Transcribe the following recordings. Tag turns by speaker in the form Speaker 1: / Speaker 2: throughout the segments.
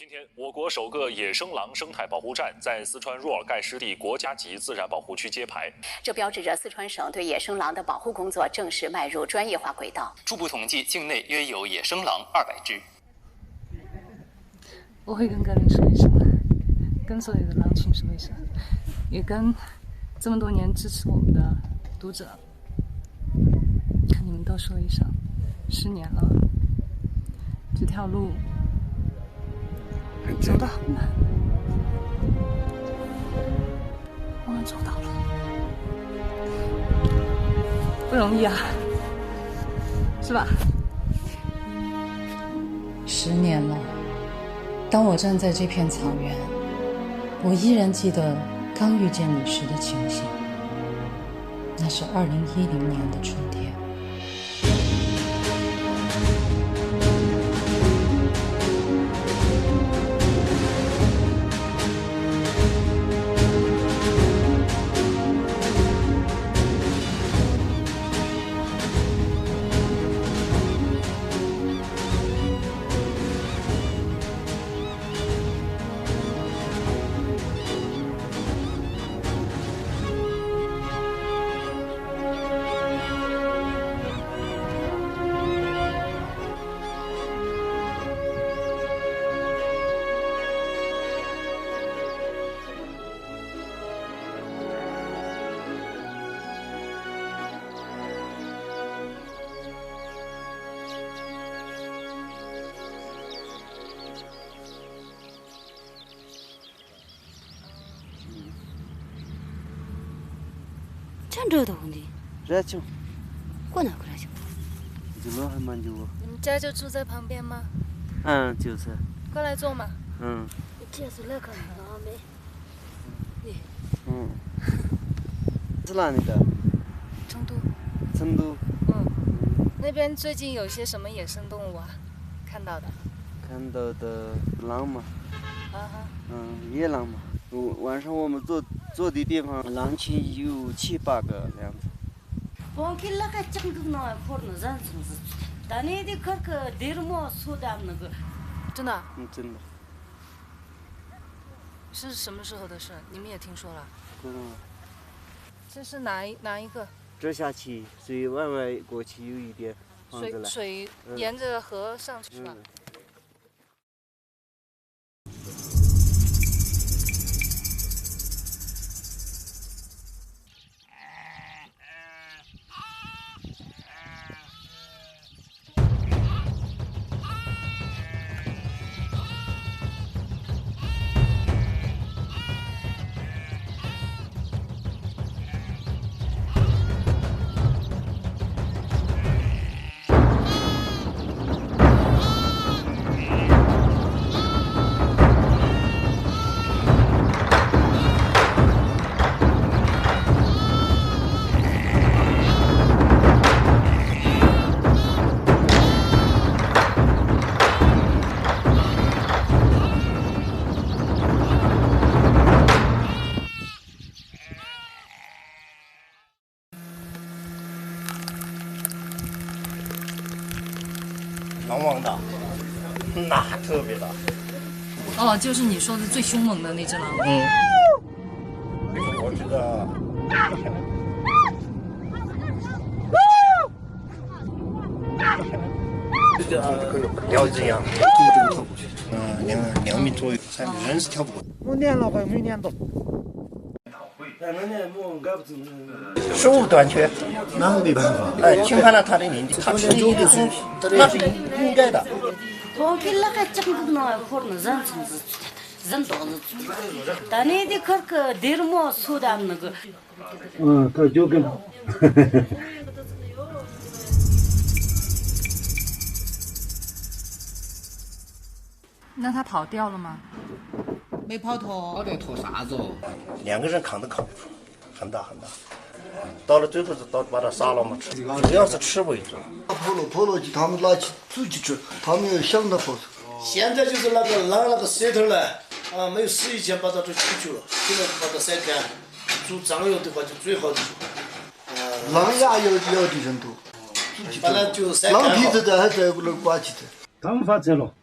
Speaker 1: 今天，我国首个野生狼生态保护站在四川若尔盖湿地国家级自然保护区揭牌，
Speaker 2: 这标志着四川省对野生狼的保护工作正式迈入专业化轨道。
Speaker 3: 初步统计，境内约有野生狼200只。
Speaker 4: 我会跟格林说一声，跟所有的狼群说一声，也跟这么多年支持我们的读者，看你们都说一声，10年了，这条路走得很难，我们走到了，不容易啊，是吧
Speaker 5: ？10年了，当我站在这片草原，我依然记得刚遇见你时的情形。那是2010年的春天。
Speaker 6: 这的问题，
Speaker 7: 热情，
Speaker 6: 过哪过来去？
Speaker 7: 这个还蛮久啊。
Speaker 4: 你们家就住在旁边吗？
Speaker 7: 嗯，就是。
Speaker 4: 过来坐嘛。
Speaker 7: 嗯。
Speaker 6: 这是那个老妹。
Speaker 7: 嗯。是哪里的？
Speaker 4: 成都。
Speaker 7: 成都。
Speaker 4: 那边最近有些什么野生动物啊？看到的。
Speaker 7: 看到的狼嘛。
Speaker 4: 啊哈。
Speaker 7: 野狼嘛。晚上我们坐的地方，狼群有7、8个这样子。
Speaker 4: 真的？
Speaker 7: 真的。
Speaker 4: 是什么时候的事？你们也听说了？这是哪一个？
Speaker 7: 这下去水往外过去有一点房子了。
Speaker 4: 水沿着河上去是吧？
Speaker 8: 狼王大，那特别大。
Speaker 5: 哦，就是你说的最凶猛的那只狼。
Speaker 8: 我知道。要这样，跳过去。2米左右，3米，人是跳不过。我撵了，还没撵到。食物短缺，那是没办法。侵犯了他的领地，他吃的一个东西，那是应该的。他就跟。
Speaker 5: 那他跑掉了吗？
Speaker 9: 没跑脱。跑得脱啥子哦
Speaker 8: ？2个人扛都扛不住，很大很大。到了最后是把它杀了嘛，吃，主要是吃为主。
Speaker 10: 破了去，他们拿去自己吃，他们要想到好处。
Speaker 11: 现在就是那个狼那个舌头呢，没有死以前把它都取去了，现在把它晒干，煮酱油的话就最好的做。
Speaker 10: 狼牙有的人多，
Speaker 11: 把它就晒干。
Speaker 10: 狼皮子的还在那挂起的。
Speaker 8: 他们发财了。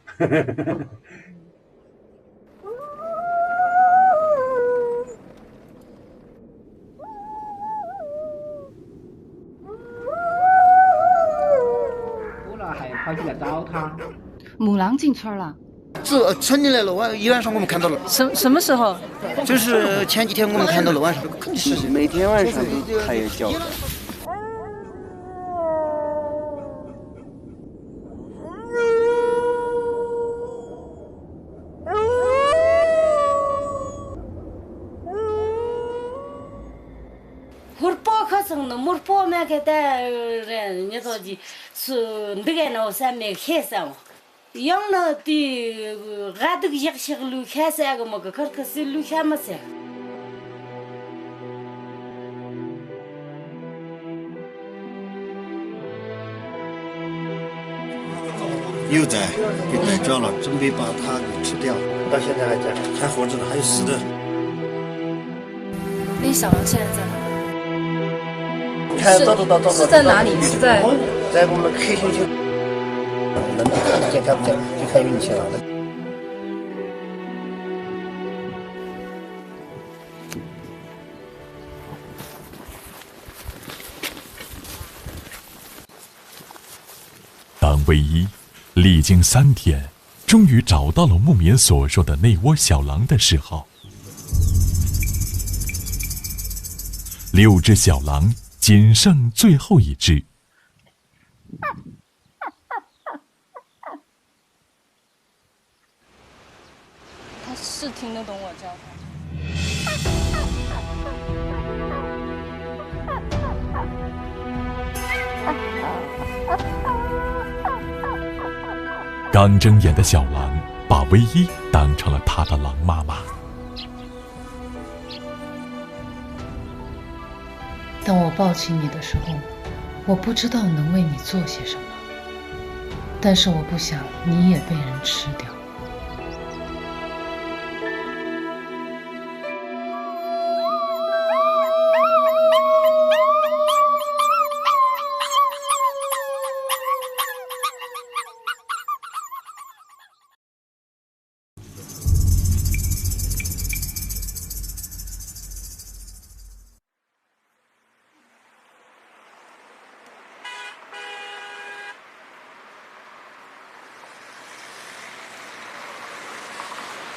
Speaker 5: 母狼进村了。
Speaker 10: 这村里来了，晚上我们看到了。
Speaker 4: 什么时候？
Speaker 10: 就是前几天我们看到了晚上。
Speaker 7: 是每天晚上都它也叫的。
Speaker 6: 没包买个的人，你说的是那个那上面海参，养了的俺这个一些路海参个么个，可是路海没噻。
Speaker 10: 有在给逮着了，准备把它给吃掉。
Speaker 11: 到现在还在，还活着呢，还有死的。
Speaker 4: 那小狼现在在哪？
Speaker 11: 是
Speaker 4: 在哪里？是在
Speaker 11: 我们黑猩猩，能看得见看不见就看运气了。
Speaker 12: 当唯一历经3天，终于找到了牧民所说的那窝小狼的时候，6只小狼仅剩最后1只。
Speaker 4: 他是听得懂我叫
Speaker 12: 他。刚睁眼的小狼把唯一当成了他的狼妈妈。
Speaker 5: 当我抱起你的时候，我不知道能为你做些什么，但是我不想你也被人吃掉。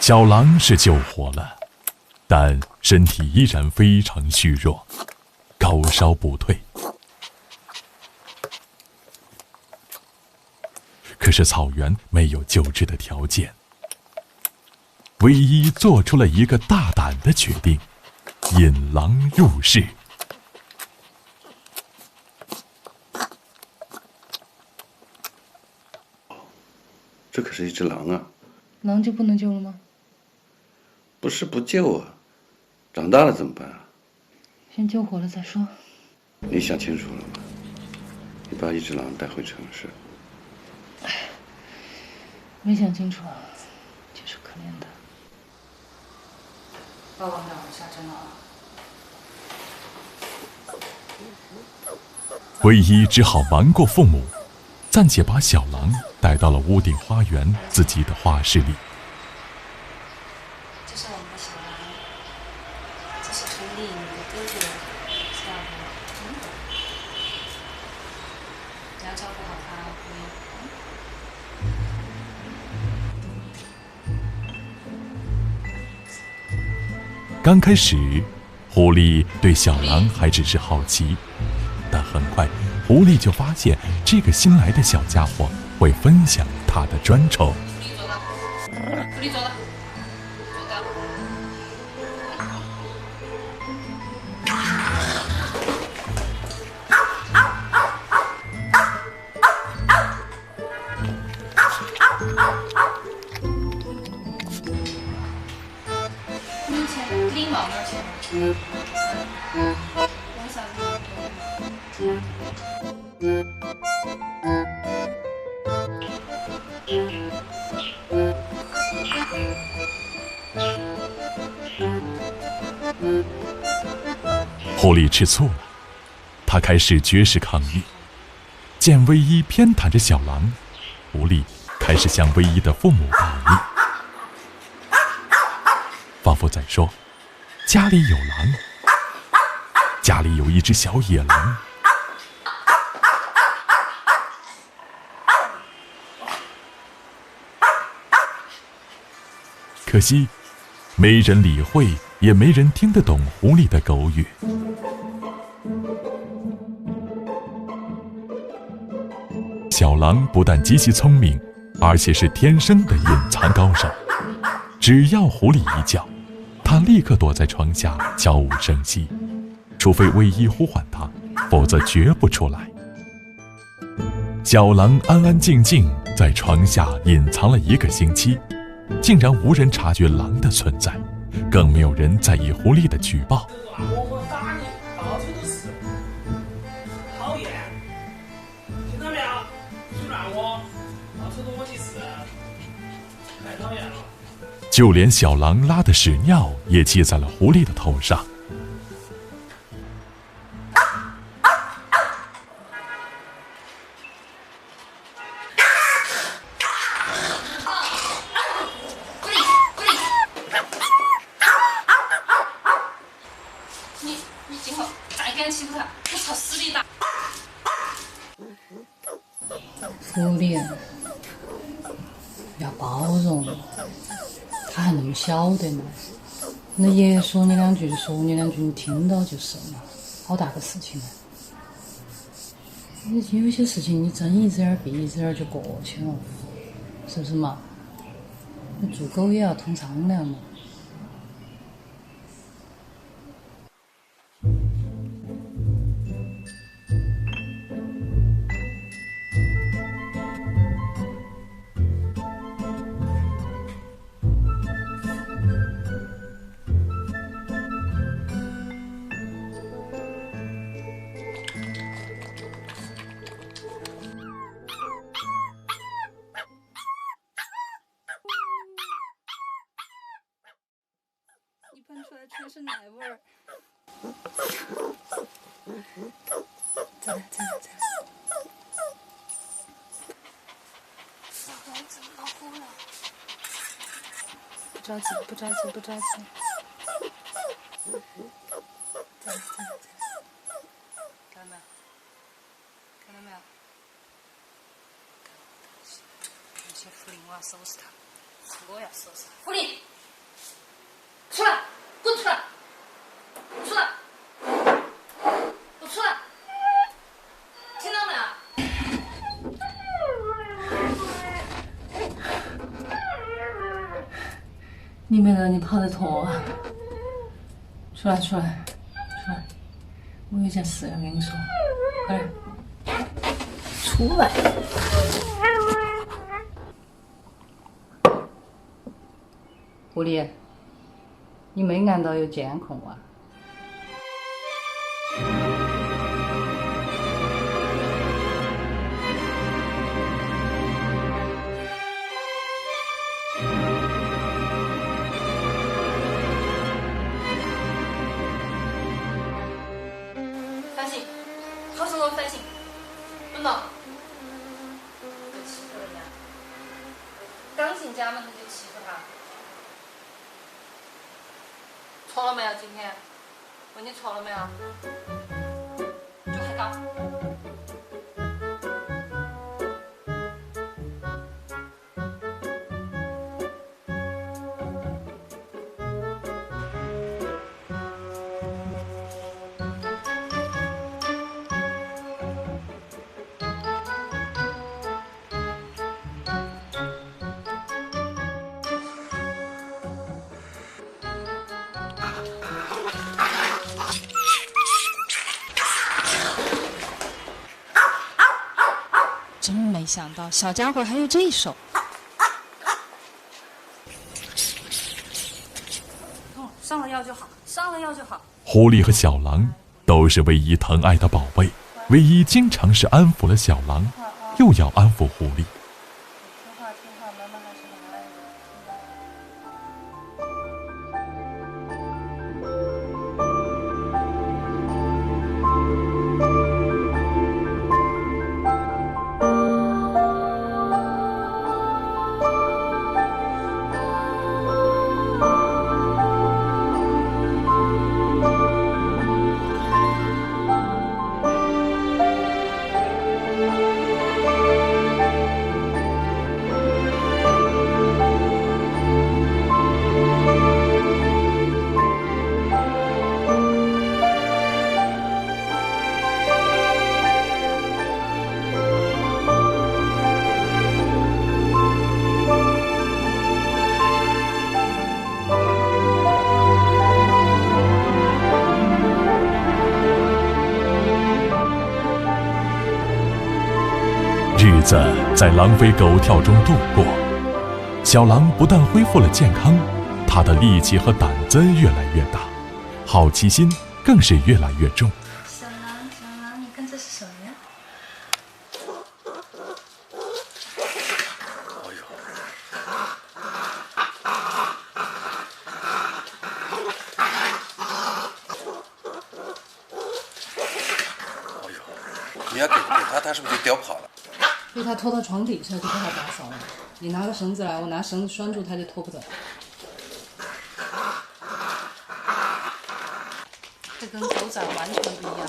Speaker 12: 小狼是救活了，但身体依然非常虚弱，高烧不退。可是草原没有救治的条件，唯一做出了一个大胆的决定，引狼入室。
Speaker 13: 这可是一只狼啊！
Speaker 5: 狼就不能救了吗？
Speaker 13: 不是不救啊，长大了怎么办啊？
Speaker 5: 先救活了再说。
Speaker 13: 你想清楚了吗？你把一只狼带回城市。
Speaker 5: 没想清楚，就是可怜的。
Speaker 4: 爸爸们俩下针了啊！
Speaker 12: 唯一只好瞒过父母，暂且把小狼带到了屋顶花园自己的画室里。
Speaker 4: 这是我们的小狼，这是狐狸，你的哥哥，小狼。你要照顾好它，狐狸。
Speaker 12: 刚开始，狐狸对小狼还只是好奇，但很快，狐狸就发现这个新来的小家伙会分享他的专宠。
Speaker 4: 狐狸走了，拎毛那儿去。
Speaker 12: 狐狸吃醋了，他开始绝食抗议。见唯一偏袒着小狼，狐狸开始向唯一的父母告密，仿佛在说：家里有狼，家里有一只小野狼。可惜，没人理会，也没人听得懂狐狸的狗语。小狼不但极其聪明，而且是天生的隐藏高手。只要狐狸一叫，他立刻躲在床下悄无声息，除非唯一呼唤他，否则绝不出来。小狼安安静静在床下隐藏了1个星期，竟然无人察觉狼的存在，更没有人在意狐狸的举报。
Speaker 11: 我会打你，到处都是，讨厌，听到没有？去乱我，到处都我的事，太讨厌了。
Speaker 12: 就连小狼拉的屎尿也积在了狐狸的头上。
Speaker 4: 你今后再敢欺负他，我朝死里打！
Speaker 5: 狐狸要包容，他还那么小的嘛。那爷爷说你2句就说你2句，你听到就是了，好大个事情呢。有些事情你睁一只眼闭一只眼就过去了，是不是嘛？那做狗也要通商量嘛。
Speaker 4: 你喷出来全是奶味儿。再来。老虎了。不着急。再来。看到没有？那些狐狸我要收拾它，我要收拾它。狐狸，出来！滚出来！出来！都出来！听到没有？
Speaker 5: 你没让你跑得脱啊！出来！我有件事要跟你说，快点，出来！狐狸，你没按到有监控啊？
Speaker 4: 反省，好生我反省，懂了？别欺负人家，刚进家门他就欺负他。错了没有？今天问你错了没有？就还高。
Speaker 14: 真没想到，小家伙还有这一手。
Speaker 4: 上了药就好，上了药就好。
Speaker 12: 狐狸和小狼都是唯一疼爱的宝贝，唯一经常是安抚了小狼，又要安抚狐狸。子在狼飞狗跳中度过。小狼不但恢复了健康，他的力气和胆子越来越大，好奇心更是越来越重。
Speaker 4: 小狼，你看这是什么呀？
Speaker 13: 你要给他，他是不是就叼跑了？
Speaker 5: 被他拖到床底下就被他打扫了。你拿个绳子来，我拿绳子拴住他就拖不走。这跟狗崽完全不一样，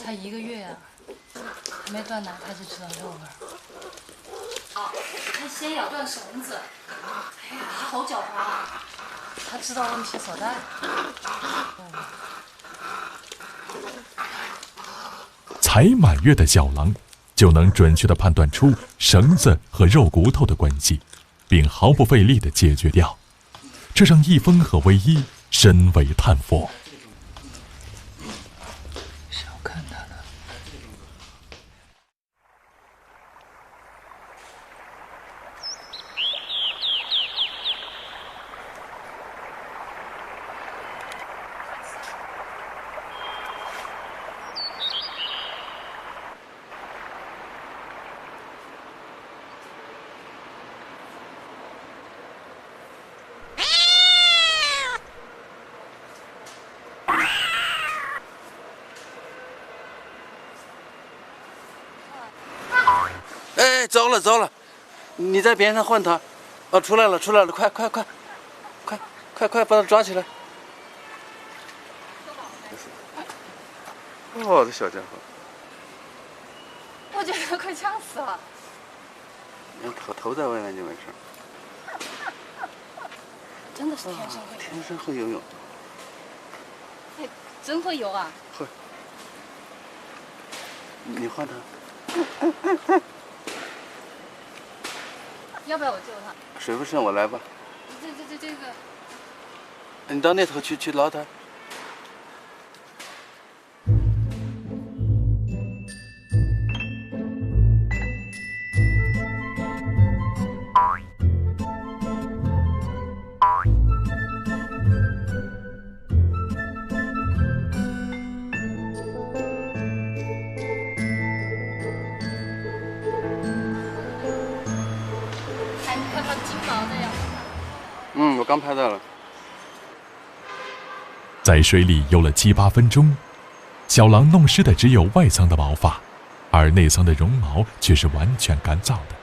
Speaker 5: 才1个月啊，还没断奶他就知道肉味儿。哦，他先咬断绳子，哎呀，他好狡猾啊，他知道问题所在。
Speaker 12: 才满月的小狼就能准确地判断出绳子和肉骨头的关系，并毫不费力地解决掉，这让易峰和唯一深为叹服。
Speaker 5: 小看他了。
Speaker 7: 哎，糟了！你在边上换他。哦，出来了，快，把他抓起来！我的小家伙，
Speaker 14: 我觉得快呛死了。
Speaker 7: 你头在外面就没事。
Speaker 14: 真的是天生会游泳。
Speaker 7: 天生会游泳。
Speaker 14: 哎，真会游啊！
Speaker 7: 会。你换他。
Speaker 14: 要不要我救他？
Speaker 7: 水不深，我来吧。
Speaker 14: 这个。
Speaker 7: 你到那头去捞他。我刚拍到了。
Speaker 12: 在水里游了7、8分钟，小狼弄湿的只有外层的毛发，而内层的绒毛却是完全干燥的。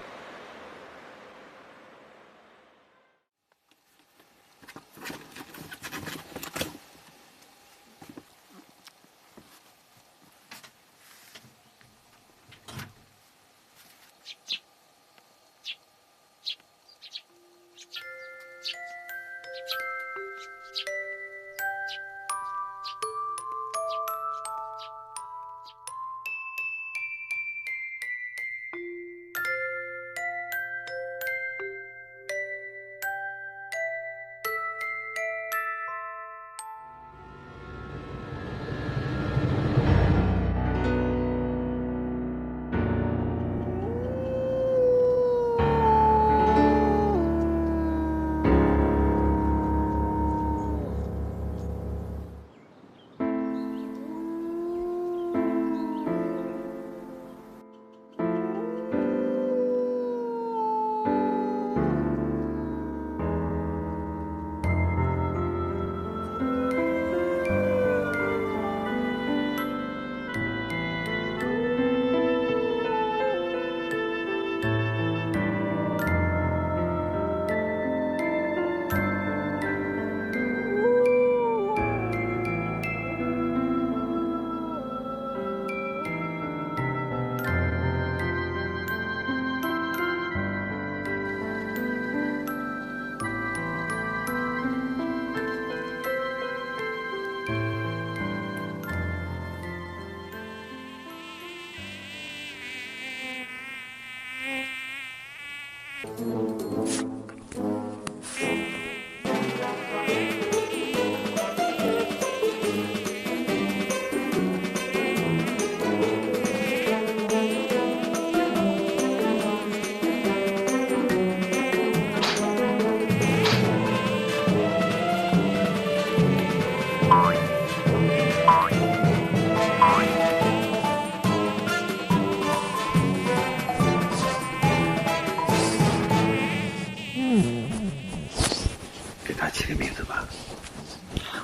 Speaker 13: 他起个名字吧。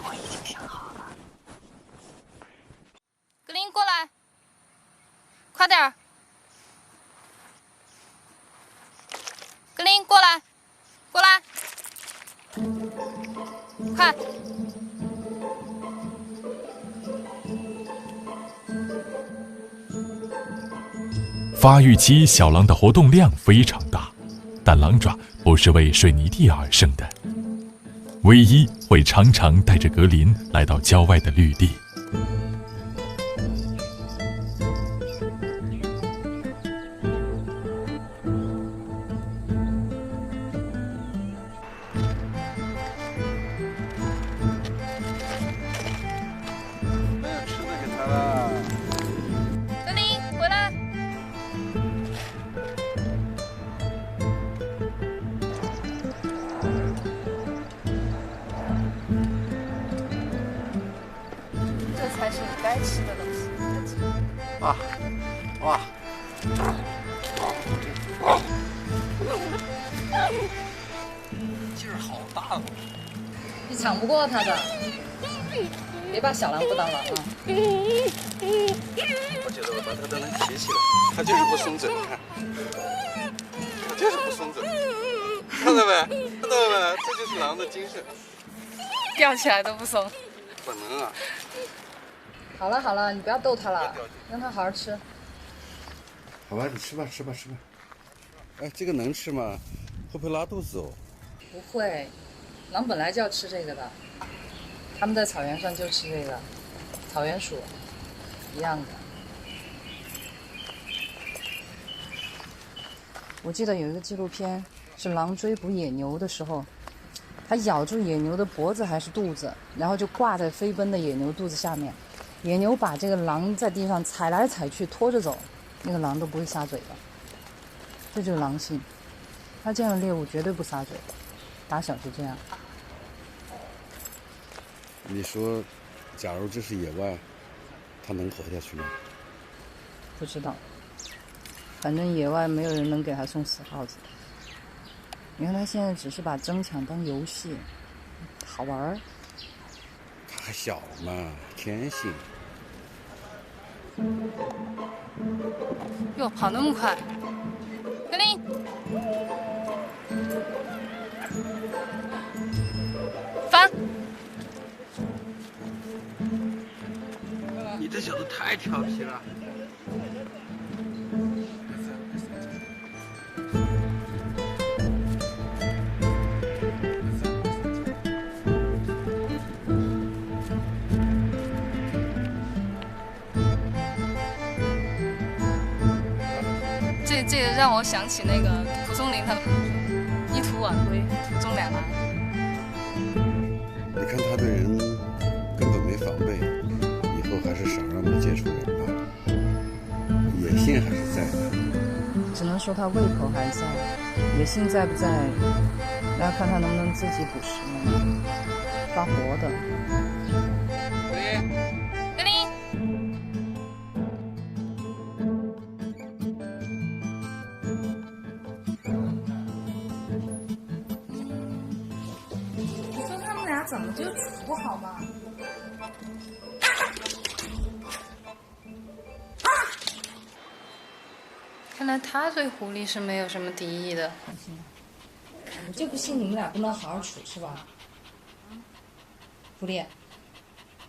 Speaker 2: 我已经想好了。
Speaker 14: 格林，过来，快点儿！格林，过来，过来，快！
Speaker 12: 发育期小狼的活动量非常大，但狼爪不是为水泥地而生的。唯一会常常带着格林来到郊外的绿地。
Speaker 14: 格林，回来！这才是你该吃的东西。
Speaker 8: 哇，哇！
Speaker 9: 劲儿好大哦！
Speaker 4: 你抢不过他的，别把小狼不当狼啊！
Speaker 13: 我觉得我把它都能提起来，它就是不松嘴，看，它就是不松嘴，看到没？看到没？这就是狼的精神，
Speaker 14: 吊起来都不松。
Speaker 13: 本能啊！
Speaker 4: 好了好了，你不要逗他了，让他好好吃。
Speaker 13: 好吧，你吃吧，吃吧，吃吧。哎，这个能吃吗？会不会拉肚子哦？
Speaker 4: 不会，狼本来就要吃这个的，他们在草原上就吃这个，草原鼠一样的。我记得有一个纪录片，是狼追捕野牛的时候，它咬住野牛的脖子还是肚子，然后就挂在飞奔的野牛肚子下面，野牛把这个狼在地上踩来踩去拖着走，那个狼都不会撒嘴的。这就是狼性，它见了猎物绝对不撒嘴，打小就这样。
Speaker 13: 你说，假如这是野外，它能活下去吗？
Speaker 4: 不知道，反正野外没有人能给它送死耗子。你看它现在只是把争抢当游戏，好玩儿。
Speaker 13: 它还小嘛，天性。
Speaker 14: 哟，跑那么快！格林，翻！
Speaker 13: 你这小子太调皮了。
Speaker 14: 这个让我想起那个蒲松龄他们一图晚归，途中两难。
Speaker 13: 你看他对人根本没防备，以后还是少让他接触人吧。野性还是在的。
Speaker 4: 只能说他胃口还在，野性在不在，要看他能不能自己捕食呢，抓活的。
Speaker 14: 格林，
Speaker 4: 你说他们俩怎么就处不好嘛？
Speaker 14: 看来他对狐狸是没有什么敌意的。
Speaker 4: 我就不信你们俩不能好好处是吧？狐狸，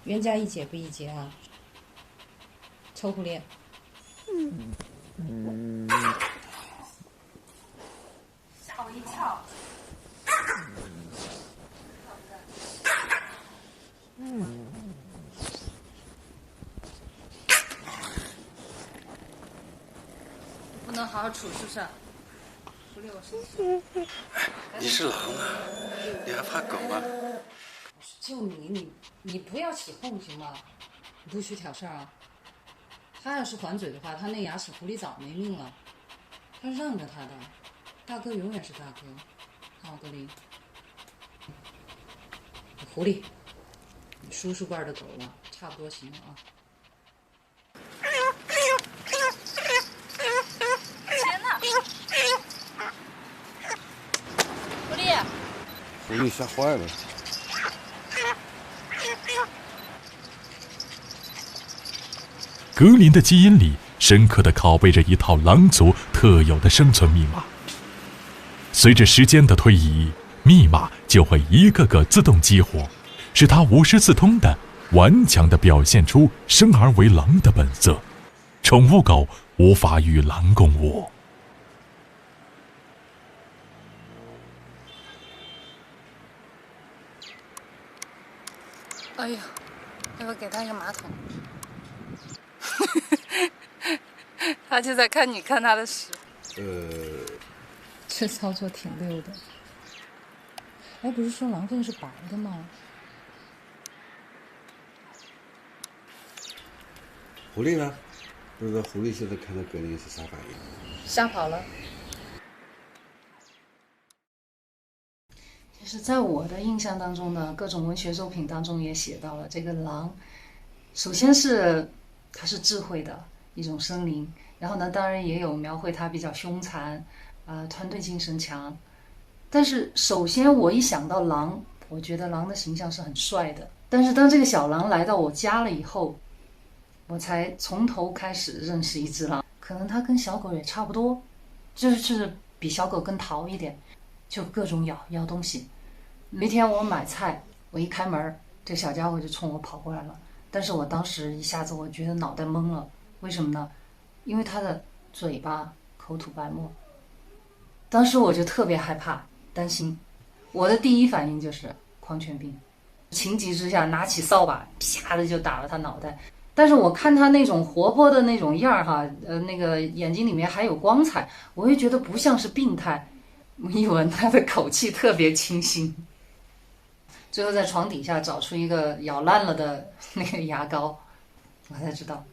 Speaker 4: 冤家宜解不宜结啊！臭狐狸。
Speaker 14: 吓我一跳。不能好好处是不是？狐狸，我生气。
Speaker 13: 你是狼啊，你还怕狗吗？
Speaker 4: 就你不要起哄行吗？你不许挑事儿啊！他要是还嘴的话，他那牙齿狐狸早没命了。他让着他的，大哥永远是大哥。好，格林，狐狸，你叔叔辈的狗了，差不多行了啊。
Speaker 14: 天哪！狐狸，
Speaker 13: 狐狸吓坏了。
Speaker 12: 格林的基因里深刻地拷贝着一套狼族特有的生存密码。随着时间的推移，密码就会一个个自动激活，使它无师自通地顽强地表现出生而为狼的本色。宠物狗无法与狼共舞。
Speaker 14: 哎呀，要不要给他一个马桶？他就在看你看他的屎。
Speaker 5: 这操作挺溜的。哎，不是说狼粪是白的吗？
Speaker 13: 狐狸呢？不知道狐狸现在看到格林是啥反应？
Speaker 14: 吓跑了。
Speaker 5: 就是在我的印象当中呢，各种文学作品当中也写到了这个狼，首先是它是智慧的一种生灵，然后呢，当然也有描绘它比较凶残，团队精神强。但是首先我一想到狼，我觉得狼的形象是很帅的。但是当这个小狼来到我家了以后，我才从头开始认识一只狼。可能它跟小狗也差不多，就是比小狗更淘一点，就各种咬东西。有一天我买菜，我一开门，这个小家伙就冲我跑过来了。但是我当时一下子我觉得脑袋懵了，为什么呢？因为它的嘴巴口吐白沫。当时我就特别害怕，担心。我的第一反应就是狂犬病，情急之下拿起扫把，啪的就打了他脑袋。但是我看他那种活泼的那种样儿哈，那个眼睛里面还有光彩，我也觉得不像是病态。一闻他的口气特别清新。最后在床底下找出一个咬烂了的那个牙膏，我才知道，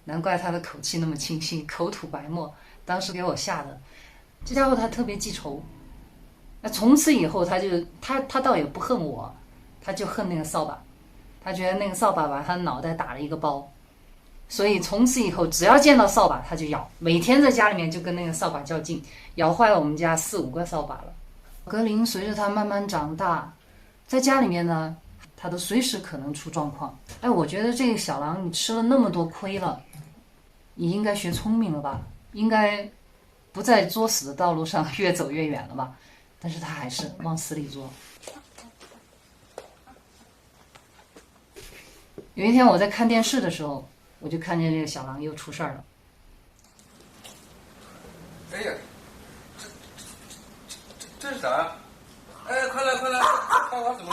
Speaker 5: 难怪他的口气那么清新，口吐白沫。当时给我吓的，这家伙他特别记仇。那从此以后他倒也不恨我，他就恨那个扫把，他觉得那个扫把把他脑袋打了一个包，所以从此以后只要见到扫把他就咬，每天在家里面就跟那个扫把较劲，咬坏了我们家4-5个扫把了。格林随着他慢慢长大，在家里面呢，他都随时可能出状况。哎，我觉得这个小狼你吃了那么多亏了，你应该学聪明了吧，应该不在作死的道路上越走越远了吧。但是他还是往死里作。有一天我在看电视的时候，我就看见这个小狼又出事儿了。
Speaker 13: 哎呀，这是啥？哎，快来，看我怎么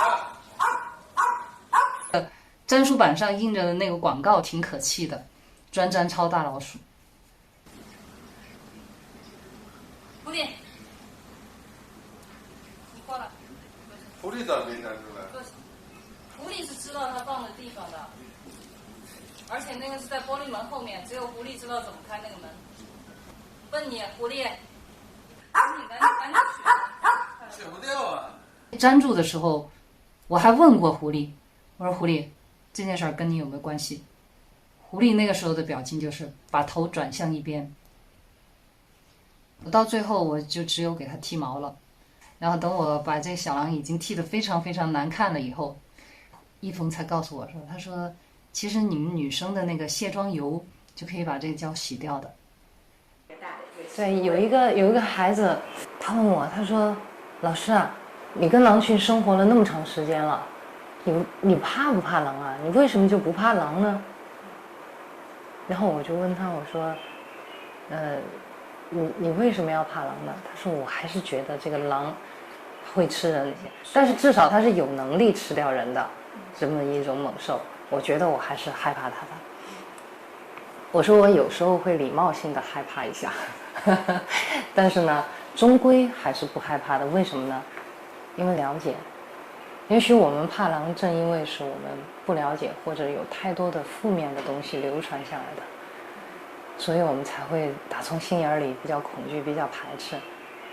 Speaker 13: 了？
Speaker 5: 砧书板上印着的那个广告挺可气的，专粘超大老鼠。
Speaker 14: 狐狸，你过来。
Speaker 13: 狐狸咋没粘出来？
Speaker 14: 狐狸是知道它放的地方的，而且那个是在玻璃门后面，只有狐狸知道怎么开那个门。问你，狐狸，你赶紧去。
Speaker 13: 解不掉啊！
Speaker 5: 粘住的时候，我还问过狐狸，我说狐狸，这件事儿跟你有没有关系？狐狸那个时候的表情就是把头转向一边。到最后我就只有给它剃毛了，然后等我把这个小狼已经剃得非常非常难看了以后，一峰才告诉我说，他说其实你们女生的那个卸妆油就可以把这个胶洗掉的。对，有一个孩子，他问我，他说老师啊，你跟狼群生活了那么长时间了，你怕不怕狼啊？你为什么就不怕狼呢？然后我就问他，我说你为什么要怕狼呢？他说我还是觉得这个狼会吃人，但是至少它是有能力吃掉人的这么一种猛兽，我觉得我还是害怕它的。我说我有时候会礼貌性的害怕一下，但是呢终归还是不害怕的。为什么呢？因为了解。也许我们怕狼，正因为是我们不了解，或者有太多的负面的东西流传下来的，所以我们才会打从心眼里比较恐惧，比较排斥，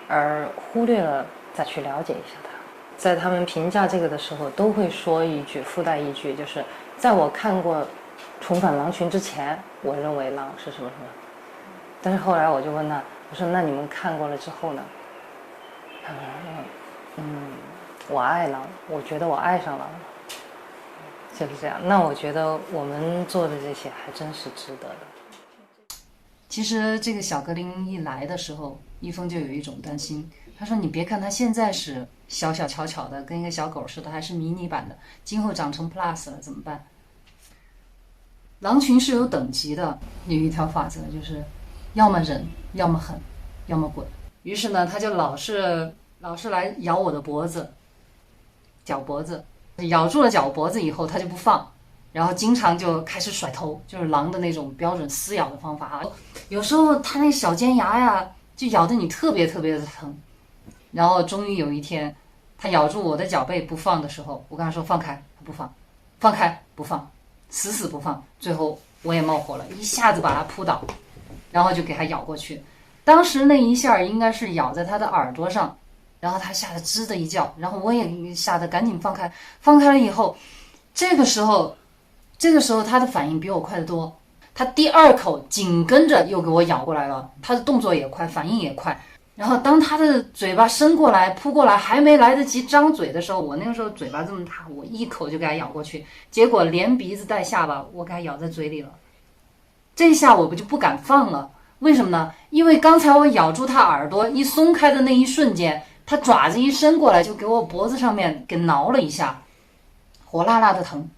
Speaker 5: 而忽略了再去了解一下它。在他们评价这个的时候，都会说一句，附带一句，就是在我看过重返狼群之前，我认为狼是什么什么，但是后来我就问他，我说那你们看过了之后呢？他说我爱狼，我觉得我爱上狼了，就是这样。那我觉得我们做的这些还真是值得的。其实这个小格林一来的时候，一峰就有一种担心，他说你别看他现在是小小巧巧的，跟一个小狗似的，还是迷你版的，今后长成 Plus 了怎么办？狼群是有等级的，有一条法则就是要么忍，要么狠，要么滚。于是呢，他就老是来咬我的脖子，脚脖子，咬住了脚脖子以后他就不放，然后经常就开始甩头，就是狼的那种标准撕咬的方法啊。有时候他那小尖牙呀就咬得你特别特别的疼。然后终于有一天他咬住我的脚背不放的时候，我跟他说放开，他不放，放开不放，死死不放。最后我也冒火了，一下子把他扑倒，然后就给他咬过去。当时那一下应该是咬在他的耳朵上，然后他吓得吱的一叫，然后我也吓得赶紧放开。放开了以后，这个时候他的反应比我快得多，他第二口紧跟着又给我咬过来了，他的动作也快，反应也快。然后当他的嘴巴伸过来扑过来，还没来得及张嘴的时候，我那个时候嘴巴这么大，我一口就给他咬过去，结果连鼻子带下巴我给他咬在嘴里了。这下我就不敢放了，为什么呢？因为刚才我咬住他耳朵一松开的那一瞬间，他爪子一伸过来就给我脖子上面给挠了一下，火辣辣的疼。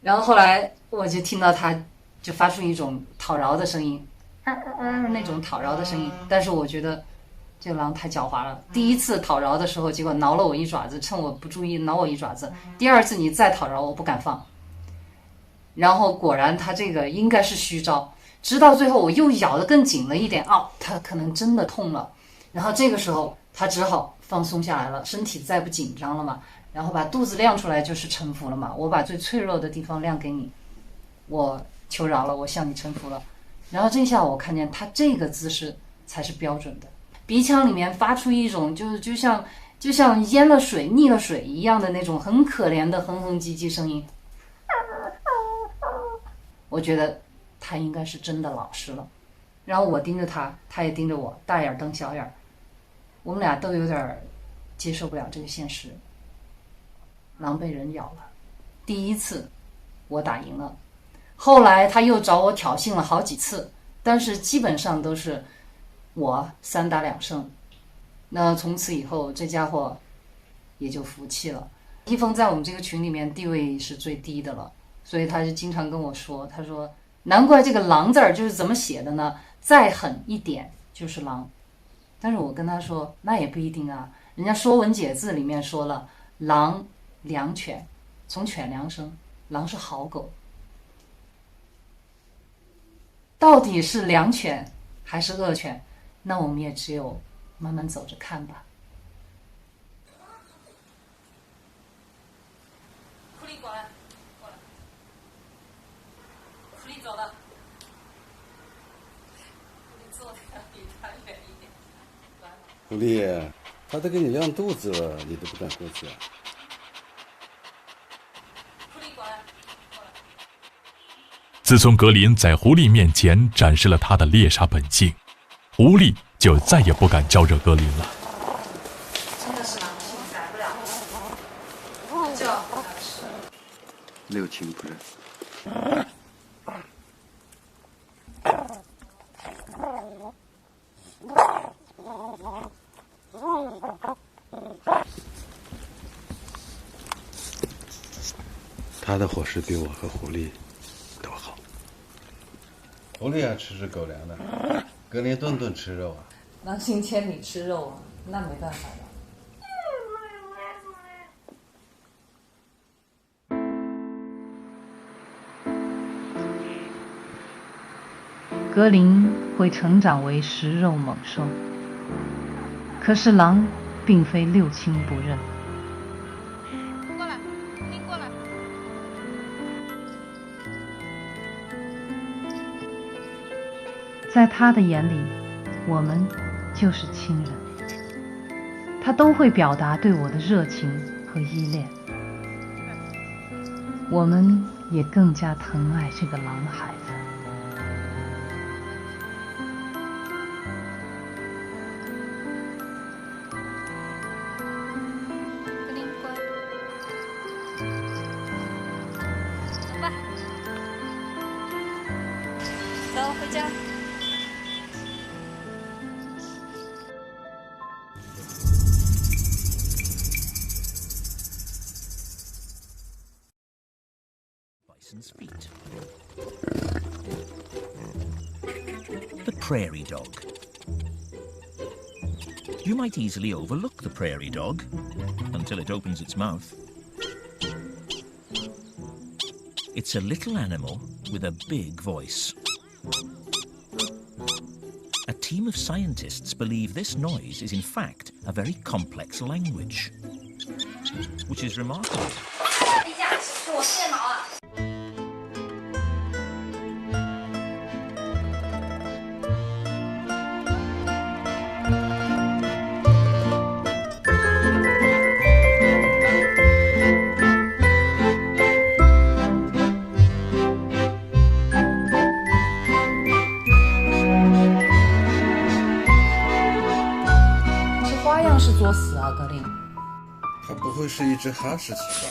Speaker 5: 然后后来我就听到他就发出一种讨饶的声音，那种讨饶的声音。但是我觉得这个狼太狡猾了，第一次讨饶的时候结果挠了我一爪子，趁我不注意挠我一爪子，第二次你再讨饶我不敢放。然后果然他这个应该是虚招，直到最后我又咬得更紧了一点，他可能真的痛了，然后这个时候他只好放松下来了，身体再不紧张了嘛，然后把肚子亮出来就是臣服了嘛，我把最脆弱的地方亮给你，我求饶了，我向你臣服了。然后这下我看见他这个姿势才是标准的，鼻腔里面发出一种就像淹了水溺了水一样的那种很可怜的哼哼唧唧声音。我觉得他应该是真的老实了。然后我盯着他，他也盯着我，大眼瞪小眼，我们俩都有点接受不了这个现实。狼被人咬了，第一次我打赢了，后来他又找我挑衅了好几次，但是基本上都是我3打2胜。那从此以后这家伙也就服气了。一峰在我们这个群里面地位是最低的了，所以他就经常跟我说，他说难怪这个狼字儿就是怎么写的呢，再狠一点就是狼。但是我跟他说那也不一定啊，人家说文解字里面说了，狼良犬，从犬良生，狼是好狗，到底是良犬还是恶犬，那我们也只有慢慢走着看吧。
Speaker 14: 狐狸过来，过来，狐狸走了，狐狸坐的比他远一点。
Speaker 13: 狐狸，他都给你亮肚子了，你都不敢过去啊？
Speaker 14: 狐狸过来，过来。
Speaker 12: 自从格林在狐狸面前展示了他的猎杀本性，狐狸就再也不敢招惹格林了。
Speaker 5: 真的是狼性改不了了，就要不吃。
Speaker 10: 六亲不认。
Speaker 13: 他的伙食比我和狐狸都好。狐狸啊，吃狗粮的，格林顿顿吃肉啊。
Speaker 5: 狼行千里吃肉啊，那没办法了。格林会成长为食肉猛兽，可是狼并非六亲不认。
Speaker 14: 过来，你过来。
Speaker 5: 在他的眼里，我们就是亲人，他都会表达对我的热情和依恋，我们也更加疼爱这个狼孩子。
Speaker 14: 回家。
Speaker 15: Bison's feet. The prairie dog. You might easily overlook the prairie dog until it opens its mouth. It's a little animal with a big voice. A team of scientists believe this noise is in fact a very complex language, which is remarkable.
Speaker 14: 等一下，是我电脑啊。
Speaker 5: 作死啊，格林！
Speaker 13: 它不会是一只哈士奇吧？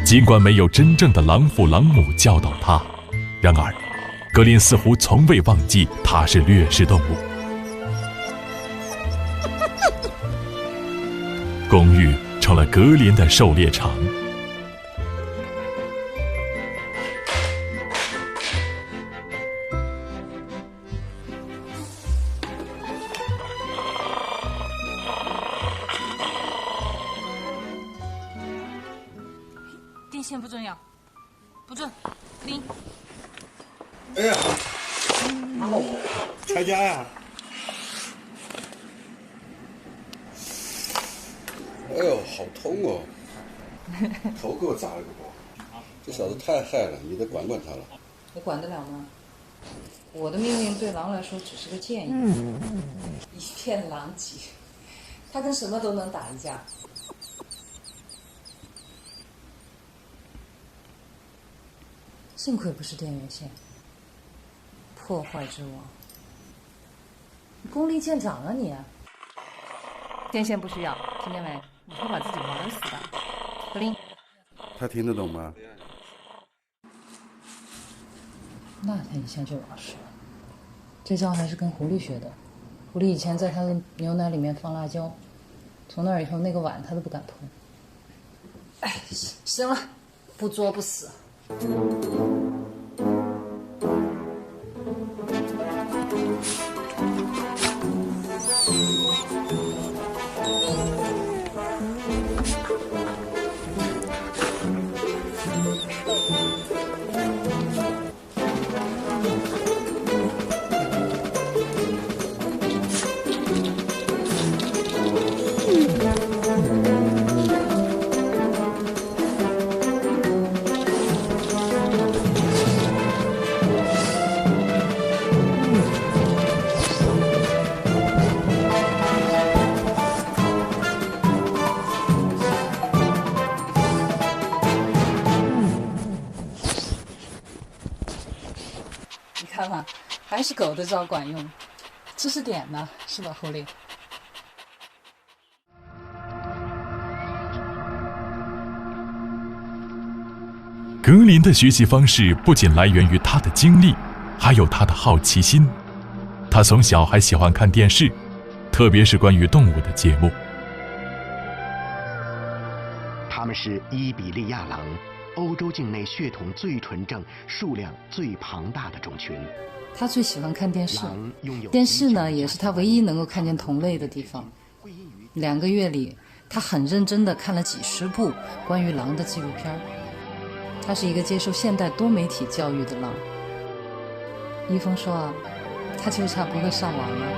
Speaker 12: 尽管没有真正的狼父狼母教导他，然而，格林似乎从未忘记他是掠食动物。公寓成了格林的狩猎场。
Speaker 14: 电线不准摇，不准，零。
Speaker 13: 哎呀，拆家呀！哎呦，好痛哦！头给我砸了个包，这小子太害了，你得管管他了。
Speaker 5: 我管得了吗？我的命令对狼来说只是个建议，一片狼藉，他跟什么都能打一架。 幸亏不是电源线，破坏之王，你功力见长啊你！
Speaker 4: 电线不需要，听见没？你会把自己玩死的。格林，
Speaker 13: 他听得懂吗？
Speaker 5: 那他一下就老实了。这招还是跟狐狸学的，狐狸以前在他的牛奶里面放辣椒，从那以后那个碗他都不敢碰。哎，行了，不作不死。 看吧，还是狗的招管用，知识点呢，是吧，狐狸？
Speaker 12: 格林的学习方式不仅来源于他的经历，还有他的好奇心。他从小还喜欢看电视，特别是关于动物的节目。
Speaker 16: 它们是伊比利亚狼。 欧洲境内血统最纯正、数量最庞大的种群。
Speaker 5: 他最喜欢看电视，电视呢也是他唯一能够看见同类的地方。2个月里，他很认真地看了几10部关于狼的纪录片。他是一个接受现代多媒体教育的狼。一峰说啊，他就差不会上网了。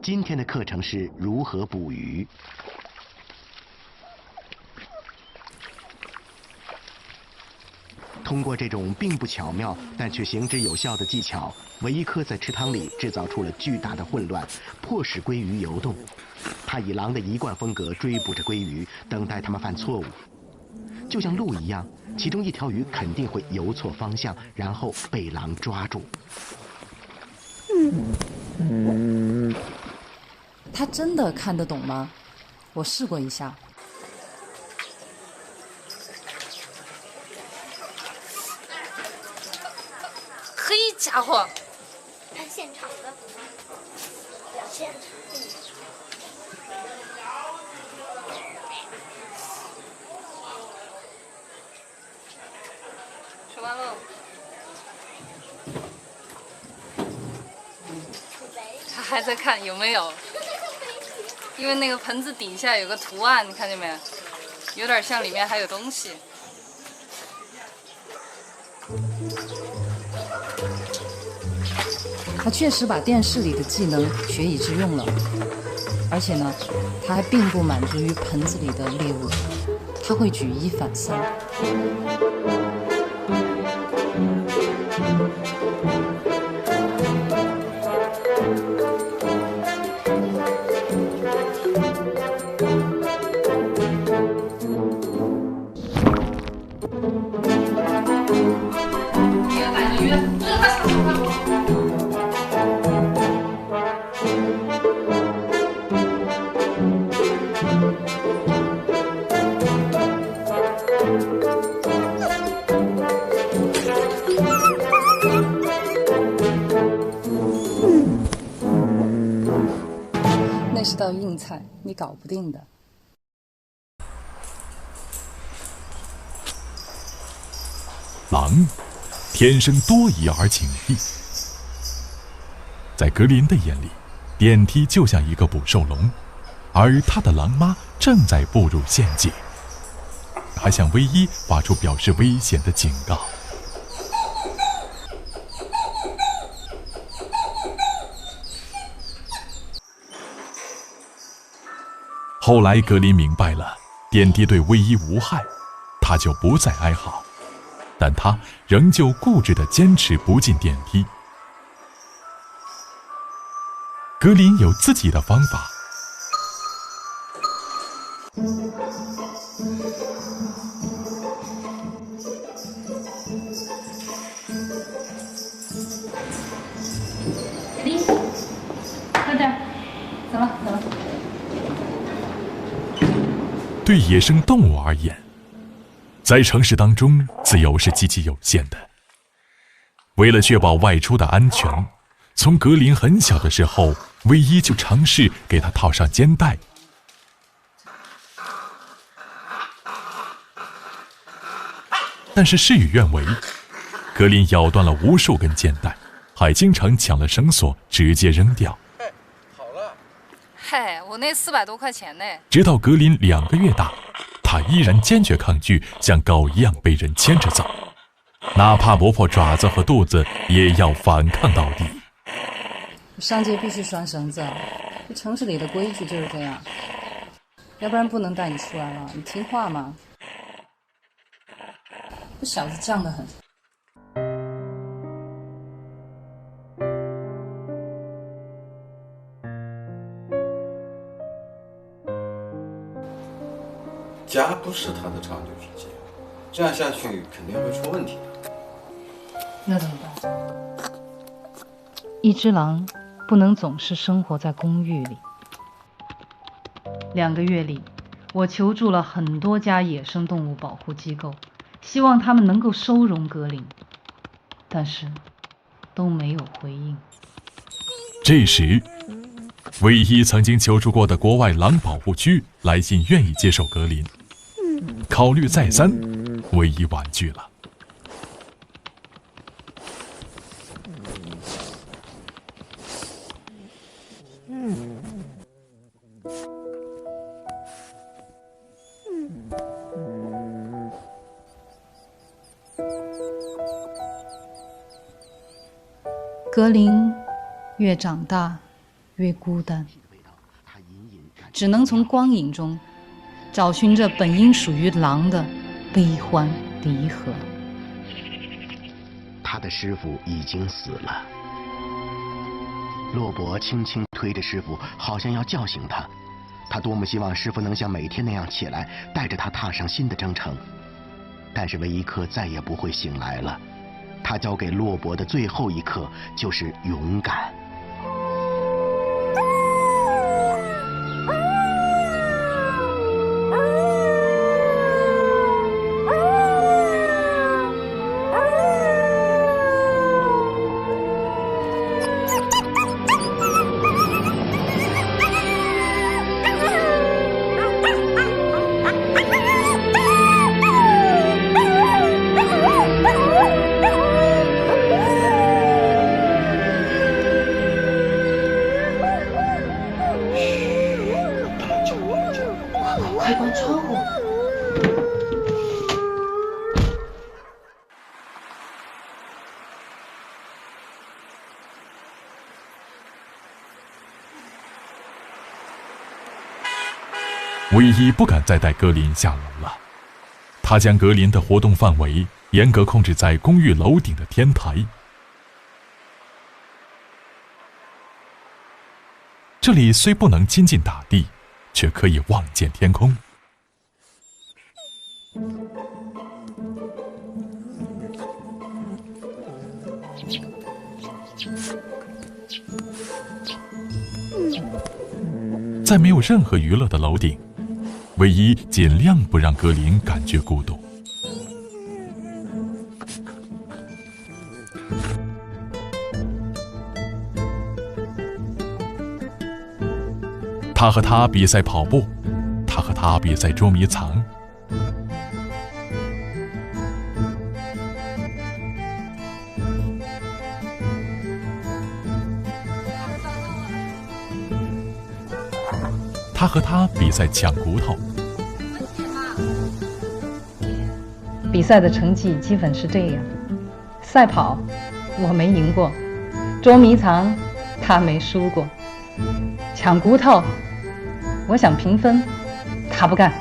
Speaker 16: 今天的课程是如何捕鱼。通过这种并不巧妙但却行之有效的技巧，维伊科在池塘里制造出了巨大的混乱，迫使鲑鱼游动。他以狼的一贯风格追捕着鲑鱼，等待它们犯错误。就像鹿一样，其中一条鱼肯定会游错方向，然后被狼抓住。
Speaker 5: 他真的看得懂吗？我试过一下。
Speaker 14: 嘿家伙！
Speaker 17: 看现场的表现。
Speaker 14: 吃完了。他还在看有没有，因为那个盆子底下有个图案，你看见没？有点像里面还有东西。
Speaker 5: 他确实把电视里的技能学以致用了，而且呢，他还并不满足于盆子里的猎物，他会举一反三。那是道硬菜，你搞不定的。
Speaker 12: 狼天生多疑而警惕，在格林的眼里，电梯就像一个捕兽笼，而他的狼妈正在步入陷阱，还向威伊发出表示危险的警告。后来格林明白了，电梯对威伊无害，他就不再哀嚎，但他仍旧固执地坚持不进电梯。格林有自己的方法。
Speaker 14: 格林，快点，走了走了。
Speaker 12: 对野生动物而言，在城市当中，自由是极其有限的。为了确保外出的安全，从格林很小的时候，威伊就尝试给他套上肩带。但是事与愿违，格林咬断了无数根肩带，还经常抢了绳索直接扔掉。
Speaker 14: 嗨，我那400多块钱呢。
Speaker 12: 直到格林2个月大，他依然坚决抗拒像狗一样被人牵着走，哪怕磨破爪子和肚子，也要反抗到底。
Speaker 5: 上街必须拴绳子，这城市里的规矩就是这样，要不然不能带你出来了。你听话吗？这小子犟得很。
Speaker 13: 家不是他的长久之计，这样下去肯定会出问题的。
Speaker 5: 那怎么办？
Speaker 4: 一只狼不能总是生活在公寓里。2个月里，我求助了很多家野生动物保护机构，希望他们能够收容格林，但是都没有回应。
Speaker 12: 这时，唯一曾经求助过的国外狼保护区来信愿意接受格林，考虑再三，唯一婉拒了。
Speaker 4: 格林越长大越孤单，只能从光影中找寻着本应属于狼的悲欢离合。
Speaker 16: 他的师傅已经死了。骆伯轻轻推着师傅，好像要叫醒他。他多么希望师傅能像每天那样起来，带着他踏上新的征程。但是维伊克再也不会醒来了。他教给骆伯的最后一课就是勇敢。
Speaker 5: 开关窗户。
Speaker 12: 唯一不敢再带格林下楼了，他将格林的活动范围严格控制在公寓楼顶的天台。这里虽不能亲近大地，却可以望见天空。在没有任何娱乐的楼顶，唯一尽量不让格林感觉孤独。他和他比赛跑步，他和他比赛捉迷藏。他和他比赛抢骨头。
Speaker 5: 比赛的成绩基本是这样：赛跑我没赢过，捉迷藏他没输过，抢骨头我想平分，他不干。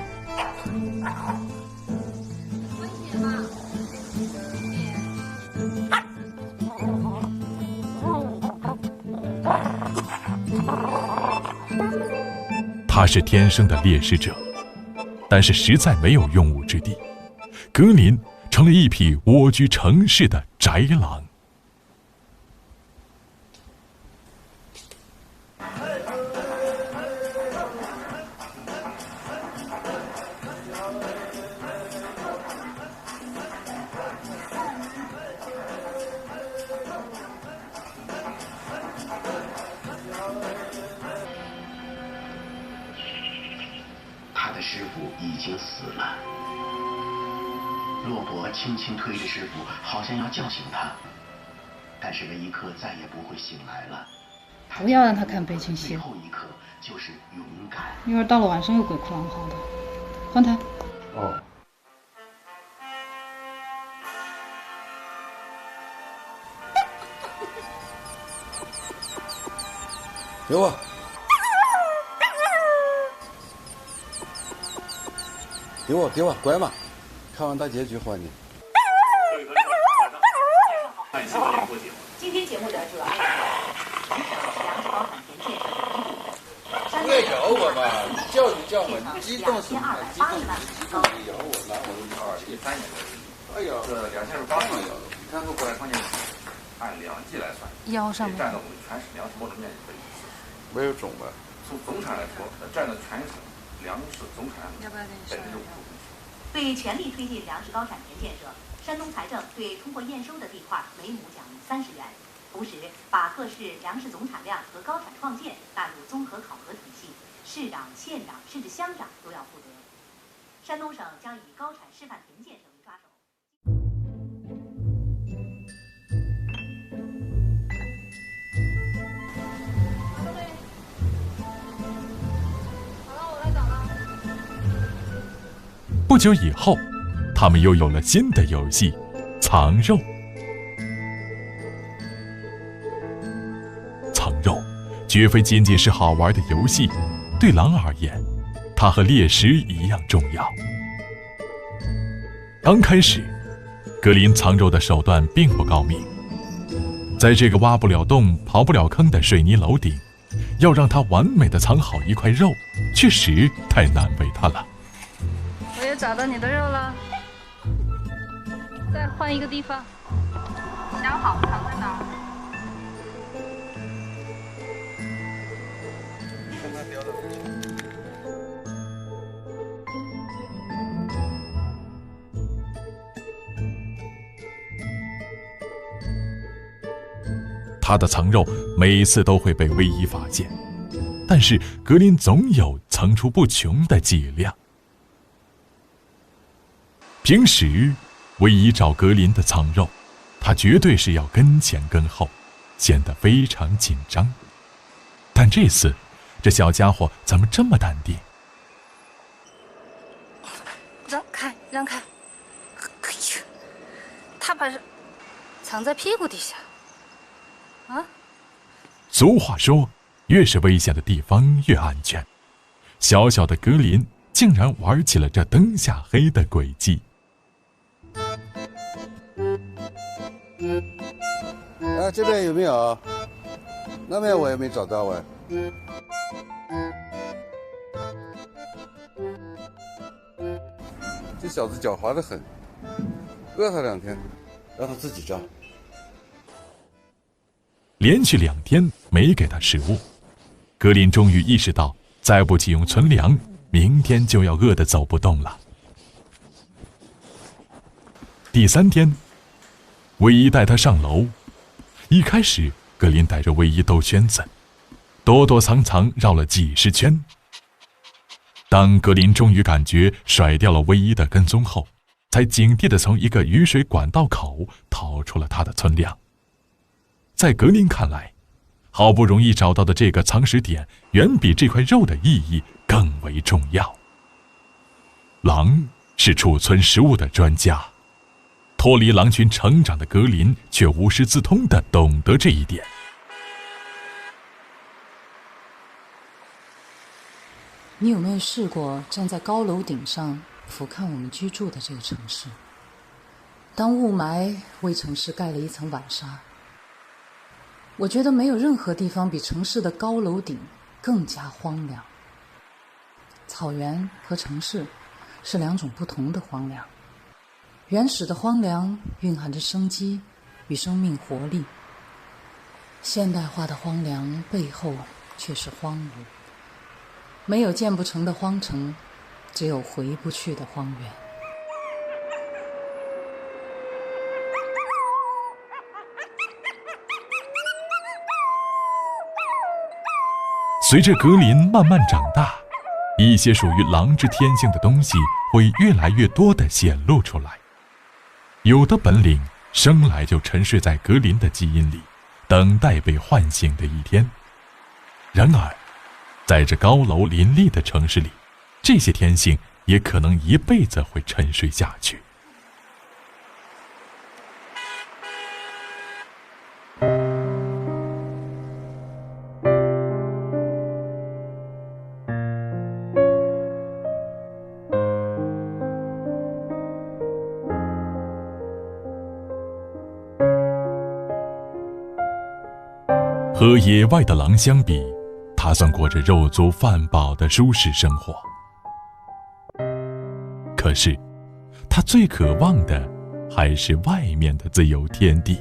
Speaker 12: 他是天生的猎食者，但是实在没有用武之地。格林成了一匹蜗居城市的宅狼。
Speaker 16: 他的师傅已经死了。骆伯轻轻推着师傅，好像要叫醒他，但是维伊克再也不会醒来了。
Speaker 5: 不要让他看悲情戏。
Speaker 16: 最后一刻就是勇敢。
Speaker 5: 一会儿到了晚上又鬼哭狼嚎的。换台。
Speaker 10: 哦。
Speaker 13: 给我。给我，乖嘛！看完大结局还你。
Speaker 2: 今天节目的主要内容：粮食包产田建设。
Speaker 13: 不要咬我嘛！你叫就叫嘛，你激动什么？激动你咬我，拿我213年的。哎呀，这2008年咬的。你看过过来创建，按2季来算，
Speaker 5: 腰上面
Speaker 13: 占到我们全省粮食播种面积的1%。没有种的。从总产来说，占到全省粮食总产量5%。
Speaker 2: 对全力推进粮食高产田建设，山东财政对通过验收的地块每亩奖励30元，同时把各市粮食总产量和高产创建纳入综合考核体系，市长、县长甚至乡长都要负责。山东省将以高产示范田建设为抓手。
Speaker 12: 不久以后，他们又有了新的游戏——藏肉。藏肉绝非仅仅是好玩的游戏，对狼而言，它和猎食一样重要。刚开始，格林藏肉的手段并不高明，在这个挖不了洞、刨不了坑的水泥楼顶，要让他完美的藏好一块肉，确实太难为他了。
Speaker 4: 我也找到你的肉了，再换一个地方，想好藏在哪儿。
Speaker 12: 他的藏肉每次都会被唯一发现，但是格林总有层出不穷的伎俩。平时唯一找格林的藏肉，他绝对是要跟前跟后，显得非常紧张。但这次这小家伙怎么这么淡定？
Speaker 4: 让开，让开！哎呀，他把人藏在屁股底下。啊！
Speaker 12: 俗话说，越是危险的地方越安全。小小的格林竟然玩起了这灯下黑的诡计。
Speaker 18: 啊，这边有没有？那边我也没找到哎。这小子狡猾得很，饿他2天，让他自己找。
Speaker 12: 连续2天没给他食物，格林终于意识到，再不启用存粮，明天就要饿得走不动了。第3天，唯一带他上楼。一开始，格林带着唯一兜圈子，躲躲藏藏绕了几10圈。当格林终于感觉甩掉了唯一的跟踪后，才警惕地从一个雨水管道口掏出了他的存粮。在格林看来，好不容易找到的这个藏食点，远比这块肉的意义更为重要。狼是储存食物的专家，脱离狼群成长的格林却无师自通地懂得这一点。
Speaker 5: 你有没有试过站在高楼顶上俯瞰我们居住的这个城市？当雾霾为城市盖了一层晚纱，我觉得没有任何地方比城市的高楼顶更加荒凉。草原和城市是2种不同的荒凉。原始的荒凉蕴含着生机与生命活力，现代化的荒凉背后却是荒芜。没有建不成的荒城，只有回不去的荒原。
Speaker 12: 随着格林慢慢长大，一些属于狼之天性的东西会越来越多地显露出来。有的本领生来就沉睡在格林的基因里，等待被唤醒的一天。然而，在这高楼林立的城市里，这些天性也可能一辈子会沉睡下去。和野外的狼相比，他算过着肉足饭饱的舒适生活。可是，他最渴望的还是外面的自由天地。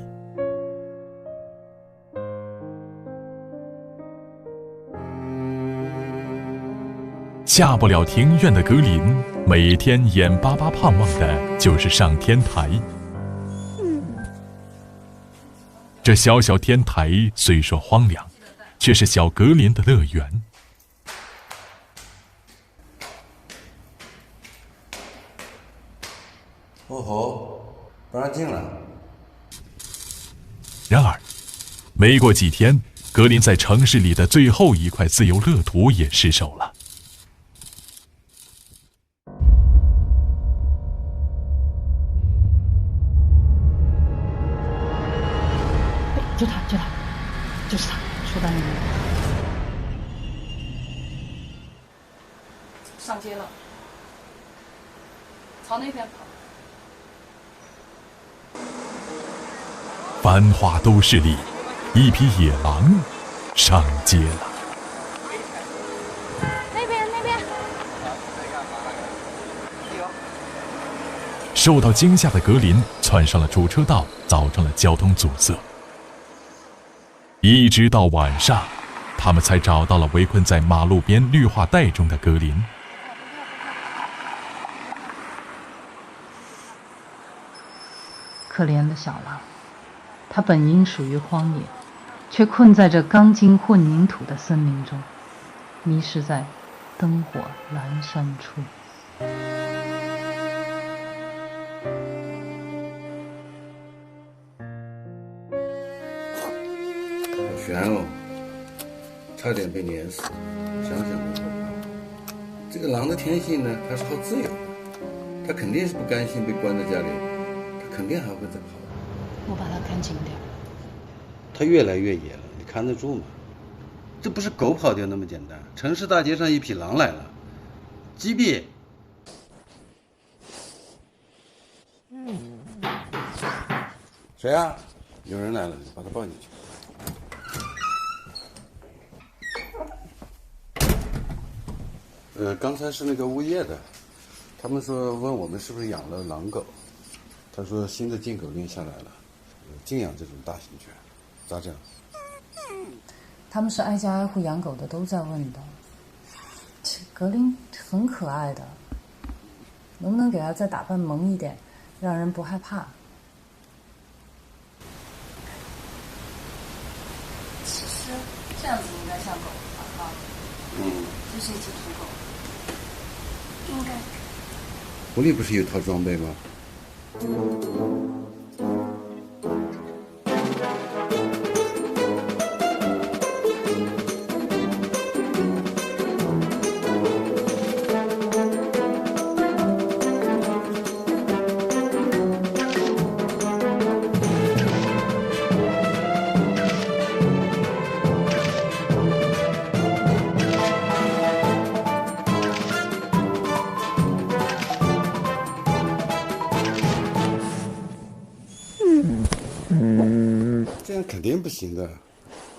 Speaker 12: 下不了庭院的格林，每天眼巴巴盼望的就是上天台。这小小天台虽说荒凉，却是小格林的乐园。
Speaker 18: 哦吼，不让进了。
Speaker 12: 然而，没过几天，格林在城市里的最后一块自由乐土也失手了。
Speaker 5: 就他，就是他，说到你了。
Speaker 4: 上街了，朝那边跑。
Speaker 12: 繁华都市里，一匹野狼上街了。
Speaker 17: 那边。
Speaker 12: 受到惊吓的格林窜上了主车道，造成了交通阻塞。一直到晚上，他们才找到了围困在马路边绿化带中的格林。
Speaker 5: 可怜的小狼，它本应属于荒野，却困在这钢筋混凝土的森林中，迷失在灯火阑珊处。
Speaker 18: 好悬哦，差点被碾死，想想都可怕。这个狼的天性呢，它是好自由的，它肯定是不甘心被关在家里，它肯定还会再跑。
Speaker 5: 我把它看紧点。
Speaker 18: 它越来越野了，你看得住吗？这不是狗跑掉那么简单，城市大街上一匹狼来了，击毙！谁啊？有人来了，你把他抱进去。刚才是那个物业的，他们说问我们是不是养了狼狗，他说新的禁狗令下来了，禁养这种大型犬，咋整？
Speaker 5: 他们是挨家挨户养狗的都在问的。格林很可爱的，能不能给他再打扮萌一点，让人不害怕？
Speaker 4: 其实这样子应该像狗吧，啊，就是一只土狗。
Speaker 17: 应该。
Speaker 18: 狐狸不是有套装备吗？这样肯定不行的，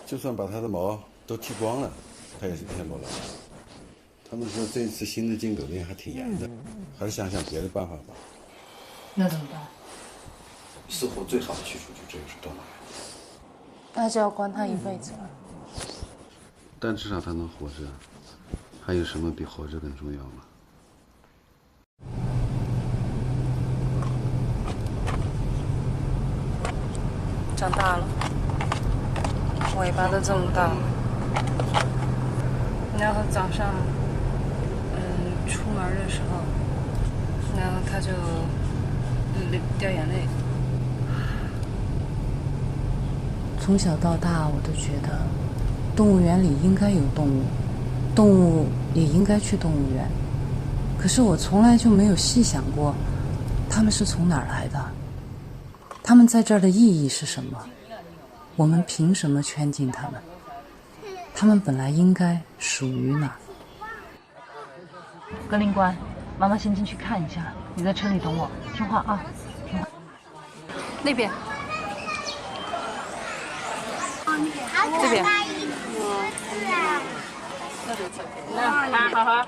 Speaker 18: 就算把它的毛都剃光了，它也是骗不了。他们说这次新的禁狗令还挺严的，还是想想别的办法吧。
Speaker 5: 那怎么办？
Speaker 18: 似乎最好的去处就只有是断奶，
Speaker 5: 那就要关他一辈子了。
Speaker 18: 但至少他能活着，还有什么比活着更重要吗？
Speaker 4: 长大了，尾巴都这么大了。然后早上，出门的时候，然后他就掉眼泪。
Speaker 5: 从小到大，我都觉得动物园里应该有动物，动物也应该去动物园。可是我从来就没有细想过，它们是从哪儿来的，它们在这儿的意义是什么？我们凭什么圈禁它们？它们本来应该属于哪儿？格林官，妈妈先进去看一下，你在车里等我，听话啊，听话。那边。这边。
Speaker 14: 那看好好。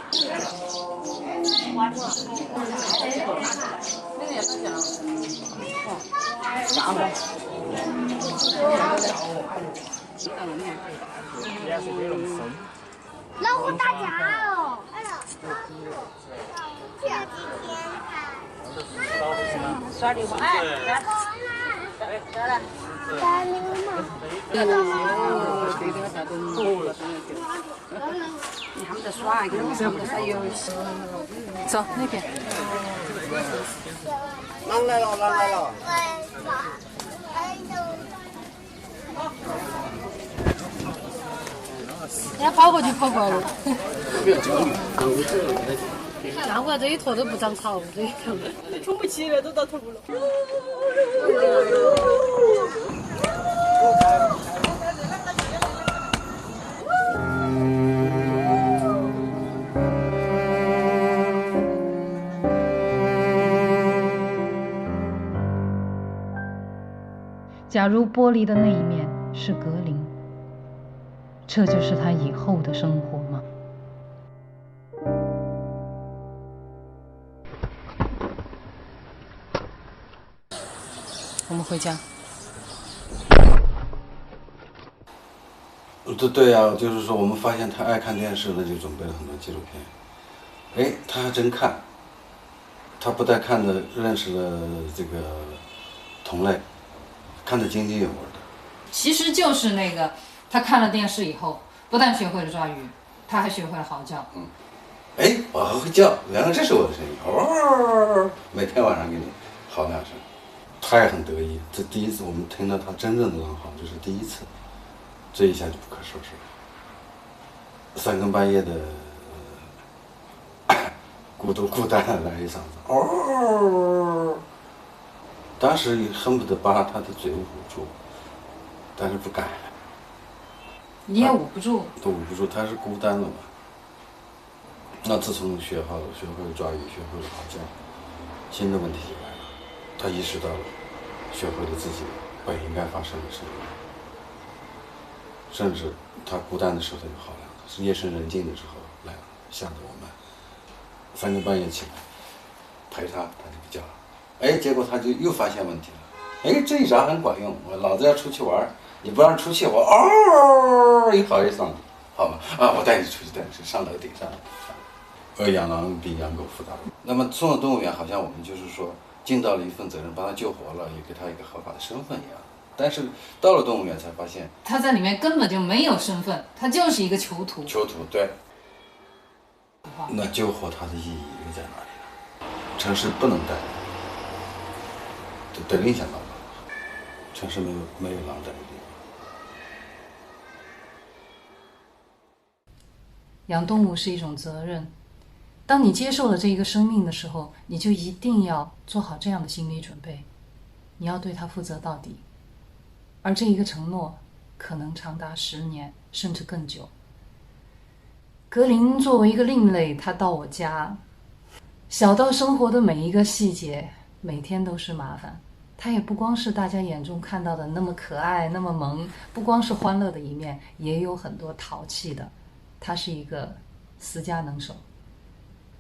Speaker 17: 老虎打架了！哎呀，
Speaker 14: 耍的话，哎，来，来。他们在耍一个，他们在耍游戏。
Speaker 5: 走那边。
Speaker 8: 狼来了，狼来了！
Speaker 6: 人家跑过去跑过来了。
Speaker 8: 不要焦虑，
Speaker 6: 那我这一坨都不长草，这一坨冲不起来，都到头了。
Speaker 5: 假假如玻璃的那一面是格林，这就是他以后的生活吗？我们回家。
Speaker 18: 对呀，就是说我们发现他爱看电视，那就准备了很多纪录片。哎，他还真看。他不但看的认识了这个同类，看得津津有味的。
Speaker 5: 其实就是那个，他看了电视以后，不但学会了抓鱼，他还学会了嚎叫。
Speaker 18: 哎，我还会叫，原来这是我的声音，哦，每天晚上给你嚎2声，他也很得意。这第一次我们听到他真正的狼嚎，这是第一次，这一下就不可收拾了。3更半夜的，孤单的来一嗓子，哦，当时恨不得把他的嘴捂住，但是不敢。
Speaker 5: 你也捂不住，
Speaker 18: 都捂不住，他是孤单了嘛。那自从学会抓鱼，学会了嚎叫，新的问题就来了。他意识到了，学会了自己本应该发生的事情，甚至他孤单的时候他就好了，是夜深人静的时候来吓得我们3更半夜起来陪他，他就不叫了。哎，结果他就又发现问题了。哎，这一招很管用，我老子要出去玩，你不让出去，我嗷一嚎一嗓子，好吧？啊，我带你出去，带你去上楼顶上。养狼比养狗复杂。那么送到动物园，好像我们就是说尽到了一份责任，把它救活了，也给它一个合法的身份一样。但是到了动物园才发现，
Speaker 5: 他在里面根本就没有身份，他就是一个囚徒。
Speaker 18: 囚徒，对。那救活它的意义又在哪里呢？城市不能带，得另想办法。城市没有狼在的地方。
Speaker 5: 养动物是一种责任。当你接受了这一个生命的时候，你就一定要做好这样的心理准备，你要对它负责到底。而这一个承诺可能长达10年甚至更久。格林作为一个另类，他到我家，小到生活的每一个细节，每天都是麻烦。他也不光是大家眼中看到的那么可爱那么萌，不光是欢乐的一面，也有很多淘气的。他是一个私家能手。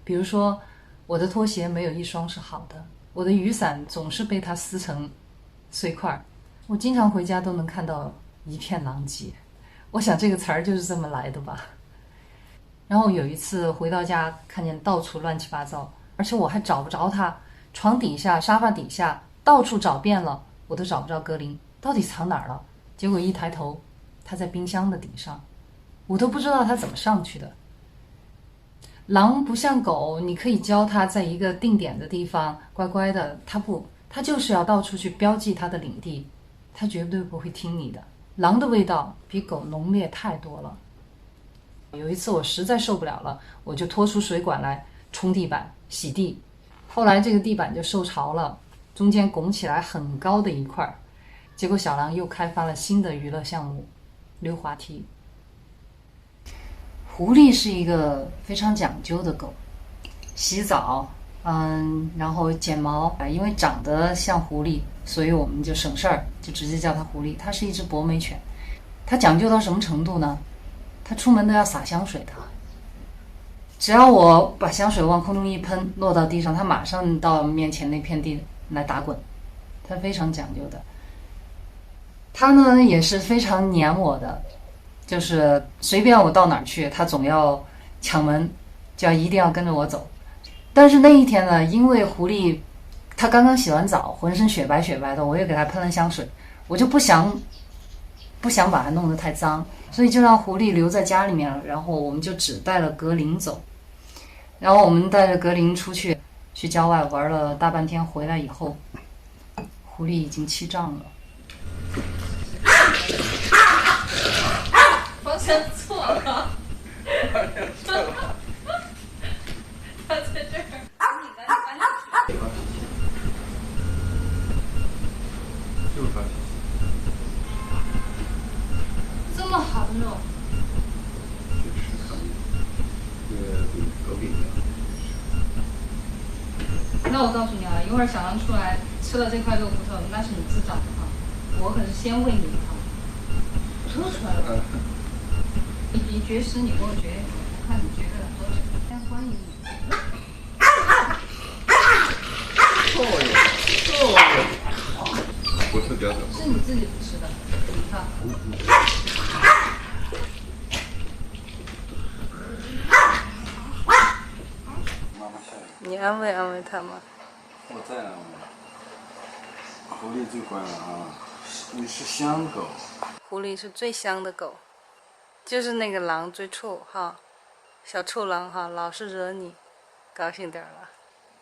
Speaker 5: 比如说，我的拖鞋没有一双是好的，我的雨伞总是被他撕成碎块，我经常回家都能看到一片狼藉。我想这个词儿就是这么来的吧。然后有一次回到家，看见到处乱七八糟，而且我还找不着他，床底下、沙发底下到处找遍了，我都找不着格林，到底藏哪儿了？结果一抬头，他在冰箱的顶上，我都不知道他怎么上去的。狼不像狗，你可以教它在一个定点的地方乖乖的，它不，它就是要到处去标记它的领地，它绝对不会听你的。狼的味道比狗浓烈太多了。有一次我实在受不了了，我就拖出水管来冲地板洗地，后来这个地板就受潮了，中间拱起来很高的一块，结果小狼又开发了新的娱乐项目，溜滑梯。狐狸是一个非常讲究的狗，洗澡，然后剪毛，因为长得像狐狸，所以我们就省事儿，就直接叫它狐狸。它是一只博美犬，它讲究到什么程度呢？它出门都要洒香水的，只要我把香水往空中一喷，落到地上，它马上到面前那片地来打滚，它非常讲究的。它呢也是非常黏我的。就是随便我到哪儿去，他总要抢门，就一定要跟着我走。但是那一天呢，因为狐狸他刚刚洗完澡，浑身雪白雪白的，我也给他喷了香水，我就不想把它弄得太脏，所以就让狐狸留在家里面了。然后我们就只带了格林走，然后我们带着格林去郊外玩了大半天，回来以后，狐狸已经气胀了。
Speaker 14: 方向错了，他在这儿，你赶紧
Speaker 18: 就发现
Speaker 14: 这么好的肉，
Speaker 18: 隔壁
Speaker 5: 那我告诉你啊，一会儿小狼出来吃了这块肉骨头，那是你自找的啊。
Speaker 4: 我可是先喂你一套，吐出来了。你绝食，你给我绝，我看你绝得了多久？先欢迎你。
Speaker 18: 不是标准。
Speaker 4: 是你自己不吃的，你看。你安慰安慰他吗？
Speaker 18: 我再安慰。狐狸最乖了啊！你是香狗。
Speaker 4: 狐狸是最香的狗，就是那个狼最臭哈，小臭狼哈，老是惹你，高兴点了。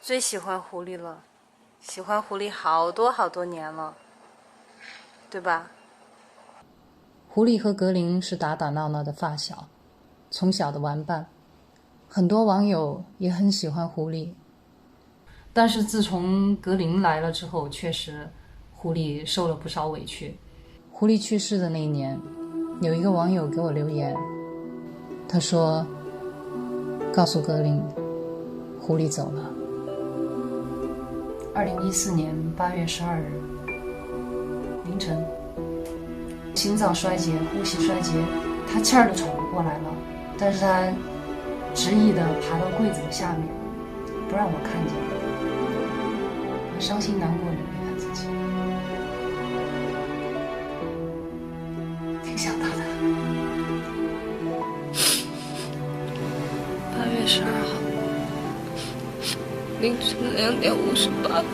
Speaker 4: 最喜欢狐狸了，喜欢狐狸好多年了，对吧？
Speaker 5: 狐狸和格林是打打闹闹的发小，从小的玩伴。很多网友也很喜欢狐狸，但是自从格林来了之后，确实狐狸受了不少委屈。狐狸去世的那一年，有一个网友给我留言，他说告诉格林狐狸走了。2014年8月12日凌晨，心脏衰竭，呼吸衰竭，他气儿都喘不过来了，但是他执意地爬到柜子的下面，不让我看见。他伤心难过的给他自己，挺想他的。
Speaker 19: 8月12号凌晨2点58，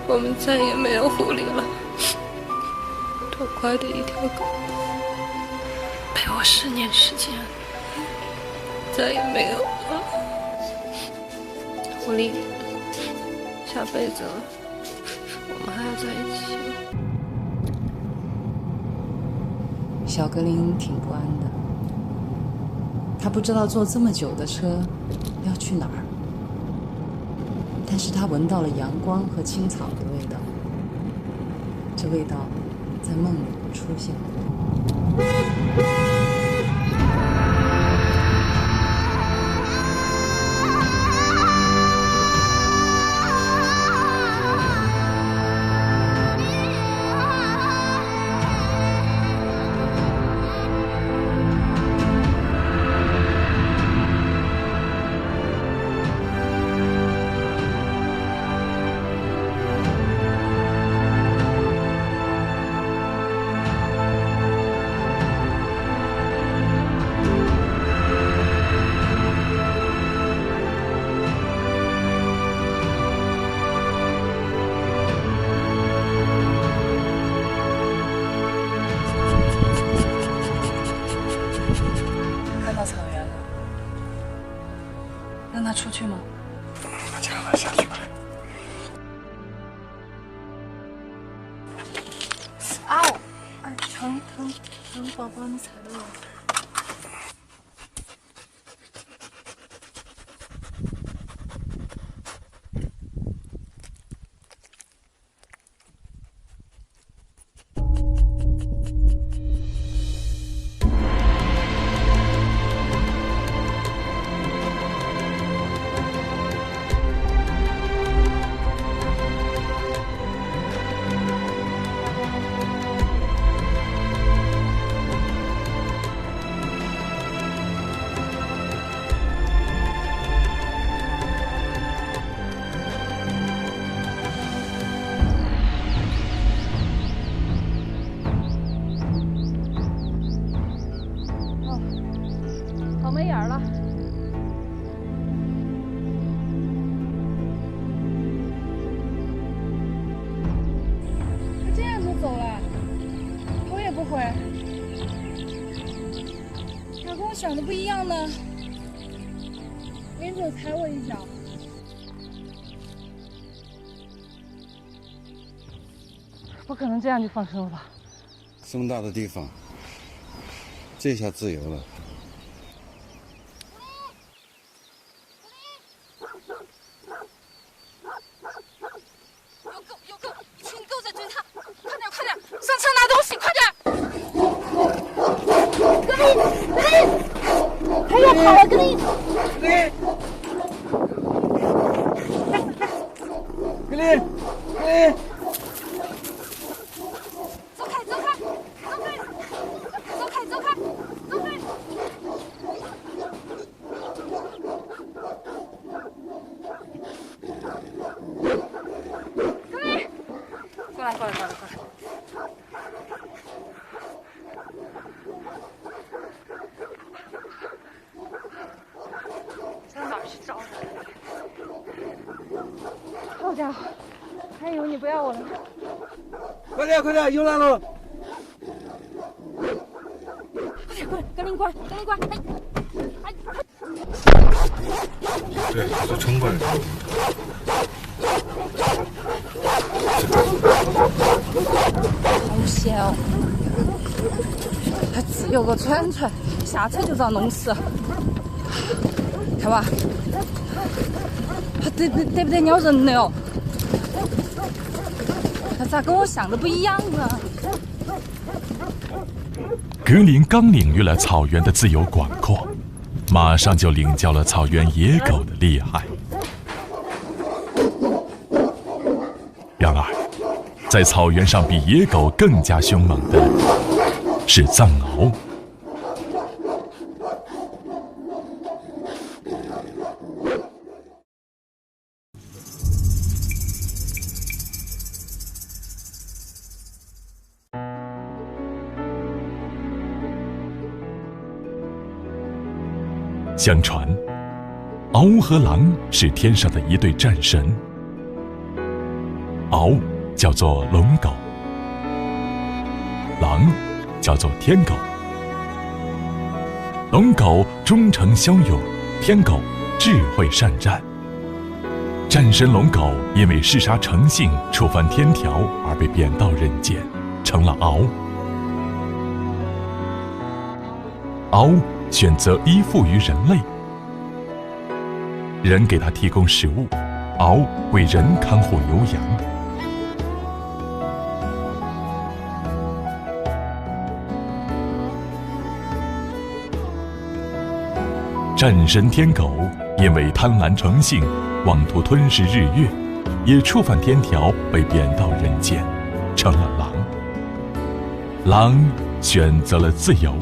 Speaker 19: 我们再也没有狐狸了。多乖的一条狗，陪我10年时间，再也没有了。狐狸，下辈子我们还要在一起。
Speaker 5: 小格林挺不安的，他不知道坐这么久的车要去哪儿，但是他闻到了阳光和青草的味道，这味道在梦里出现过。让他出去吗？
Speaker 18: 那就让他下去吧。
Speaker 19: 嗷！哎，疼，宝宝，你踩到我。
Speaker 4: 没眼了。
Speaker 19: 他这样就走了，头也不回。咋跟我想的不一样呢？临走踩我一脚。
Speaker 4: 不可能这样就放生了吧？
Speaker 18: 这么大的地方，这下自由了。
Speaker 19: 有狗，一群狗在追他，快点，上车拿东西，快点！格林，他要跑了，格林。
Speaker 4: 不要我了。
Speaker 18: 快点快点，有来了！
Speaker 4: 快点快点，赶紧过来，赶紧过来！哎，
Speaker 18: 对，就冲过来。
Speaker 4: 好险哦！还只有个串串，下车就遭弄死。看吧，还得不得咬人了哟？他咋跟我想的不一样呢？
Speaker 12: 格林刚领略了草原的自由广阔，马上就领教了草原野狗的厉害。然而，在草原上比野狗更加凶猛的是藏獒。相传，獒和狼是天上的一对战神。獒叫做龙狗，狼叫做天狗。龙狗忠诚骁勇，天狗智慧善战。战神龙狗因为嗜杀成性、触犯天条而被贬到人间，成了獒。獒选择依附于人类，人给它提供食物，獒为人看护牛羊。战神天狗因为贪婪成性，妄图吞噬日月，也触犯天条，被贬到人间，成了狼。狼选择了自由，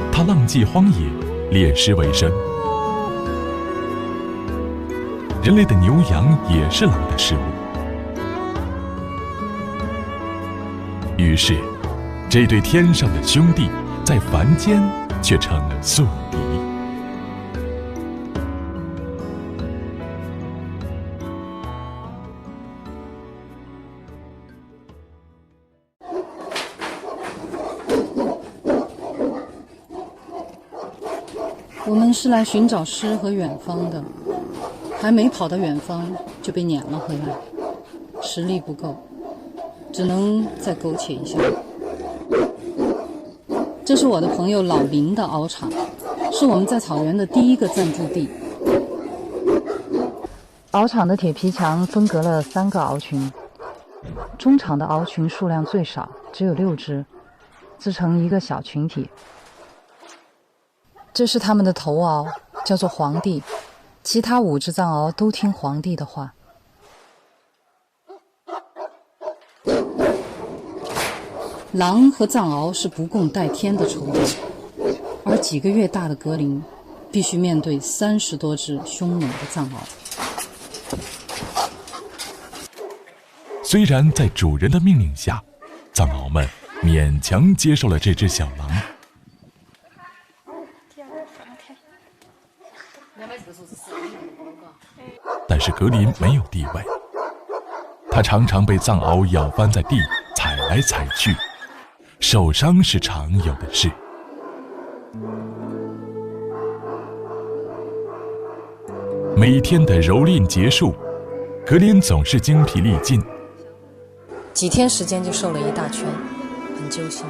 Speaker 12: 它浪迹荒野，猎食为生。人类的牛羊也是狼的食物。于是，这对天上的兄弟在凡间却成了宿敌。
Speaker 5: 我们是来寻找诗和远方的，还没跑到远方就被撵了回来，实力不够，只能再苟且一下。这是我的朋友老林的獒场，是我们在草原的第一个暂住地。獒场的铁皮墙分隔了3个獒群，中场的獒群数量最少，只有6只，自成一个小群体。这是他们的头獒，叫做皇帝，其他5只藏獒都听皇帝的话。狼和藏獒是不共戴天的仇敌，而几个月大的格林必须面对30多只凶猛的藏獒。
Speaker 12: 虽然在主人的命令下，藏獒们勉强接受了这只小狼，但是格林没有地位，他常常被藏獒咬翻在地，踩来踩去，受伤是常有的事。每天的蹂躏结束，格林总是精疲力尽，
Speaker 5: 几天时间就瘦了一大圈，很揪心。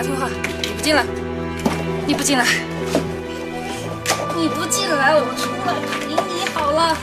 Speaker 4: 听话，你不进来，你不进来，你不进来，我出来陪你好了。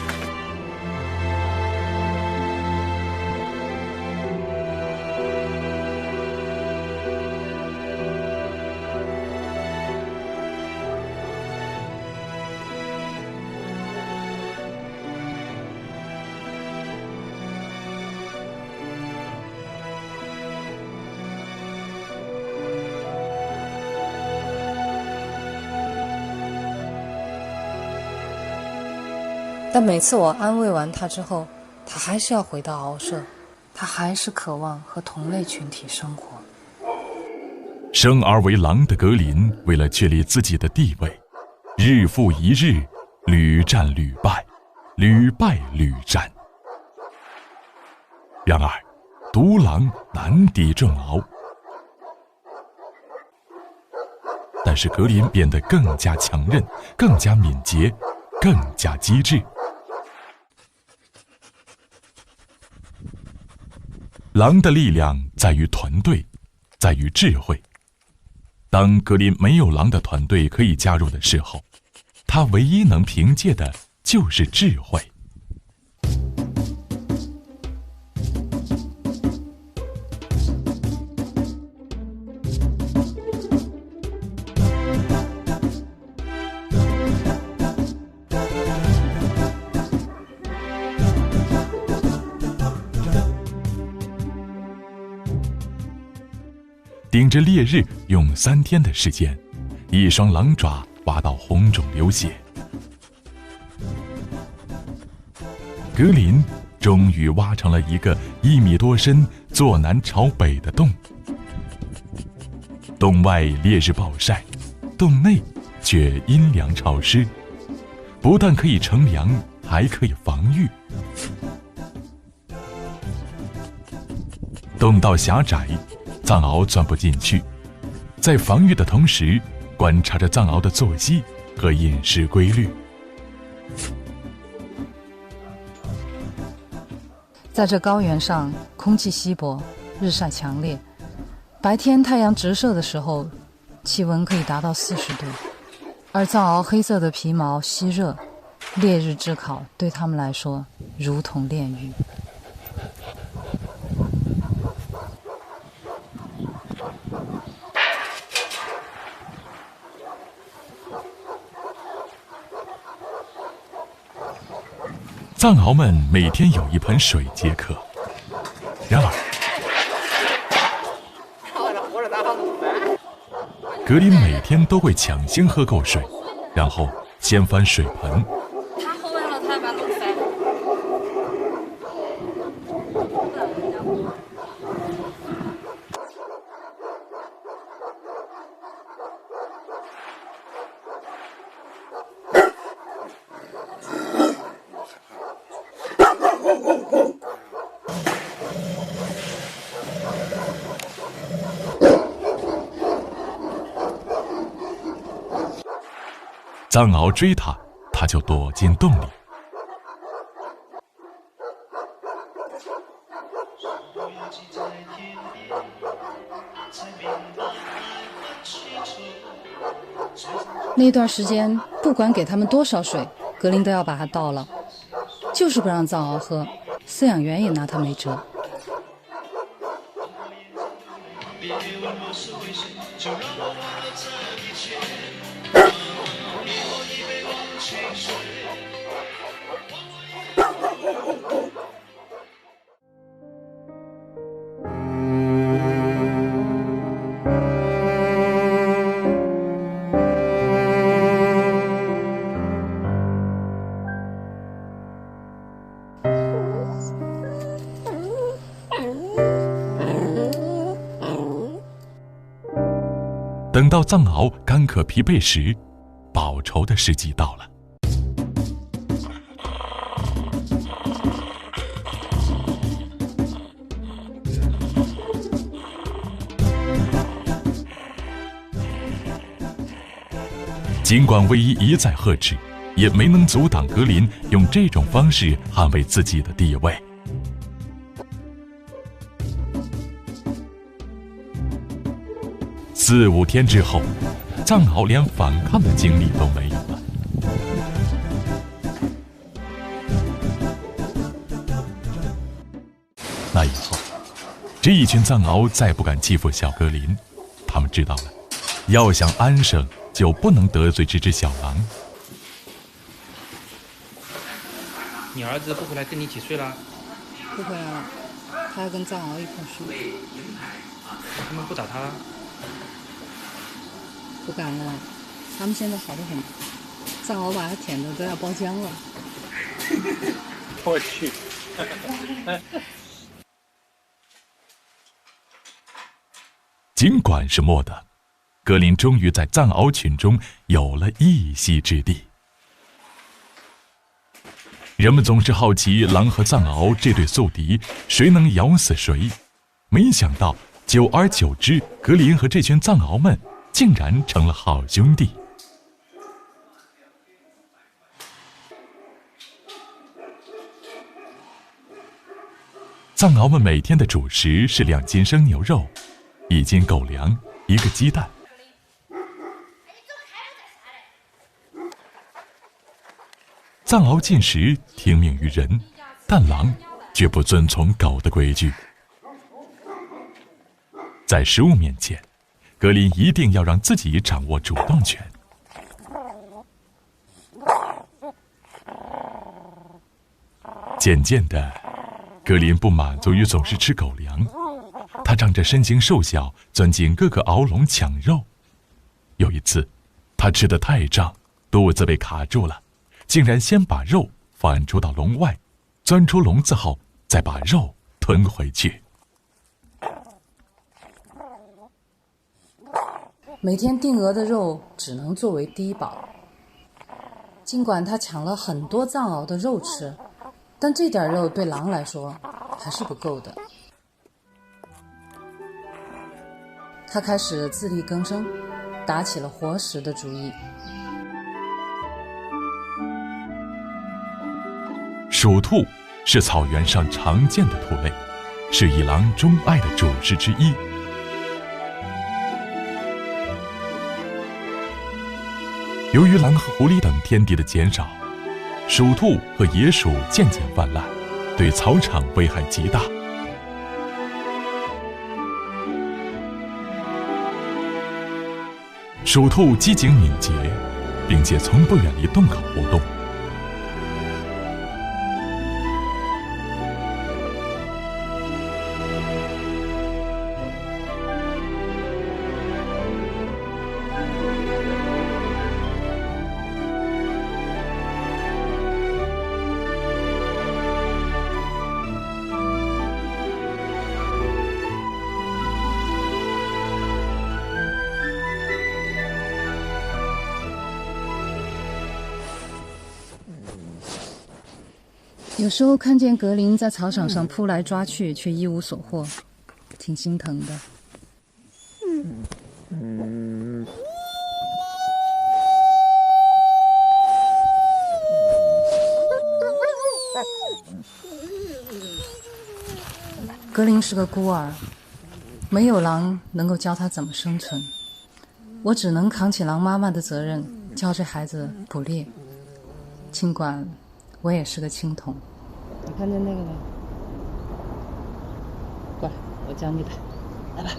Speaker 5: 但每次我安慰完他之后，他还是要回到敖社，他还是渴望和同类群体生活。
Speaker 12: 生而为狼的格林，为了确立自己的地位，日复一日，屡战屡败，屡败屡战。然而，独狼难敌众獒。但是格林变得更加强韧，更加敏捷，更加机智。狼的力量在于团队，在于智慧。当格林没有狼的团队可以加入的时候，他唯一能凭借的就是智慧。顶着烈日用3天的时间，一双狼爪挖到红肿流血。格林终于挖成了一个1米多深、坐南朝北的洞。洞外烈日暴晒，洞内却阴凉潮湿，不但可以乘凉，还可以防御。洞道狭窄，藏獒钻不进去，在防御的同时，观察着藏獒的作息和饮食规律。
Speaker 5: 在这高原上，空气稀薄，日晒强烈，白天太阳直射的时候，气温可以达到40度，而藏獒黑色的皮毛吸热，烈日炙烤对他们来说如同炼狱。
Speaker 12: 藏獒们每天有一盆水解渴，然而格林每天都会抢先喝够水，然后掀翻水盆。
Speaker 14: 他喝完了，他把弄翻。
Speaker 12: 藏獒追他，他就躲进洞里。
Speaker 5: 那段时间，不管给他们多少水，格林都要把它倒了，就是不让藏獒喝，饲养员也拿他没辙。
Speaker 12: 等到藏獒干渴疲惫时，报仇的时机到了。尽管卫伊一再呵斥，也没能阻挡格林用这种方式捍卫自己的地位。4、5天之后，藏獒连反抗的精力都没有了。那以后，这一群藏獒再不敢欺负小格林，他们知道了，要想安生，就不能得罪这只小狼。
Speaker 20: 你儿子不回来跟你一起睡啦？
Speaker 5: 不回来了，他要跟藏獒一块睡。
Speaker 20: 他们不打他啦？
Speaker 5: 不敢了，他们现在好得很，藏獒把它舔得都要爆浆了。
Speaker 1: 我去。
Speaker 12: 尽管是默的，格林终于在藏獒群中有了一席之地。人们总是好奇狼和藏獒这对宿敌谁能咬死谁，没想到久而久之，格林和这群藏獒们竟然成了好兄弟。藏獒们每天的主食是2斤生牛肉、1斤狗粮、1个鸡蛋。藏獒进食听命于人，但狼绝不遵从狗的规矩。在食物面前，格林一定要让自己掌握主动权。渐渐的，格林不满足于总是吃狗粮，他仗着身形瘦小，钻进各个敖笼抢肉。有一次，他吃得太胀，肚子被卡住了，竟然先把肉反出到笼外，钻出笼子后再把肉吞回去。
Speaker 5: 每天定额的肉只能作为低保。尽管他抢了很多藏獒的肉吃，但这点肉对狼来说还是不够的。他开始自力更生，打起了活食的主意。
Speaker 12: 鼠兔是草原上常见的兔类，是野狼钟爱的主食之一。由于狼和狐狸等天敌的减少，鼠兔和野鼠渐渐泛滥，对草场危害极大。鼠兔机警敏捷，并且从不远离洞口活动。
Speaker 5: 有时候看见格林在草场上扑来抓去，却一无所获，挺心疼的。格林是个孤儿，没有狼能够教他怎么生存，我只能扛起狼妈妈的责任，教这孩子捕猎。尽管我也是个青铜。你看见那个没？过来，我教你的，来吧。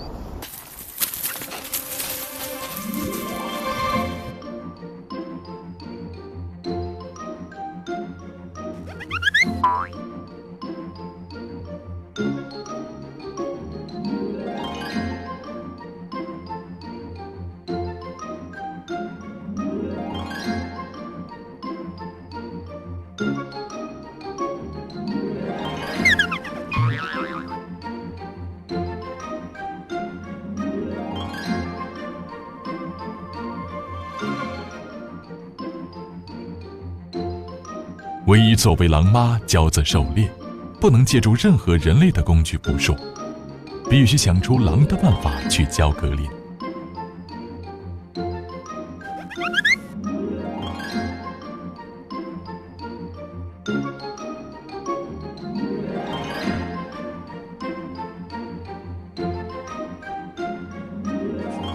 Speaker 12: 唯一作为狼妈教子狩猎，不能借助任何人类的工具捕兽，必须想出狼的办法去教格林。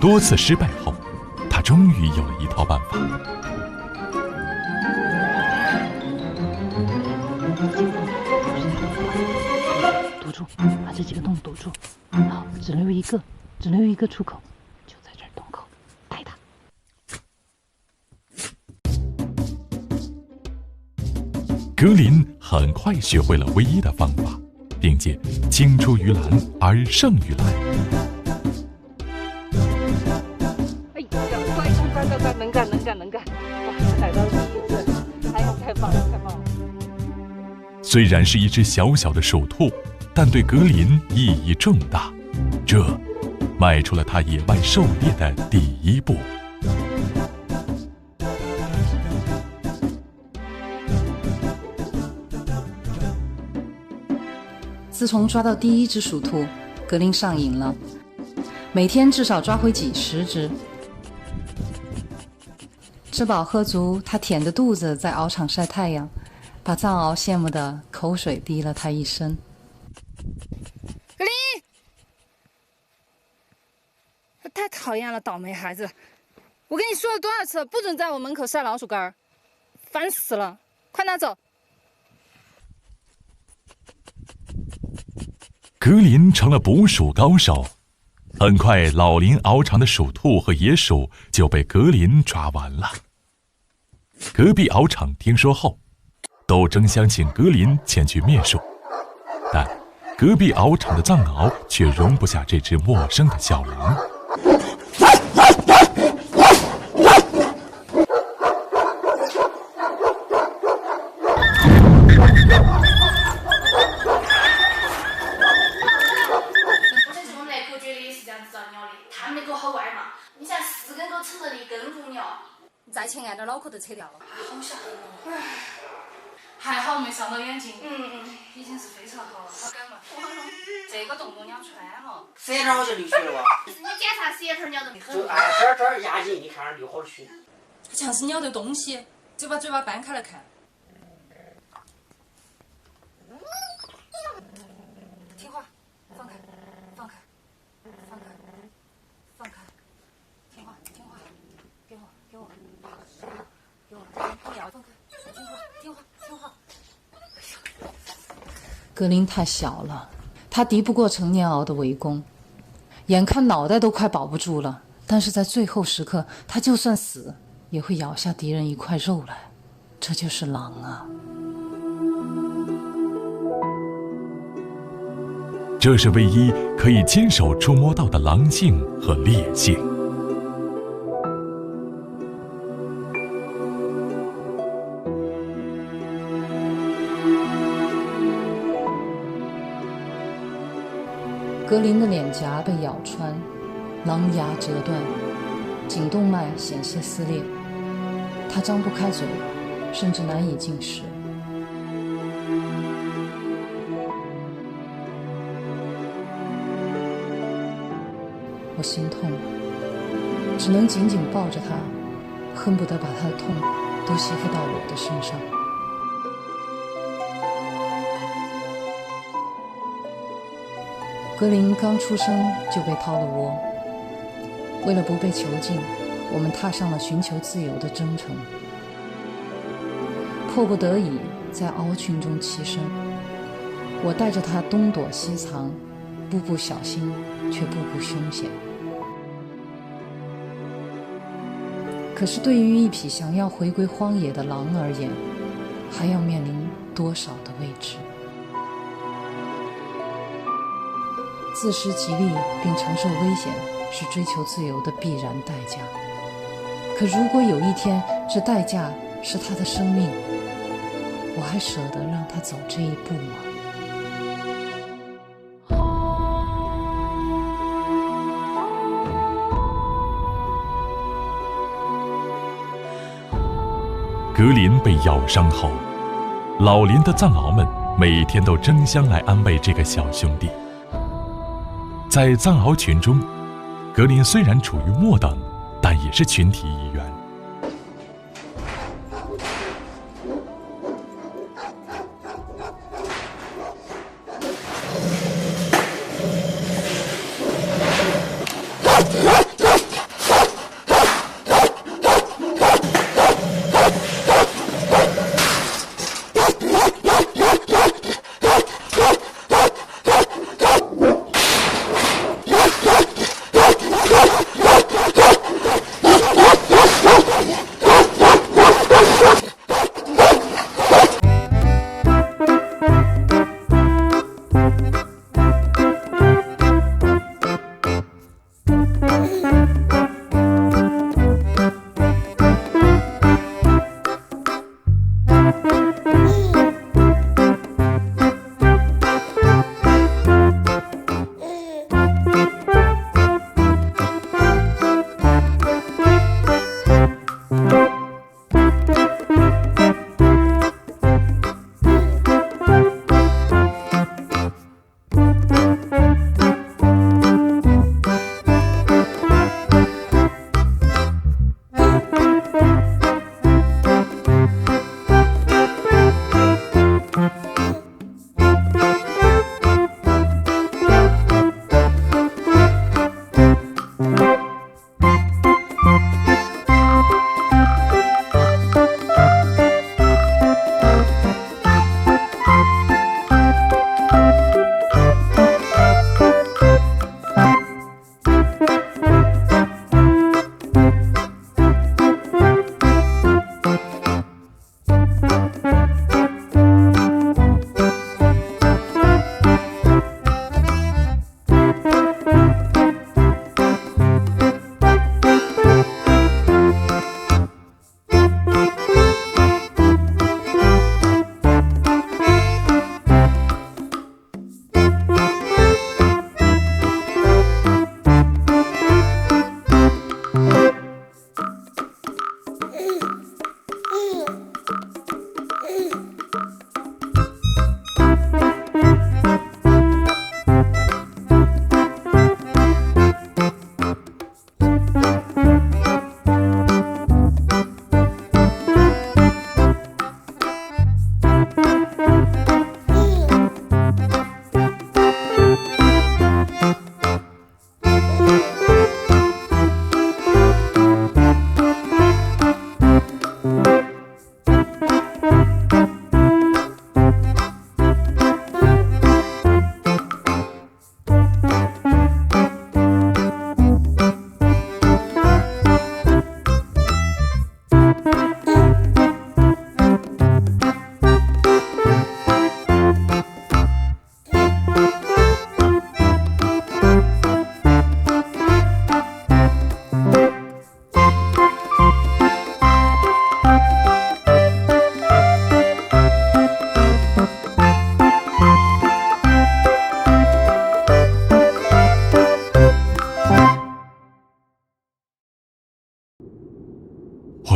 Speaker 12: 多次失败后，他终于有了一套办法。
Speaker 5: 堵住，把这几个洞堵住。好，只留一个出口，就在这儿洞口，带它。
Speaker 12: 格林很快学会了唯一的方法，并且青出于蓝而胜于蓝。
Speaker 4: 哎呀，快，能干！哇，逮到了第一只！哎呀，太棒了！
Speaker 12: 虽然是一只小小的鼠兔，但对格林意义重大，这迈出了他野外狩猎的第一步。
Speaker 5: 自从抓到第一只鼠兔，格林上瘾了，每天至少抓回几十只。吃饱喝足，他腆着肚子在獒场晒太阳，把藏獒羡慕的口水滴了他一身。
Speaker 21: 格林，太讨厌了，倒霉孩子！我跟你说了多少次，不准在我门口晒老鼠干儿，烦死了！快拿走！
Speaker 12: 格林成了捕鼠高手，很快老林獒场的鼠兔和野鼠就被格林抓完了。隔壁獒场听说后，都争相请格林前去灭鼠，但隔壁獒场的藏獒却容不下这只陌生的小狼。
Speaker 21: 再前按点脑壳都扯掉了，好吓人哦！还好没伤到眼睛，已经是非常好了，好感冒。这个洞洞咬穿了，
Speaker 8: 舌头好像流血了吧？
Speaker 17: 你检查舌头咬得很。
Speaker 8: 就这儿压紧，你看那流好血。
Speaker 4: 像是咬的东西，就把嘴巴掰开来看。
Speaker 21: 听话，放开，放开，放开，放开，听话，听话，给我，给我，给我，不要放开，听话，听话，听话。
Speaker 5: 格林太小了，他敌不过成年獒的围攻，眼看脑袋都快保不住了，但是在最后时刻，他就算死也会咬下敌人一块肉来。这就是狼啊！
Speaker 12: 这是唯一可以亲手触摸到的狼性和烈性。
Speaker 5: 格林的脸颊被咬穿，狼牙折断，颈动脉险些撕裂，他张不开嘴，甚至难以进食。我心痛，只能紧紧抱着他，恨不得把他的痛都吸附到我的身上。格林刚出生就被掏了窝，为了不被囚禁，我们踏上了寻求自由的征程。迫不得已，在獒群中栖身，我带着他东躲西藏，步步小心，却步步凶险。可是对于一匹想要回归荒野的狼而言，还要面临多少的未知？自食其力并承受危险，是追求自由的必然代价。可如果有一天，这代价是他的生命，我还舍得让他走这一步吗？
Speaker 12: 格林被咬伤后，老林的藏獒们每天都争相来安慰这个小兄弟。在藏獒群中，格林虽然处于末等，但也是群体一员。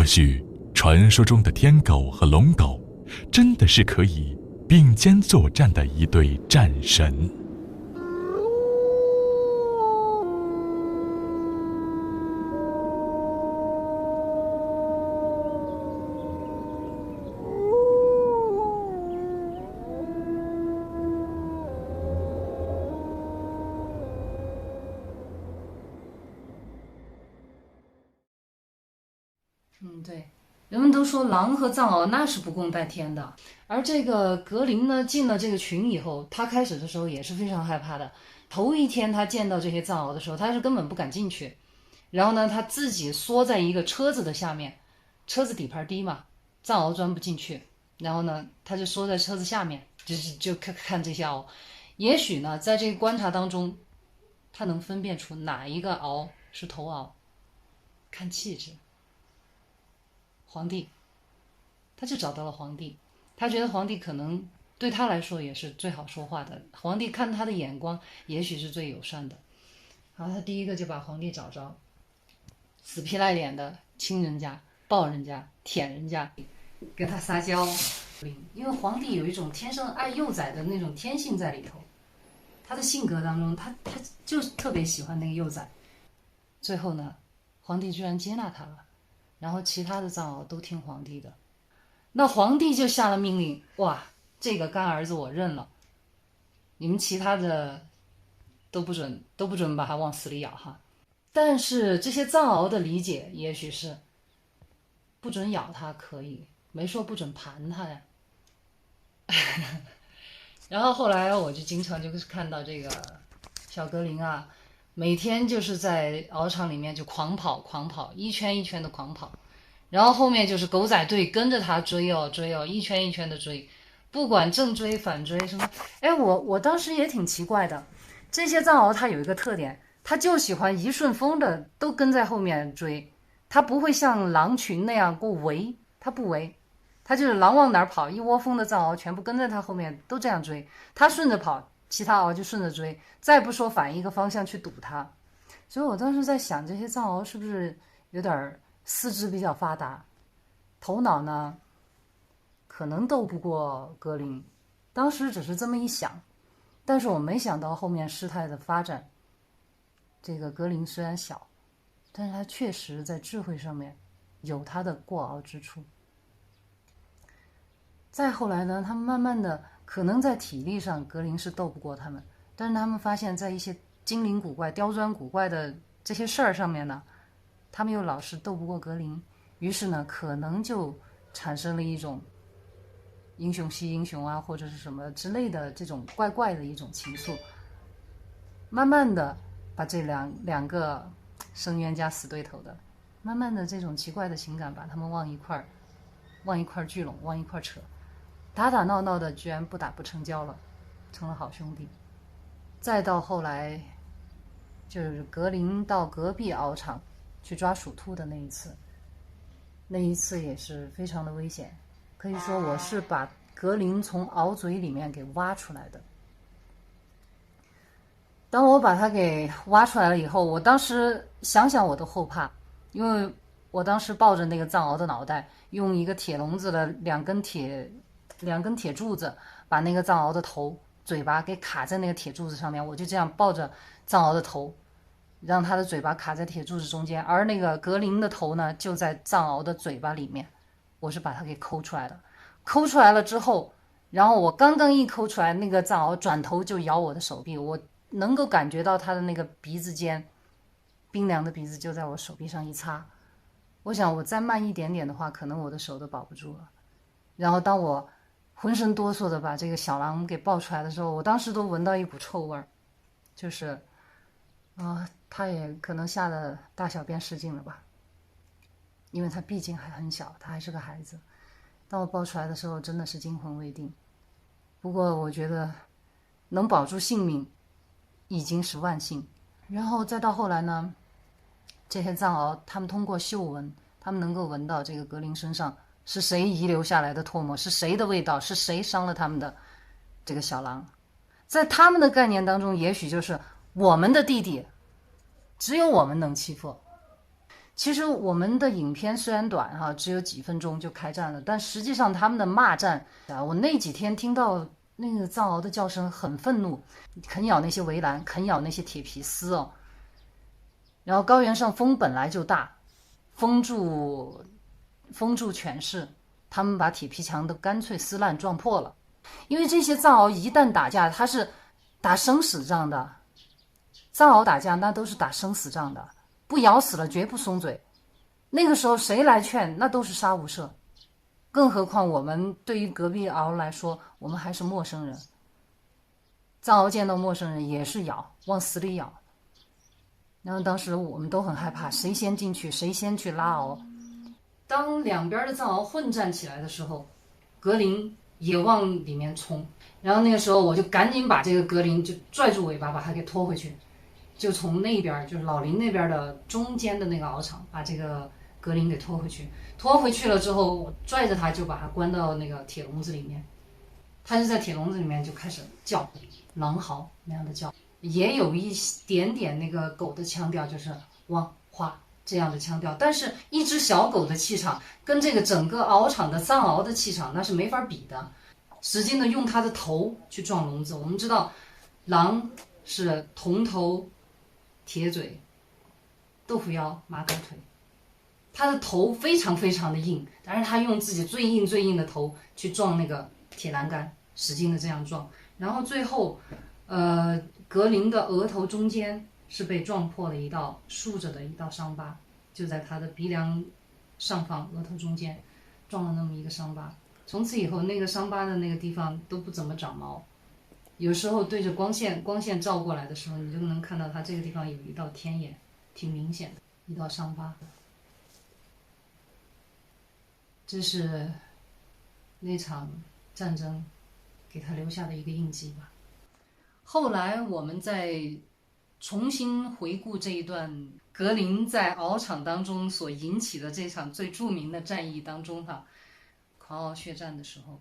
Speaker 12: 或许传说中的天狗和龙狗真的是可以并肩作战的一对战神。
Speaker 5: 对，人们都说狼和藏獒那是不共戴天的，而这个格林呢，进了这个群以后，他开始的时候也是非常害怕的。头一天他见到这些藏獒的时候，他是根本不敢进去，然后呢，他自己缩在一个车子的下面，车子底盘低嘛，藏獒钻不进去，然后呢，他就缩在车子下面，就看这些獒。也许呢，在这个观察当中，他能分辨出哪一个獒是头獒，看气质。皇帝，他就找到了皇帝，他觉得皇帝可能对他来说也是最好说话的，皇帝看他的眼光也许是最友善的。然后他第一个就把皇帝找着，死皮赖脸的亲人家、抱人家、舔人家，跟他撒娇。因为皇帝有一种天生爱幼崽的那种天性在里头，他的性格当中，他就特别喜欢那个幼崽。最后呢，皇帝居然接纳他了。然后其他的藏獒都听皇帝的，那皇帝就下了命令，哇，这个干儿子我认了，你们其他的都不准把他往死里咬哈。但是这些藏獒的理解也许是不准咬他可以，没说不准盘他呀。然后后来我就经常就是看到这个小格林啊，每天就是在獒场里面就狂跑，一圈一圈的狂跑，然后后面就是狗仔队跟着他追哦，一圈一圈的追，不管正追反追什么。哎，我当时也挺奇怪的，这些藏獒它有一个特点，它就喜欢一顺风的都跟在后面追，它不会像狼群那样过围，它不围，它就是狼往哪儿跑，一窝蜂的藏獒全部跟在它后面都这样追，它顺着跑，其他獒就顺着追，再不说反一个方向去堵它。所以我当时在想，这些藏獒是不是有点四肢比较发达，头脑呢可能斗不过格林，当时只是这么一想，但是我没想到后面事态的发展。这个格林虽然小，但是他确实在智慧上面有他的过傲之处。再后来呢，他们慢慢的可能在体力上格林是斗不过他们，但是他们发现在一些精灵古怪、刁钻古怪的这些事儿上面呢，他们又老是斗不过格林，于是呢，可能就产生了一种英雄惜英雄啊，或者是什么之类的这种怪怪的一种情愫，慢慢的把这两个生冤家死对头的，慢慢的这种奇怪的情感把他们往一块聚拢，往一块扯，打打闹闹的居然不打不成交了，成了好兄弟。再到后来就是格林到隔壁獒场去抓鼠兔的那一次也是非常的危险，可以说我是把格林从獒嘴里面给挖出来的。当我把它给挖出来了以后，我当时想想我都后怕，因为我当时抱着那个藏獒的脑袋，用一个铁笼子的两根铁柱子把那个藏獒的头嘴巴给卡在那个铁柱子上面，我就这样抱着藏獒的头，让它的嘴巴卡在铁柱子中间，而那个格林的头呢就在藏獒的嘴巴里面，我是把它给抠出来的。抠出来了之后，然后我刚刚一抠出来，那个藏獒转头就咬我的手臂，我能够感觉到它的那个鼻子尖，冰凉的鼻子就在我手臂上一擦，我想我再慢一点点的话，可能我的手都保不住了。然后当我浑身哆嗦的把这个小狼给抱出来的时候，我当时都闻到一股臭味儿，就是他也可能吓得大小便失禁了吧，因为他毕竟还很小，他还是个孩子。当我抱出来的时候真的是惊魂未定，不过我觉得能保住性命已经是万幸。然后再到后来呢，这些藏獒他们通过嗅闻，他们能够闻到这个格林身上是谁遗留下来的唾沫，是谁的味道，是谁伤了他们的这个小狼。在他们的概念当中，也许就是我们的弟弟只有我们能欺负。其实我们的影片虽然短哈，只有几分钟就开战了，但实际上他们的骂战啊，我那几天听到那个藏獒的叫声很愤怒，啃咬那些围栏，啃咬那些铁皮丝哦。然后高原上风本来就大，风助犬吠，他们把铁皮墙都干脆撕烂撞破了。因为这些藏獒一旦打架，它是打生死仗的，藏獒打架那都是打生死仗的，不咬死了绝不松嘴。那个时候谁来劝，那都是杀无赦。更何况我们对于隔壁獒来说，我们还是陌生人。藏獒见到陌生人也是咬，往死里咬。然后当时我们都很害怕，谁先进去，谁先去拉獒。当两边的藏獒混战起来的时候，格林也往里面冲，然后那个时候我就赶紧把这个格林就拽住尾巴，把它给拖回去，就从那边就是老林那边的中间的那个獒场把这个格林给拖回去。拖回去了之后，我拽着它就把它关到那个铁笼子里面，它就在铁笼子里面就开始叫狼嚎那样的叫，也有一点点那个狗的腔调，就是汪哗这样的腔调，但是一只小狗的气场跟这个整个獒场的藏獒的气场那是没法比的，使劲的用它的头去撞笼子。我们知道狼是铜头铁嘴豆腐腰马腿腿，它的头非常非常的硬，但是它用自己最硬的头去撞那个铁栏杆，使劲的这样撞，然后最后格林的额头中间是被撞破了一道竖着的一道伤疤，就在他的鼻梁上方额头中间撞了那么一个伤疤。从此以后那个伤疤的那个地方都不怎么长毛，有时候对着光线照过来的时候，你就能看到它这个地方有一道天眼，挺明显的一道伤疤。这是那场战争给他留下的一个印记吧。后来我们在重新回顾这一段格林在獒场当中所引起的这场最著名的战役当中狂獒血战的时候，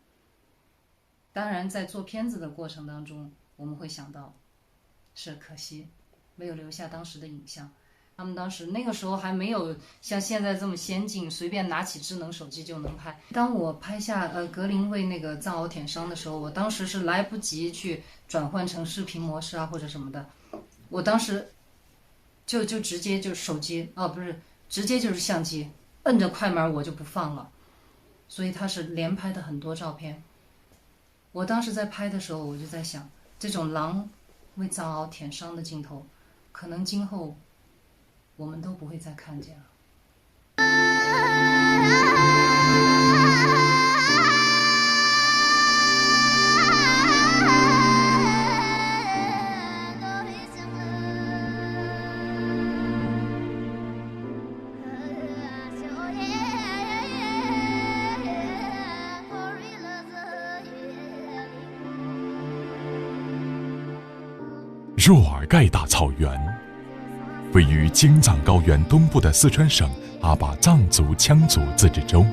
Speaker 5: 当然在做片子的过程当中，我们会想到是可惜没有留下当时的影像。他们当时那个时候还没有像现在这么先进，随便拿起智能手机就能拍。当我拍下格林为那个藏獒舔伤的时候，我当时是来不及去转换成视频模式啊或者什么的，我当时就直接就手机不是直接就是相机摁着快门我就不放了，所以它是连拍的很多照片。我当时在拍的时候，我就在想，这种狼为藏獒舔伤的镜头，可能今后我们都不会再看见了。
Speaker 12: 若尔盖大草原位于京藏高原东部的四川省阿坝藏族羌族自治州，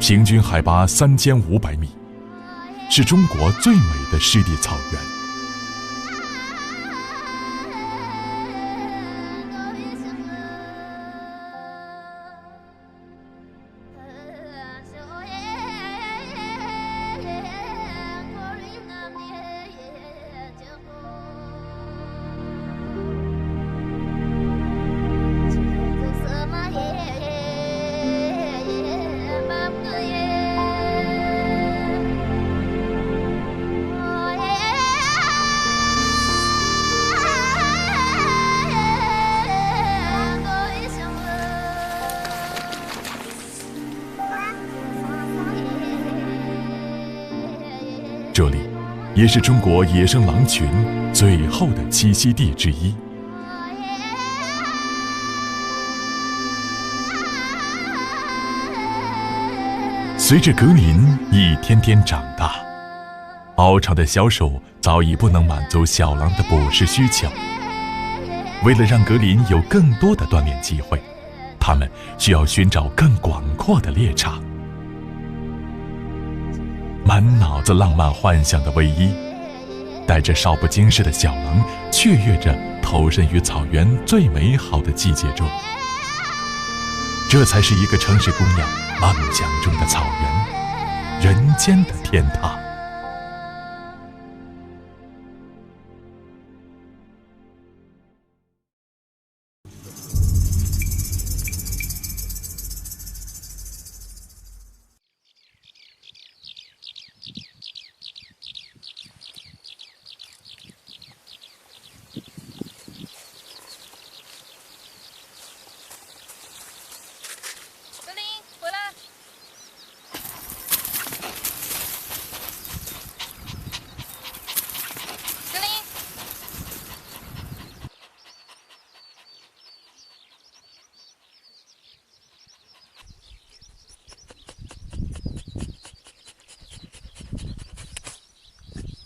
Speaker 12: 平均海拔3500米，是中国最美的湿地草原。这里也是中国野生狼群最后的栖息地之一。随着格林一天天长大，獒场的销售早已不能满足小狼的捕食需求。为了让格林有更多的锻炼机会，他们需要寻找更广阔的猎场。满脑子浪漫幻想的卫一，带着少不经事的小狼，雀跃着投身于草原最美好的季节中。这才是一个城市姑娘梦想中的草原，人间的天堂。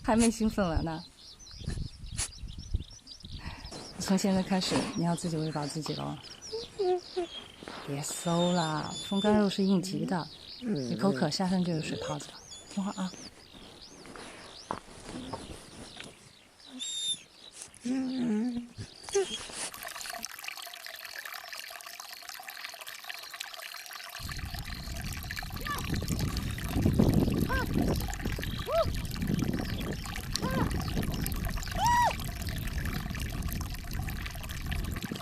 Speaker 4: 还没兴奋了呢。从现在开始，你要自己喂饱自己了。别搜了，风干肉是应急的，你口渴下山就有水泡子了。听话啊。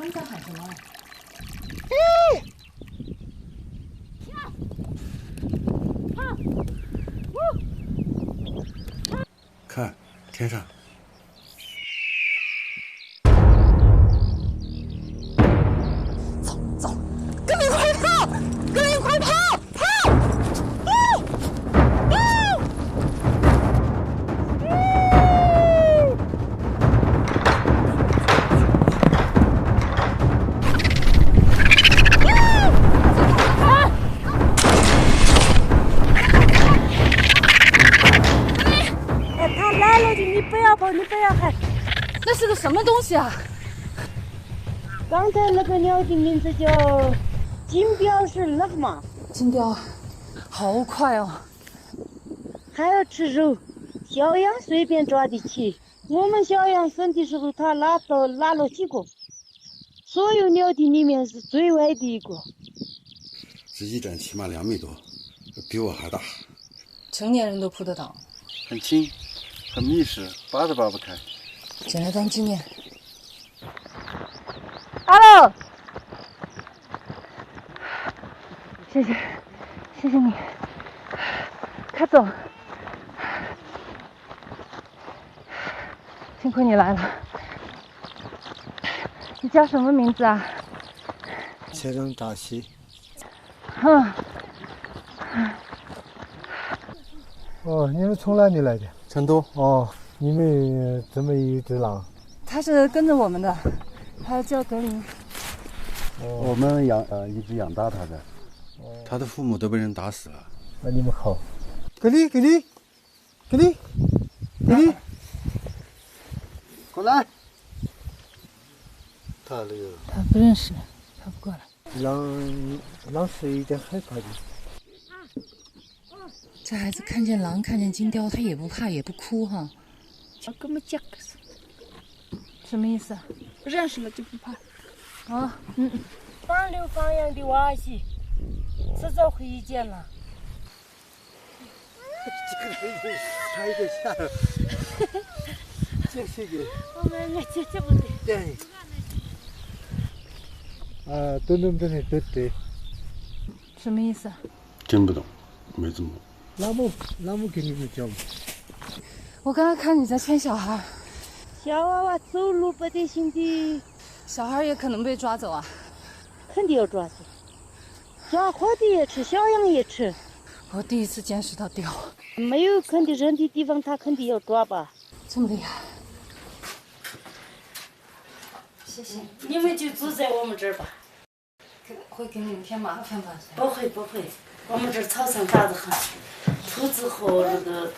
Speaker 4: 你在喊什么？
Speaker 18: 看天上。
Speaker 21: 走，跟你快跑，跟你快跑，跑！
Speaker 6: 你不要喊，
Speaker 4: 那是个什么东西啊？
Speaker 6: 刚才那个鸟的名字叫金标，是那个嘛？
Speaker 4: 金标，好快哦！
Speaker 6: 还要吃肉，小羊随便抓得起。我们小羊生的时候，它拉了几个，所有鸟的里面是最矮的一个。
Speaker 18: 这一展起码2米多，比我还大。
Speaker 4: 成年人都扑得倒。
Speaker 18: 很轻。很密实，拔都拔不开。
Speaker 4: 捡来当纪念。
Speaker 6: Hello，
Speaker 4: 谢谢你，卡总，幸亏你来了。你叫什么名字啊？
Speaker 10: 切成大西。
Speaker 3: 哦，你们从哪里来的？
Speaker 10: 成都。
Speaker 3: 哦，你们这么一只狼？
Speaker 4: 它是跟着我们的，它叫格林。
Speaker 10: 我们一直养大它的。
Speaker 18: 他的父母都被人打死了。
Speaker 3: 那你们好。格林，
Speaker 10: 过来。
Speaker 3: 他
Speaker 4: 不认识，他不过来。
Speaker 3: 狼是有点害怕的。
Speaker 5: 这孩子看见狼、看见金雕，他也不怕，也不哭哈。
Speaker 4: 什么意思啊？
Speaker 21: 认识了就不怕。
Speaker 4: 啊，
Speaker 6: 放牛放羊的娃些，迟早会见了。
Speaker 3: 差一点下了。这是个。
Speaker 6: 我们这不对。
Speaker 3: 对。都能对。
Speaker 4: 什么意思啊？
Speaker 18: 听不懂，没字幕。
Speaker 3: 拉姆给你们教吗？
Speaker 4: 我刚刚看你在牵小孩。
Speaker 6: 小娃娃走路不得行的，
Speaker 4: 小孩也可能被抓走啊。
Speaker 6: 肯定要抓走。抓活的也吃，小羊也吃。
Speaker 4: 我第一次见识到雕。
Speaker 6: 没有看的人的地方，他肯定要抓吧。
Speaker 4: 这么厉害。
Speaker 6: 谢谢。你们就住在我们这儿吧。
Speaker 4: 会给你们添麻烦吧？
Speaker 6: 不会，我们这儿草场大得很，兔子和那个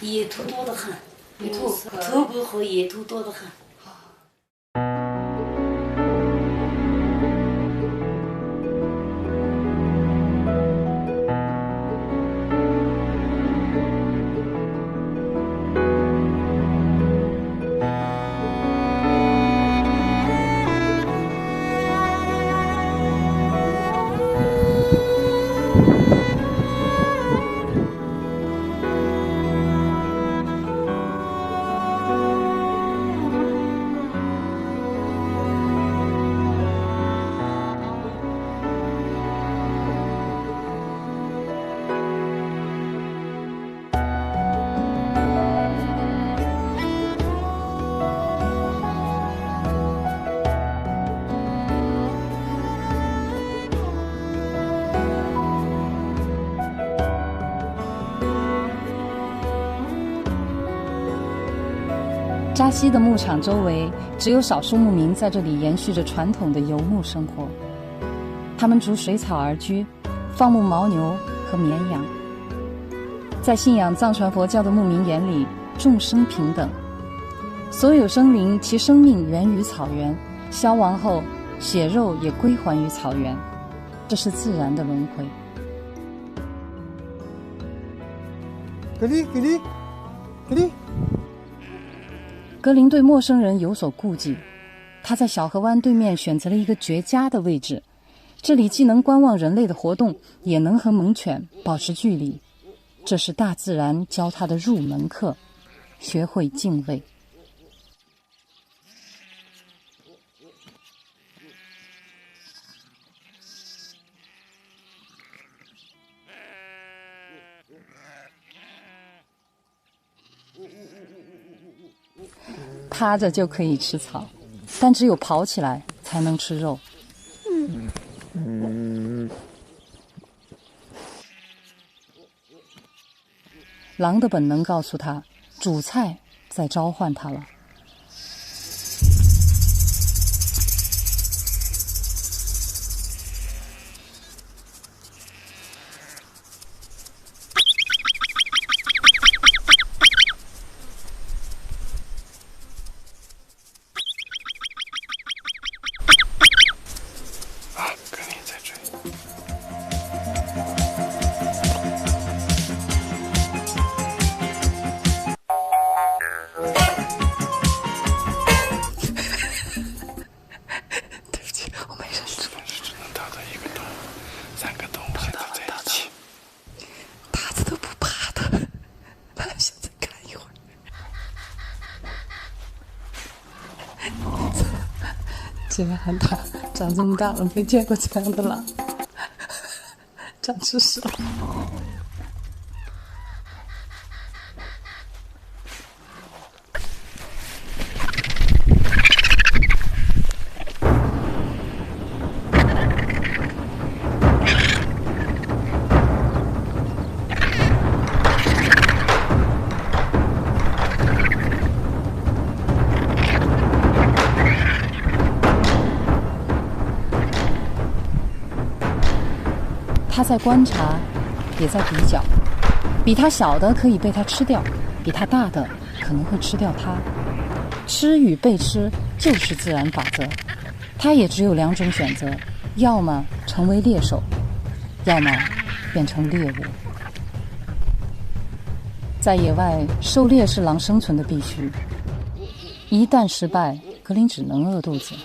Speaker 6: 野兔多得很，兔狗和野兔多得很。
Speaker 5: 沙溪的牧场周围，只有少数牧民在这里延续着传统的游牧生活。他们逐水草而居，放牧牦牛和绵羊。在信仰藏传佛教的牧民眼里，众生平等，所有生灵其生命源于草原，消亡后血肉也归还于草原，这是自然的轮回。格林对陌生人有所顾忌，他在小河湾对面选择了一个绝佳的位置，这里既能观望人类的活动，也能和猛犬保持距离。这是大自然教他的入门课，学会敬畏。趴着就可以吃草，但只有跑起来才能吃肉。狼的本能告诉他，主菜在召唤他了。这个汉塔长这么大了，没见过这样的狼，长知识了。他在观察，也在比较，比他小的可以被他吃掉，比他大的可能会吃掉他。吃与被吃就是自然法则，他也只有两种选择，要么成为猎手，要么变成猎物。在野外，狩猎是狼生存的必须，一旦失败，格林只能饿肚子。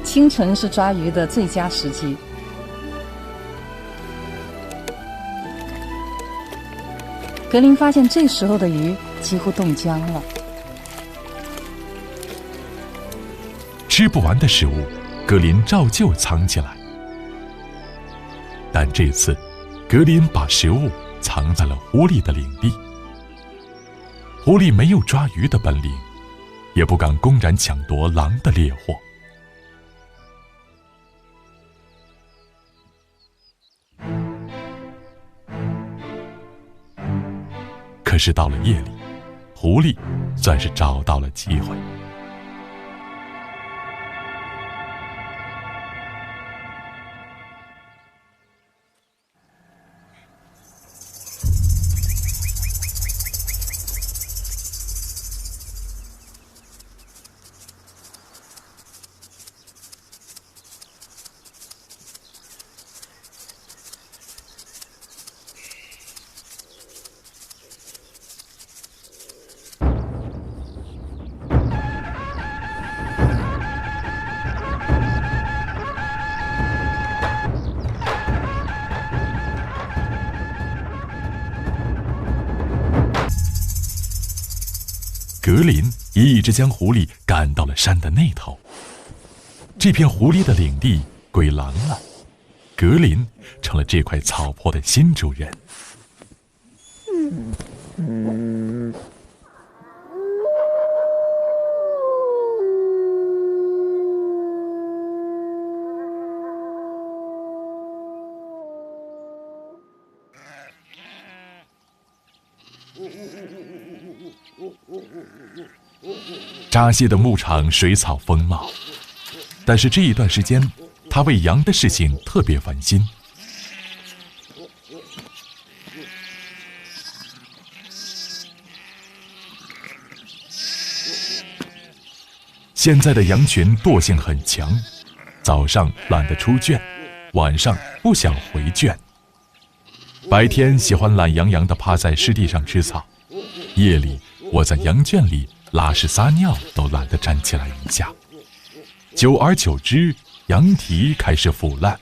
Speaker 5: 清晨是抓鱼的最佳时机。格林发现这时候的鱼几乎冻僵了。
Speaker 12: 吃不完的食物，格林照旧藏起来。但这次，格林把食物藏在了狐狸的领地。狐狸没有抓鱼的本领，也不敢公然抢夺狼的猎获。可是到了夜里，狐狸算是找到了机会。格林一直将狐狸赶到了山的那头。这片狐狸的领地归狼了，格林成了这块草坡的新主人。扎西的牧场水草丰茂，但是这一段时间，他为羊的事情特别烦心。现在的羊群惰性很强，早上懒得出圈，晚上不想回圈。白天喜欢懒洋洋地趴在湿地上吃草，夜里窝在羊圈里拉屎撒尿都懒得站起来一下。久而久之，羊蹄开始腐烂。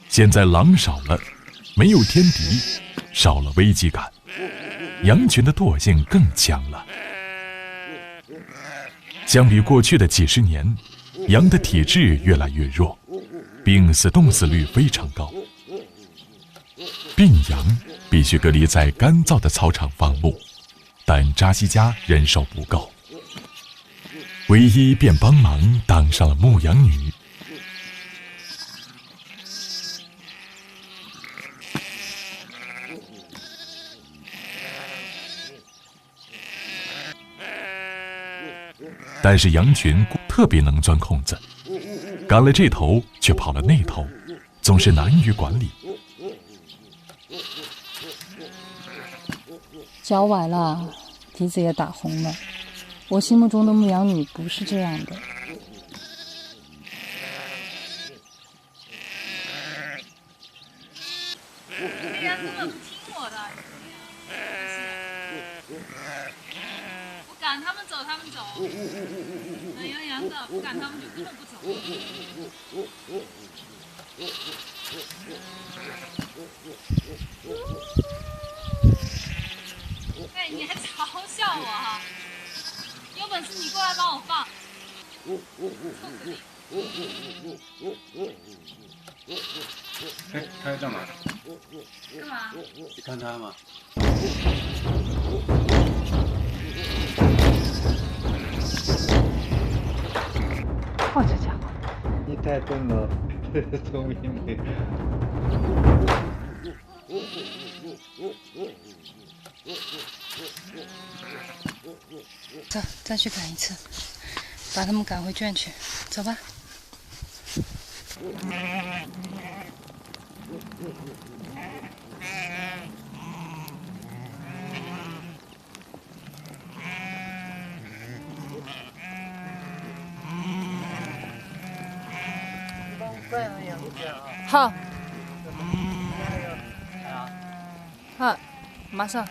Speaker 12: 现在狼少了，没有天敌，少了危机感，羊群的惰性更强了。相比过去的几十年，羊的体质越来越弱，病死冻死率非常高。病羊必须隔离在干燥的草场放牧，但扎西家人手不够，唯一便帮忙当上了牧羊女。但是羊群特别能钻空子，赶了这头却跑了那头，总是难于管理。
Speaker 5: 脚崴了，鼻子也打红了。我心目中的牧羊女不是这样的。
Speaker 14: 这羊根本不听我的，我赶他们走，他们走，懒洋洋的，不赶他们就根本不走。哎，你还嘲笑我哈！有本事你过来帮我放。
Speaker 13: 哎，他要干嘛？
Speaker 14: 干嘛？
Speaker 13: 你看他吗？
Speaker 4: 哇，这家伙！
Speaker 3: 你太笨了，聪明没？
Speaker 5: 走，再去赶一次，把他们赶回圈去。走吧。好。好，马上。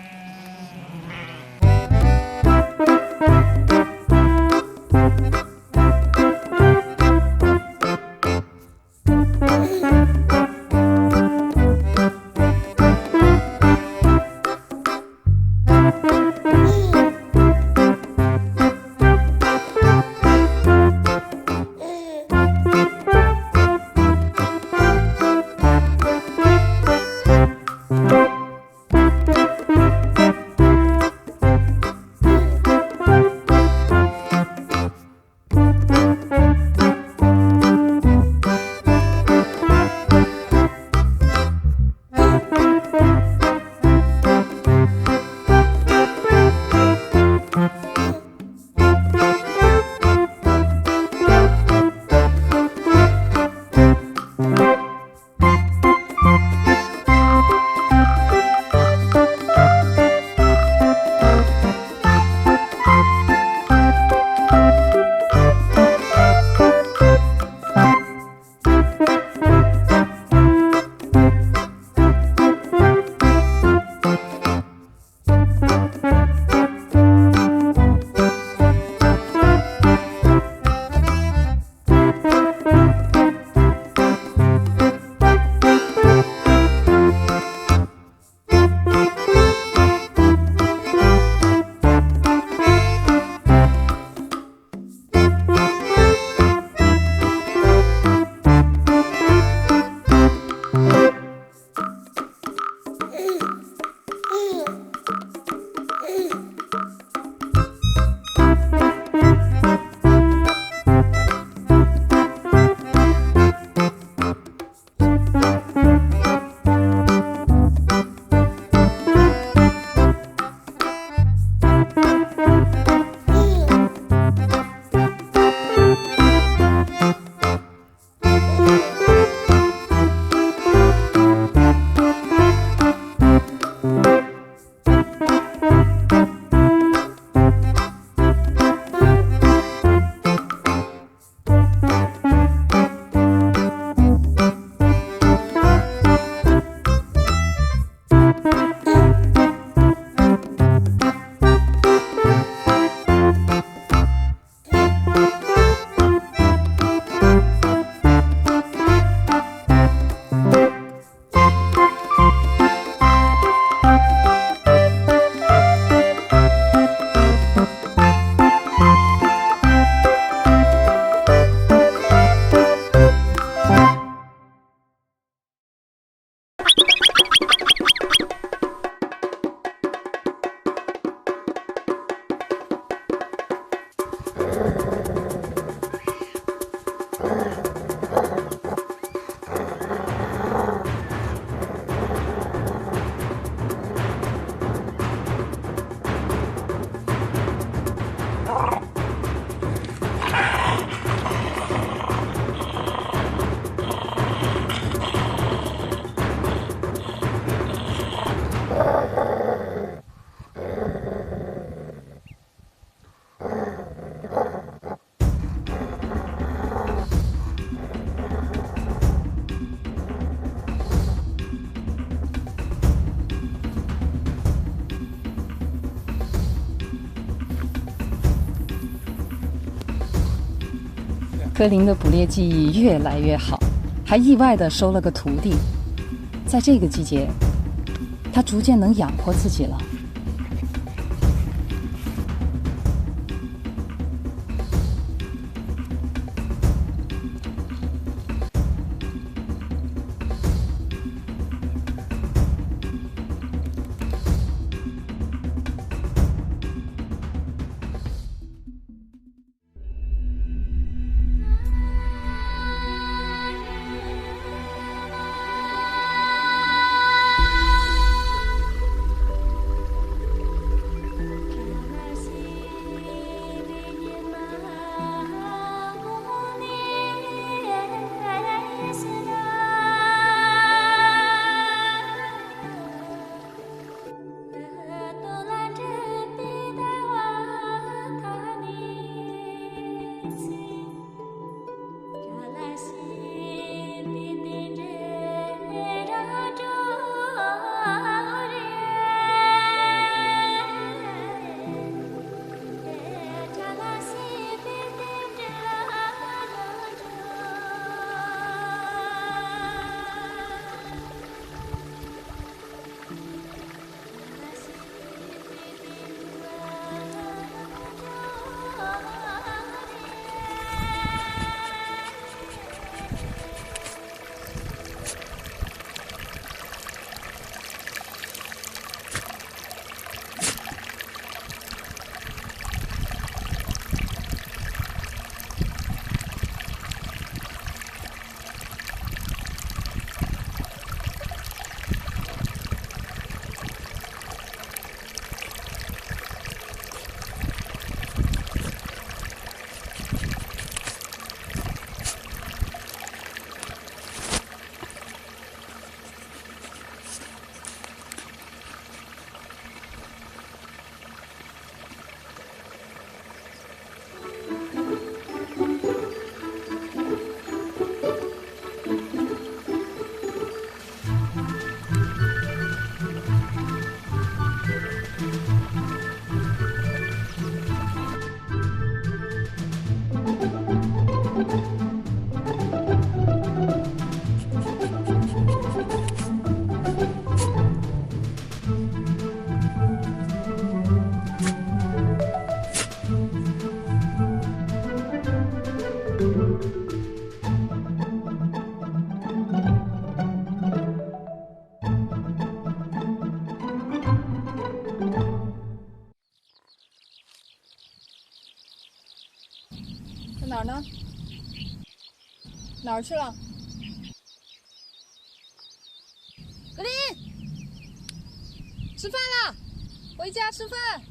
Speaker 5: 柯林的捕猎技艺越来越好，还意外地收了个徒弟。在这个季节，他逐渐能养活自己了。
Speaker 4: 哪儿呢？哪儿去了？格林，吃饭了，回家吃饭。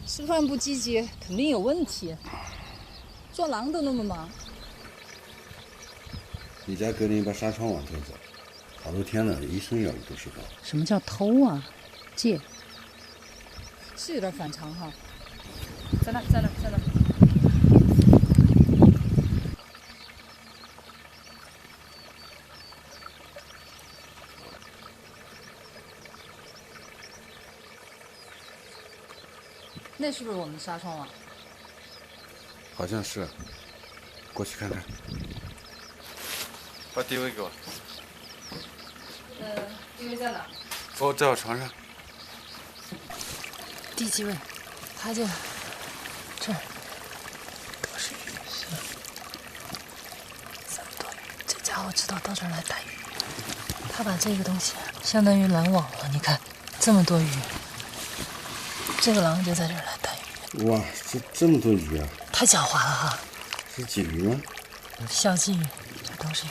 Speaker 4: 吃饭不积极，肯定有问题。做狼都那么忙。
Speaker 18: 你家格林把纱窗往偷走，好多天了，一声咬都不知道。
Speaker 5: 什么叫偷啊？借。
Speaker 4: 是有点反常哈。
Speaker 19: 在那。
Speaker 4: 那是不是我们的纱窗网？
Speaker 18: 好像是，过去看看。把地位给我。
Speaker 4: 地位在哪？
Speaker 18: 哦，在我床上。
Speaker 5: 第几位？他就这儿，都是鱼。这么多鱼，这家伙知道到这儿来逮鱼。他把这个东西相当于拦网了，你看，这么多鱼，这个狼就在这儿来逮鱼。
Speaker 18: 哇，这么多鱼啊！
Speaker 5: 太狡猾了哈！
Speaker 18: 是鲫鱼吗？
Speaker 5: 小鲫鱼，这都是鱼。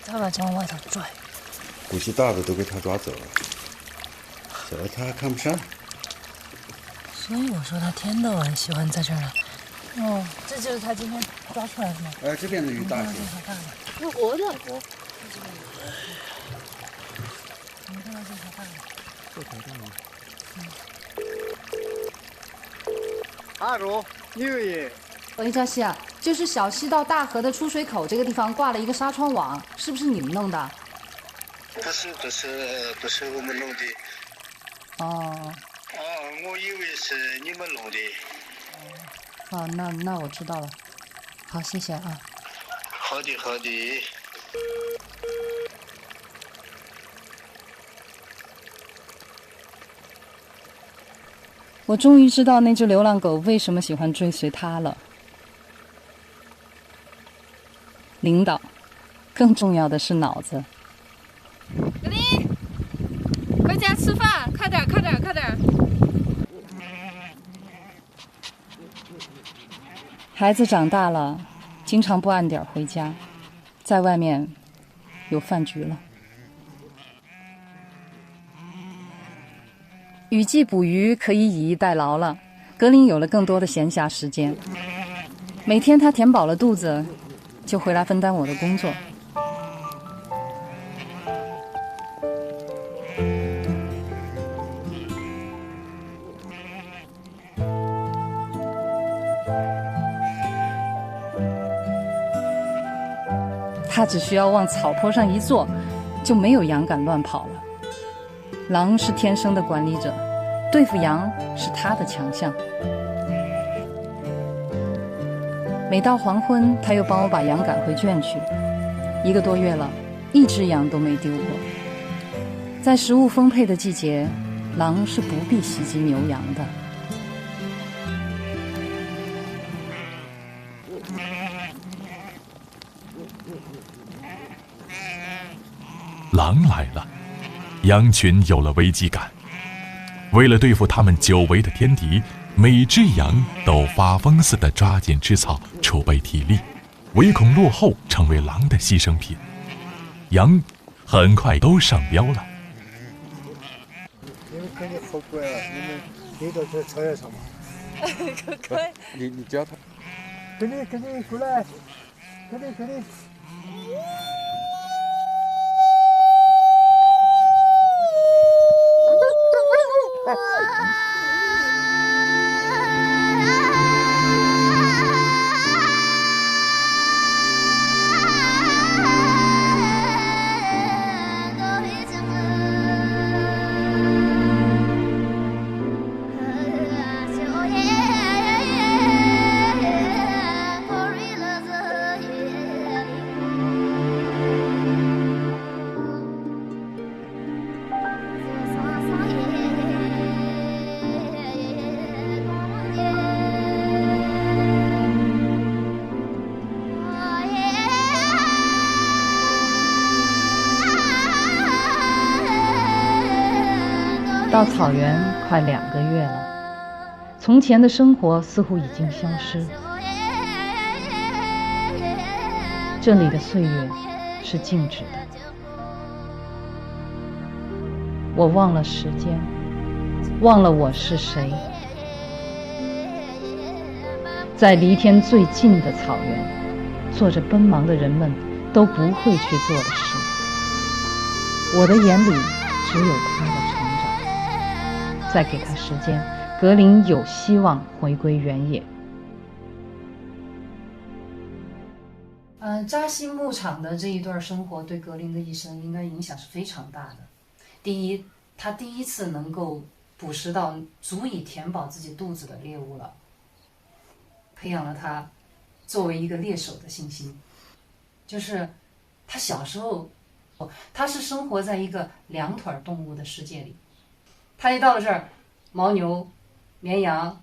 Speaker 5: 他把这往外头拽，
Speaker 18: 估计大的都被他抓走了。小的他还看不上，
Speaker 5: 所以我说他天到晚喜欢在这儿来。哦，这就是他今天抓出来的吗？
Speaker 18: 这边的鱼大些。
Speaker 5: 是活的。你们看到这条大的？
Speaker 3: 这条大吗？Hello，六爷。
Speaker 4: 喂，扎西啊，就是小溪到大河的出水口这个地方挂了一个纱窗网，是不是你们弄的？
Speaker 10: 不是我们弄的。
Speaker 4: 哦。
Speaker 10: 我以为是你们弄的。
Speaker 5: 好，那我知道了。好，谢谢啊。
Speaker 10: 好的，好的。
Speaker 5: 我终于知道那只流浪狗为什么喜欢追随他了。领导，更重要的是脑子。
Speaker 19: 格林，回家吃饭，快点，快点，快点。
Speaker 5: 孩子长大了，经常不按点回家，在外面有饭局了。雨季捕鱼可以以逸待劳了，格林有了更多的闲暇时间。每天他填饱了肚子，就回来分担我的工作。他只需要往草坡上一坐，就没有羊敢乱跑了。狼是天生的管理者，对付羊是他的强项。每到黄昏，他又帮我把羊赶回圈去。1个多月了，一只羊都没丢过。在食物丰沛的季节，狼是不必袭击牛羊的。
Speaker 12: 狼来了，羊群有了危机感。为了对付他们久违的天敌，每只羊都发疯似的抓紧吃草，储备体力，唯恐落后成为狼的牺牲品。羊很快都上标了。
Speaker 3: 你们肯定好乖啊！你们领导在草原上吗？
Speaker 19: 乖。
Speaker 13: 你教他。
Speaker 3: 格林过来，格林。
Speaker 5: 到草原快2个月了，从前的生活似乎已经消失。这里的岁月是静止的，我忘了时间，忘了我是谁。在离天最近的草原，做着奔忙的人们都不会去做的事。我的眼里只有他的成长。再给他时间，格林有希望回归原野。扎西牧场的这一段生活对格林的一生应该影响是非常大的。第一，他第一次能够捕食到足以填饱自己肚子的猎物了，培养了他作为一个猎手的信心。就是他小时候，他是生活在一个2腿动物的世界里。他一到了这儿，牦牛、绵羊、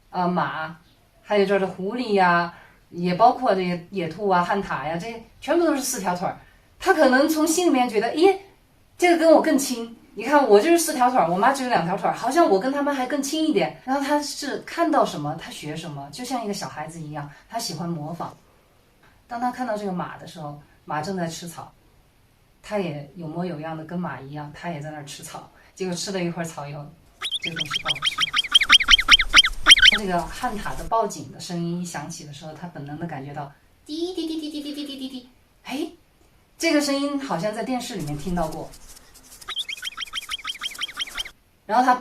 Speaker 5: 马，还有这儿的狐狸呀，也包括这些野兔啊、旱獭呀，这些全部都是4条腿。他可能从心里面觉得，咦，这个跟我更亲。你看，我就是4条腿，我妈只有2条腿，好像我跟他们还更亲一点。然后他是看到什么，他学什么，就像一个小孩子一样，他喜欢模仿。当他看到这个马的时候，马正在吃草，他也有模有样的跟马一样，他也在那儿吃草。结果吃了一会儿草以后，这个东西不好吃。这个旱獭的报警的声音一响起的时候，他本能的感觉到滴滴滴滴滴滴滴滴滴滴，哎，这个声音好像在电视里面听到过。然后他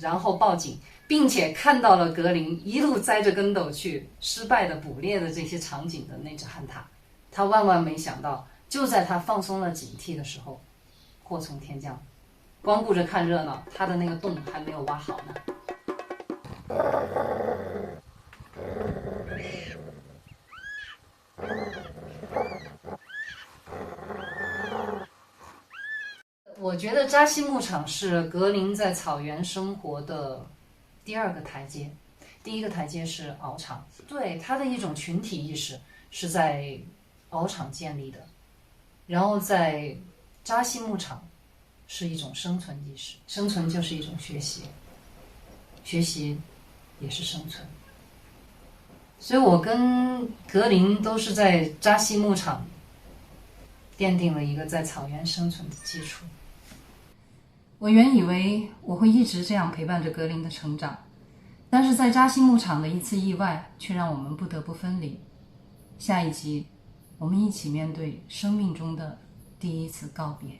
Speaker 4: 然后报警，并且看到了格林一路栽着跟斗去失败的捕猎的这些场景的那只旱獭。他万万没想到，就在他放松了警惕的时候，祸从天降，光顾着看热闹，他的那个洞还没有挖好呢。我觉得扎西牧场是格林在草原生活的第二个台阶，第一个台阶是獒场，对他的一种群体意识是在獒场建立的，然后在扎西牧场是一种生存意识，生存就是一种学习，学习也是生存。所以我跟格林都是在扎西牧场奠定了一个在草原生存的基础。我原以为我会一直这样陪伴着格林的成长，但是在扎西牧场的一次意外却让我们不得不分离。下一集我们一起面对生命中的第一次告别。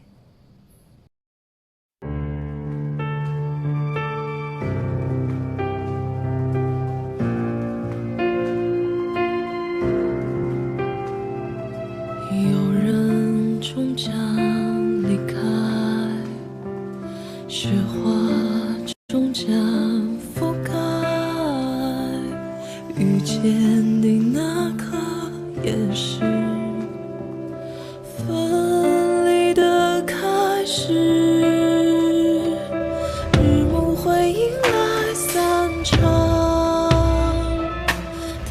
Speaker 19: 有人终将离开，雪花终将覆盖，遇见的那刻也是分离的开始，日暮会迎来散场，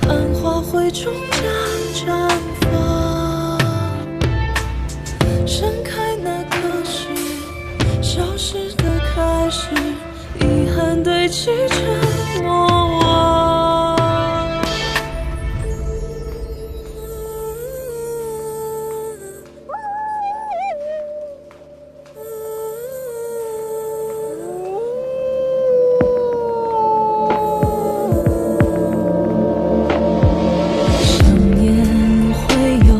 Speaker 19: 昙花会终将绽放，盛开那刻是消失的开始，遗憾堆砌成莫忘。想念会有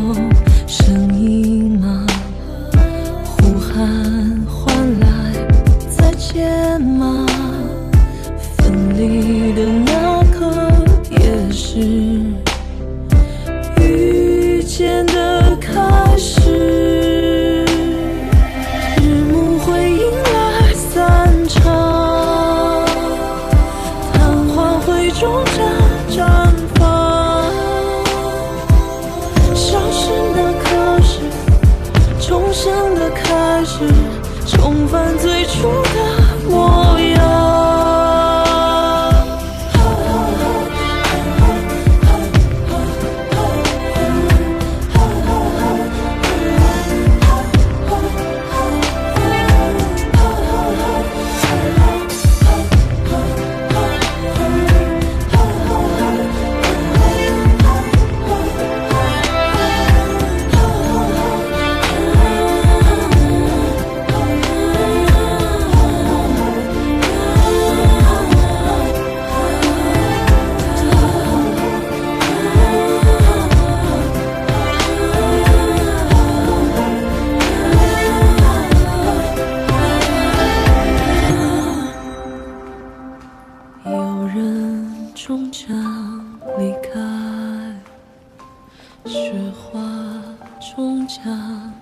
Speaker 19: 声音吗？呼喊换来再见吗？分离的那刻也是遇见的开始，日暮会迎来散场，昙花会终将绽放，消失那刻是重生的开始，重返最初的模样。有人终将离开，雪花终将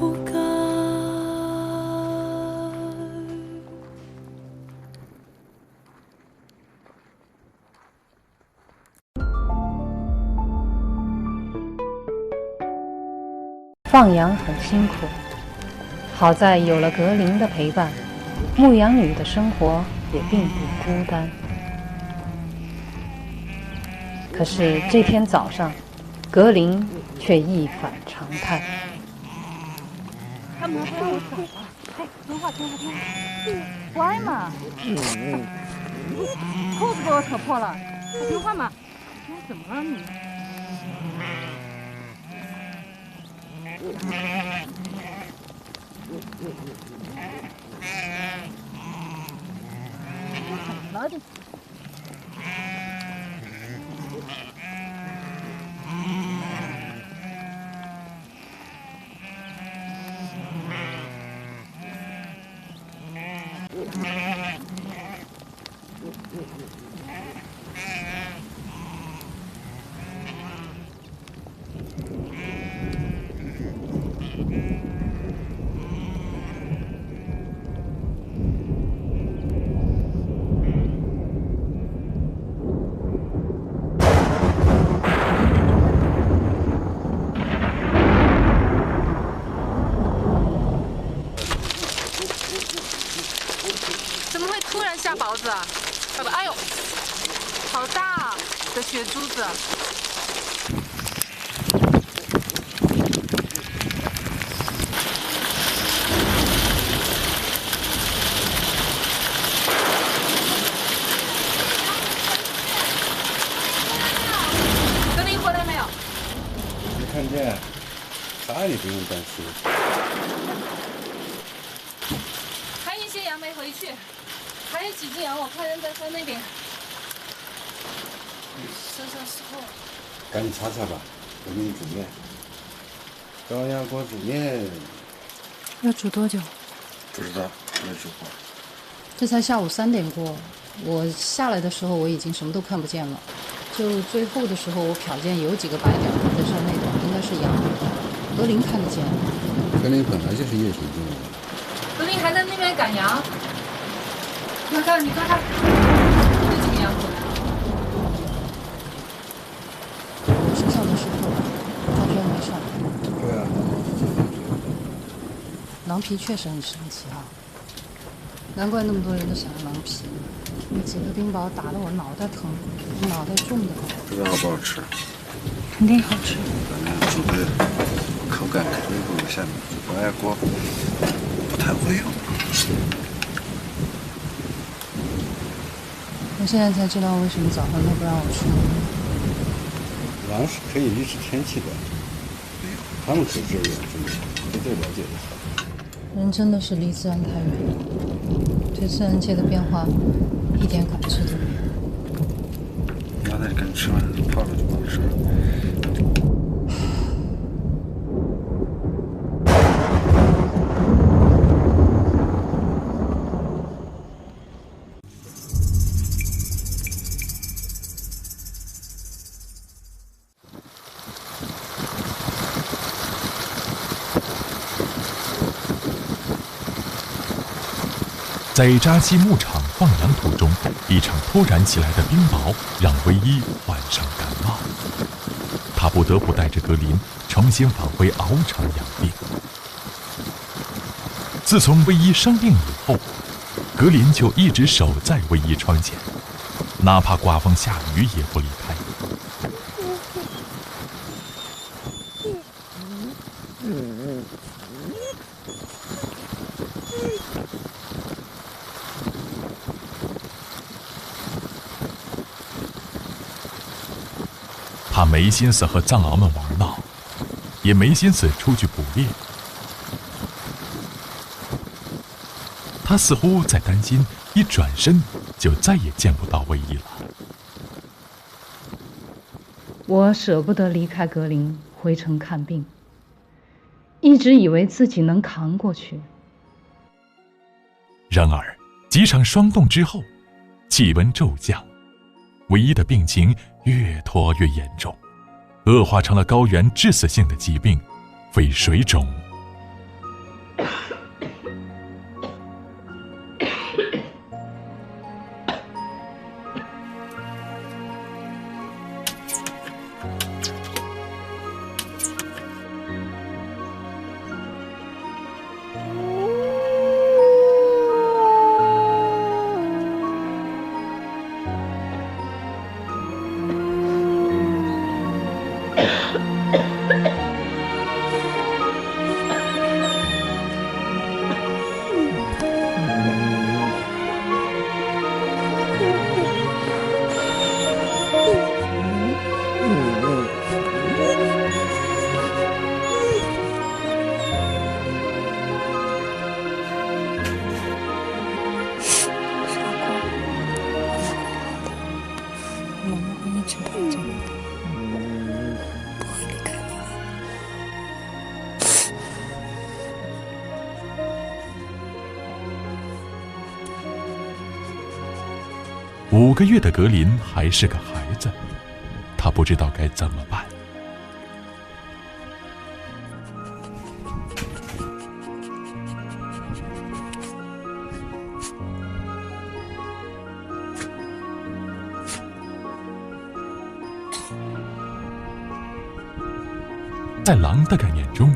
Speaker 19: 覆盖。
Speaker 5: 放羊很辛苦，好在有了格林的陪伴，牧羊女的生活也并不孤单。可是这天早上，格林却一反常态。
Speaker 21: 干嘛不让我走啊？哎，听话，乖嘛。裤子给我扯破了，还听话嘛？你怎么了你？来点。怎么会突然下雹子啊？哎呦，好大的雪珠子！格林回来没有？
Speaker 18: 没看见，啥也不用担心。
Speaker 14: 还有一些羊没回去，还有几只羊，我看人在山那边。身上湿透了。
Speaker 18: 赶紧擦擦吧，我给你煮面。高压锅煮面。
Speaker 5: 要煮多久？
Speaker 18: 不知道，没煮过。
Speaker 5: 这才下午3点过，我下来的时候我已经什么都看不见了。就最后的时候，我瞟见有几个白点在山那边，应该是羊。格林看得见。
Speaker 18: 格林本来就是夜行动物。
Speaker 14: 格林还在那边赶羊。你看，你看看，这几个羊回来了。
Speaker 5: 我身上的石头，大娟没事。
Speaker 18: 对啊。
Speaker 5: 狼皮确实很神奇啊，难怪那么多人都想要狼皮。那几个冰雹打得我脑袋疼，脑袋重的。
Speaker 18: 不知道好不好吃？
Speaker 5: 肯定好吃。
Speaker 18: 反正煮的口感肯定不如下面高压锅不太会用。
Speaker 5: 我现在才知道为什么早上他不让我出门。
Speaker 18: 狼是可以预知天气的，他们可是有这个绝对了解的。
Speaker 5: 人真的是离自然太远了，对自然界的变化一点感知都没有。
Speaker 18: 那跟吃完泡了就不吃了。
Speaker 12: 在扎西牧场放羊途中，一场突然起来的冰雹让唯一患上感冒，他不得不带着格林重新返回敖城养病。自从唯一生病以后，格林就一直守在唯一窗前，哪怕刮风下雨也不离开。他没心思和藏獒们玩闹，也没心思出去捕猎。他似乎在担心，一转身就再也见不到唯一了。
Speaker 5: 我舍不得离开格林，回城看病，一直以为自己能扛过去。
Speaker 12: 然而，几场霜冻之后，气温骤降，唯一的病情越拖越严重，恶化成了高原致死性的疾病——肺水肿。5个月的格林还是个孩子，他不知道该怎么办。在狼的概念中，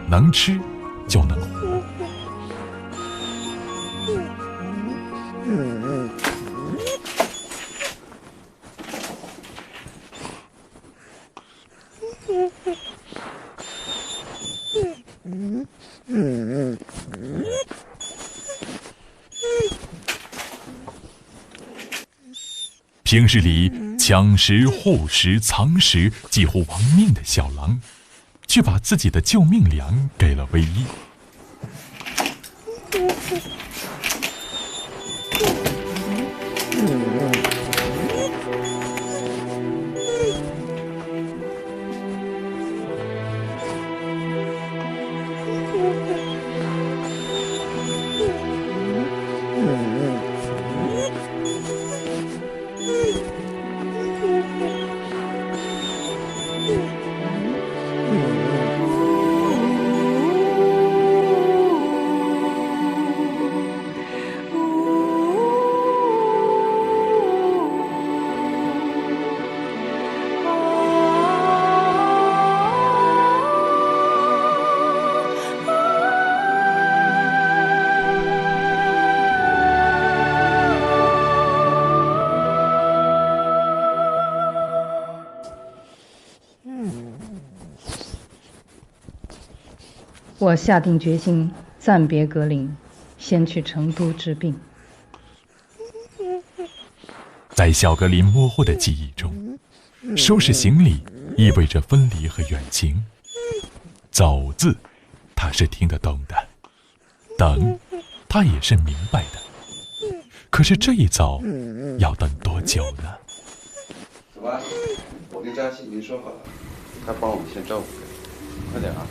Speaker 12: 能吃就能活。平日里抢食、护食、藏食，几乎亡命的小狼，却把自己的救命粮给了唯一。
Speaker 5: 我下定决心暂别格林，先去成都治病。
Speaker 12: 在小格林模糊的记忆中，收拾行李意味着分离和远行。走字，他是听得懂的；等，他也是明白的。可是这一走，要等多久呢？
Speaker 18: 走吧，我跟嘉欣已经说好了，他帮我们先照顾着，快点啊！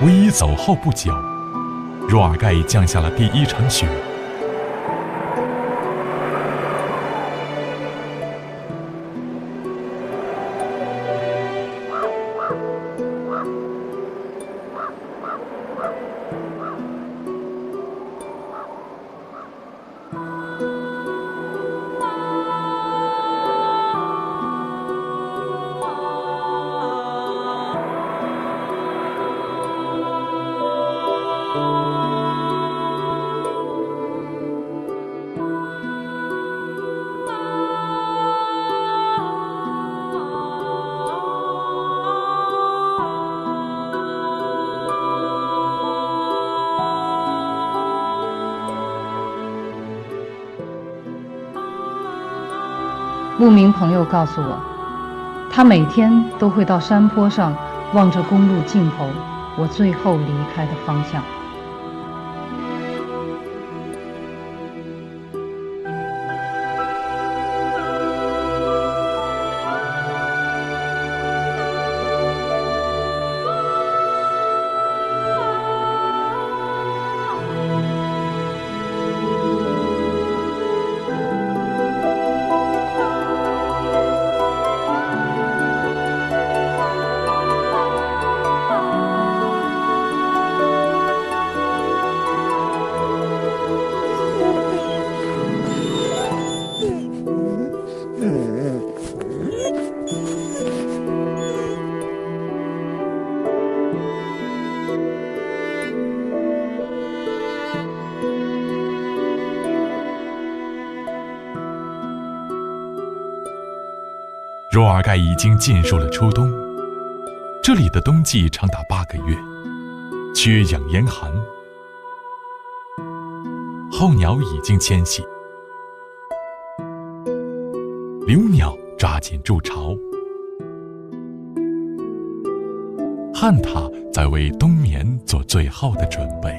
Speaker 12: 唯一走后不久，若尔盖降下了第一场雪。
Speaker 5: 牧民朋友告诉我，他每天都会到山坡上望着公路尽头我最后离开的方向。
Speaker 12: 若尔盖已经进入了初冬，这里的冬季长达8个月，缺氧严寒。候鸟已经迁徙，留鸟抓紧筑巢，旱獭在为冬眠做最后的准备。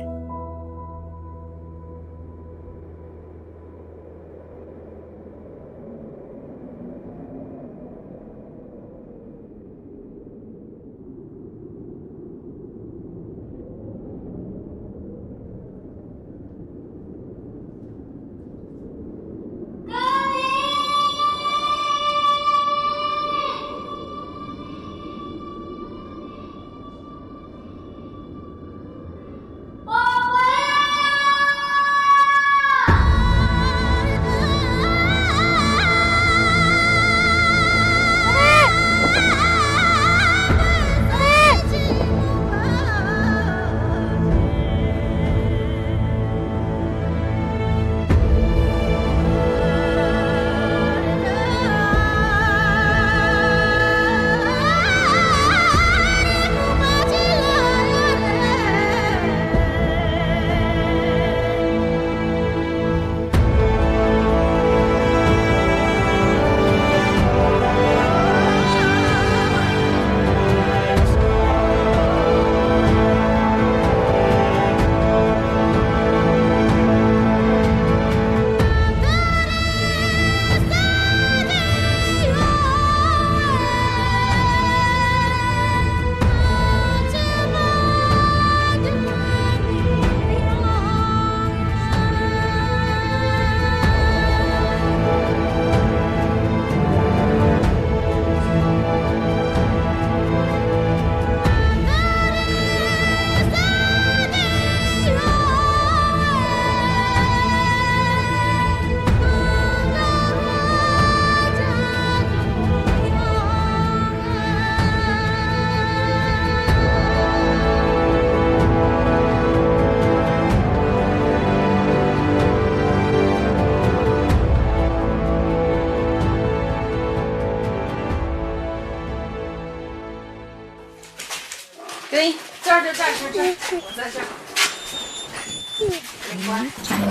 Speaker 14: 对，这儿，我在这儿。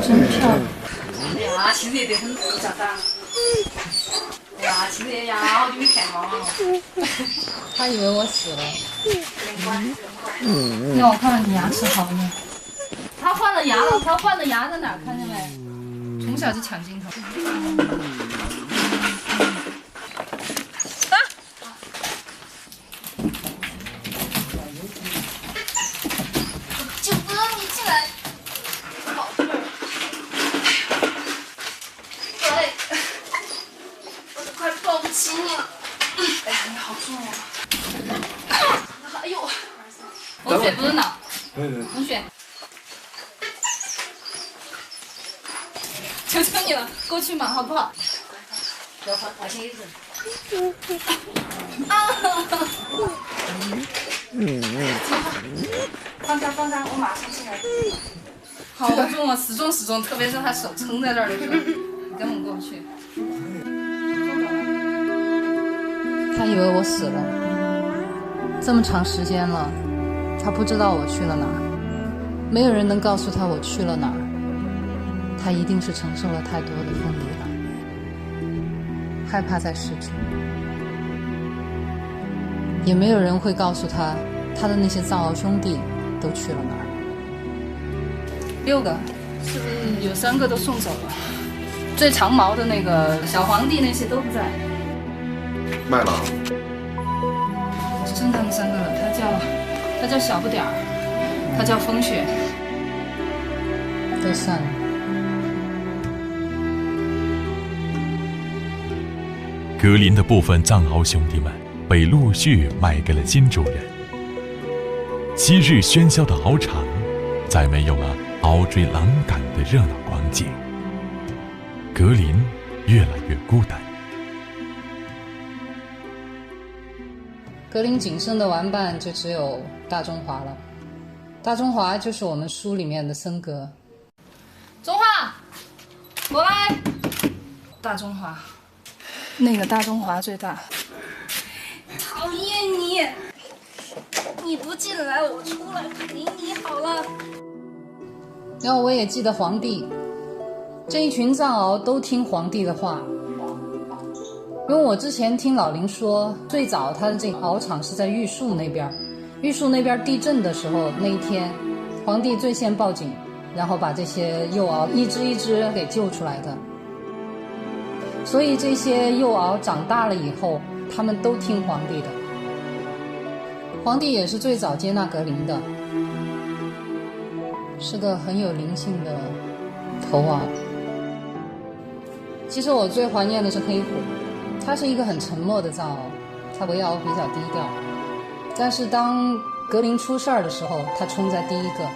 Speaker 5: 真漂亮。
Speaker 14: 哎呀，亲热得很，咋打？哎呀，亲热呀，好久没看妈妈了。
Speaker 5: 他以为我死了。
Speaker 4: 让我看看你牙齿好没？他换了牙了，他换的牙在哪儿？看见没？从小就抢镜头。
Speaker 14: 同学不是闹，同学，求求你了，过去嘛，好不好？不要放，发现有人。放开，我马上进来。好重啊，死重，特别是他手撑在这儿的时候，你根本过不去。
Speaker 5: 他以为我死了，这么长时间了。他不知道我去了哪儿，没有人能告诉他我去了哪儿。他一定是承受了太多的分离了。害怕再失去，也没有人会告诉他，他的那些藏獒兄弟都去了哪儿。
Speaker 4: 6个，是不是有3个都送走了？最长毛的那个小皇帝那些都不在。
Speaker 13: 卖了。
Speaker 4: 只剩他们3个了，他叫小不点儿，他叫风雪，
Speaker 5: 都散了。
Speaker 12: 格林的部分藏獒兄弟们被陆续卖给了新主人。昔日喧嚣的獒场，再没有了獒追狼赶的热闹光景。格林越来越孤单。
Speaker 5: 格林仅剩的玩伴就只有大中华了。大中华就是我们书里面的森格。
Speaker 4: 中华，过来。大中华，那个大中华最大。
Speaker 14: 讨厌你！你不进来，我出来陪你好了。
Speaker 5: 然后我也记得皇帝，这一群藏獒都听皇帝的话。因为我之前听老林说，最早他的这个獒场是在玉树那边，玉树那边地震的时候，那一天皇帝最先报警，然后把这些幼獒一只一只给救出来的。所以这些幼獒长大了以后，他们都听皇帝的。皇帝也是最早接纳格林的，是个很有灵性的头獒。其实我最怀念的是黑虎，它是一个很沉默的藏獒，它围獒比较低调。但是当格林出事儿的时候，它冲在第一个，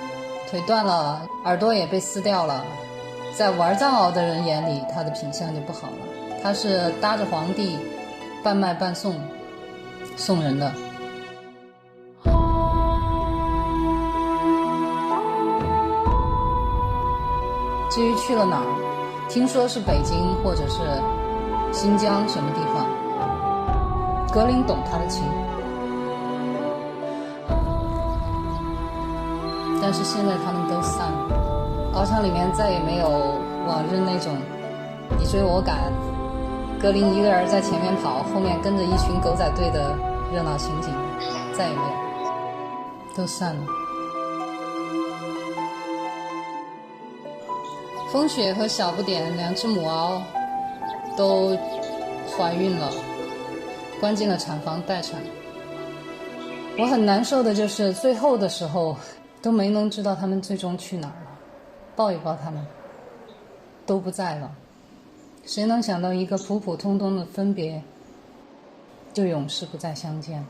Speaker 5: 腿断了，耳朵也被撕掉了。在玩藏獒的人眼里，它的品相就不好了。它是搭着皇帝半卖半送人的。至于去了哪儿，听说是北京或者是新疆什么地方。格林懂他的情，但是现在他们都散了，獒场里面再也没有往日那种你追我赶，格林一个人在前面跑，后面跟着一群狗仔队的热闹情景，再也没有，都散了。风雪和小不点2只母獒都怀孕了，关进了产房待产。我很难受的就是最后的时候都没能知道他们最终去哪儿了，抱一抱他们都不在了。谁能想到一个普普通通的分别就永世不再相见。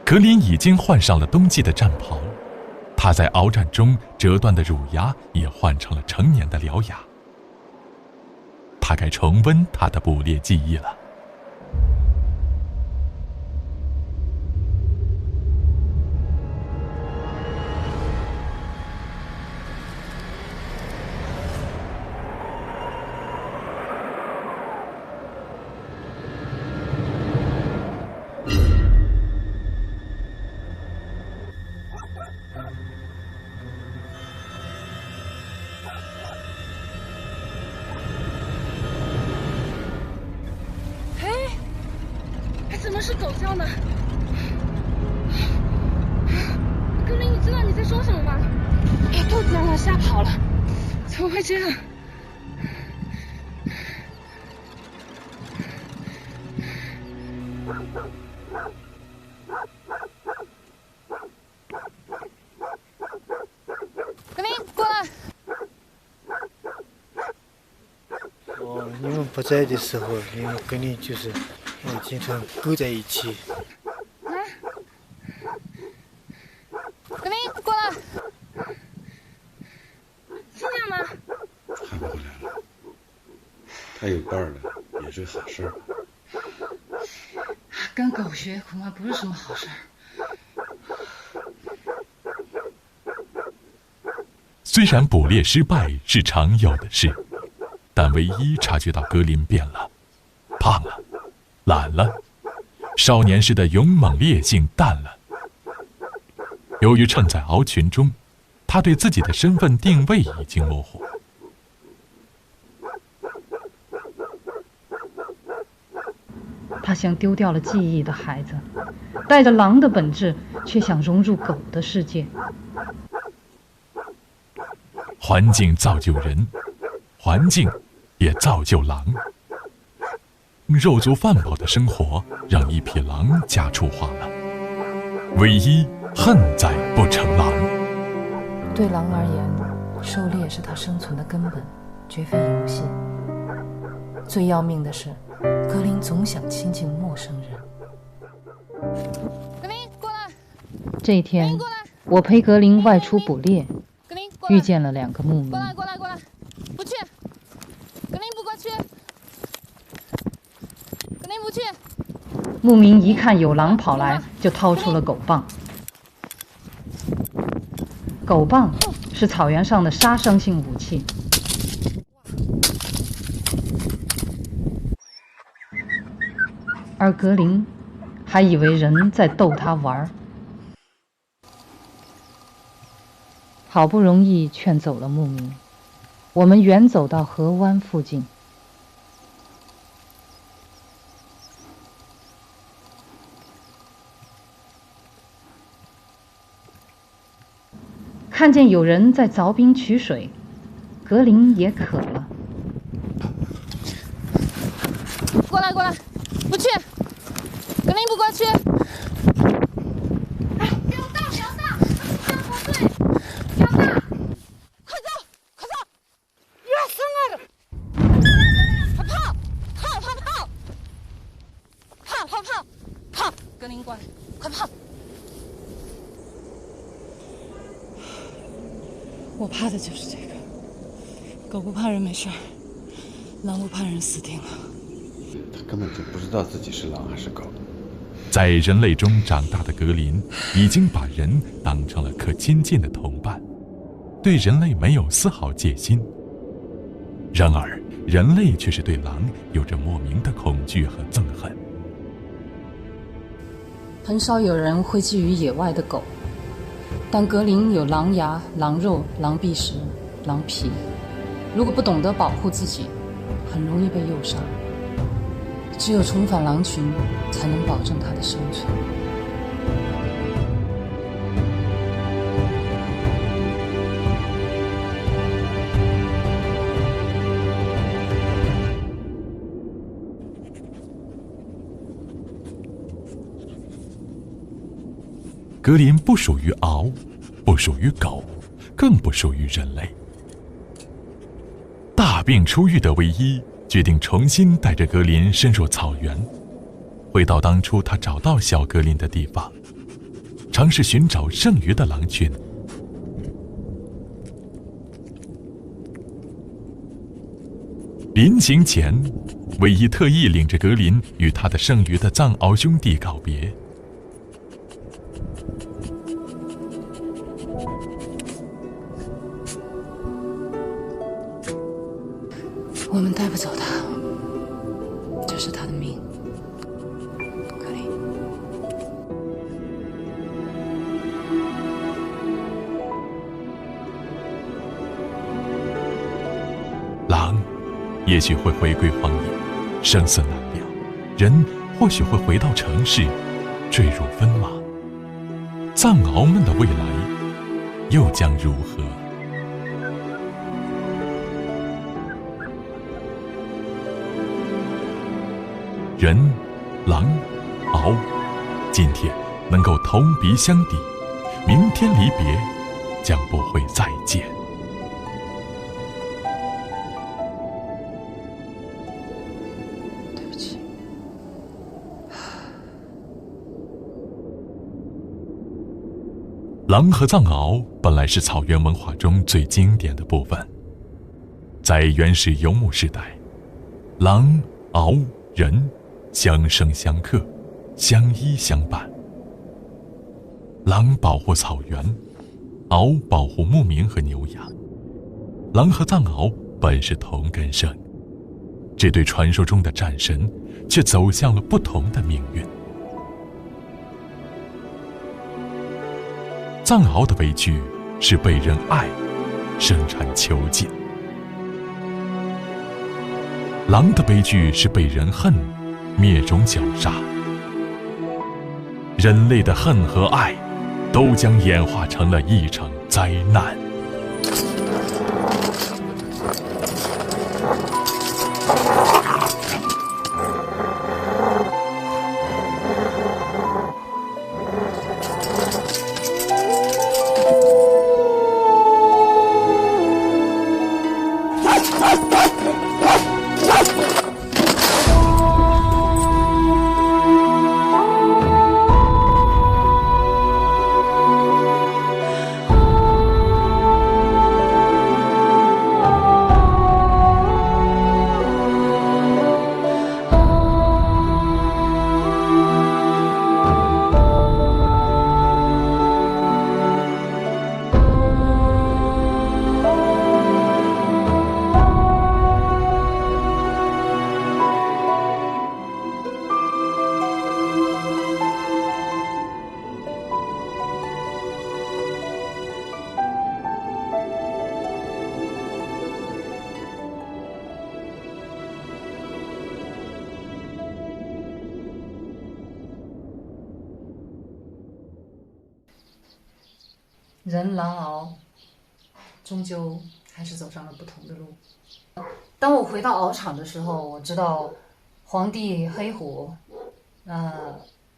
Speaker 12: 格林已经换上了冬季的战袍，他在鏖战中折断的乳牙也换成了成年的獠牙。他该重温他的捕猎记忆了。
Speaker 21: 怎么是狗叫呢？格林，你知道你在说什么吗？把肚子让他吓跑了，怎么会这样？格林，过来。
Speaker 3: 你们不在的时候，你们跟你就是经常勾在一起。
Speaker 21: 来，格林，过来。听见吗？
Speaker 18: 还不回来了？他有伴了，也是好事儿。
Speaker 5: 跟狗学恐怕不是什么好事儿。
Speaker 12: 虽然捕猎失败是常有的事，但唯一察觉到格林变了，胖了，懒了，少年时的勇猛烈性淡了。由于衬在獒群中，他对自己的身份定位已经模糊。
Speaker 5: 他像丢掉了记忆的孩子，带着狼的本质，却想融入狗的世界。
Speaker 12: 环境造就人，环境也造就狼。肉足饭饱的生活让一匹狼家畜化了，唯一恨在不成狼。
Speaker 5: 对狼而言，狩猎是他生存的根本，绝非游戏。最要命的是，格林总想亲近陌生人。
Speaker 21: 格林，过来！
Speaker 5: 这一天，我陪格林外出捕猎，遇见了2个牧民。
Speaker 21: 过来，不去！格林不过去！格林不去！
Speaker 5: 牧民一看有狼跑来，就掏出了狗棒。狗棒是草原上的杀伤性武器。而格林还以为人在逗他玩，好不容易劝走了牧民，我们远走到河湾附近。看见有人在凿冰取水，格林也渴了。
Speaker 21: 过来，不去！格林不过去！
Speaker 17: 表大，他们不对，表大，
Speaker 21: 快走！越生啊！跑！格林过来，快跑！
Speaker 5: 我怕的就是这个。狗不怕人没事儿，狼不怕人死定了。
Speaker 18: 他根本就不知道自己是狼还是狗。
Speaker 12: 在人类中长大的格林，已经把人当成了可亲近的同伴，对人类没有丝毫戒心。然而，人类却是对狼有着莫名的恐惧和憎恨。
Speaker 5: 很少有人会觊觎野外的狗，但格林有狼牙、狼肉、狼臂石、狼皮，如果不懂得保护自己，很容易被诱杀。只有重返狼群，才能保证它的生存。
Speaker 12: 格林不属于獒，不属于狗，更不属于人类。大病初愈的唯一决定重新带着格林深入草原，回到当初他找到小格林的地方，尝试寻找剩余的狼群。临行前，唯一特意领着格林与他的剩余的藏獒兄弟告别。
Speaker 5: 我们带不走他，这是他的命。格林，
Speaker 12: 狼也许会回归荒野，生死难料；人或许会回到城市，坠入奔马。藏獒们的未来又将如何？人、狼、獒，今天能够同鼻相抵，明天离别将不会再见。
Speaker 5: 对不起。
Speaker 12: 狼和藏獒本来是草原文化中最经典的部分。在原始游牧时代，狼、獒、人相生相克，相依相伴。狼保护草原，獒保护牧民和牛羊。狼和藏獒本是同根生，这对传说中的战神却走向了不同的命运。藏獒的悲剧是被人爱，生产囚禁；狼的悲剧是被人恨，灭种绞杀。人类的恨和爱，都将演化成了一场灾难。
Speaker 5: 人狼獒终究还是走上了不同的路。当我回到獒场的时候，我知道黄帝、黑虎，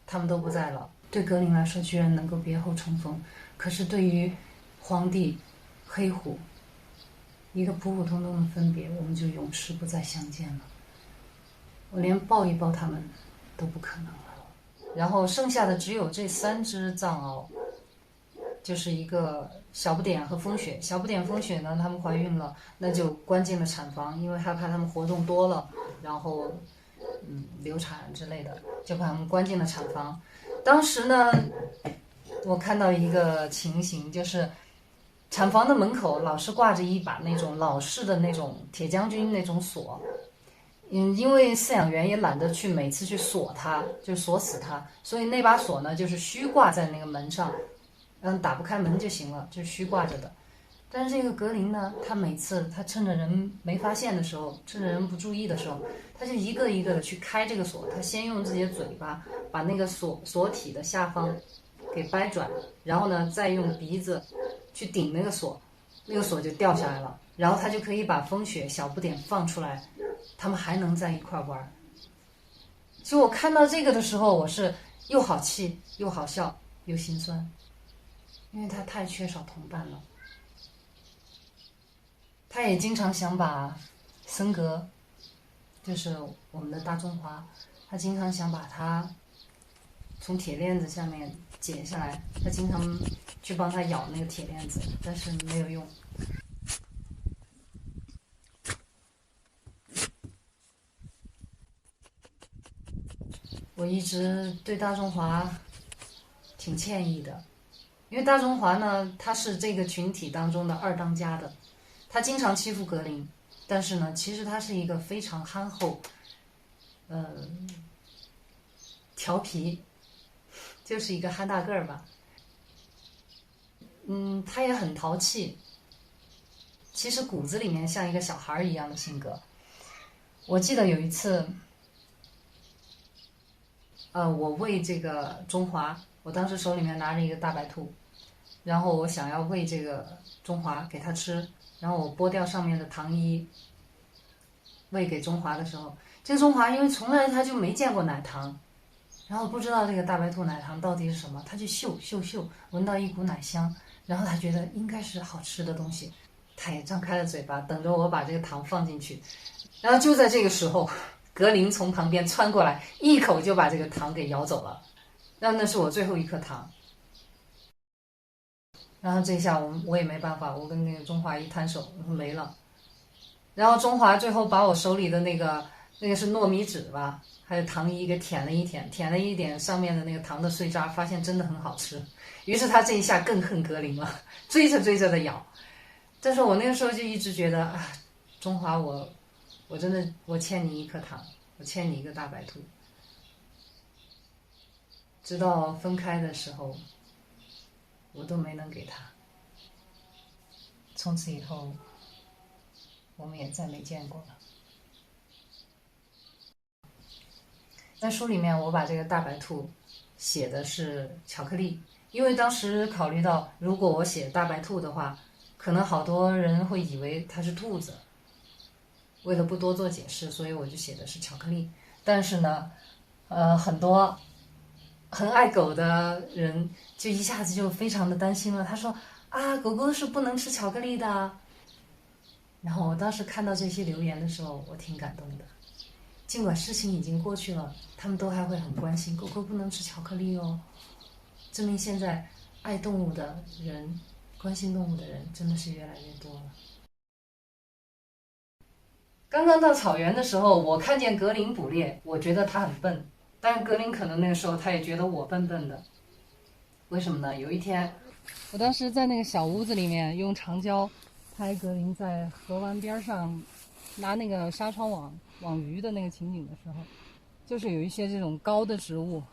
Speaker 5: 他们都不在了。对格林来说，居然能够别后重逢，可是对于黄帝、黑虎，一个普普通通的分别，我们就永世不再相见了。我连抱一抱他们都不可能了。然后剩下的只有这3只藏獒。就是一个小不点和风雪。小不点、风雪呢，他们怀孕了，那就关进了产房，因为害怕他们活动多了，然后流产之类的，就把他们关进了产房。当时呢，我看到一个情形，就是产房的门口老是挂着一把那种老式的那种铁将军那种锁。因为饲养员也懒得去每次去锁它，就锁死它，所以那把锁呢，就是虚挂在那个门上。打不开门就行了，就是虚挂着的。但是这个格林呢，他每次他趁着人没发现的时候，趁着人不注意的时候，他就一个一个的去开这个锁。他先用自己的嘴巴把那个锁体的下方给掰转，然后呢再用鼻子去顶那个锁，那个锁就掉下来了。然后他就可以把风雪、小不点放出来，他们还能在一块玩。所以我看到这个的时候，我是又好气又好笑又心酸。因为他太缺少同伴了，他也经常想把森格，就是我们的大中华，他经常想把他从铁链子下面解下来，他经常去帮他咬那个铁链子，但是没有用。我一直对大中华挺歉意的。因为大中华呢，他是这个群体当中的2当家的，他经常欺负格林，但是呢，其实他是一个非常憨厚，调皮，就是一个憨大个儿吧。他也很淘气，其实骨子里面像一个小孩一样的性格。我记得有一次，我喂这个中华，我当时手里面拿着一个大白兔。然后我想要喂这个中华给他吃，然后我剥掉上面的糖衣喂给中华的时候，这个中华因为从来他就没见过奶糖，然后不知道这个大白兔奶糖到底是什么，他就嗅，闻到一股奶香，然后他觉得应该是好吃的东西，他也张开了嘴巴等着我把这个糖放进去。然后就在这个时候，格林从旁边穿过来，一口就把这个糖给咬走了。那是我最后一颗糖。然后这下我也没办法，我跟那个中华一摊手，没了。然后中华最后把我手里的那个是糯米纸吧，还有糖衣给舔了一点上面的那个糖的碎渣，发现真的很好吃。于是他这一下更恨格林了，追着的咬。但是我那个时候就一直觉得中华我真的我欠你一颗糖，我欠你一个大白兔。直到分开的时候，
Speaker 4: 我都没能给他。从此以后，我们也再没见过了。在书里面，我把这个大白兔写的是巧克力，因为当时考虑到，如果我写大白兔的话，可能好多人会以为它是兔子。为了不多做解释，所以我就写的是巧克力。但是呢，很多很爱狗的人就一下子就非常的担心了。他说啊，狗狗是不能吃巧克力的。然后我当时看到这些留言的时候，我挺感动的。尽管事情已经过去了，他们都还会很关心狗狗不能吃巧克力哦。证明现在爱动物的人、关心动物的人真的是越来越多了。刚刚到草原的时候，我看见格林捕猎，我觉得他很笨，但是格林可能那个时候他也觉得我笨笨的。为什么呢？有一天，我当时在那个小屋子里面用长焦拍格林在河湾边上拿那个纱窗网鱼的那个情景的时候，就是有一些这种高的植物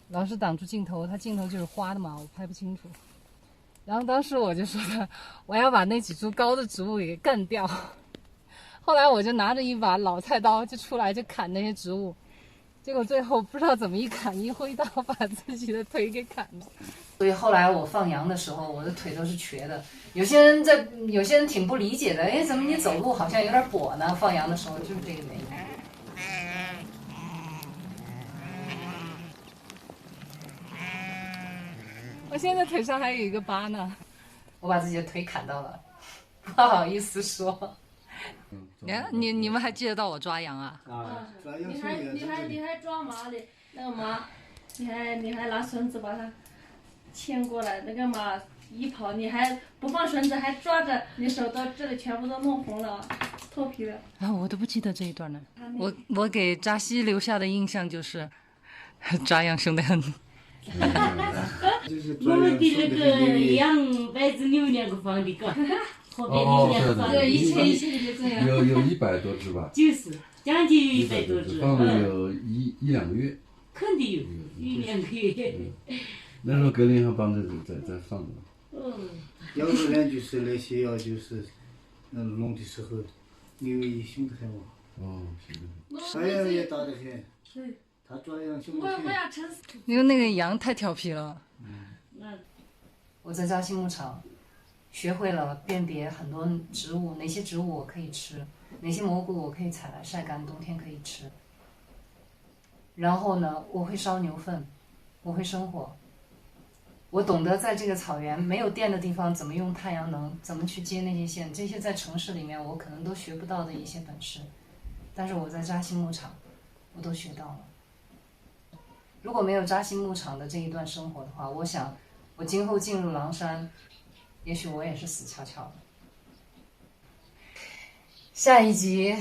Speaker 4: 老是挡住镜头，它镜头就是花的嘛，我拍不清楚。然后当时我就说的，我要把那几株高的植物给干掉。后来我就拿着一把老菜刀就出来就砍那些植物，结果最后不知道怎么一砍一挥刀把自己的腿给砍了。所以后来我放羊的时候，我的腿都是瘸的。有些人挺不理解的，哎，怎么你走路好像有点跛呢？放羊的时候就是这个原因。我现在腿上还有一个疤呢，我把自己的腿砍到了，不好意思说。你们还记得到我抓羊啊？
Speaker 6: 啊，你还抓马的，那个马，你还拿绳子把它牵过来，那个马一跑，你还不放绳子，还抓着，你手到这里全部都弄红了，脱皮了。
Speaker 4: 啊，我都不记得这一段了。我给扎西留下的印象就是抓羊凶得很。
Speaker 6: 我们的那个羊摆子有2个放的高。
Speaker 18: 哦，
Speaker 6: 对，以前就这样。
Speaker 18: 有100多只吧？
Speaker 6: 就是将近有100多只。
Speaker 18: 放了有1、2个月。
Speaker 6: 肯定有1、2个月。
Speaker 18: 那时候格林还帮着在放呢。
Speaker 3: 要不然就是那些就是弄的时候，因为凶得很嘛。
Speaker 18: 哦，
Speaker 3: 太阳也大得很。对。他抓羊凶得很。
Speaker 4: 因为那个羊太调皮了。我在扎西牧场。学会了辨别很多植物，哪些植物我可以吃，哪些蘑菇我可以采来晒干，冬天可以吃。然后呢，我会烧牛粪，我会生火，我懂得在这个草原没有电的地方怎么用太阳能，怎么去接那些线，这些在城市里面我可能都学不到的一些本事，但是我在扎西牧场，我都学到了。如果没有扎西牧场的这一段生活的话，我想我今后进入狼山。也许我也是死翘翘的。下一集，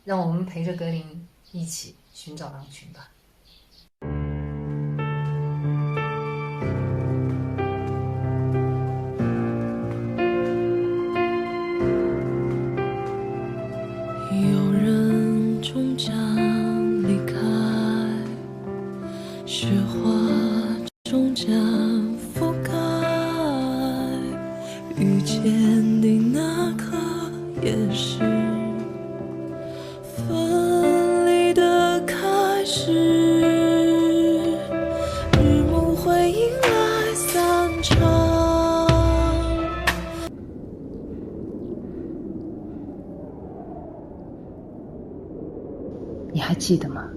Speaker 4: 让我们陪着格林一起寻找狼群吧。
Speaker 19: 有人终将离开，雪花终将覆盖。遇见的那刻，也是分离的开始。日暮会迎来散场。
Speaker 5: 你还记得吗？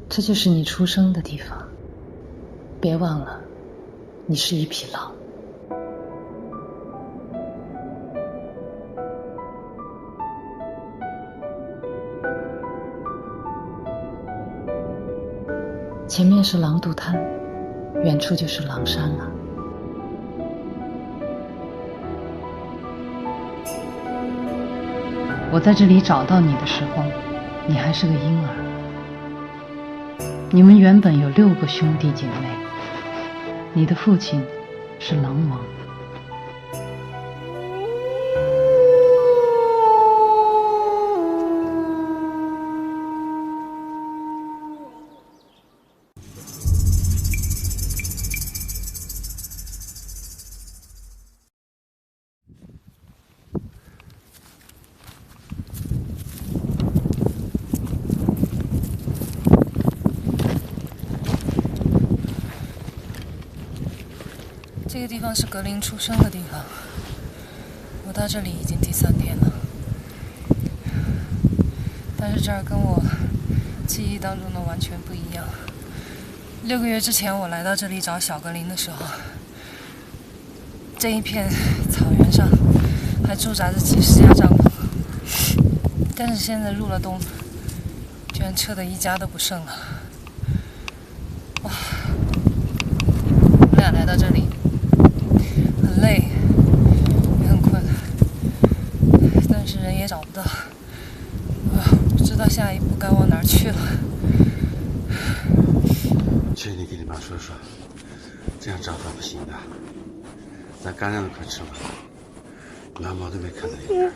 Speaker 5: 这就是你出生的地方。别忘了，你是一匹狼。前面是狼渡滩，远处就是狼山了。我在这里找到你的时候，你还是个婴儿。你们原本有6个兄弟姐妹，你的父亲是狼王。
Speaker 4: 这个地方是格林出生的地方，我到这里已经第3天了，但是这儿跟我记忆当中的完全不一样。6个月之前我来到这里找小格林的时候，这一片草原上还驻扎着几10家帐篷，但是现在入了冬，居然撤得一家都不剩了。哇！我们俩来到这里，很累，也很困，但是人也找不到，不知道下一步该往哪儿去了。
Speaker 18: 劝你跟你妈说说，这样找法不行的。咱干粮都快吃完了，羊毛都没看到一点。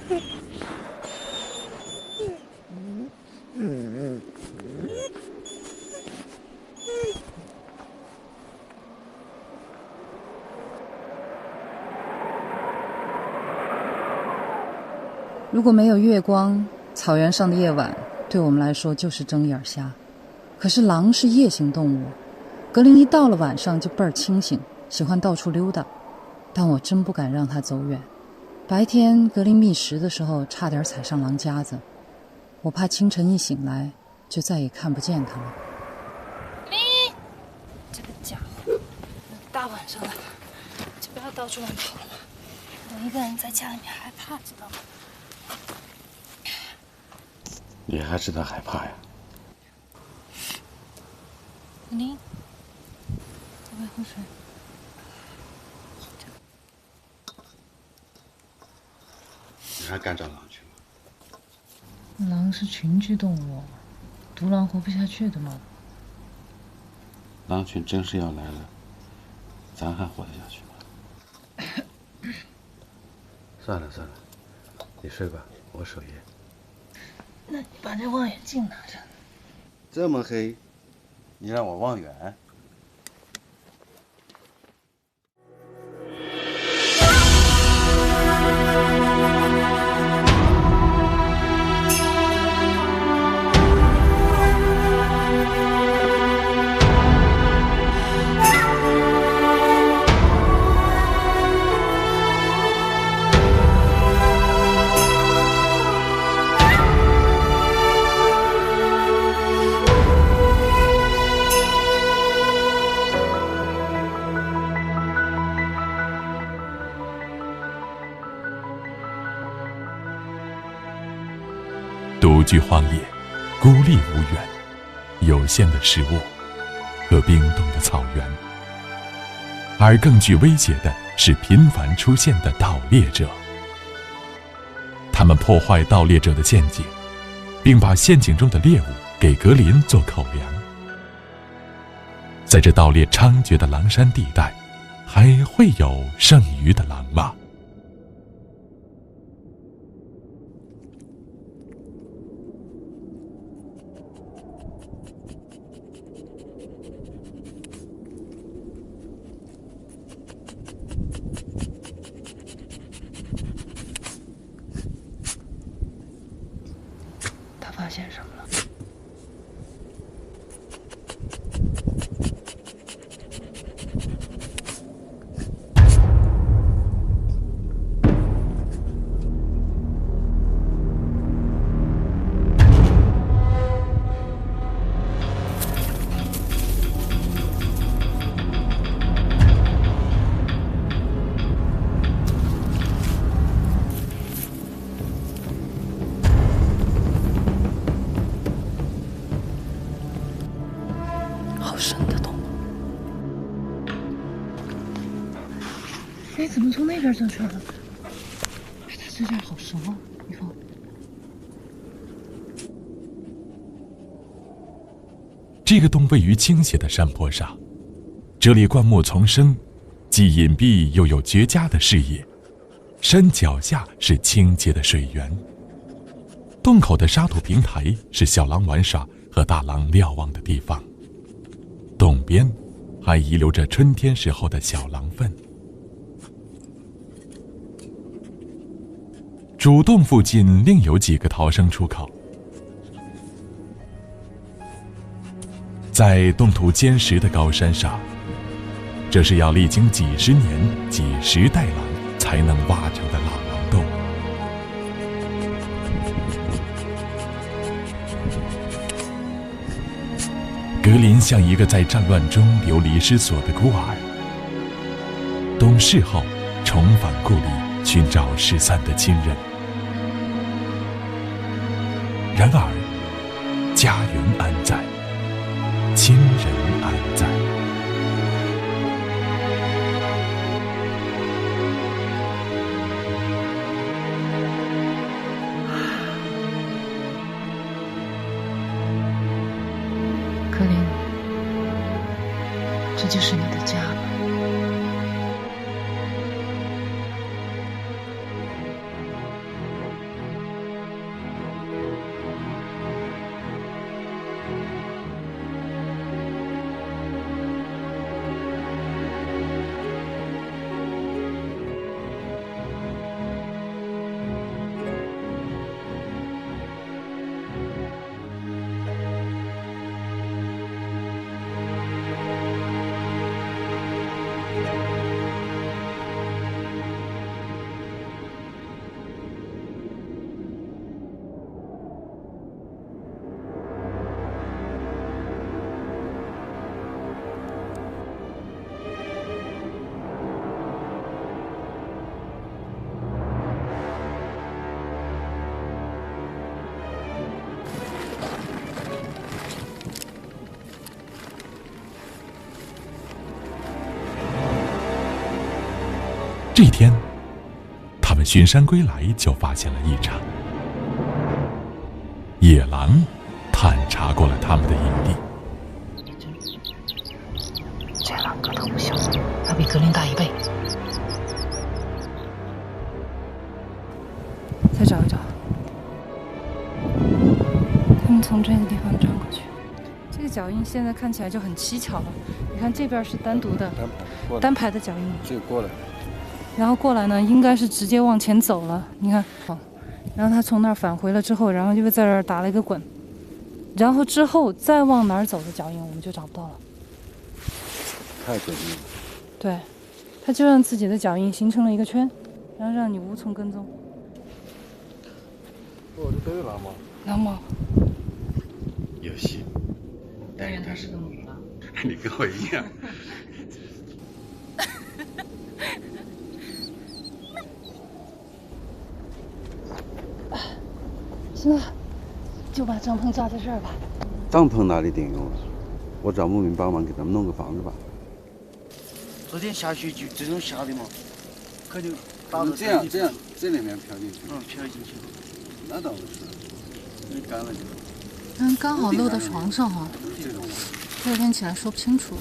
Speaker 5: 如果没有月光，草原上的夜晚对我们来说就是睁眼瞎。可是狼是夜行动物，格林一到了晚上就倍儿清醒，喜欢到处溜达，但我真不敢让他走远。白天格林觅食的时候差点踩上狼夹子，我怕清晨一醒来就再也看不见他了。
Speaker 4: 这个家伙，大晚上的就不要到处乱跑了嘛，我一个人在家里面害怕，知道吗？
Speaker 18: 你还知道害怕呀？
Speaker 4: 你要不要喝水？
Speaker 18: 你还敢找狼去吗？
Speaker 4: 狼是群居动物，独狼活不下去的嘛。
Speaker 18: 狼群真是要来了，咱还活得下去吗？算了，你睡吧，我守夜。
Speaker 4: 那你把这望远镜拿着。
Speaker 18: 这么黑，你让我望远？
Speaker 12: 独居荒野，孤立无援，有限的食物和冰冻的草原，而更具威胁的是频繁出现的盗猎者。他们破坏盗猎者的陷阱，并把陷阱中的猎物给格林做口粮。在这盗猎猖獗的狼山地带，还会有剩余的狼吗？
Speaker 4: 发现什么了？哎，怎么从那边走出来了？哎，他这点好熟啊，玉凤。
Speaker 12: 这个洞位于倾斜的山坡上，这里灌木丛生，既隐蔽又有绝佳的视野。山脚下是清洁的水源，洞口的沙土平台是小狼玩耍和大狼瞭望的地方。洞边还遗留着春天时候的小狼粪。主洞附近另有几个逃生出口，在冻土坚实的高山上，这是要历经几十年、几十代狼才能挖成的老狼洞。格林像一个在战乱中流离失所的孤儿，懂事后重返故里，寻找失散的亲人。然而，家园安在，亲人安在。
Speaker 5: 格林，这就是你的家了。
Speaker 12: 这一天，他们巡山归来，就发现了异常。野狼探查过了他们的营地。
Speaker 5: 这狼个头不小，要比格林大1倍。
Speaker 4: 再找一找，他们从这个地方转过去。这个脚印现在看起来就很蹊跷了。你看这边是单独的单排的脚印，
Speaker 18: 这个过来。
Speaker 4: 然后过来呢，应该是直接往前走了。你看，然后他从那儿返回了之后，然后就在这儿打了一个滚，然后之后再往哪儿走的脚印，我们就找不到了。
Speaker 18: 太诡异了。
Speaker 4: 对，他就让自己的脚印形成了一个圈，然后让你无从跟踪。
Speaker 18: 哦，这都有狼吗？
Speaker 4: 狼吗？
Speaker 18: 有戏。
Speaker 5: 当然，它是个母狼。
Speaker 18: 你跟我一样。
Speaker 4: 行了，就把帐篷扎在这儿吧。
Speaker 18: 帐篷哪里顶用了？我找牧民帮忙给他们弄个房子吧。
Speaker 8: 昨天下雪就这种下的嘛，可就打
Speaker 18: 到这样，这里面飘进去。
Speaker 8: 飘进去。
Speaker 18: 那倒不是，你干了就。
Speaker 5: 刚好漏到床上哈，第二天起来说不清楚。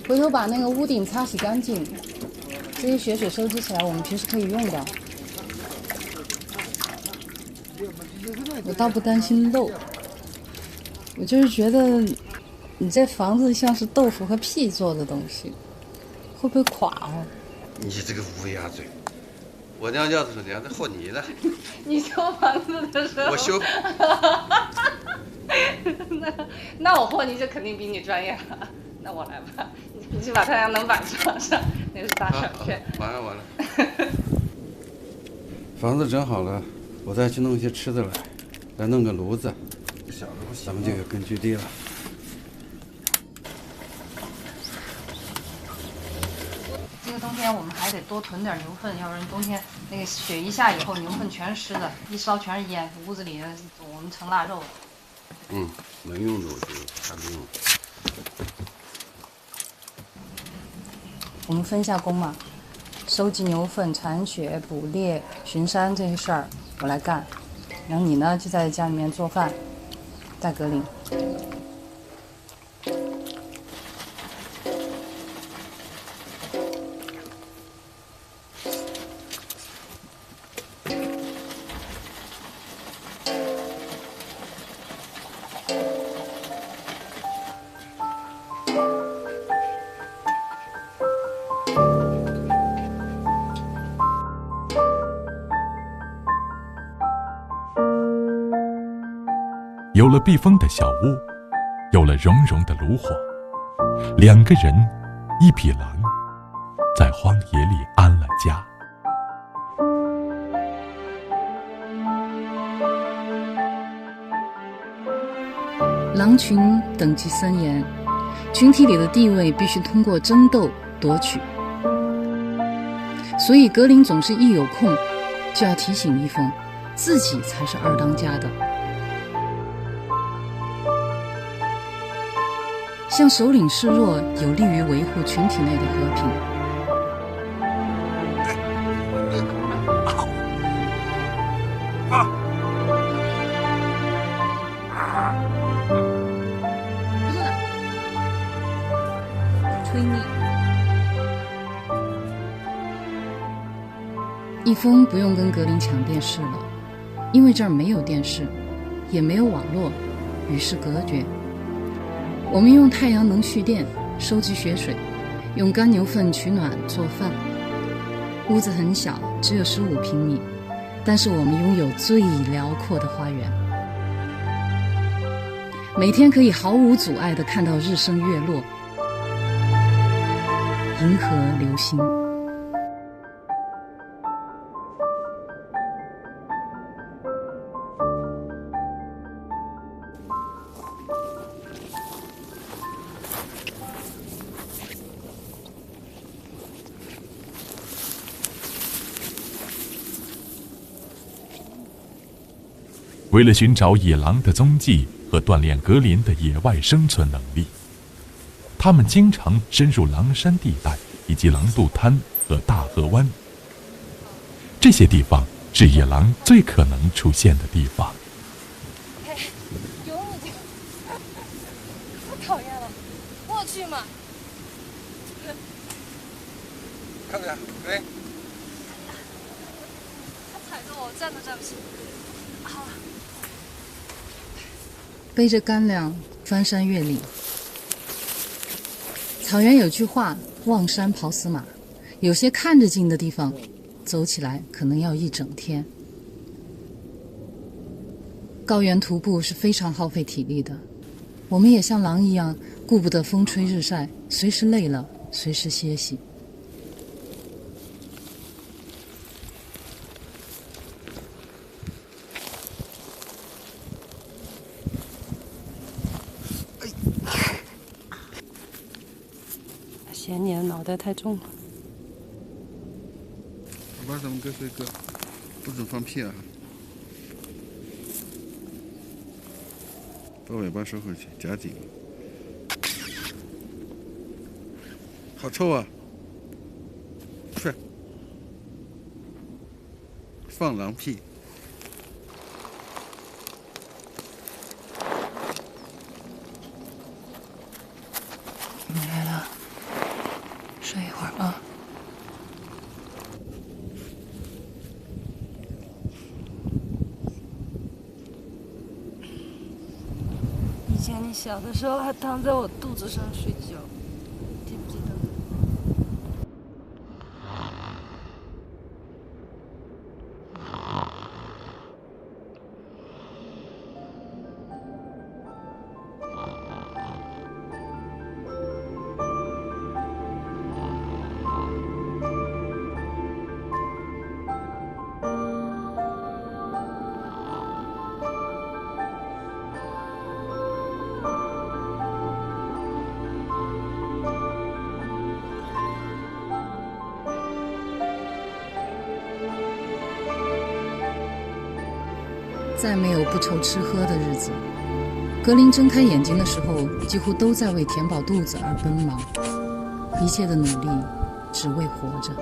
Speaker 5: 回头把那个屋顶擦洗干净。这些雪水收集起来，我们平时可以用的。我倒不担心漏，我就是觉得你这房子像是豆腐和屁做的东西，会不会垮哦？
Speaker 18: 你这个乌鸦嘴！我娘家的时候，娘在和你呢。
Speaker 5: 你修房子的时候。
Speaker 18: 我修。
Speaker 5: 那我和你就肯定比你专业了。那我来吧，你去把太阳能板装上，那是大闪片。
Speaker 18: 完了。房子整好了，我再去弄一些吃的来，再弄个炉子，咱们就有根据地了。
Speaker 5: 这个冬天我们还得多囤点牛粪，要不然冬天那个雪一下以后，牛粪全是湿的，一烧全是烟，屋子里我们成腊肉了。
Speaker 18: 能用的我就还没用。
Speaker 5: 我们分下工嘛，收集牛粪、铲雪、捕猎、巡山这些事儿我来干，然后你呢就在家里面做饭，带格林。
Speaker 12: 有了避风的小屋，有了融融的炉火，2个人1匹狼，在荒野里安了家。
Speaker 5: 狼群等级森严，群体里的地位必须通过争斗夺取，所以格林总是一有空就要提醒一峰，自己才是二当家的。向首领示弱，有利于维护群体内的和平。
Speaker 4: 推你。
Speaker 5: 一峰不用跟格林抢电视了，因为这儿没有电视，也没有网络，与世隔绝。我们用太阳能蓄电，收集雪水，用干牛粪取暖做饭。屋子很小，只有15平米，但是我们拥有最辽阔的花园。每天可以毫无阻碍地看到日升月落，银河流星。
Speaker 12: 为了寻找野狼的踪迹和锻炼格林的野外生存能力，他们经常深入狼山地带以及狼渡滩和大河湾。这些地方是野狼最可能出现的地方。
Speaker 21: 有你这个，太讨厌了，我去嘛。
Speaker 13: 看看，对。
Speaker 21: 他踩着我，站都站不起。好。
Speaker 5: 背着干粮翻山越岭。草原有句话，望山跑死马，有些看着近的地方，走起来可能要一整天。高原徒步是非常耗费体力的，我们也像狼一样，顾不得风吹日晒，随时累了随时歇息。
Speaker 21: 嫌你的脑袋太重了。
Speaker 18: 好吧，咱们各睡各，不准放屁啊！把尾巴收回去，夹紧。好臭啊！去，放狼屁。
Speaker 21: 你来了。睡一会儿吧。以前你小的时候还躺在我肚子上睡觉，记不记得？
Speaker 5: 再没有不愁吃喝的日子。格林睁开眼睛的时候，几乎都在为填饱肚子而奔忙，一切的努力只为活着。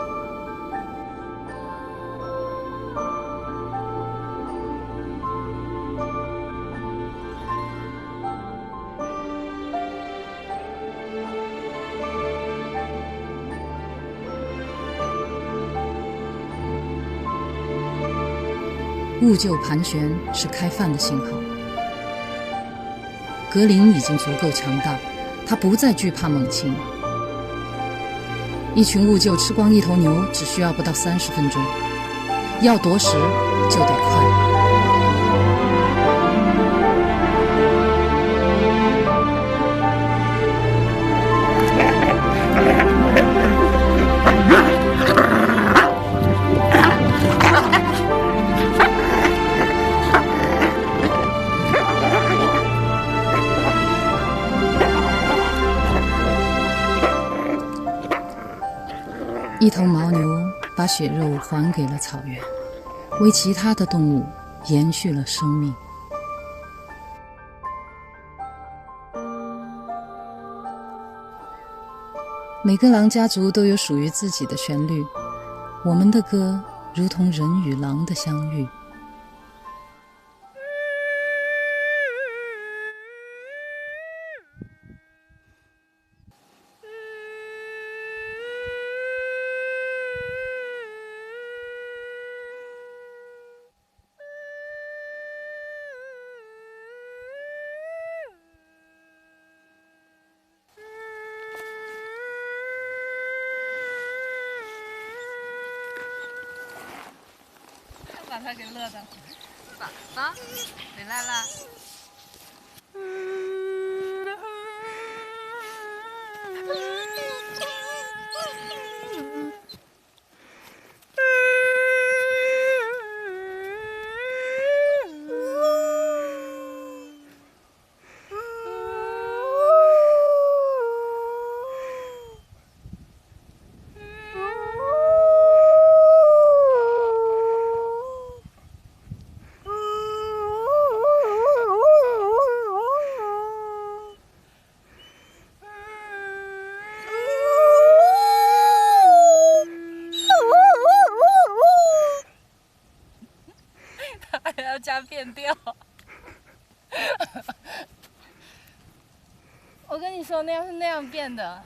Speaker 5: 兀就盘旋是开饭的信号。格林已经足够强大，他不再惧怕猛禽。一群兀就吃光一头牛只需要不到30分钟，要夺食就得快。一头牦牛把血肉还给了草原，为其他的动物延续了生命。每个狼家族都有属于自己的旋律，我们的歌如同人与狼的相遇。
Speaker 14: 把他给乐的，爸爸回来了。加变调，我跟你说，那样是那样变的。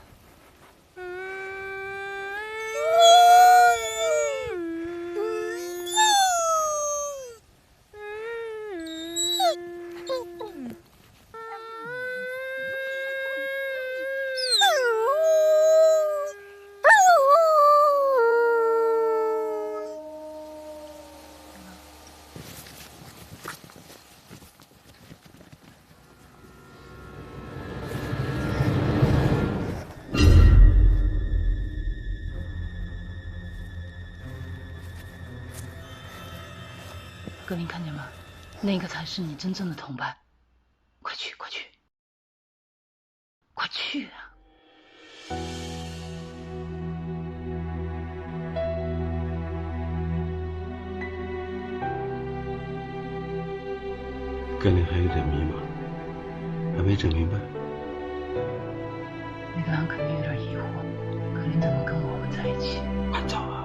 Speaker 5: 格林，看见吗？那个才是你真正的同伴。快去，快去，快去啊！
Speaker 18: 格林还有点迷茫，还没整明白。
Speaker 5: 那个狼肯定有点疑惑，格林怎么跟我们在一起？
Speaker 18: 快走啊！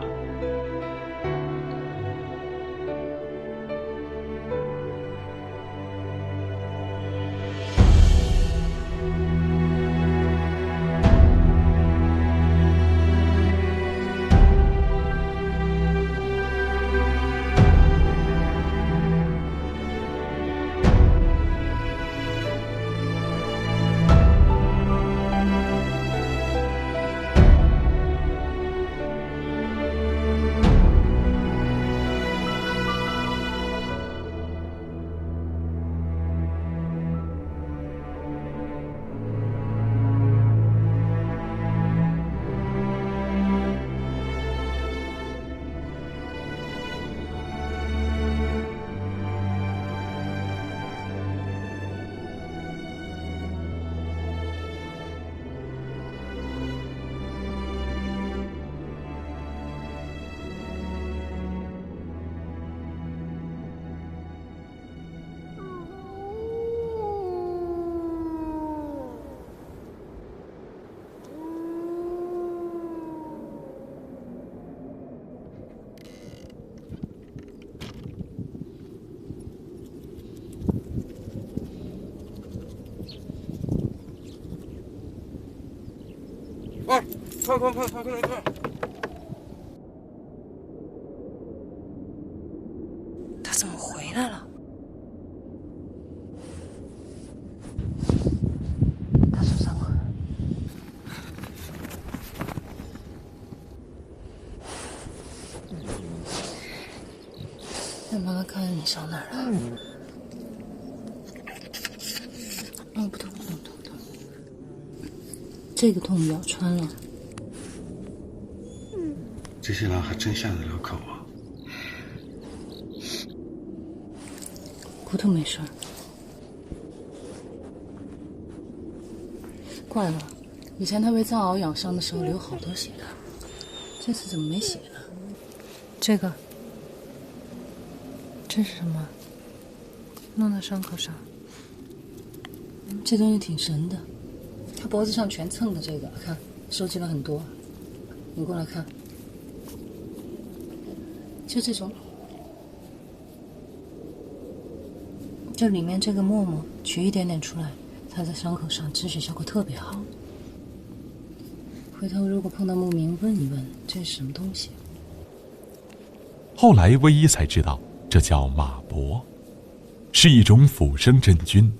Speaker 18: 快！
Speaker 5: 他怎么回来了？他受伤了。让妈妈看看你伤哪儿了。哦，不痛。这个洞咬穿了。
Speaker 18: 这些狼还真下得了口啊！
Speaker 5: 骨头没事儿。怪了，以前他被藏獒咬伤的时候流好多血的，这次怎么没写呢？这个，这是什么？弄到伤口上。这东西挺神的，他脖子上全蹭的这个，看收集了很多。你过来看，就这种，这里面这个沫沫取一点点出来，它在伤口上止血效果特别好。回头如果碰到牧民，问一问这是什么东西。
Speaker 12: 后来唯一才知道，这叫马搏，是一种腐生真菌。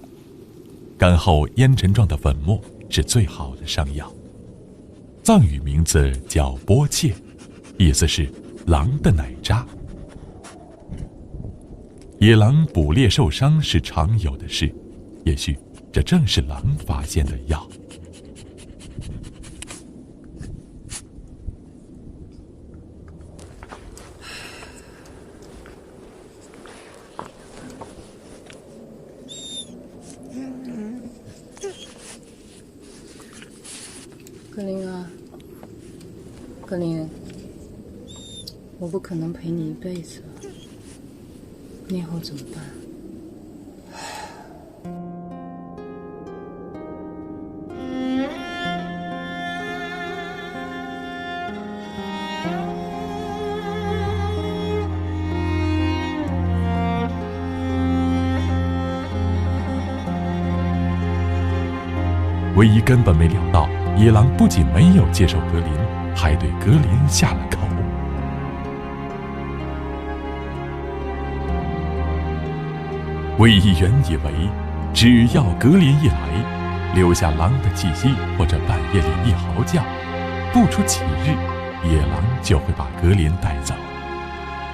Speaker 12: 干后烟尘状的粉末是最好的伤药。藏语名字叫波切，意思是狼的奶渣。野狼捕猎受伤是常有的事，也许这正是狼发现的药。
Speaker 5: 格林啊，格林，我不可能陪你一辈子，你以后怎么办？
Speaker 12: 唯一根本没料到，野狼不仅没有接受格林，还对格林下了口。唯一原以为，只要格林一来，留下狼的气息，或者半夜里一嚎叫，不出几日，野狼就会把格林带走。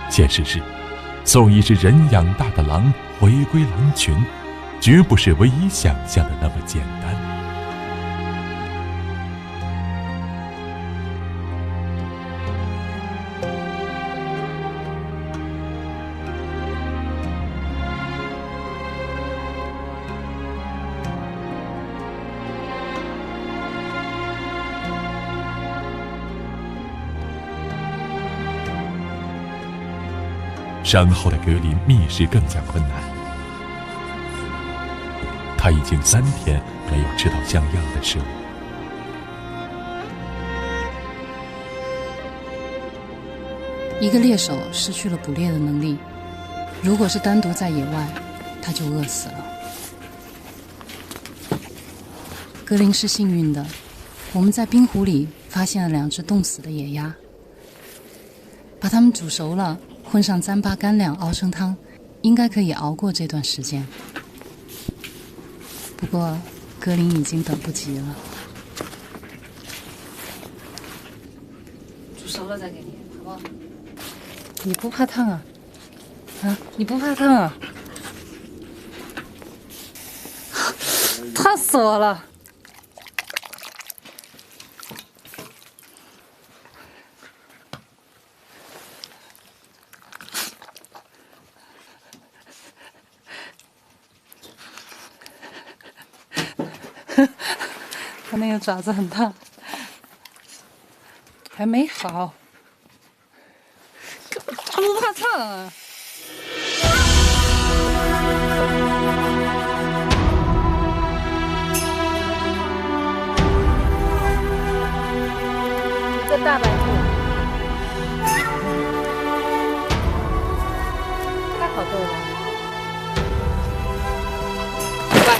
Speaker 12: 现实是，送一只人养大的狼回归狼群，绝不是唯一想象的那么简单。伤后的格林觅食更加困难，他已经3天没有吃到像样的食物。
Speaker 5: 一个猎手失去了捕猎的能力，如果是单独在野外，他就饿死了。格林是幸运的，我们在冰湖里发现了2只冻死的野鸭，把它们煮熟了，混上糌粑干粮熬成汤，应该可以熬过这段时间。不过格林已经等不及了。
Speaker 4: 煮熟了再给你，好不好？
Speaker 5: 你不怕烫啊？啊，你不怕烫啊？烫死我了！它那个爪子很烫，还没好。它不怕烫啊？
Speaker 4: 这大白兔，太好逗了！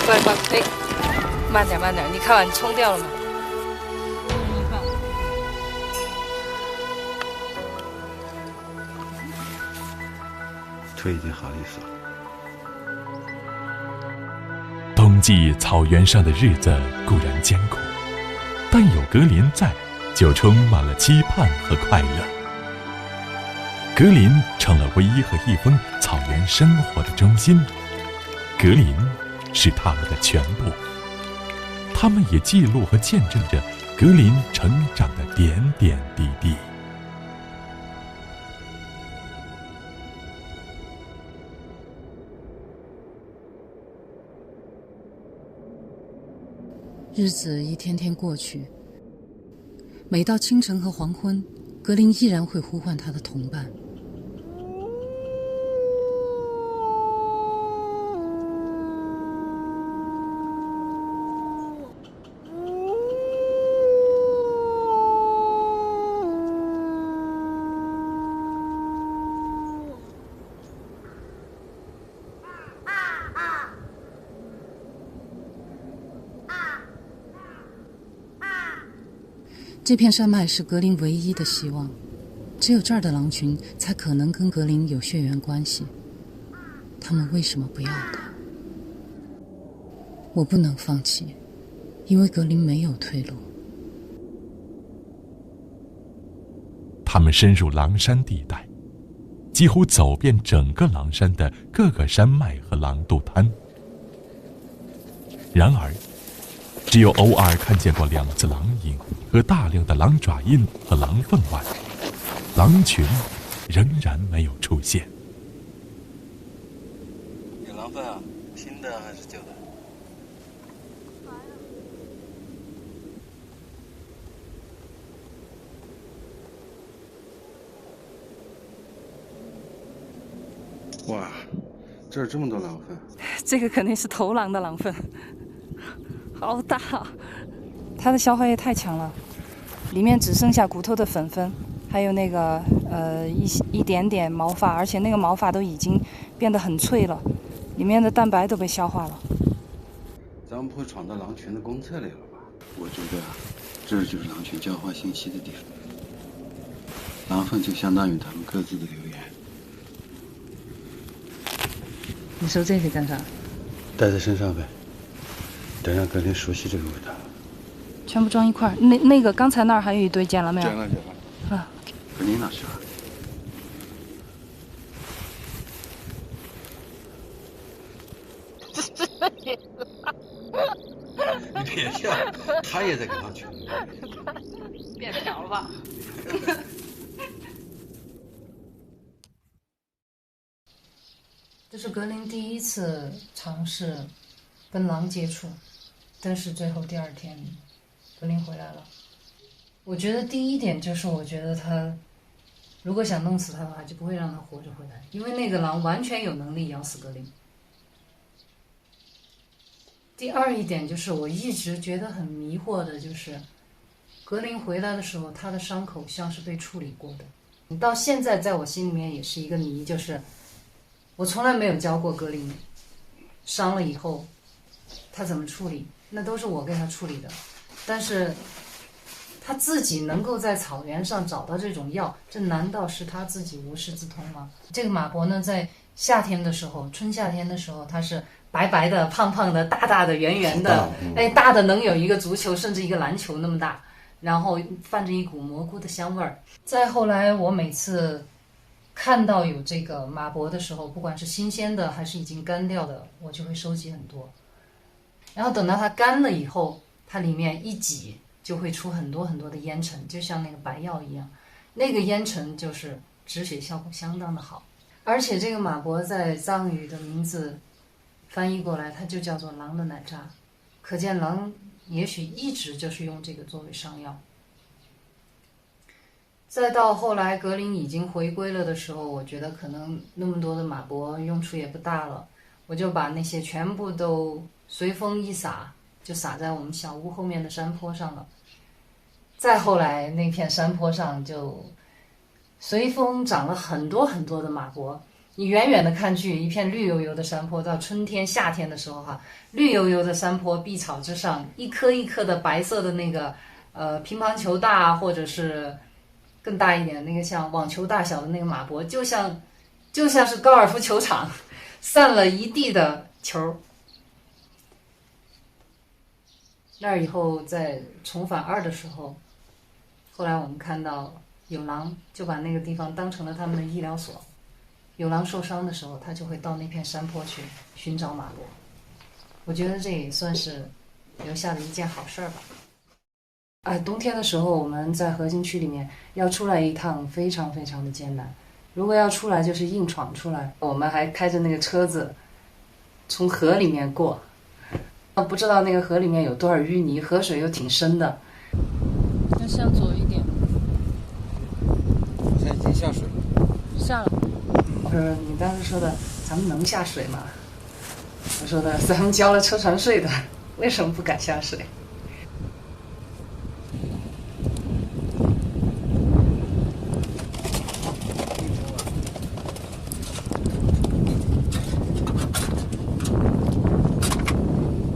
Speaker 4: 快，哎！慢点，你看完你冲掉了吗？
Speaker 18: 腿已经好利索。
Speaker 12: 冬季草原上的日子固然艰苦，但有格林在，就充满了期盼和快乐。格林成了唯一和一峰草原生活的中心，格林是他们的全部。他们也记录和见证着格林成长的点点滴滴。
Speaker 5: 日子一天天过去，每到清晨和黄昏，格林依然会呼唤他的同伴。这片山脉是格林唯一的希望，只有这儿的狼群才可能跟格林有血缘关系。他们为什么不要他？我不能放弃，因为格林没有退路。
Speaker 12: 他们深入狼山地带，几乎走遍整个狼山的各个山脉和狼肚滩。然而，只有偶尔看见过2次狼影和大量的狼爪印和狼粪外，狼群仍然没有出现。
Speaker 18: 有狼粪啊？新的还是旧的？哇，这儿这么多狼粪！
Speaker 4: 这个肯定是头狼的狼粪，好大，它的消化液太强了，里面只剩下骨头的粉粉，还有那个一点点毛发，而且那个毛发都已经变得很脆了，里面的蛋白都被消化了。
Speaker 18: 咱们不会闯到狼群的公厕里了吧？我觉得这就是狼群交换信息的地方，狼粪就相当于他们各自的留言。
Speaker 4: 你收这些干啥？
Speaker 18: 带在身上呗，得让格林熟悉这个味道。
Speaker 4: 全部装一块儿。那个刚才那儿还有一堆，捡了没有？
Speaker 18: 捡了。
Speaker 4: 啊，
Speaker 18: 格林哪去了？你别笑，他也在跟狼群。
Speaker 4: 变条了吧？
Speaker 5: 这是格林第一次尝试跟狼接触，但是最后第2天，格林回来了。我觉得第一点就是，我觉得他如果想弄死他的话，就不会让他活着回来，因为那个狼完全有能力咬死格林。第2一点就是，我一直觉得很迷惑的，就是格林回来的时候，他的伤口像是被处理过的。到现在，在我心里面也是一个谜，就是我从来没有教过格林，伤了以后他怎么处理，那都是我给他处理的。但是他自己能够在草原上找到这种药，这难道是他自己无师自通吗？这个马博呢，在夏天的时候，春夏天的时候，它是白白的、胖胖的、大大的、圆圆的，大的能有一个足球甚至一个篮球那么大，然后泛着一股蘑菇的香味儿。再后来，我每次看到有这个马博的时候，不管是新鲜的还是已经干掉的，我就会收集很多。然后等到它干了以后，它里面一挤就会出很多很多的烟尘，就像那个白药一样。那个烟尘就是止血效果相当的好。而且这个马博在藏语的名字翻译过来，它就叫做狼的奶渣，可见狼也许一直就是用这个作为伤药。再到后来格林已经回归了的时候，我觉得可能那么多的马博用处也不大了，我就把那些全部都随风一撒，就撒在我们小屋后面的山坡上了。再后来那片山坡上就随风长了很多很多的马博，你远远的看去，一片绿油油的山坡，到春天夏天的时候绿油油的山坡碧草之上，一颗一颗的白色的那个乒乓球大或者是更大一点那个像网球大小的那个马博，就像是高尔夫球场散了一地的球。那儿以后在重返2的时候，后来我们看到有狼就把那个地方当成了他们的医疗所，有狼受伤的时候，他就会到那片山坡去寻找马博。我觉得这也算是留下的一件好事儿吧。冬天的时候我们在河津区里面要出来一趟非常非常的艰难，如果要出来就是硬闯出来，我们还开着那个车子从河里面过，不知道那个河里面有多少淤泥，河水又挺深的。
Speaker 4: 要向左一点。下了。
Speaker 5: 我说你当时说的咱们能下水吗？我说的咱们交了车船税的，为什么不敢下水？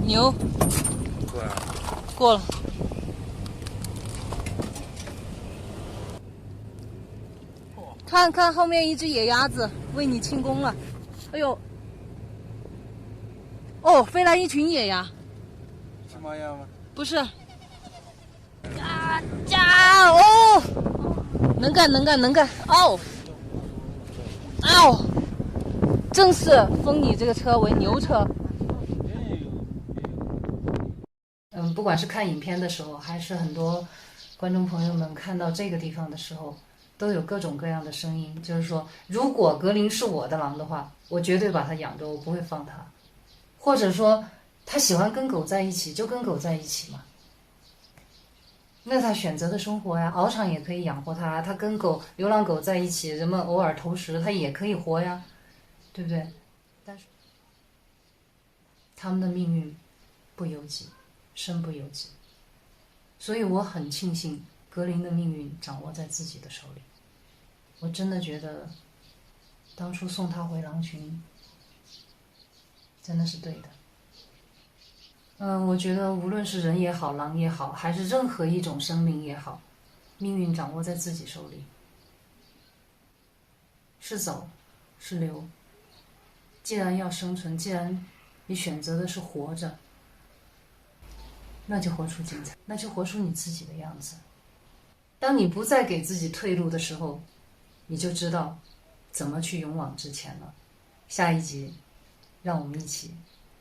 Speaker 4: 牛过了。看看后面一只野鸭子为你庆功了，哎呦，哦，飞来一群野鸭，
Speaker 18: 是马鸭吗？
Speaker 4: 不是，加哦，能干，哦，正是封你这个车为牛车。
Speaker 5: 不管是看影片的时候，还是很多观众朋友们看到这个地方的时候，都有各种各样的声音，就是说，如果格林是我的狼的话，我绝对把它养着，我不会放它。或者说，他喜欢跟狗在一起，就跟狗在一起嘛。那他选择的生活呀，獒场也可以养活他，他跟流浪狗在一起，人们偶尔投食，他也可以活呀，对不对？但是他们的命运不由己，身不由己，所以我很庆幸格林的命运掌握在自己的手里。我真的觉得当初送他回狼群真的是对的。我觉得无论是人也好，狼也好，还是任何一种生命也好，命运掌握在自己手里，是走是留，既然要生存，既然你选择的是活着，那就活出精彩，那就活出你自己的样子。当你不再给自己退路的时候，你就知道怎么去勇往直前了。下一集让我们一起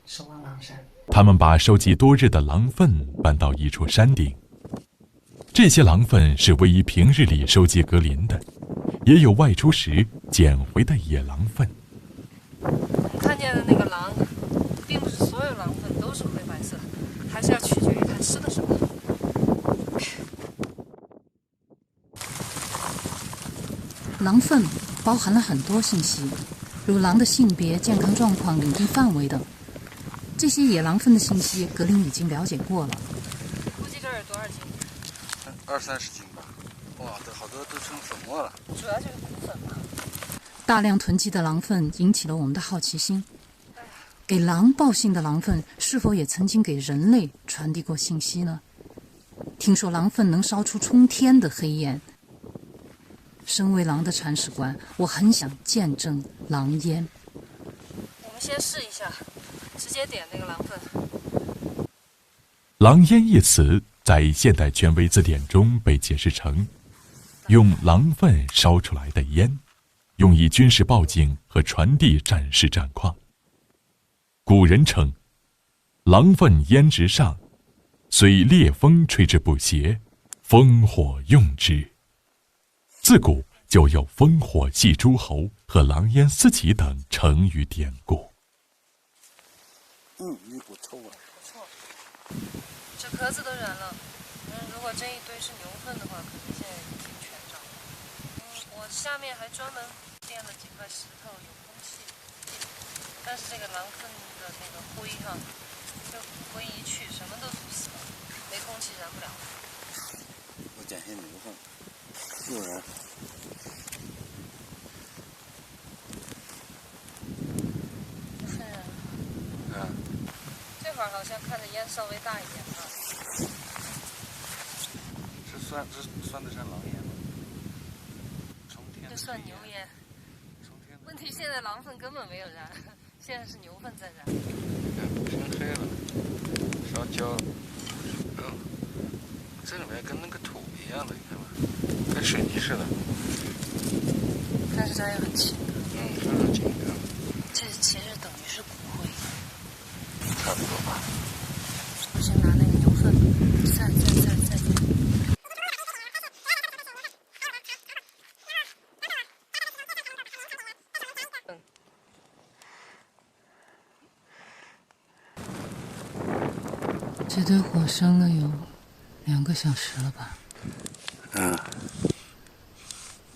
Speaker 5: 守望狼山。
Speaker 12: 他们把收集多日的狼粪搬到一处山顶，这些狼粪是唯一平日里收集格林的，也有外出时捡回的野狼粪。
Speaker 4: 看见的那个狼，并不是所有狼粪都是灰白色，还是要取决于它吃的什么。
Speaker 5: 狼粪包含了很多信息，如狼的性别、健康状况、领地范围等。这些野狼粪的信息，格林已经了解过了。
Speaker 4: 估计这儿有多少斤
Speaker 18: ？20-30斤吧。哇，这好多都成粉末了。
Speaker 4: 主要就是骨粉嘛。
Speaker 5: 大量囤积的狼粪引起了我们的好奇心。给狼报信的狼粪是否也曾经给人类传递过信息呢？听说狼粪能烧出冲天的黑烟。身为狼的铲屎官，我很想见证狼烟。
Speaker 4: 我们先试一下，直接点那个狼粪。
Speaker 12: 狼烟一词在现代权威字典中被解释成用狼粪烧出来的烟，用以军事报警和传递战事战况。古人称狼粪烟直上，虽烈风吹之不斜，烽火用之。自古就有烽火戏诸侯和狼烟四起等成语典故。
Speaker 18: 一股臭啊！
Speaker 4: 不错，这壳子都燃了。如果这一堆是牛粪的话，可能现在已经全着了。我下面还专门垫了几块石头，有空气。但是这个狼粪的那个灰哈，这骨灰一去，什么都堵死了，没空气燃不了。
Speaker 18: 我捡些牛粪。又燃，
Speaker 4: 不是燃。这会儿好像看着烟稍微大一点啊。
Speaker 18: 这算得上狼烟吗？
Speaker 4: 这算牛烟。问题现在狼粪根本没有燃，现在是牛粪在燃。
Speaker 18: 天黑了，烧焦了。这里面跟那个土一样的，你看吧。跟水泥似的，
Speaker 4: 但是它也很轻。
Speaker 18: 非常轻的。
Speaker 4: 这其实等于是骨灰。
Speaker 18: 差不多吧。
Speaker 4: 我先拿那个牛粪，再。
Speaker 5: 这堆火生了有2个小时了吧？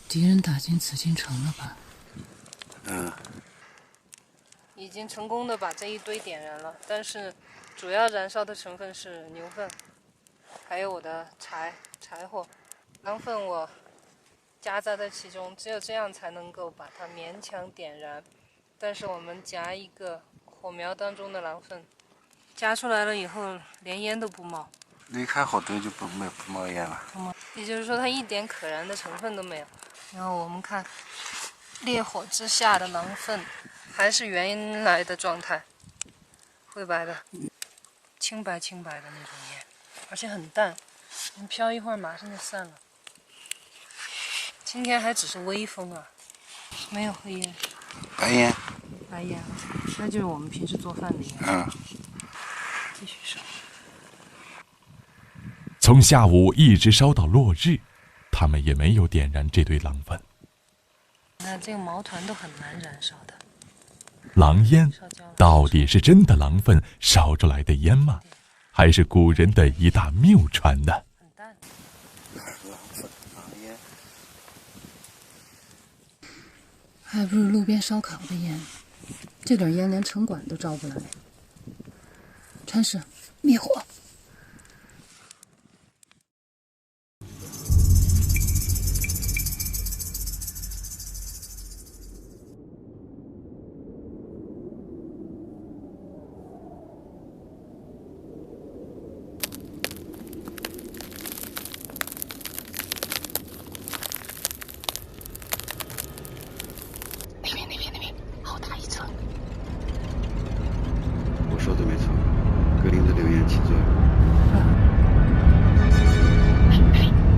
Speaker 5: 敌人打进紫禁城了吧？
Speaker 4: 已经成功的把这一堆点燃了，但是主要燃烧的成分是牛粪，还有我的柴火，狼粪我夹杂在其中，只有这样才能够把它勉强点燃。但是我们夹一个火苗当中的狼粪，夹出来了以后连烟都不冒，
Speaker 18: 离开好多就不冒烟了。
Speaker 4: 也就是说它一点可燃的成分都没有。然后我们看烈火之下的狼粪还是原来的状态，灰白的，清白的那种烟，而且很淡，你飘一会儿马上就散了。今天还只是微风啊，没有黑烟。白烟，那就是我们平时做饭的烟。继续烧。
Speaker 12: 从下午一直烧到落日，他们也没有点燃这堆狼粪。
Speaker 4: 那这个毛团都很难燃烧的。
Speaker 12: 狼烟到底是真的狼粪烧出来的烟吗？还是古人的一大谬传呢？
Speaker 5: 还不如路边烧烤的烟，这点烟连城管都招不来。陈氏，灭火！
Speaker 16: 那边，好大一层。
Speaker 18: 我说的没错，格林的留言起作用。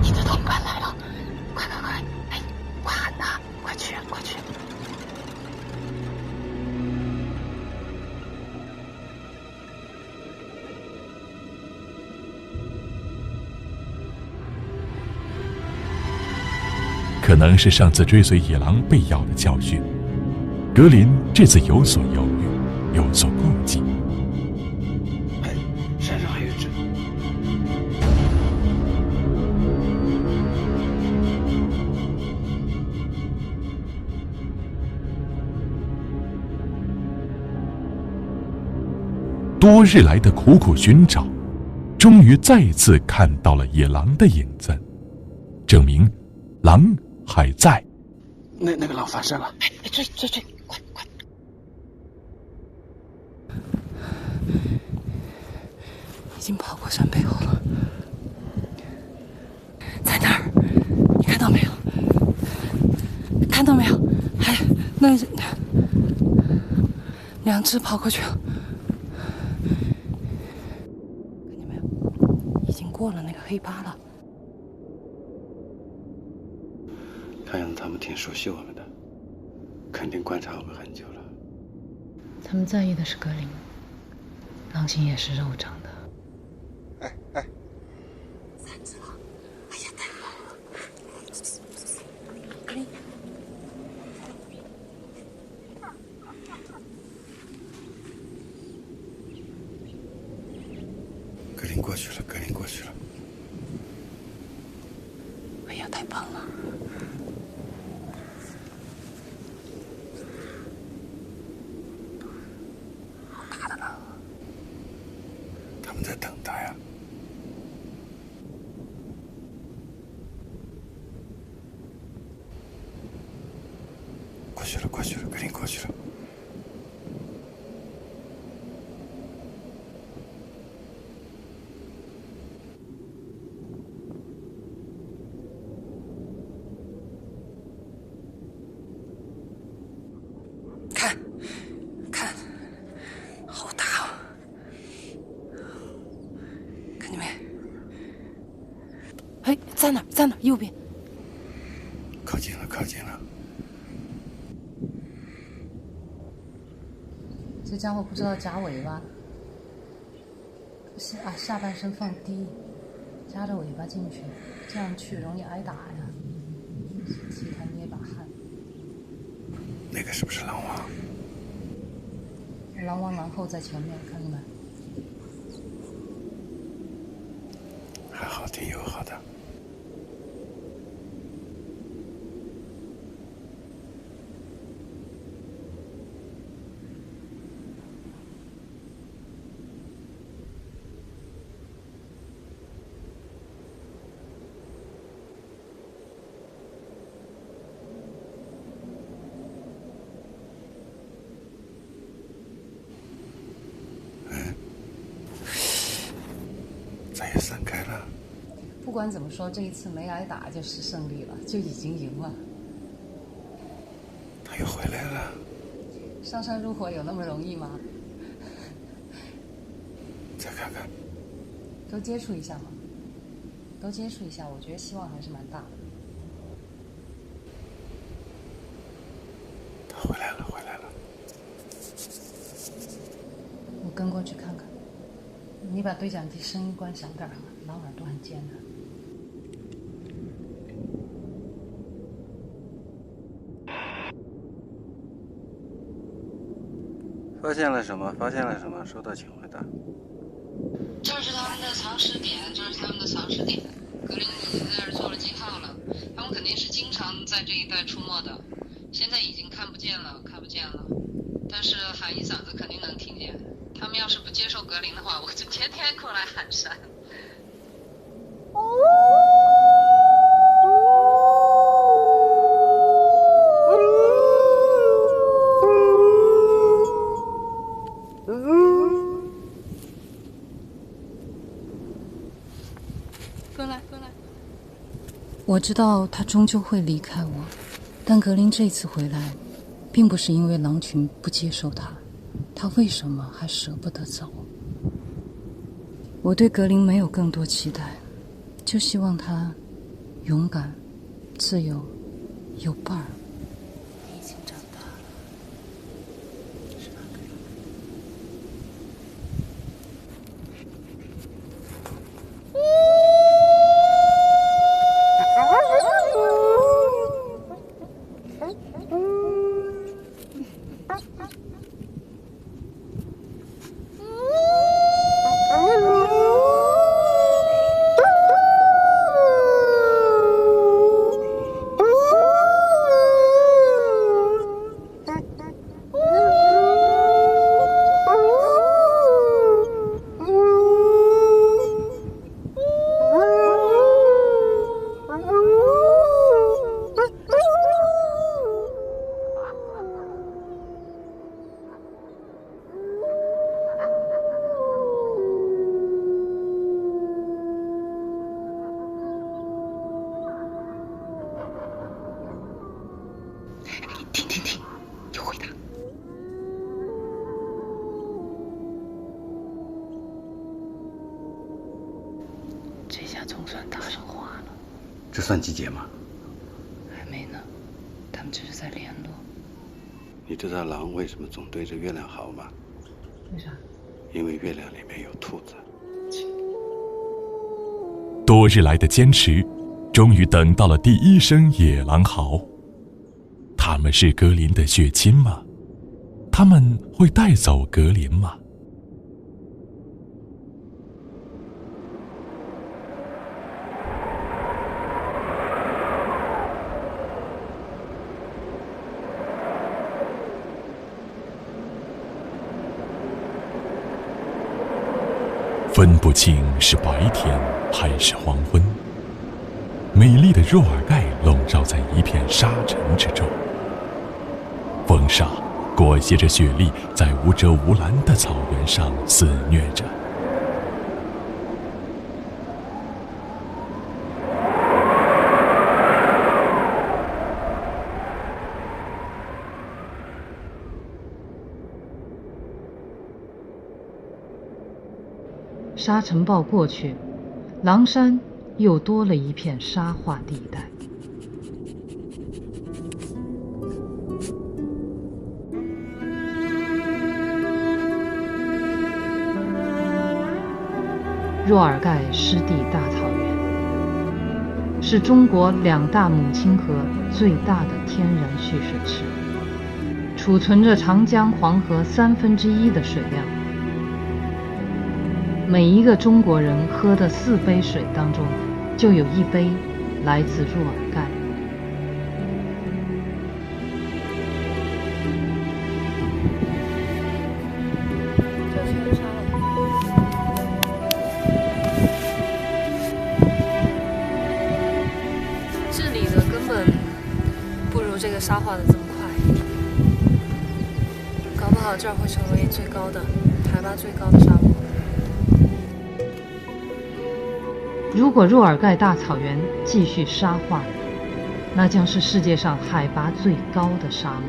Speaker 16: 你的同伴来了，快！快喊他，快去！
Speaker 12: 可能是上次追随野狼被咬的教训，格林这次有所犹豫，有所顾忌。
Speaker 18: 山上还有只。
Speaker 12: 多日来的苦苦寻找，终于再次看到了野狼的影子，证明狼还在。
Speaker 8: 那个狼翻身了，
Speaker 16: 追，快！
Speaker 5: 已经跑过山背后了，在那儿，你看到没有？还那两只跑过去了，看见没有？已经过了那个黑疤了。
Speaker 18: 看样子他们挺熟悉我们的，肯定观察我们很久了。
Speaker 5: 他们在意的是格林，狼心也是肉长的。
Speaker 16: 3只了，哎呀，太棒了！
Speaker 5: 格林，
Speaker 18: 格林过去了。
Speaker 5: 哎呀，太棒了！好大的狼！
Speaker 18: 他们在等他呀。过去了，格林过去了。
Speaker 5: 看，好大哦！看见没？哎，在哪？右边。
Speaker 18: 靠近了。
Speaker 5: 这家伙不知道夹尾巴，下半身放低，夹着尾巴进去，这样去容易挨打呀。替他捏把汗。
Speaker 18: 那个是不是狼王？
Speaker 5: 狼王狼后在前面，看到没？
Speaker 18: 还好，挺友好的。再也散开了。
Speaker 5: 不管怎么说，这一次没挨打就是胜利了，就已经赢了。
Speaker 18: 他又回来了。
Speaker 5: 上山入伙有那么容易吗？
Speaker 18: 再看看。
Speaker 5: 多接触一下嘛，多接触一下，我觉得希望还是蛮大的。
Speaker 18: 他回来了，回来了。
Speaker 5: 我跟过去看看。你把对讲机声音关小点啊，老耳朵很尖的。
Speaker 18: 发现了什么？发现了什么？收到，请回答。
Speaker 4: 这是他们的藏尸点，这是他们的藏尸点。格林已经在这儿做了记号了，他们肯定是经常在这一带出没的。现在已经看不见了，看不见了。但是喊一嗓子肯定能听见。他们要是不接受格林的话，我就天天过来喊山。
Speaker 14: 过来，过来。
Speaker 5: 我知道他终究会离开我，但格林这次回来，并不是因为狼群不接受他，他为什么还舍不得走？我对格林没有更多期待，就希望他勇敢、自由、有伴儿。
Speaker 4: 你已经长大了，是吧？
Speaker 5: 听，有回答。这下总算搭上话了。
Speaker 18: 这算集结吗？
Speaker 5: 还没呢，他们只是在联络。
Speaker 18: 你知道狼为什么总对着月亮好吗？
Speaker 5: 为啥？
Speaker 18: 因为月亮里面有兔子。
Speaker 12: 多日来的坚持，终于等到了第一声野狼嚎。他们是格林的血亲吗？他们会带走格林吗？分不清是白天还是黄昏，美丽的若尔盖笼罩在一片沙尘之中，风沙裹挟着雪粒在无遮无拦的草原上肆虐着。
Speaker 5: 沙尘暴过去，狼山又多了一片沙化地带。若尔盖湿地大草原是中国两大母亲河最大的天然蓄水池，储存着长江、黄河1/3的水量。每一个中国人喝的4杯水当中，就有1杯来自若尔盖。
Speaker 4: 治理的根本不如这个沙化的这么快，搞不好这儿会成为最高的、海拔最高的沙漠。
Speaker 5: 如果若尔盖大草原继续沙化，那将是世界上海拔最高的沙漠。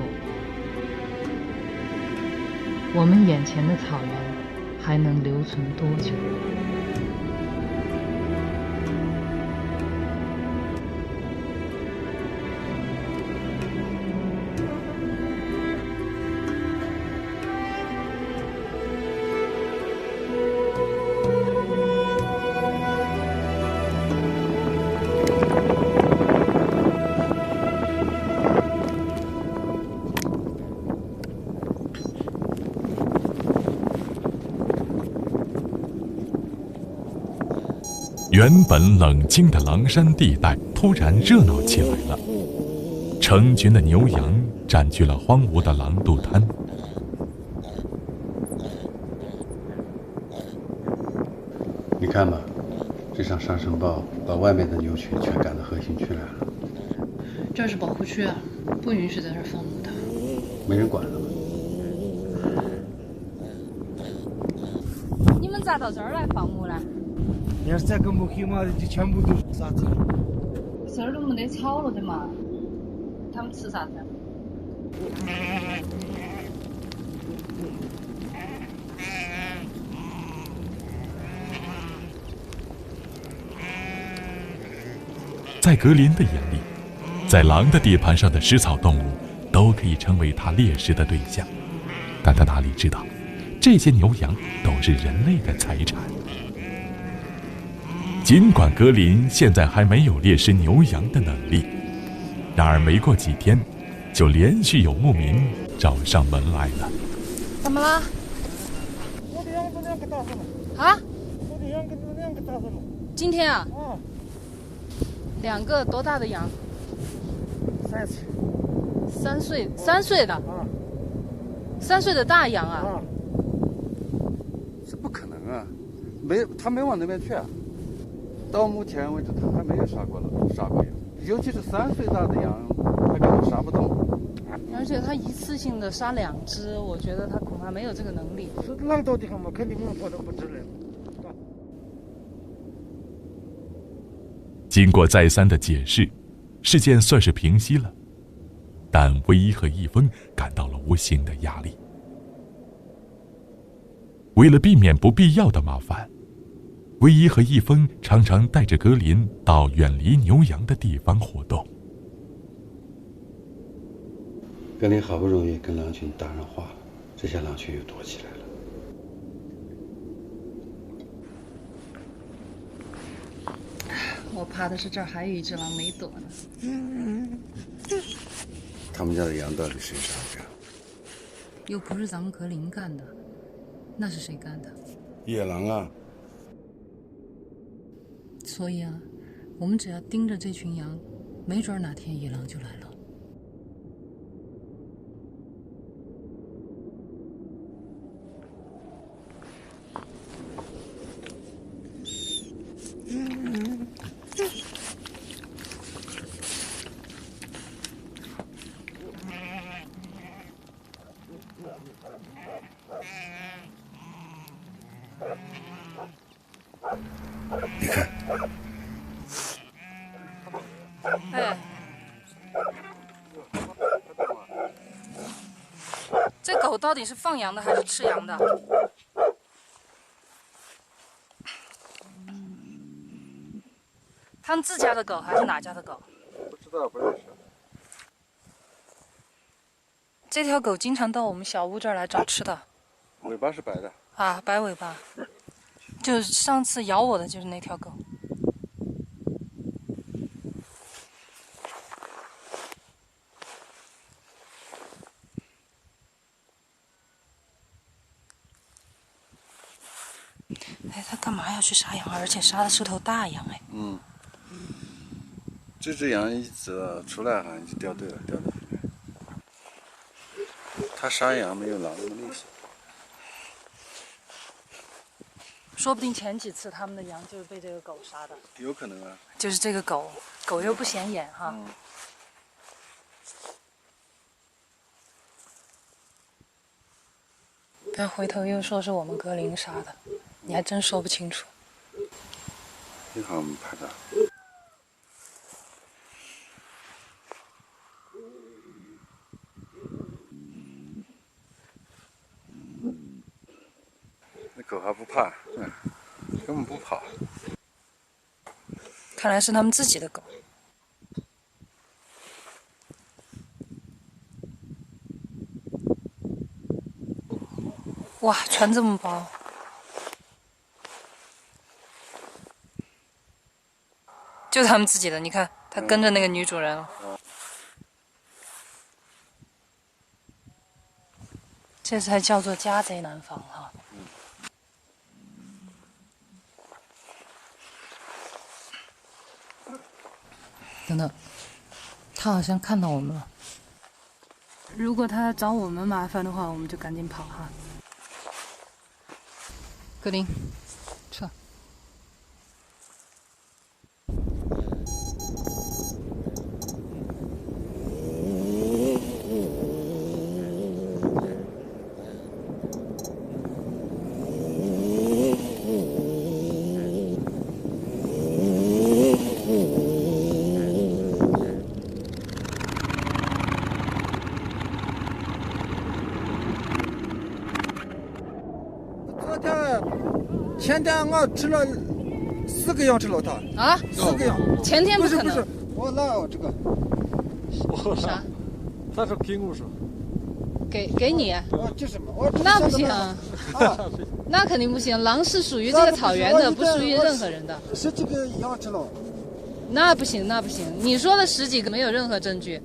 Speaker 5: 我们眼前的草原还能留存多久？
Speaker 12: 原本冷静的狼山地带突然热闹起来了，成群的牛羊占据了荒芜的狼渡滩。
Speaker 18: 你看吧，这场沙尘暴把外面的牛群全赶到核心区来了。
Speaker 5: 这是保护区啊，不允许在这儿放牧的。
Speaker 18: 没人管了吗？
Speaker 14: 你们咋到这儿来放牧呢？
Speaker 3: 要是再跟不去嘛，就全部都杀走了。
Speaker 14: 这儿都没得草了的嘛，他们吃啥子？
Speaker 12: 在格林的眼里，在狼的地盘上的食草动物都可以成为他猎食的对象，但他哪里知道，这些牛羊都是人类的财产。尽管格林现在还没有猎食牛羊的能力，然而没过几天，就连续有牧民找上门来了。
Speaker 14: 怎么了？
Speaker 3: 我的羊都2个大死了。
Speaker 14: 啊？
Speaker 3: 我的羊都2个大死了。
Speaker 14: 今天啊？2
Speaker 3: 啊。
Speaker 14: 个多大的羊
Speaker 3: 3岁。
Speaker 14: 3岁的。
Speaker 3: 啊。
Speaker 14: 3岁的大羊啊？
Speaker 18: 这不可能啊！他没往那边去啊。到目前为止，他还没有杀过羊，尤其是3岁大的羊，他根本杀不动。
Speaker 14: 而且他一次性的杀2只，我觉得他恐怕没有这个能力。
Speaker 3: 是狼到地方嘛，肯定跑都不知了。
Speaker 12: 经过再三的解释，事件算是平息了，但唯一和一峰感到了无形的压力。为了避免不必要的麻烦，唯一和一峰常常带着格林到远离牛羊的地方活动。
Speaker 18: 格林好不容易跟狼群搭上话了，这下狼群又躲起来了。
Speaker 5: 我怕的是这儿还有一只狼没躲呢。
Speaker 18: 他们家的羊到底谁杀的？
Speaker 5: 又不是咱们格林干的，那是谁干的？
Speaker 18: 野狼啊！
Speaker 5: 所以啊，我们只要盯着这群羊，没准哪天野狼就来了。
Speaker 18: 你看，
Speaker 14: 哎，这狗到底是放羊的还是吃羊的？他们自家的狗还是哪家的狗？
Speaker 18: 不知道，不认识。
Speaker 14: 这条狗经常到我们小屋这儿来找吃的。
Speaker 18: 尾巴是白的。
Speaker 14: 啊，白尾巴。就是上次咬我的就是那条狗。哎，他干嘛要去杀羊？而且杀的是头大羊哎。
Speaker 18: 嗯。这只羊一直出来好像就掉队了，掉到里面。他杀羊没有狼那么厉害。
Speaker 14: 说不定前几次他们的羊就是被这个狗杀的。
Speaker 18: 有可能啊。
Speaker 14: 就是这个狗又不显眼哈。不要回头又说是我们格林杀的，你还真说不清楚。
Speaker 18: 你好，我们拍照。那狗还不怕，根本不跑。
Speaker 4: 看来是他们自己的狗。哇，船这么薄。就是他们自己的，你看，他跟着那个女主人了。这才叫做家贼难防哈。
Speaker 5: 等等，他好像看到我们了。
Speaker 4: 如果他找我们麻烦的话，我们就赶紧跑哈。
Speaker 5: 格林，撤。
Speaker 8: 前天我吃了4个羊吃了它
Speaker 4: 啊
Speaker 8: ，4个羊。
Speaker 4: 前天
Speaker 8: 不是，我拿这个。
Speaker 4: 啥？
Speaker 11: 他说给我说。
Speaker 4: 给你。
Speaker 8: 就是嘛，
Speaker 4: 那不行啊，那肯定不行。狼是属于这个草原的，不属于任何人的。
Speaker 8: 10几个羊吃了。
Speaker 4: 那不行，那不行。你说的10几个没有任何证据。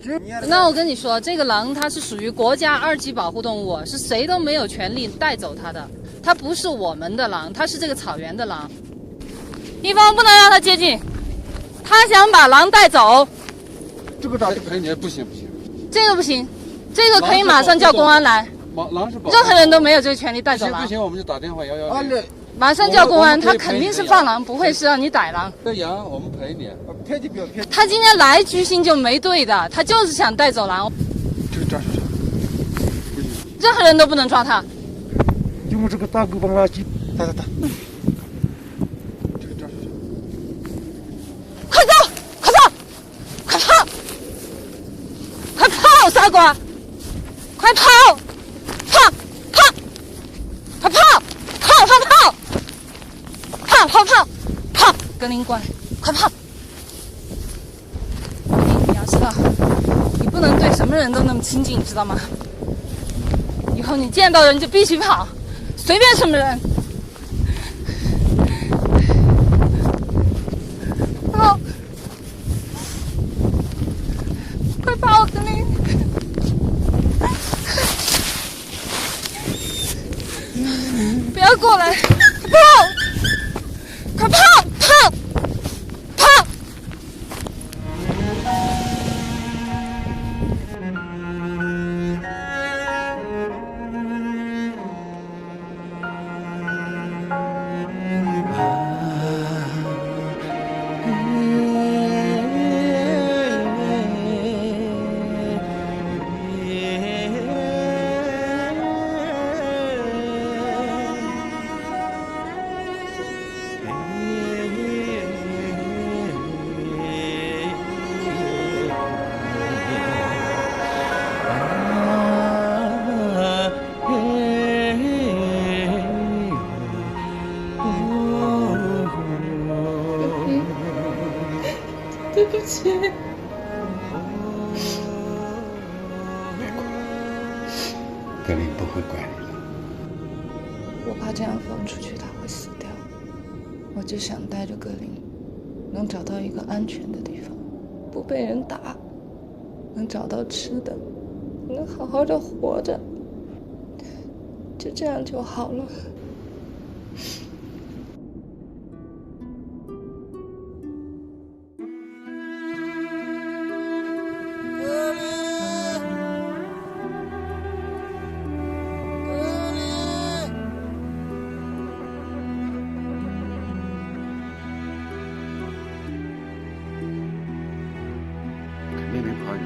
Speaker 4: 那我跟你说，这个狼它是属于国家2级保护动物，是谁都没有权利带走它的。它不是我们的狼，它是这个草原的狼。一方不能让它接近，他想把狼带走。
Speaker 11: 这个咋就赔你？不行。
Speaker 4: 这个不行，这个可以马上叫公安来。
Speaker 11: 狼是保护
Speaker 4: 任何人都没有这个权利带走狼。
Speaker 11: 不行，我们就打电话112。
Speaker 4: 马上叫公安，他肯定是放狼，不会是让你逮狼。
Speaker 11: 这羊我们赔你，
Speaker 8: 赔你不要赔。
Speaker 4: 他今天来居心就没对的，他就是想带走狼。
Speaker 11: 这个抓住他，
Speaker 4: 任何人都不能抓他。
Speaker 8: 用这个大狗帮垃圾，打。
Speaker 11: 这个抓住他。
Speaker 4: 快走！快跑！快跑，傻瓜！快跑！跑！格林乖，快跑！你要知道，你不能对什么人都那么亲近，你知道吗？以后你见到人就必须跑，随便什么人。跑！快跑，格林！不要过来！跑！快跑！对不起。
Speaker 18: 别管，格林不会怪你的。
Speaker 5: 我怕这样放出去他会死掉，我只想带着格林，能找到一个安全的地方，不被人打，能找到吃的，能好好的活着，就这样就好了。
Speaker 18: 那边跑远。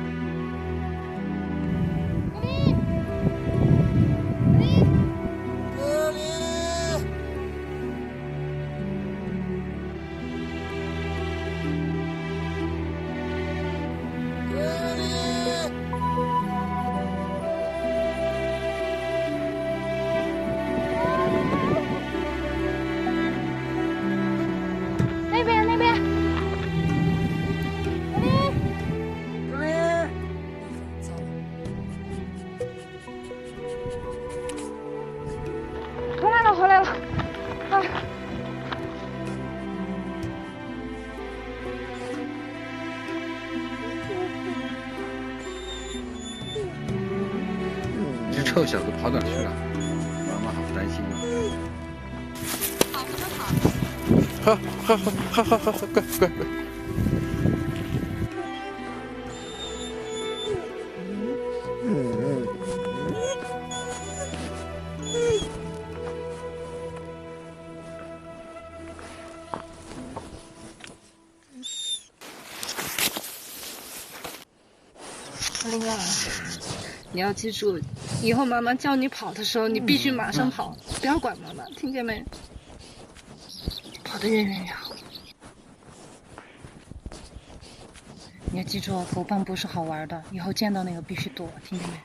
Speaker 19: 格林。
Speaker 11: 臭小子跑哪去了？妈妈好担心啊！好，乖。
Speaker 4: 林啊，你要记住，以后妈妈叫你跑的时候，你必须马上跑，不要管妈妈，听见没？跑得越远越好。你要记住，狗棒不是好玩的，以后见到那个必须躲，听见没？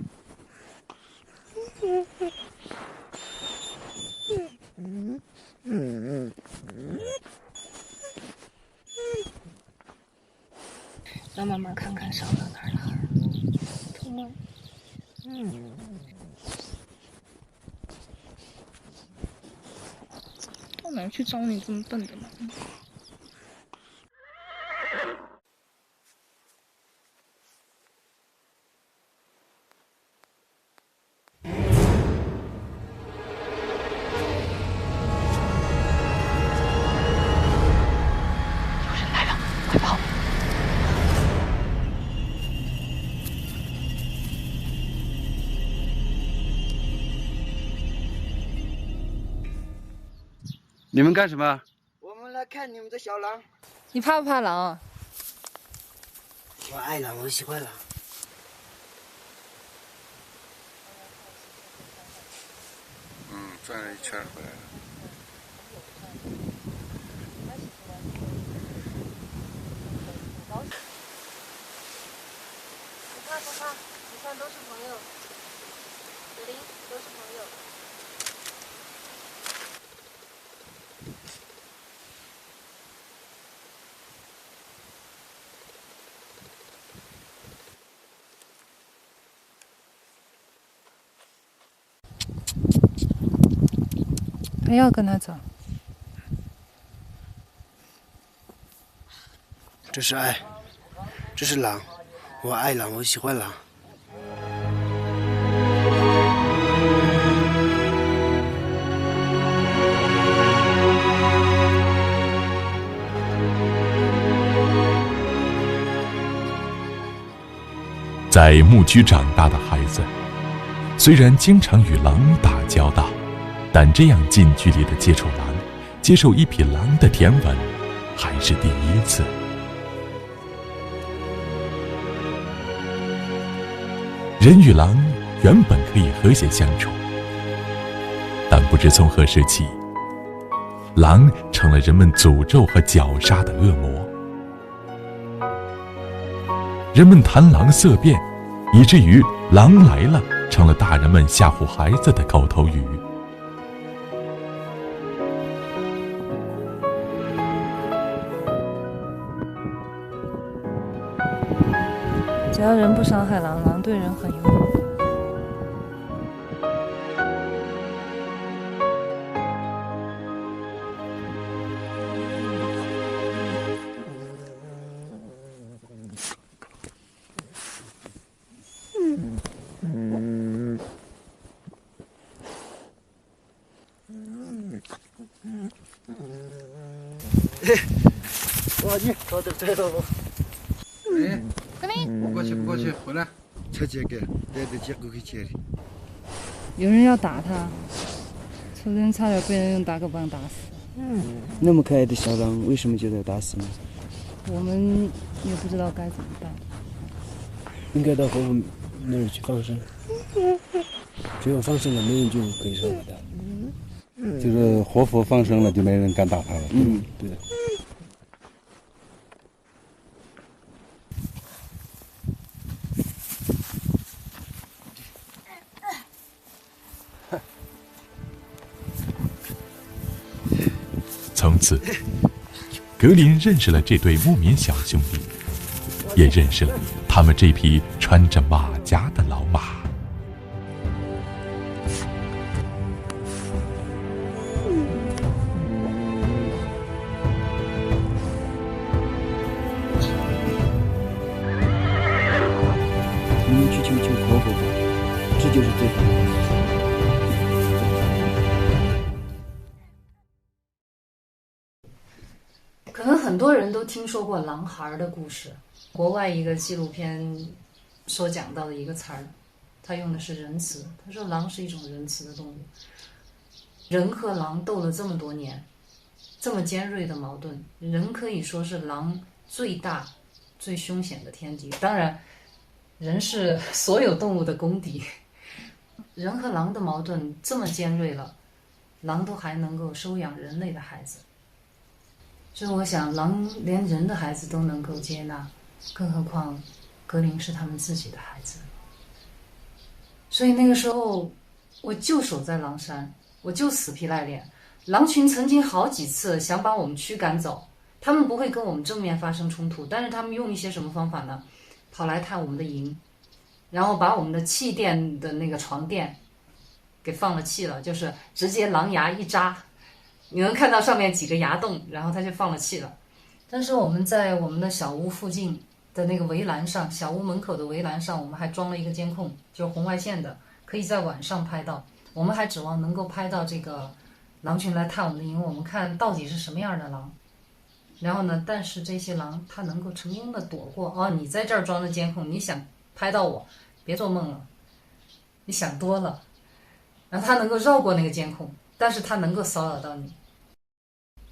Speaker 4: 让妈妈看看伤到哪儿了，痛吗？到哪儿去找你这么笨的妈妈？
Speaker 11: 你们干什么？
Speaker 8: 我们来看你们的小狼。
Speaker 4: 你怕不怕狼？
Speaker 8: 我爱狼，我喜欢狼。
Speaker 11: 转了一圈回来了。
Speaker 17: 你看，都是朋友。子林，都是朋友。
Speaker 4: 不要跟他走。
Speaker 8: 这是爱，这是狼，我爱狼，我喜欢狼。
Speaker 12: 在牧区长大的孩子，虽然经常与狼打交道，但这样近距离的接触狼，接受一匹狼的舔吻，还是第一次。人与狼原本可以和谐相处，但不知从何时起，狼成了人们诅咒和绞杀的恶魔。人们谈狼色变，以至于狼来了成了大人们吓唬孩子的口头语。
Speaker 4: 只要人不伤害狼，狼对人很友好。
Speaker 8: 哇，你搞得这了。
Speaker 11: 哎，不过去，回来。
Speaker 8: 才这个，来得及过去接的。
Speaker 4: 有人要打他，昨天差点被人用打狗棒打死。
Speaker 8: 那么可爱的小狼，为什么就得打死呢？
Speaker 4: 我们也不知道该怎么办。
Speaker 8: 应该到活佛那儿去放生，只有放生了，没人就可以伤害它。
Speaker 11: 就是活佛放生了，就没人敢打他了。
Speaker 8: 对的。
Speaker 12: 从此，格林认识了这对牧民小兄弟，也认识了他们这匹穿着马甲的老马。
Speaker 8: 你们去求求活佛吧，这就是最好的。
Speaker 5: 很多人都听说过狼孩的故事，国外一个纪录片所讲到的一个词儿，他用的是仁慈。他说狼是一种仁慈的动物。人和狼斗了这么多年，这么尖锐的矛盾，人可以说是狼最大、最凶险的天敌。当然，人是所有动物的公敌。人和狼的矛盾这么尖锐了，狼都还能够收养人类的孩子。所以我想，狼连人的孩子都能够接纳，更何况格林是他们自己的孩子。所以那个时候，我就守在狼山，我就死皮赖脸。狼群曾经好几次想把我们驱赶走，他们不会跟我们正面发生冲突，但是他们用一些什么方法呢？跑来探我们的营，然后把我们的气垫的那个床垫给放了气了，就是直接狼牙一扎，你能看到上面几个牙洞，然后它就放了气了。但是我们在我们的小屋附近的那个围栏上，小屋门口的围栏上，我们还装了一个监控，就是红外线的，可以在晚上拍到。我们还指望能够拍到这个狼群来探我们的营，我们看到底是什么样的狼。然后呢，但是这些狼它能够成功的躲过，哦，你在这儿装的监控，你想拍到我，别做梦了，你想多了。然后它能够绕过那个监控，但是它能够骚扰到你。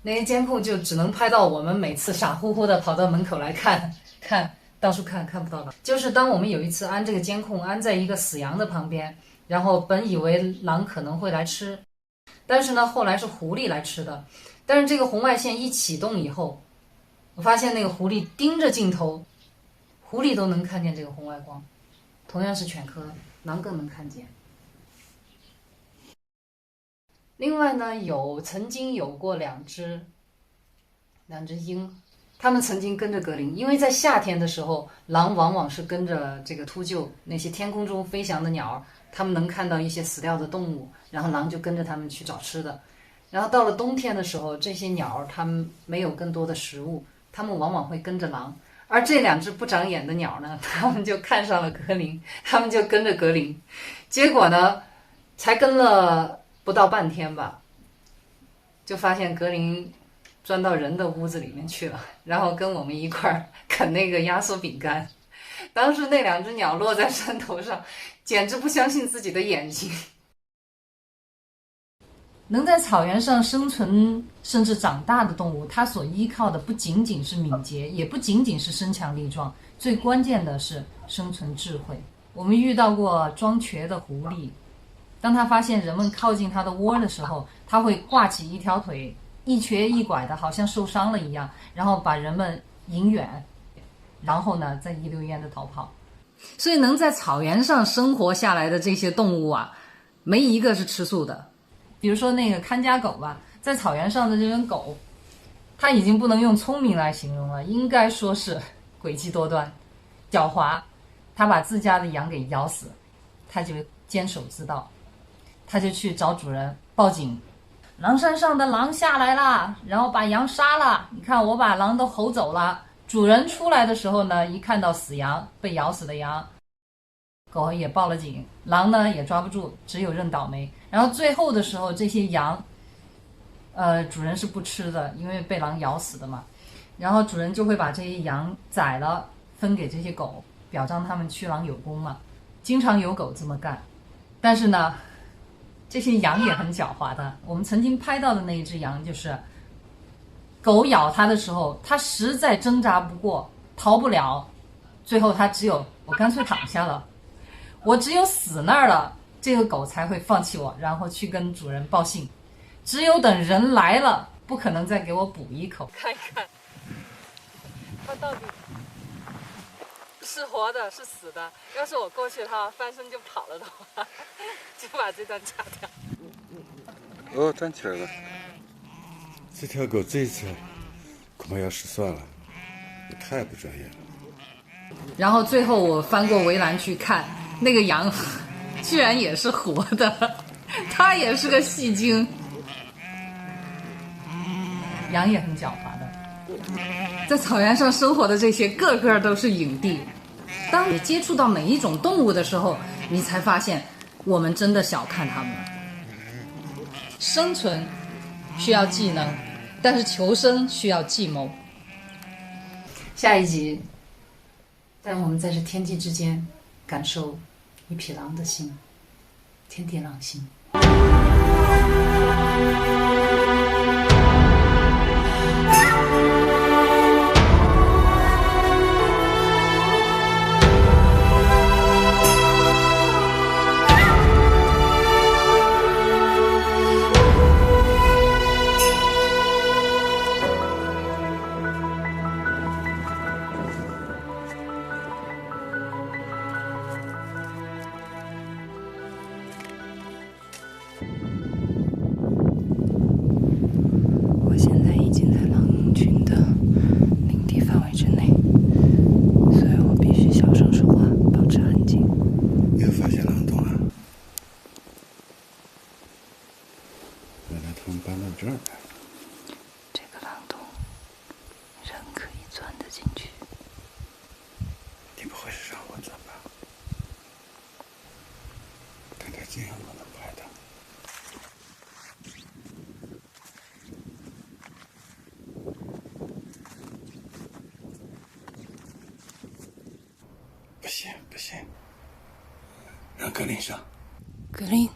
Speaker 5: 那些监控就只能拍到我们每次傻乎乎的跑到门口来看，到处看不到狼。就是当我们有一次安这个监控安在一个死羊的旁边，然后本以为狼可能会来吃，但是呢后来是狐狸来吃的。但是这个红外线一启动以后，我发现那个狐狸盯着镜头，狐狸都能看见这个红外光，同样是犬科，狼更能看见。另外呢，曾经有过两只鹰，它们曾经跟着格林，因为在夏天的时候，狼往往是跟着这个秃鹫那些天空中飞翔的鸟，它们能看到一些死掉的动物，然后狼就跟着它们去找吃的。然后到了冬天的时候，这些鸟它们没有更多的食物，它们往往会跟着狼。而这两只不长眼的鸟呢，它们就看上了格林，它们就跟着格林。结果呢，才跟了不到半天吧，就发现格林钻到人的屋子里面去了，然后跟我们一块儿啃那个压缩饼干。当时那两只鸟落在山头上，简直不相信自己的眼睛。能在草原上生存甚至长大的动物，它所依靠的不仅仅是敏捷，也不仅仅是身强力壮，最关键的是生存智慧。我们遇到过装瘸的狐狸，当它发现人们靠近它的窝的时候，它会挂起一条腿，一瘸一拐的，好像受伤了一样，然后把人们引远，然后呢再一溜烟的逃跑。所以能在草原上生活下来的这些动物啊，没一个是吃素的。比如说那个看家狗吧，在草原上的这种狗，它已经不能用聪明来形容了，应该说是诡计多端、狡猾。它把自家的羊给咬死，它就坚守自盗，它就去找主人报警。狼山上的狼下来了，然后把羊杀了，你看我把狼都吼走了。主人出来的时候呢，一看到死羊，被咬死的羊，狗也报了警，狼呢也抓不住，只有认倒霉。然后最后的时候，这些羊主人是不吃的，因为被狼咬死的嘛。然后主人就会把这些羊宰了，分给这些狗，表彰他们驱狼有功嘛。经常有狗这么干。但是呢，这些羊也很狡猾的。我们曾经拍到的那一只羊，就是狗咬它的时候，它实在挣扎不过，逃不了，最后它只有我干脆躺下了，我只有死那儿了，这个狗才会放弃我，然后去跟主人报信。只有等人来了，不可能再给我补一口。看一看它到底是活的是死的，要是我过去它翻身就跑了的话，就把这段掐掉。
Speaker 18: 哦，站起来了。这条狗这一次恐怕要失算了，你太不专业了。
Speaker 5: 然后最后我翻过围栏去看，那个羊居然也是活的，它也是个戏精。羊也很狡猾的，在草原上生活的这些个个都是影帝。当你接触到每一种动物的时候，你才发现我们真的小看它们了。生存需要技能，但是求生需要计谋。下一集，让我们在这天地之间感受一匹狼的心，天地狼心。
Speaker 18: 不行，让格林上。
Speaker 5: 格林，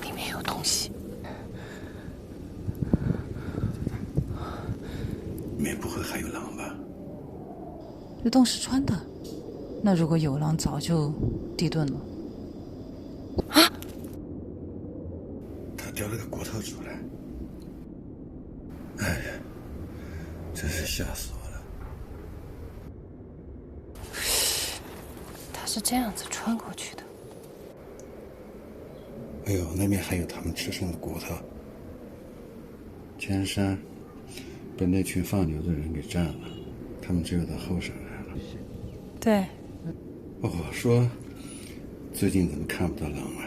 Speaker 5: 里面有东西。
Speaker 18: 里面不会还有狼吧？
Speaker 5: 这洞是穿的。那如果有狼，早就地遁了。啊！
Speaker 18: 他掉了个骨头出来，哎呀，真是吓死我了。
Speaker 5: 他是这样子穿过去的。
Speaker 18: 哎呦，那边还有他们吃剩的骨头。前山被那群放牛的人给占了，他们只有到后山来了。
Speaker 5: 对。
Speaker 18: 哦，说最近怎么看不到狼啊？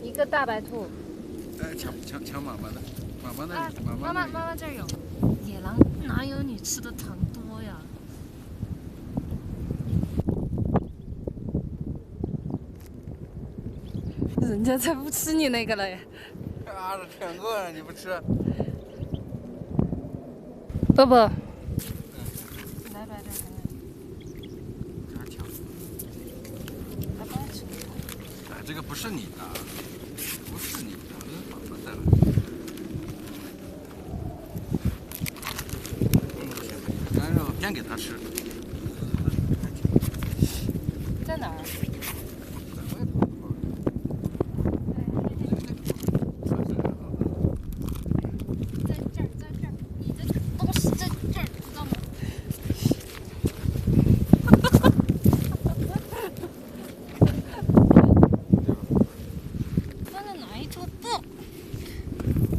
Speaker 21: 一个大白兔。
Speaker 11: 哎，抢妈妈的，妈妈那里，
Speaker 21: 妈妈这儿有。野狼哪有你吃的糖多呀？人家才不吃你那个嘞。
Speaker 11: 啊，这2个你不吃？
Speaker 21: 伯伯。
Speaker 11: 这个不是你的，不是你的，妈妈的。干肉先给他吃。
Speaker 21: 在哪儿？在这儿，你的东西在这儿，知道吗？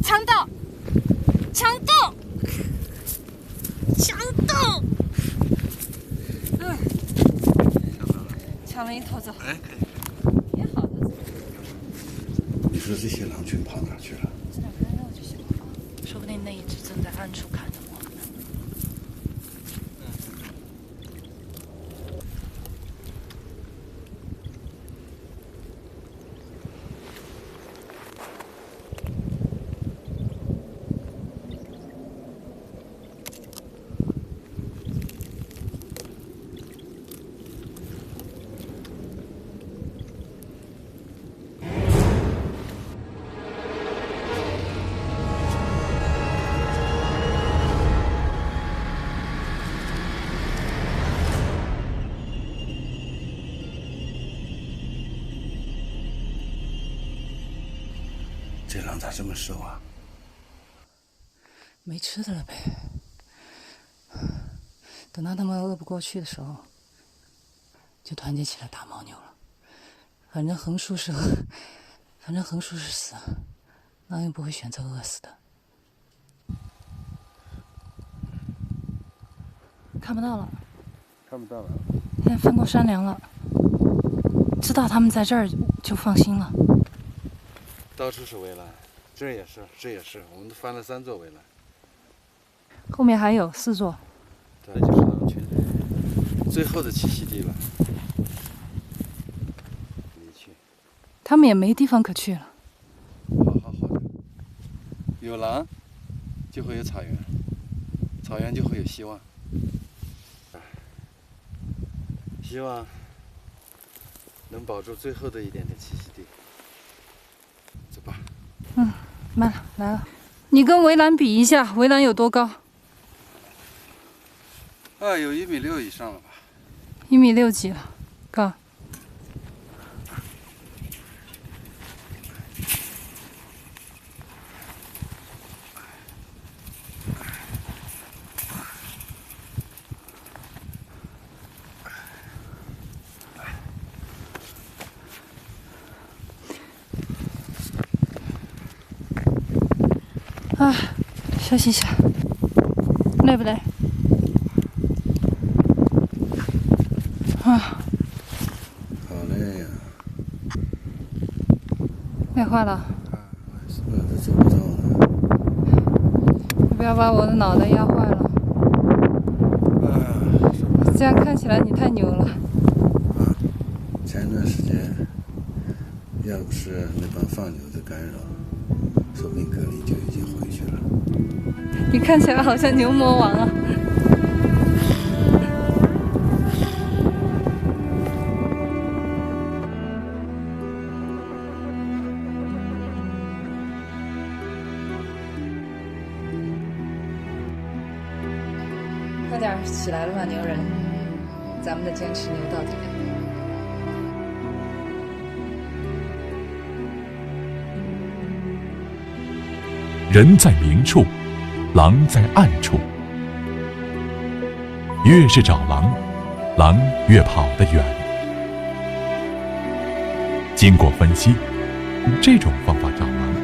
Speaker 21: 强盗！抢了一头走。
Speaker 11: 哎，可以。
Speaker 21: 也好的。
Speaker 18: 你说这些狼群跑哪去了？
Speaker 5: 吃点干肉就行了，说不定那一只正在暗处看着我们呢。
Speaker 18: 这狼咋这么瘦啊？
Speaker 5: 没吃的了呗。等到他们饿不过去的时候，就团结起来打牦牛了。反正横竖是死，狼也不会选择饿死的。看不到了，
Speaker 18: 看不到了。
Speaker 5: 现在翻过山梁了，知道他们在这儿就放心了。
Speaker 18: 到处是围栏，这也是，我们都翻了3座围栏。
Speaker 4: 后面还有4座。
Speaker 18: 对，就是狼群最后的栖息地了。
Speaker 4: 他们也没地方可去了。
Speaker 18: 好的。有狼，就会有草原，草原就会有希望。希望能保住最后的一点点栖息地。走吧。
Speaker 4: 慢了，来了。你跟围栏比一下，围栏有多高？
Speaker 18: 有1.6米以上了吧
Speaker 4: ？1.6米几了，高。休息一下，累不累？
Speaker 18: 好累呀！
Speaker 4: 累坏了。
Speaker 18: 都走不动了。
Speaker 4: 你不要把我的脑袋压坏了。这样看起来你太牛了。
Speaker 18: 前段时间，要不是那帮放牛的干扰，说不定格力就已经回去了。
Speaker 4: 你看起来好像牛魔王啊！快点起来了吧，牛人！咱们的坚持牛到底。
Speaker 12: 人在明处，狼在暗处。越是找狼，狼越跑得远。经过分析，这种方法找狼，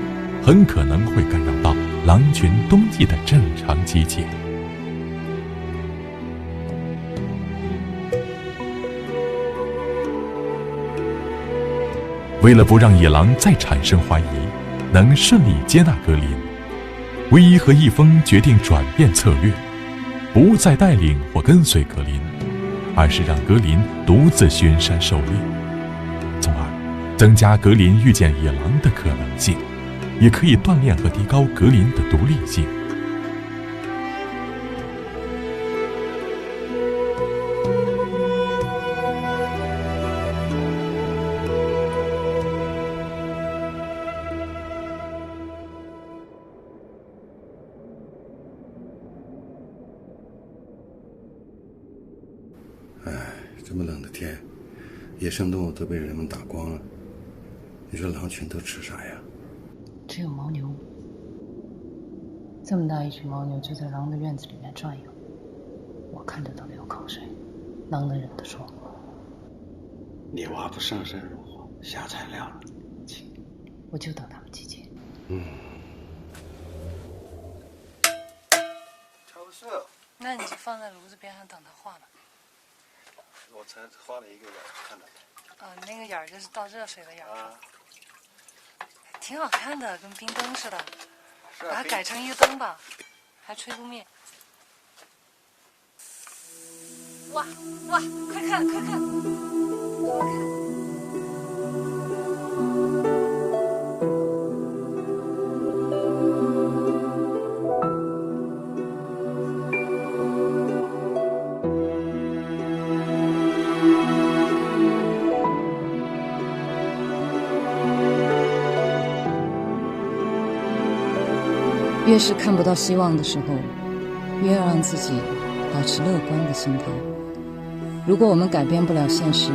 Speaker 12: 很可能会干扰到狼群冬季的正常集结。为了不让野狼再产生怀疑，能顺利接纳格林，唯一和易峰决定转变策略，不再带领或跟随格林，而是让格林独自巡山狩猎，从而增加格林遇见野狼的可能性，也可以锻炼和提高格林的独立性。
Speaker 18: 这么冷的天，野生动物都被人们打光了，你说狼群都吃啥呀？
Speaker 5: 只有牦牛。这么大一群牦牛就在狼的院子里面转悠，我看着都流口水，狼能忍得住？
Speaker 18: 你娃不上山入伙，下材料了。
Speaker 5: 我就等他们集结。
Speaker 18: 超市。
Speaker 4: 那你就放在炉子边上等它化吧。
Speaker 18: 我才画了一个眼，看到没？
Speaker 4: 那个眼儿就是倒热水的眼儿。挺好看的，跟冰灯似的。把它改成一个灯吧，还吹不灭。哇哇，快看快看，多看！
Speaker 5: 越是看不到希望的时候，越要让自己保持乐观的心态。如果我们改变不了现实，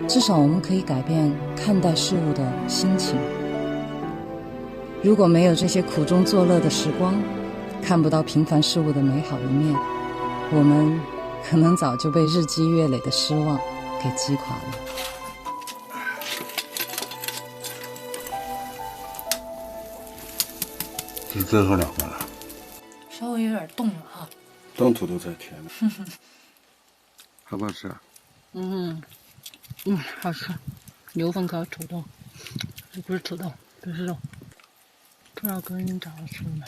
Speaker 5: 至少我们可以改变看待事物的心情。如果没有这些苦中作乐的时光，看不到平凡事物的美好一面，我们可能早就被日积月累的失望给击垮了。
Speaker 18: 是最后2个了，
Speaker 4: 稍微有点冻了哈。
Speaker 18: 冻土都在甜了。好不好吃啊？
Speaker 4: 好吃。牛粪壳土豆，这不是土豆，这是肉。不知道格林找到吃了没？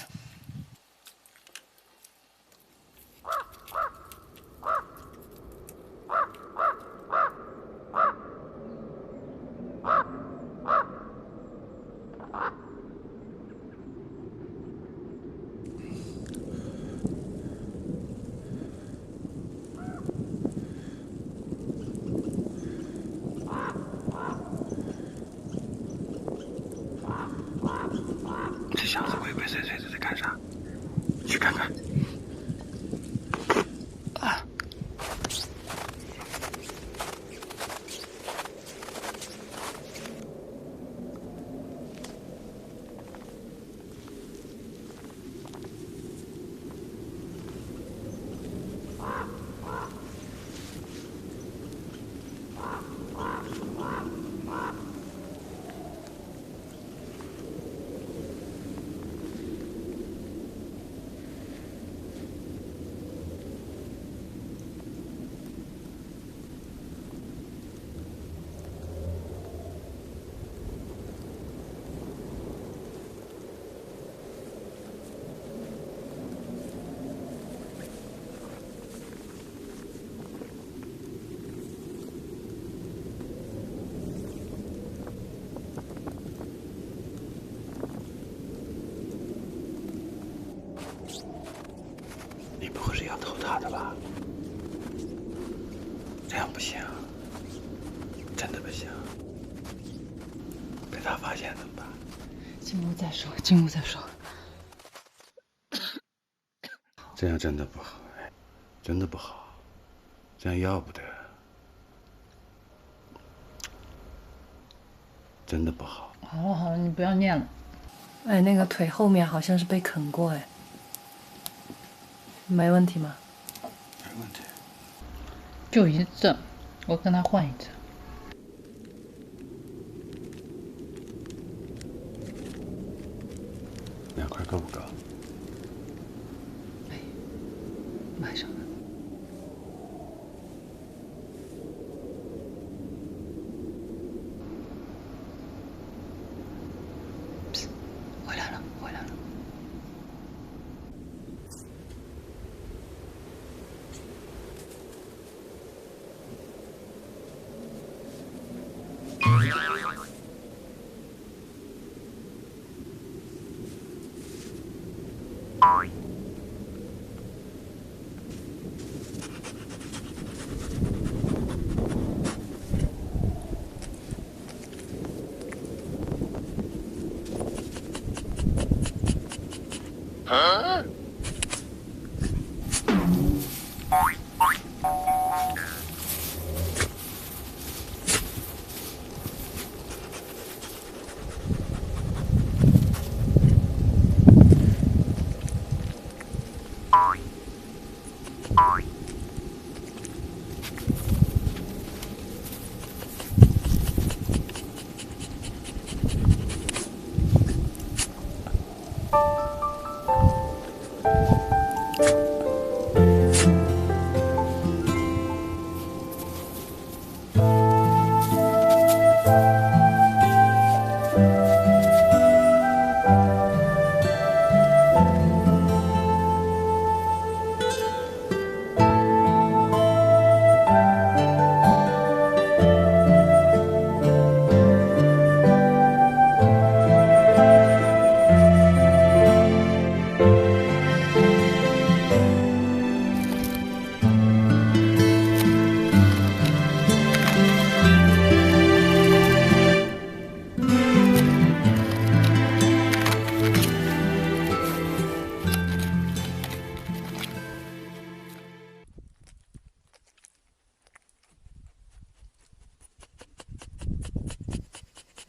Speaker 18: 不是要偷他的吧？这样不行，真的不行。被他发现怎么办？
Speaker 5: 进屋再说，进屋再说。
Speaker 18: 这样真的不好，哎，真的不好，这样要不得，真的不好。
Speaker 5: 好了好了，你不要念了。哎，那个腿后面好像是被啃过，哎，没问题吗？
Speaker 18: 没问题。
Speaker 5: 就一次，我跟他换一次。
Speaker 18: 2块够不够？
Speaker 5: 马上。回来了，回来了。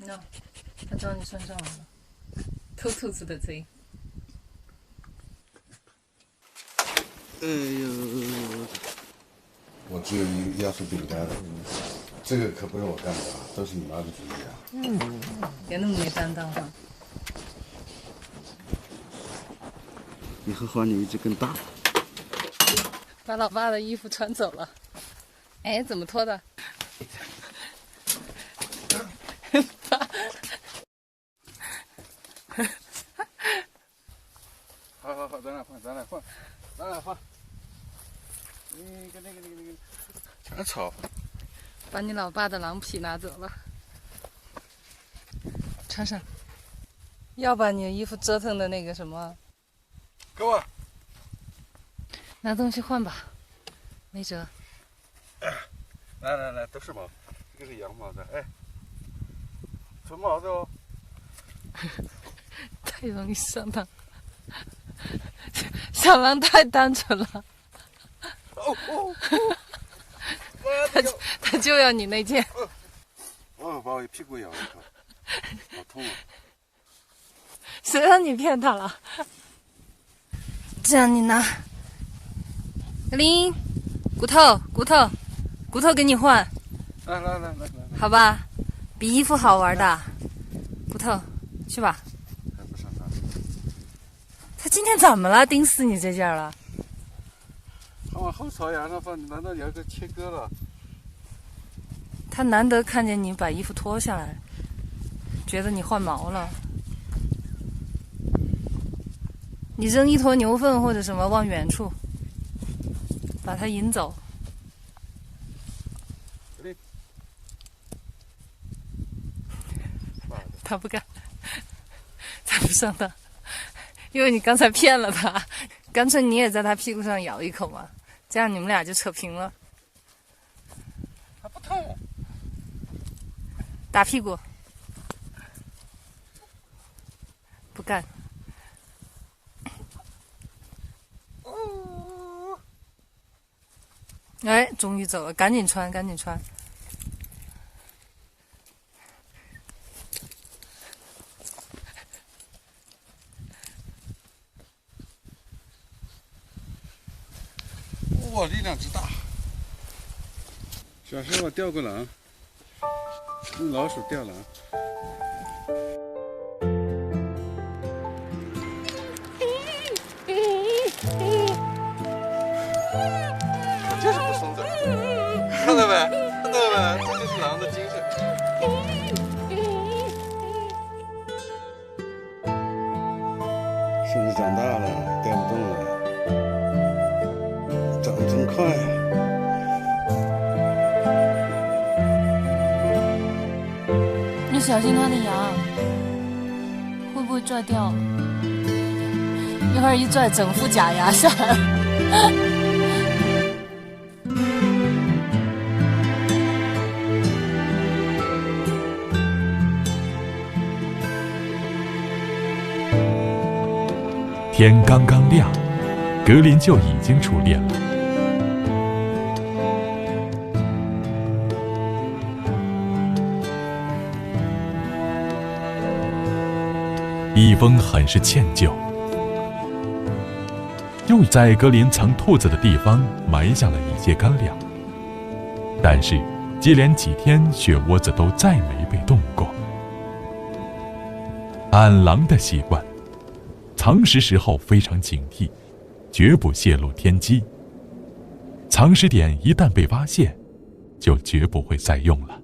Speaker 5: No， 他找你身上来了，偷兔子的贼。
Speaker 18: 哎呦，我只有一个压缩饼干，这个可不是我干的啊，都是你妈的主意啊。
Speaker 5: 别那么没担当哈。
Speaker 18: 以后换你一只更大的。
Speaker 5: 把老爸的衣服穿走了。哎，怎么脱的？
Speaker 18: 好，咱俩换。那个，全草。
Speaker 5: 把你老爸的狼皮拿走了，穿上。要把你的衣服折腾的那个什么。
Speaker 18: 给我。
Speaker 5: 拿东西换吧，没辙。
Speaker 18: 来，都是毛，这个是羊毛的，哎，纯毛的哦。
Speaker 5: 太容易上当，小狼太单纯了。他就要你那件。
Speaker 18: 把我屁股咬一口，好痛啊！
Speaker 5: 谁让你骗他了？这样你拿。林，骨头给你换。
Speaker 18: 来，
Speaker 5: 好吧，比衣服好玩的。骨头，去吧。
Speaker 18: 还不上当。
Speaker 5: 他今天怎么了？盯死你这件了。
Speaker 18: 他往后朝阳上放，你难道你要给切割了？
Speaker 5: 他难得看见你把衣服脱下来，觉得你换毛了。你扔一坨牛粪或者什么往远处，把他引走。他不干，他不上当，因为你刚才骗了他。
Speaker 4: 干脆你也在他屁股上咬一口嘛，这样你们俩就扯平了。
Speaker 18: 它不痛。
Speaker 4: 打屁股。不干。哎，终于走了，赶紧穿，赶紧穿。
Speaker 18: 哇，力量之大！小时候我钓过狼，用老鼠钓狼。就是不松嘴，看到没？看到没？这就是狼的精神。孙子长大了，带不动了。长得真快啊！
Speaker 4: 你小心它的牙，会不会拽掉？一会儿一拽，整副假牙下来。
Speaker 12: 天刚刚亮，格林就已经出猎了。蜜蜂很是歉疚，又在格林藏兔子的地方埋下了一些干粮，但是接连几天雪窝子都再没被动过。按狼的习惯，藏食时候非常警惕，绝不泄露天机。藏食点一旦被发现，就绝不会再用了。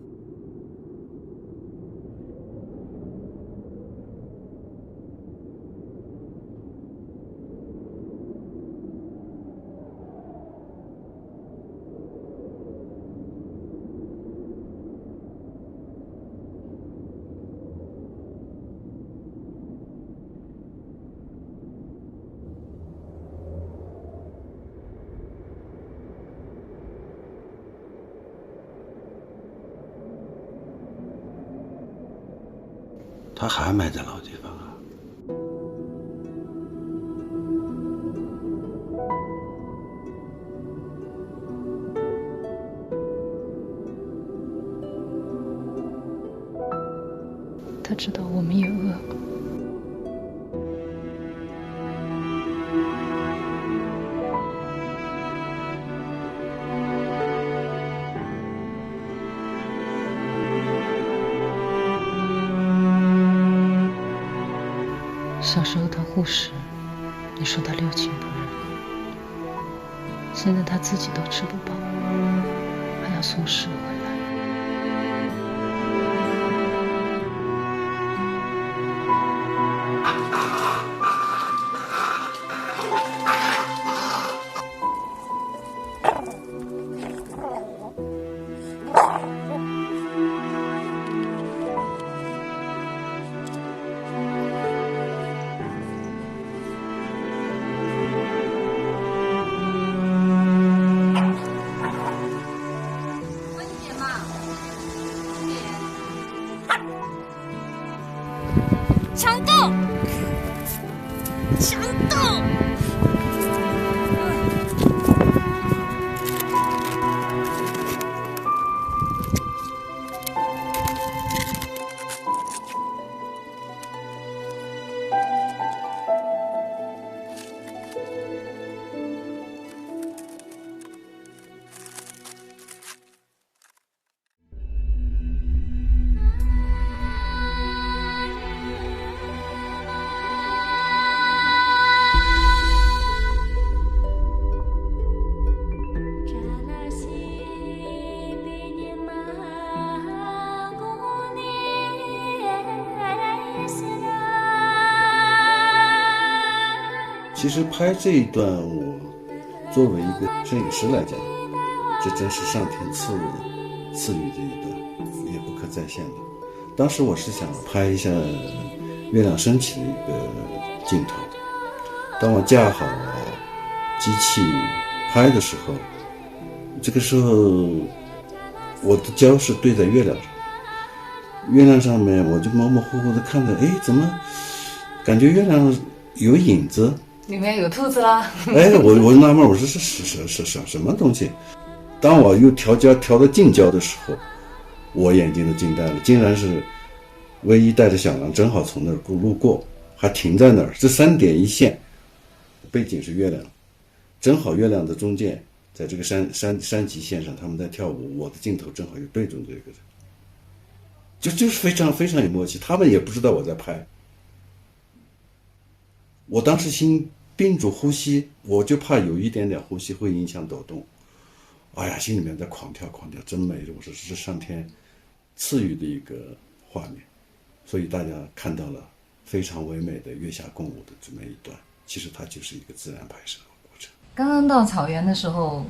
Speaker 18: 他还埋在老地方啊！
Speaker 4: 他知道我们也饿。小时候他护食，你说他六亲不认，现在他自己都吃不饱，还要送食回来。
Speaker 19: 强斗，强斗！
Speaker 18: 其实拍这一段，我作为一个摄影师来讲，这真是上天赐予的一段，也不可再现的。当时我是想拍一下月亮升起的一个镜头，当我架好机器拍的时候，这个时候我的焦是对在月亮上，月亮上面我就模模糊糊的看着，哎，怎么感觉月亮有影子？
Speaker 4: 里面有兔子啦！
Speaker 18: 哎，我纳闷，我说是什么东西？当我又调焦调到近焦的时候，我眼睛都惊呆了，竟然是唯一带着小狼正好从那儿路过，还停在那儿。这3点一线，背景是月亮，正好月亮的中间，在这个山脊线上，他们在跳舞，我的镜头正好又对准这个，就是非常非常有默契。他们也不知道我在拍，我当时心屏住呼吸，我就怕有一点点呼吸会影响抖动。哎呀，心里面在狂跳，真美！我说这是上天赐予的一个画面，所以大家看到了非常唯美的月下共舞的这么一段，其实它就是一个自然拍摄的过程。
Speaker 5: 刚刚到草原的时候，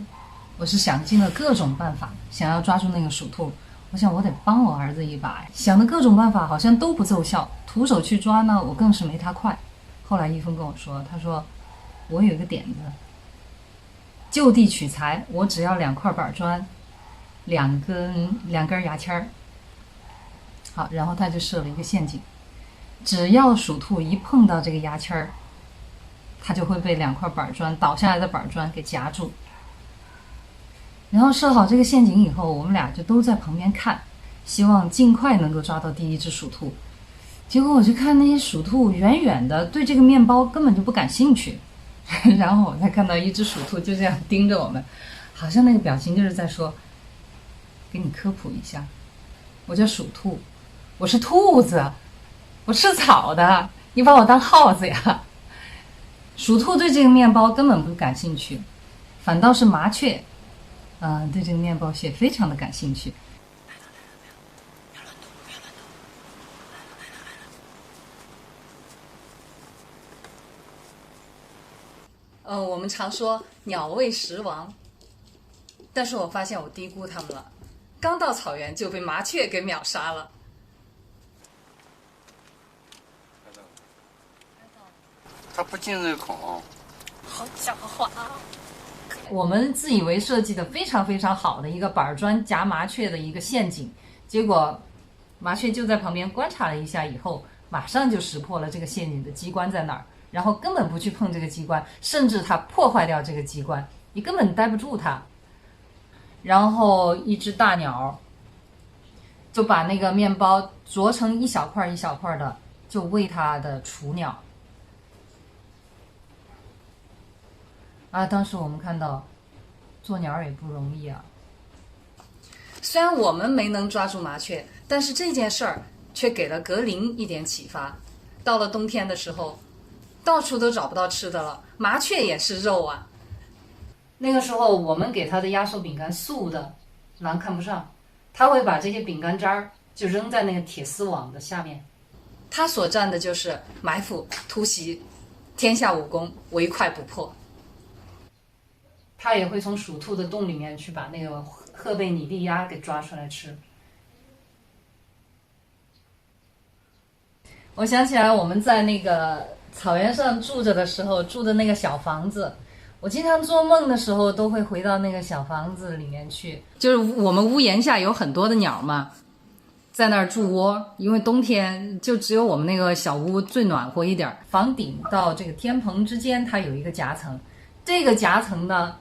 Speaker 5: 我是想尽了各种办法，想要抓住那个鼠兔。我想我得帮我儿子一把，想的各种办法好像都不奏效，徒手去抓呢，我更是没他快。后来一峰跟我说，他说我有一个点子，就地取材，我只要2块板砖，2根牙签儿。好，然后他就设了一个陷阱，只要鼠兔一碰到这个牙签儿，它就会被2块板砖倒下来的板砖给夹住。然后设好这个陷阱以后，我们俩就都在旁边看，希望尽快能够抓到第一只鼠兔。结果我就看那些鼠兔远远的对这个面包根本就不感兴趣，然后我才看到一只鼠兔就这样盯着我们，好像那个表情就是在说，给你科普一下，我叫鼠兔，我是兔子，我吃草的，你把我当耗子呀。鼠兔对这个面包根本不感兴趣，反倒是麻雀对这个面包屑非常的感兴趣。我们常说鸟为食亡，但是我发现我低估它们了，刚到草原就被麻雀给秒杀了。
Speaker 18: 它不进这个孔，
Speaker 21: 好狡猾啊！
Speaker 5: 我们自以为设计的非常非常好的一个板砖夹麻雀的一个陷阱，结果麻雀就在旁边观察了一下以后，马上就识破了这个陷阱的机关在哪儿，然后根本不去碰这个机关，甚至它破坏掉这个机关，你根本待不住它。然后一只大鸟就把那个面包啄成一小块一小块的，就喂它的雏鸟。当时我们看到做鸟也不容易啊。虽然我们没能抓住麻雀，但是这件事儿却给了格林一点启发。到了冬天的时候，到处都找不到吃的了，麻雀也是肉啊。那个时候我们给他的压缩饼干素的，狼看不上，他会把这些饼干渣儿就扔在那个铁丝网的下面。他所占的就是埋伏、突袭，天下武功唯快不破。他也会从鼠兔的洞里面去把那个赫贝拟利鸭给抓出来吃。我想起来我们在那个草原上住着的时候，住的那个小房子，我经常做梦的时候都会回到那个小房子里面去。就是我们屋檐下有很多的鸟嘛，在那儿筑窝，因为冬天就只有我们那个小屋最暖和一点，房顶到这个天棚之间它有一个夹层，这个夹层呢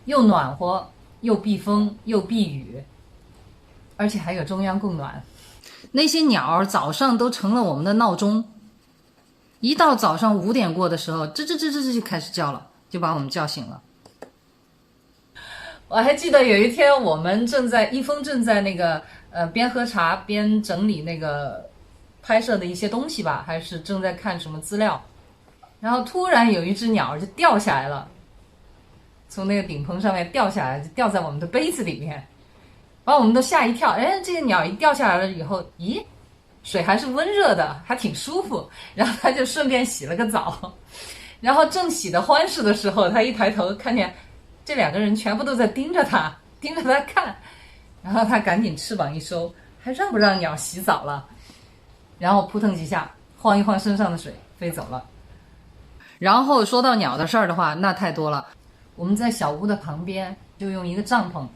Speaker 5: 又暖和又避风又避雨，而且还有中央供暖。那些鸟早上都成了我们的闹钟，一到早上5点过的时候，吱吱吱吱吱就开始叫了，就把我们叫醒了。我还记得有一天我们一峰正在那个边喝茶边整理那个拍摄的一些东西吧，还是正在看什么资料，然后突然有一只鸟就掉下来了，从那个顶棚上面掉下来，就掉在我们的杯子里面，把我们都吓一跳。这个鸟一掉下来了以后，咦，水还是温热的，还挺舒服，然后他就顺便洗了个澡。然后正洗得欢实的时候，他一抬头看见这2个人全部都在盯着他看，然后他赶紧翅膀一收，还让不让鸟洗澡了，然后扑腾几下晃一晃身上的水飞走了。
Speaker 4: 然后说到鸟的事儿的话，那太多了。我们在小屋的旁边就用一个帐篷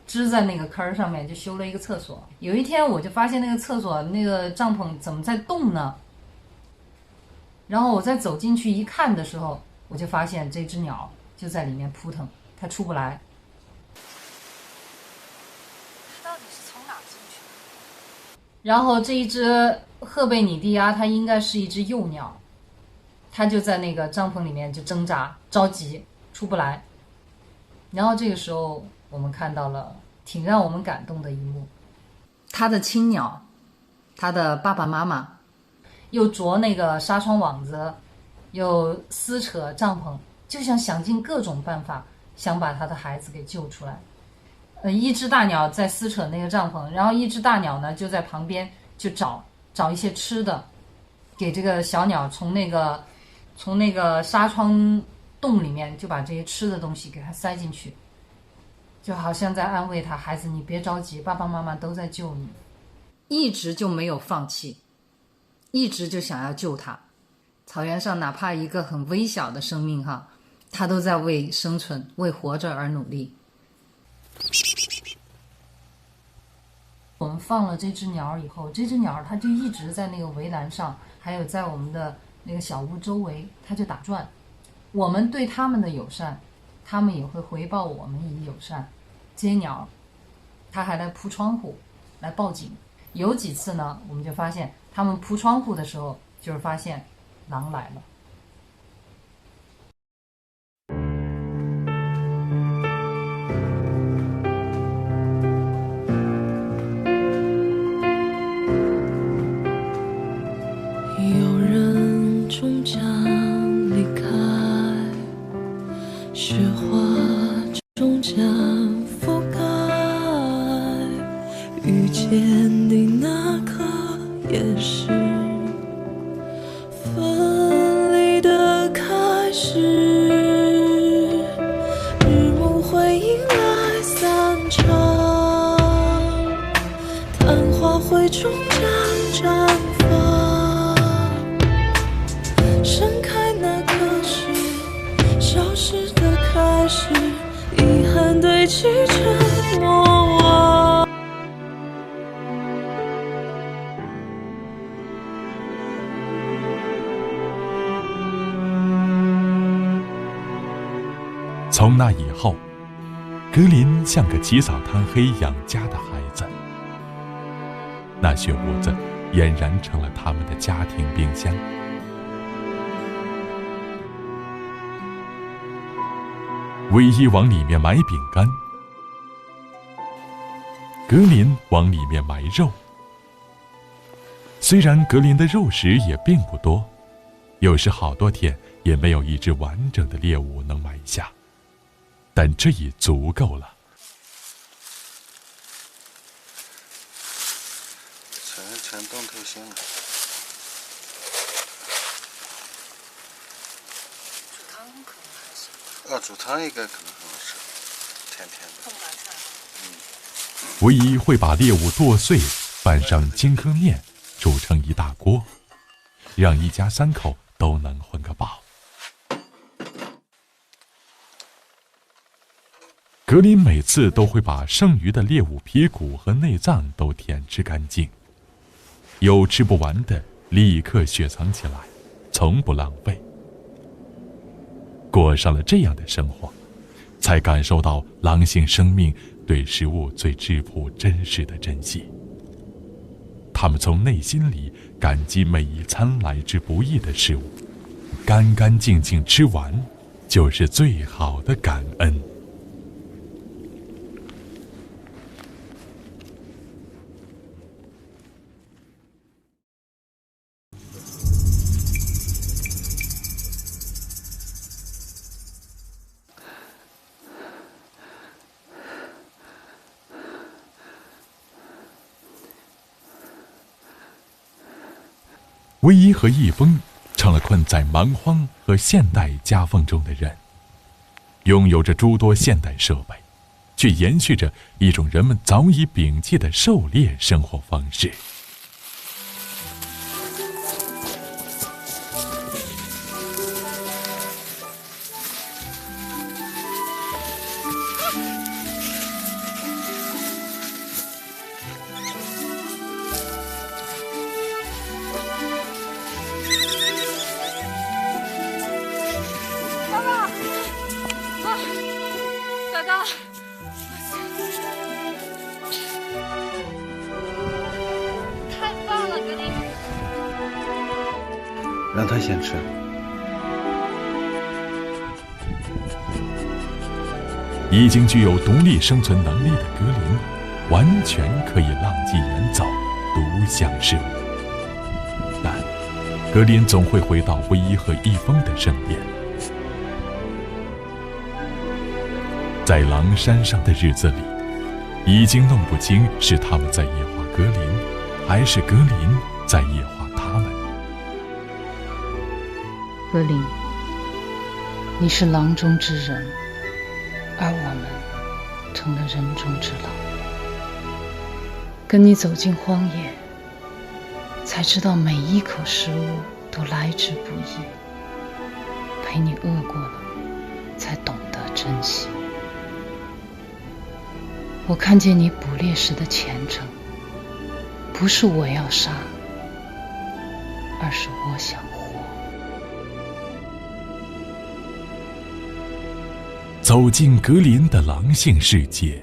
Speaker 4: 支在那个坑上面，就修了一个厕所。有一天我就发现那个厕所那个帐篷怎么在动呢？然后我再走进去一看的时候，我就发现这只鸟就在里面扑腾，它出不来。
Speaker 21: 到底是从哪进去的？
Speaker 4: 然后这一只赫贝拟蒂亚，它应该是一只幼鸟，它就在那个帐篷里面就挣扎着急出不来。然后这个时候我们看到了挺让我们感动的一幕，它的亲鸟，它的爸爸妈妈又啄那个纱窗网子，又撕扯帐篷，就想尽各种办法想把他的孩子给救出来。一只大鸟在撕扯那个帐篷，然后一只大鸟呢就在旁边就找一些吃的，给这个小鸟从那个纱窗洞里面就把这些吃的东西给它塞进去，就好像在安慰他，孩子你别着急，爸爸妈妈都在救你。一直就没有放弃，一直就想要救他。草原上哪怕一个很微小的生命哈，他都在为生存为活着而努力。我们放了这只鸟以后，这只鸟它就一直在那个围栏上，还有在我们的那个小屋周围，它就打转。我们对它们的友善，它们也会回报我们以友善。这些鸟它还来扑窗户来报警，有几次呢我们就发现它们扑窗户的时候，就是发现狼来了。
Speaker 19: 有人终将离开，雪花终将覆盖，遇见的那刻也是分离的开始，日暮会迎来散场，昙花会终将绽放，盛开那刻是消失的开始，遗憾堆积成莫忘。
Speaker 12: 从那以后，格林像个起早贪黑养家的孩子，那雪屋子俨然成了他们的家庭冰箱。唯一往里面埋饼干，格林往里面埋肉。虽然格林的肉食也并不多，有时好多天也没有一只完整的猎物能埋下，但这已足够了。
Speaker 10: 全动头行了。
Speaker 21: 煮汤可能还行。
Speaker 10: 煮汤应该可能很好吃，甜甜的。
Speaker 12: 唯一会把猎物剁碎，拌上金糠面，煮成一大锅，让一家三口都能混个饱。格林每次都会把剩余的猎物皮骨和内脏都舔吃干净，有吃不完的立刻雪藏起来，从不浪费。过上了这样的生活，才感受到狼性生命对食物最质朴真实的珍惜。他们从内心里感激每一餐来之不易的食物，干干净净吃完，就是最好的感恩。唯一和易峰成了困在蛮荒和现代夹缝中的人，拥有着诸多现代设备，却延续着一种人们早已摒弃的狩猎生活方式。
Speaker 18: 让他先吃。
Speaker 12: 已经具有独立生存能力的格林，完全可以浪迹远走，独享事物。但格林总会回到唯一和一峰的身边。在狼山上的日子里，已经弄不清是他们在野化格林，还是格林在野化他们。
Speaker 5: 格林，你是狼中之人，而我们成了人中之狼。跟你走进荒野，才知道每一口食物都来之不易。陪你饿过了，才懂得珍惜。我看见你捕猎时的虔诚，不是我要杀，而是我想活。
Speaker 12: 走进格林的狼性世界，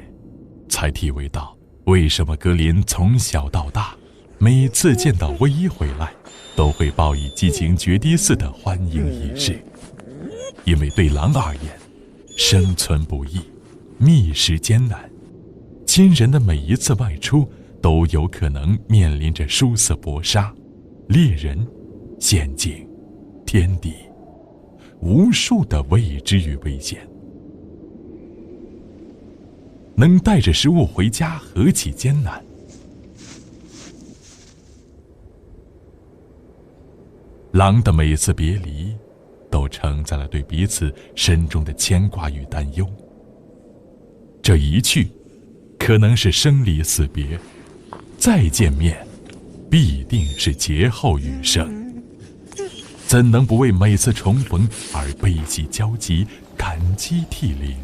Speaker 12: 才体味到为什么格林从小到大，每次见到唯一回来，都会报以激情决堤似的欢迎仪式。因为对狼而言，生存不易，觅食艰难，亲人的每一次外出都有可能面临着殊死搏杀、猎人、陷阱、天敌，无数的未知与危险。能带着食物回家何其艰难！狼的每一次别离，都承载了对彼此深重的牵挂与担忧。这一去，可能是生离死别，再见面，必定是劫后余生。怎能不为每次重逢而悲喜交集，感激涕零？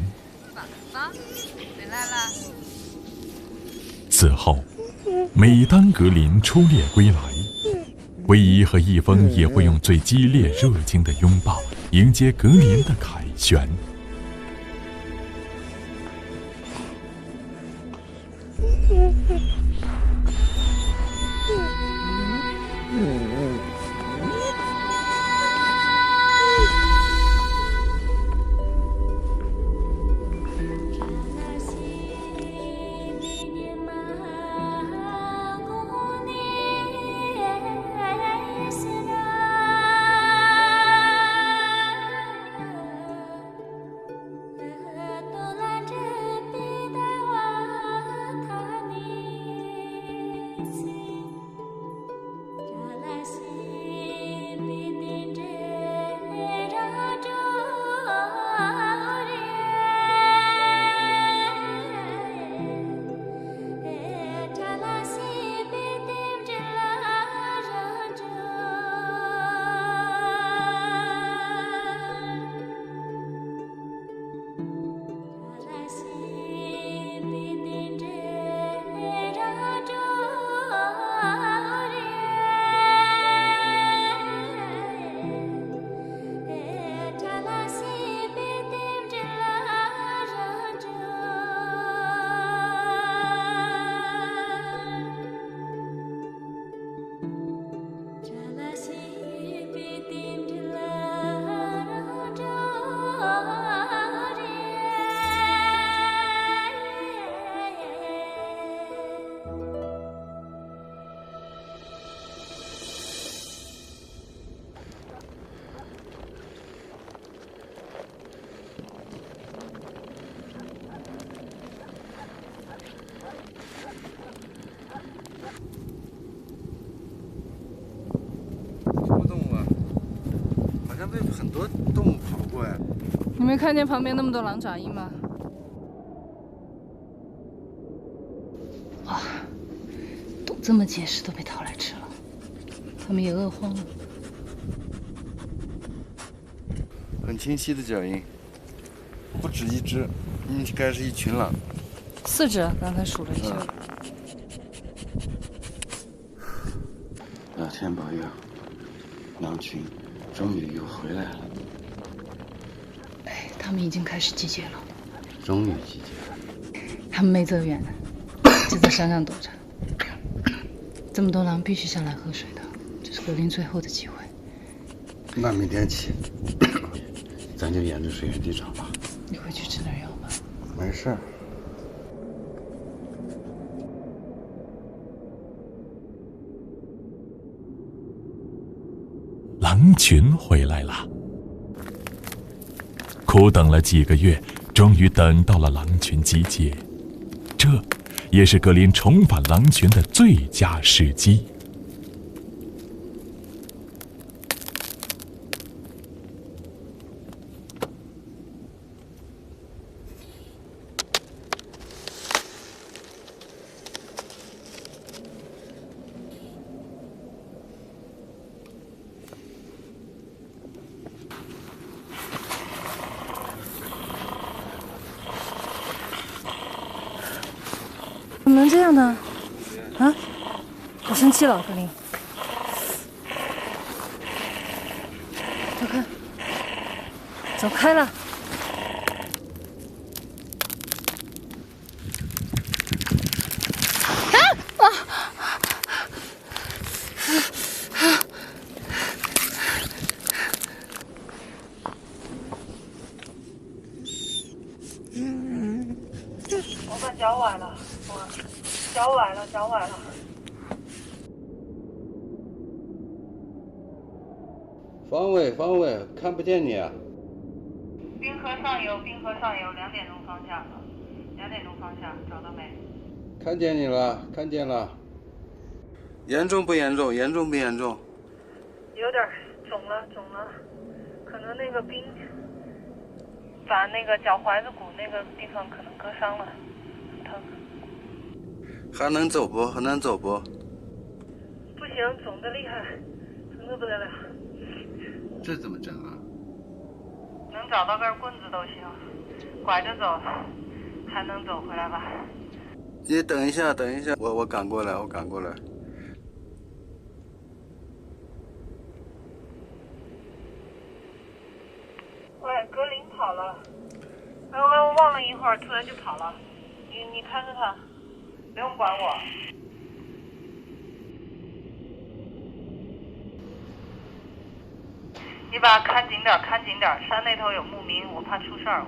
Speaker 12: 此后，每当格林出猎归来，唯一和一峰也会用最激烈热情的拥抱迎接格林的凯旋。
Speaker 18: 很多动物跑过呀。
Speaker 4: 你没看见旁边那么多狼爪印吗？
Speaker 5: 哇，都这么结实都被掏来吃了，他们也饿慌了。
Speaker 18: 很清晰的脚印，不止一只，应该是一群狼。
Speaker 4: 4只，刚才数了一下。
Speaker 10: 老天保佑，狼群终于又回来了。
Speaker 5: 哎，他们已经开始集结了。
Speaker 10: 终于集结了。
Speaker 5: 他们没走远，就在山上躲着。这么多狼必须下来喝水的，这是格林最后的机会。
Speaker 18: 那明天起，咱就沿着水源地找吧。
Speaker 4: 你回去吃点药吧。
Speaker 18: 没事。
Speaker 12: 狼群回来了，苦等了几个月，终于等到了狼群集结，这也是格林重返狼群的最佳时机。
Speaker 21: 怎么能这样呢？啊！我生气了，格林。走开！走开了！
Speaker 17: 我把脚崴了，脚崴了。
Speaker 18: 方位，看不见你啊！
Speaker 17: 滨河上游，2点钟方向找到没？
Speaker 18: 看见你了，看见了。严重不严重？严重不严重？
Speaker 17: 有点肿了，可能那个冰把那个脚踝子骨那个地方可能割伤了，很疼。
Speaker 18: 还能走不？
Speaker 17: 不行，肿得厉害，疼得不得了。
Speaker 18: 这怎么整啊？
Speaker 17: 能找到根棍子都行，拐着走，还能走回来吧？
Speaker 18: 你等一下，我赶过来。
Speaker 17: 喂，格林跑了。我忘了一会儿，突然就跑了。你看着他，不用管我。你把看紧点，山那头有牧民，我怕出事儿。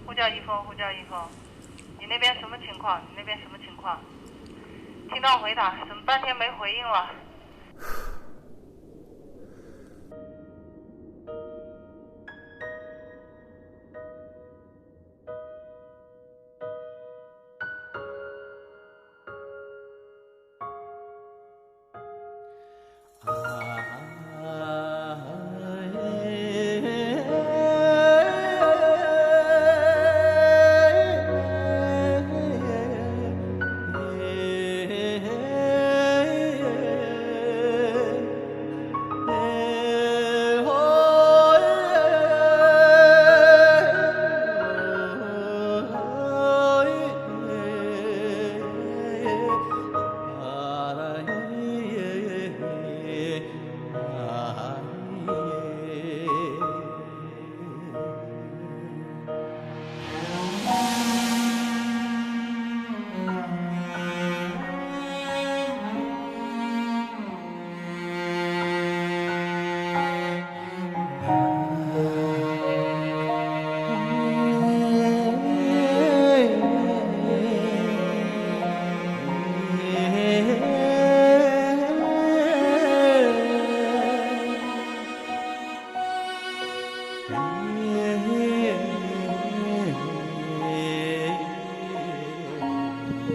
Speaker 17: 呼叫一峰，你那边什么情况？听到回答，怎么半天没回应了？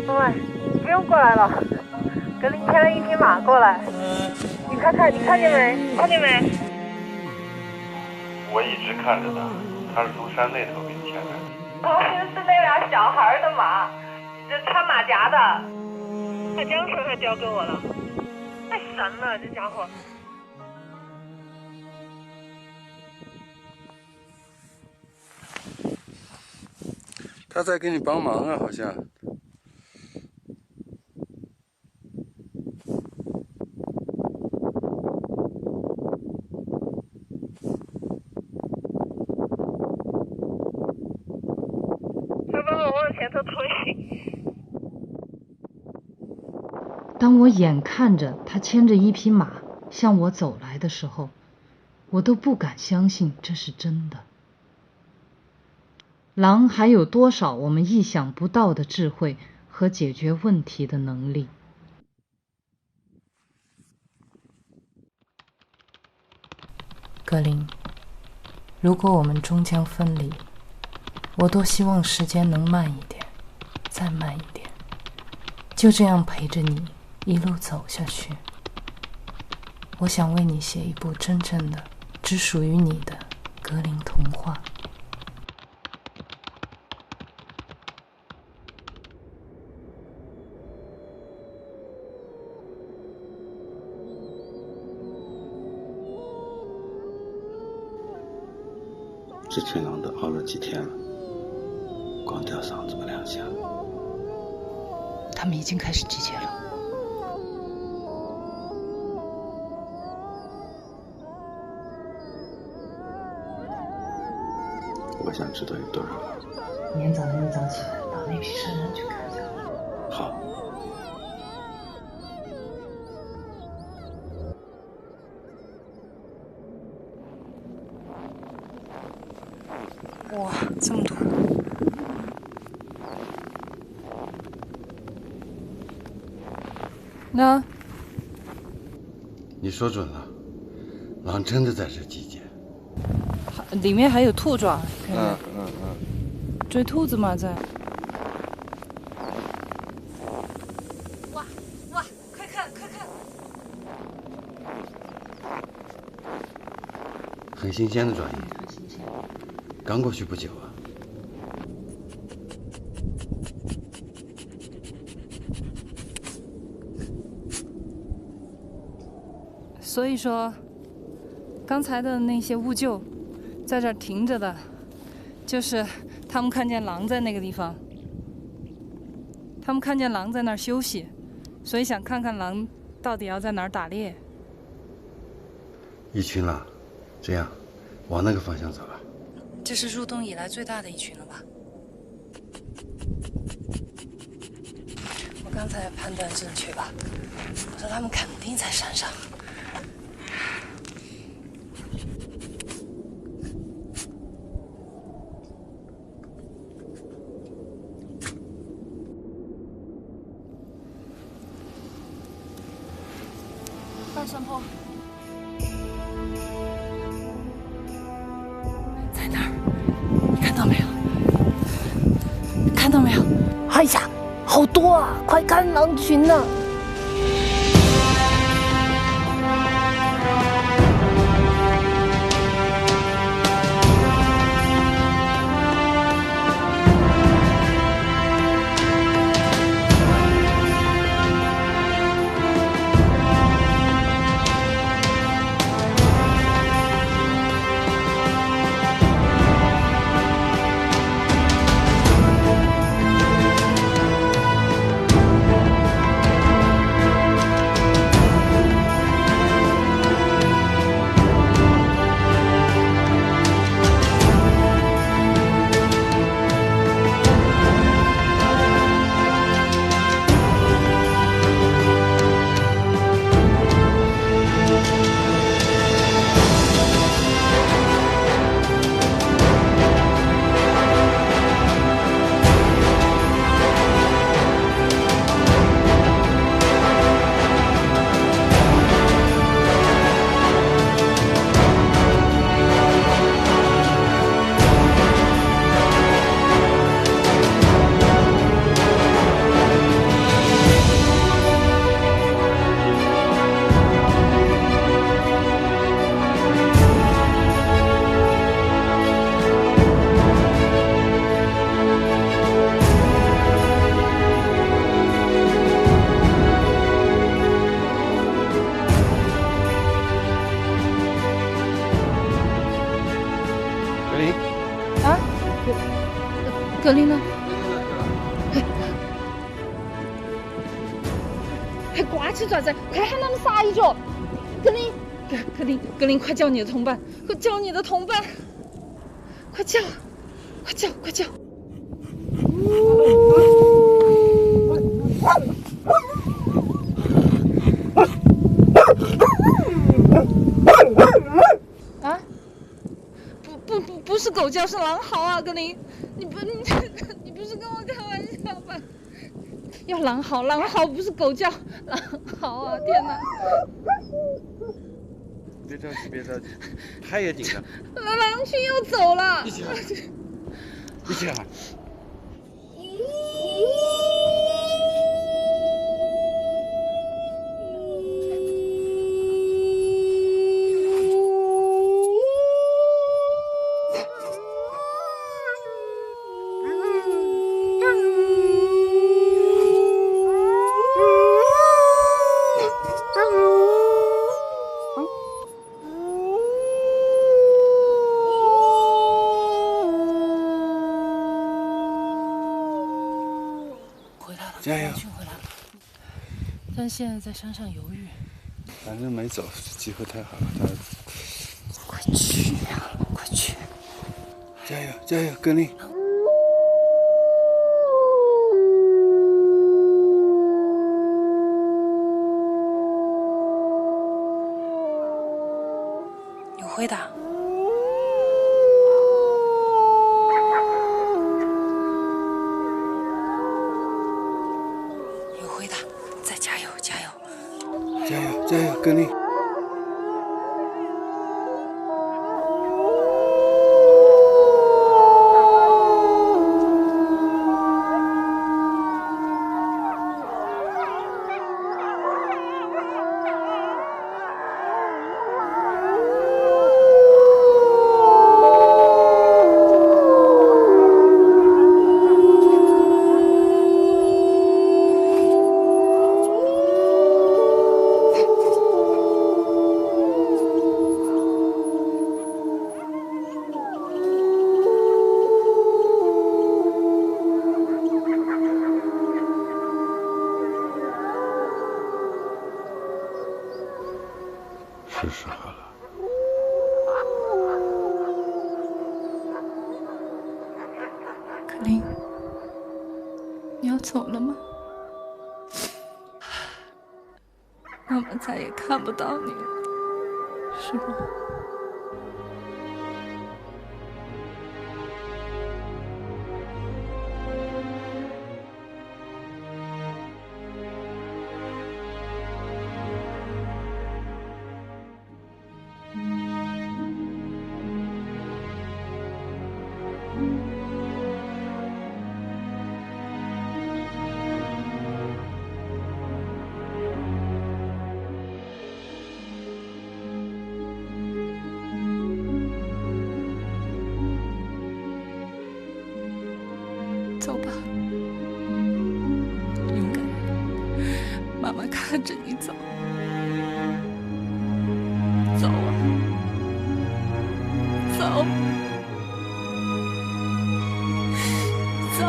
Speaker 17: 喂，不用过来了，格林牵了一匹马过来，你看看，你看见没？你看见没？
Speaker 18: 我一直看着他，他是从山那头给你牵来的。
Speaker 17: 是那俩小孩的马，这穿马甲的。他这样说他交给我了，太神了，这家伙。
Speaker 18: 他在给你帮忙啊，好像。
Speaker 17: 他帮我往前头推。
Speaker 5: 当我眼看着他牵着一匹马向我走来的时候，我都不敢相信这是真的。狼还有多少我们意想不到的智慧和解决问题的能力？格林，如果我们终将分离，我多希望时间能慢一点，再慢一点，就这样陪着你一路走下去。我想为你写一部真正的只属于你的格林童话。
Speaker 10: 这群狼都熬了几天了，光吊嗓子吧2下。
Speaker 5: 他们已经开始集结了。
Speaker 10: 我想知道有多少狼。
Speaker 5: 明天早上一早起来，到那批山上去看一下。
Speaker 10: 好。
Speaker 5: 哇，这么多！那
Speaker 18: 你说准了，狼真的在这集结。
Speaker 4: 里面还有兔爪，看看。追兔子嘛，在。
Speaker 21: 哇，快看！
Speaker 18: 很新鲜的爪印，刚过去不久啊。
Speaker 4: 所以说，刚才的那些兀鹫，在这儿停着的，就是他们看见狼在那个地方，他们看见狼在那儿休息，所以想看看狼到底要在哪儿打猎。
Speaker 18: 一群狼，这样，往那个方向走了。
Speaker 5: 这是入冬以来最大的一群了吧？我刚才判断正确吧？我说他们肯定在山上。
Speaker 21: 半山坡。
Speaker 5: 在那儿，你看到没有？看到没有？哎呀，好多啊！快看狼群呢！
Speaker 4: 林呢？还挂起爪子，快喊他们撒一脚！格林，快叫你的同伴，快叫你的同伴，快叫！啊！不是狗叫，是狼嚎啊！格林，你不是跟我开玩笑吧？要狼嚎不是狗叫，狼嚎啊！天哪！
Speaker 18: 别着急，他也紧张。
Speaker 4: 狼群要走了。一起
Speaker 18: 喊。加油！
Speaker 5: 但现在在山上犹豫。
Speaker 18: 反正没走，机会太好了，
Speaker 5: 快去呀！快去！
Speaker 18: 加油，格林！
Speaker 5: 有回答。再加油，
Speaker 18: 格林！是时候了。
Speaker 4: 格林，你要走了吗？妈妈再也看不到你了，是吗？走吧，勇敢，妈妈看着你走，走啊，走，走。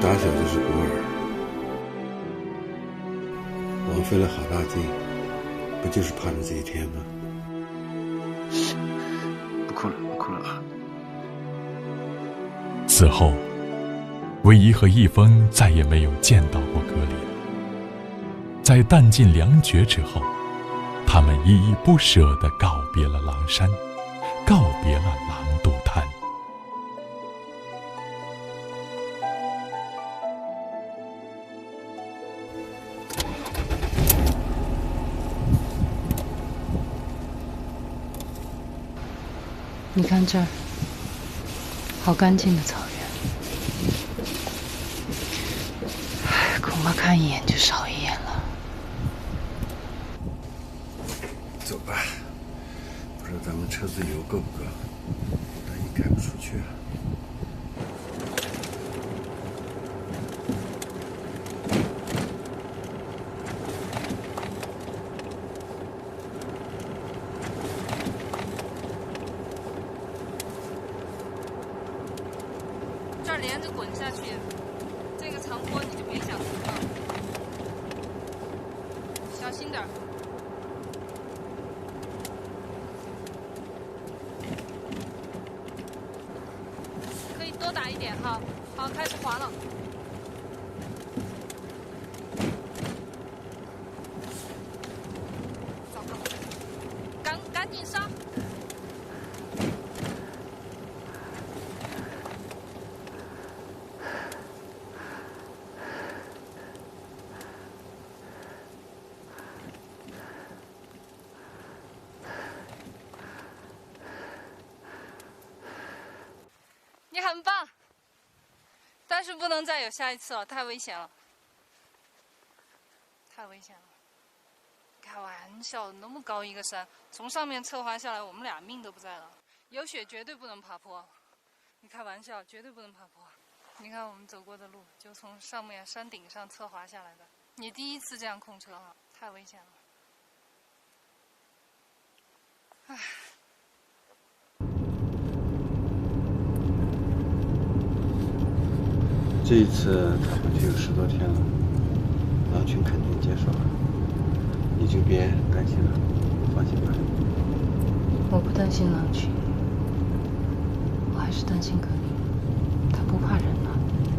Speaker 18: 打小就是孤儿，枉费了好大劲，不就是盼着这一天吗？
Speaker 10: 不哭了，不哭了啊！
Speaker 12: 此后，唯一和一峰再也没有见到过格林。在弹尽粮绝之后，他们依依不舍地告别了狼山，告别了狼肚滩。
Speaker 5: 你看这儿，好干净的草原，恐怕看一眼就少一眼了。
Speaker 18: 走吧，不知道咱们车子油够不够，万一开不出去啊。
Speaker 14: 这儿连着滚下去，这个长坡你就别想停了，小心点儿。可以多打一点哈，好，开始滑了。糟糕，赶紧刹！你很棒，但是不能再有下一次了，太危险了，太危险了！开玩笑，那么高一个山，从上面侧滑下来，我们俩命都不在了。有雪绝对不能爬坡，你开玩笑，绝对不能爬坡。你看我们走过的路，就从上面山顶上侧滑下来的。你第一次这样控车了，太危险了。唉。
Speaker 18: 这一次他回去有10多天了，狼群肯定接手了，你就别担心了，放心吧。
Speaker 5: 我不担心狼群，我还是担心格林，他不怕人吗？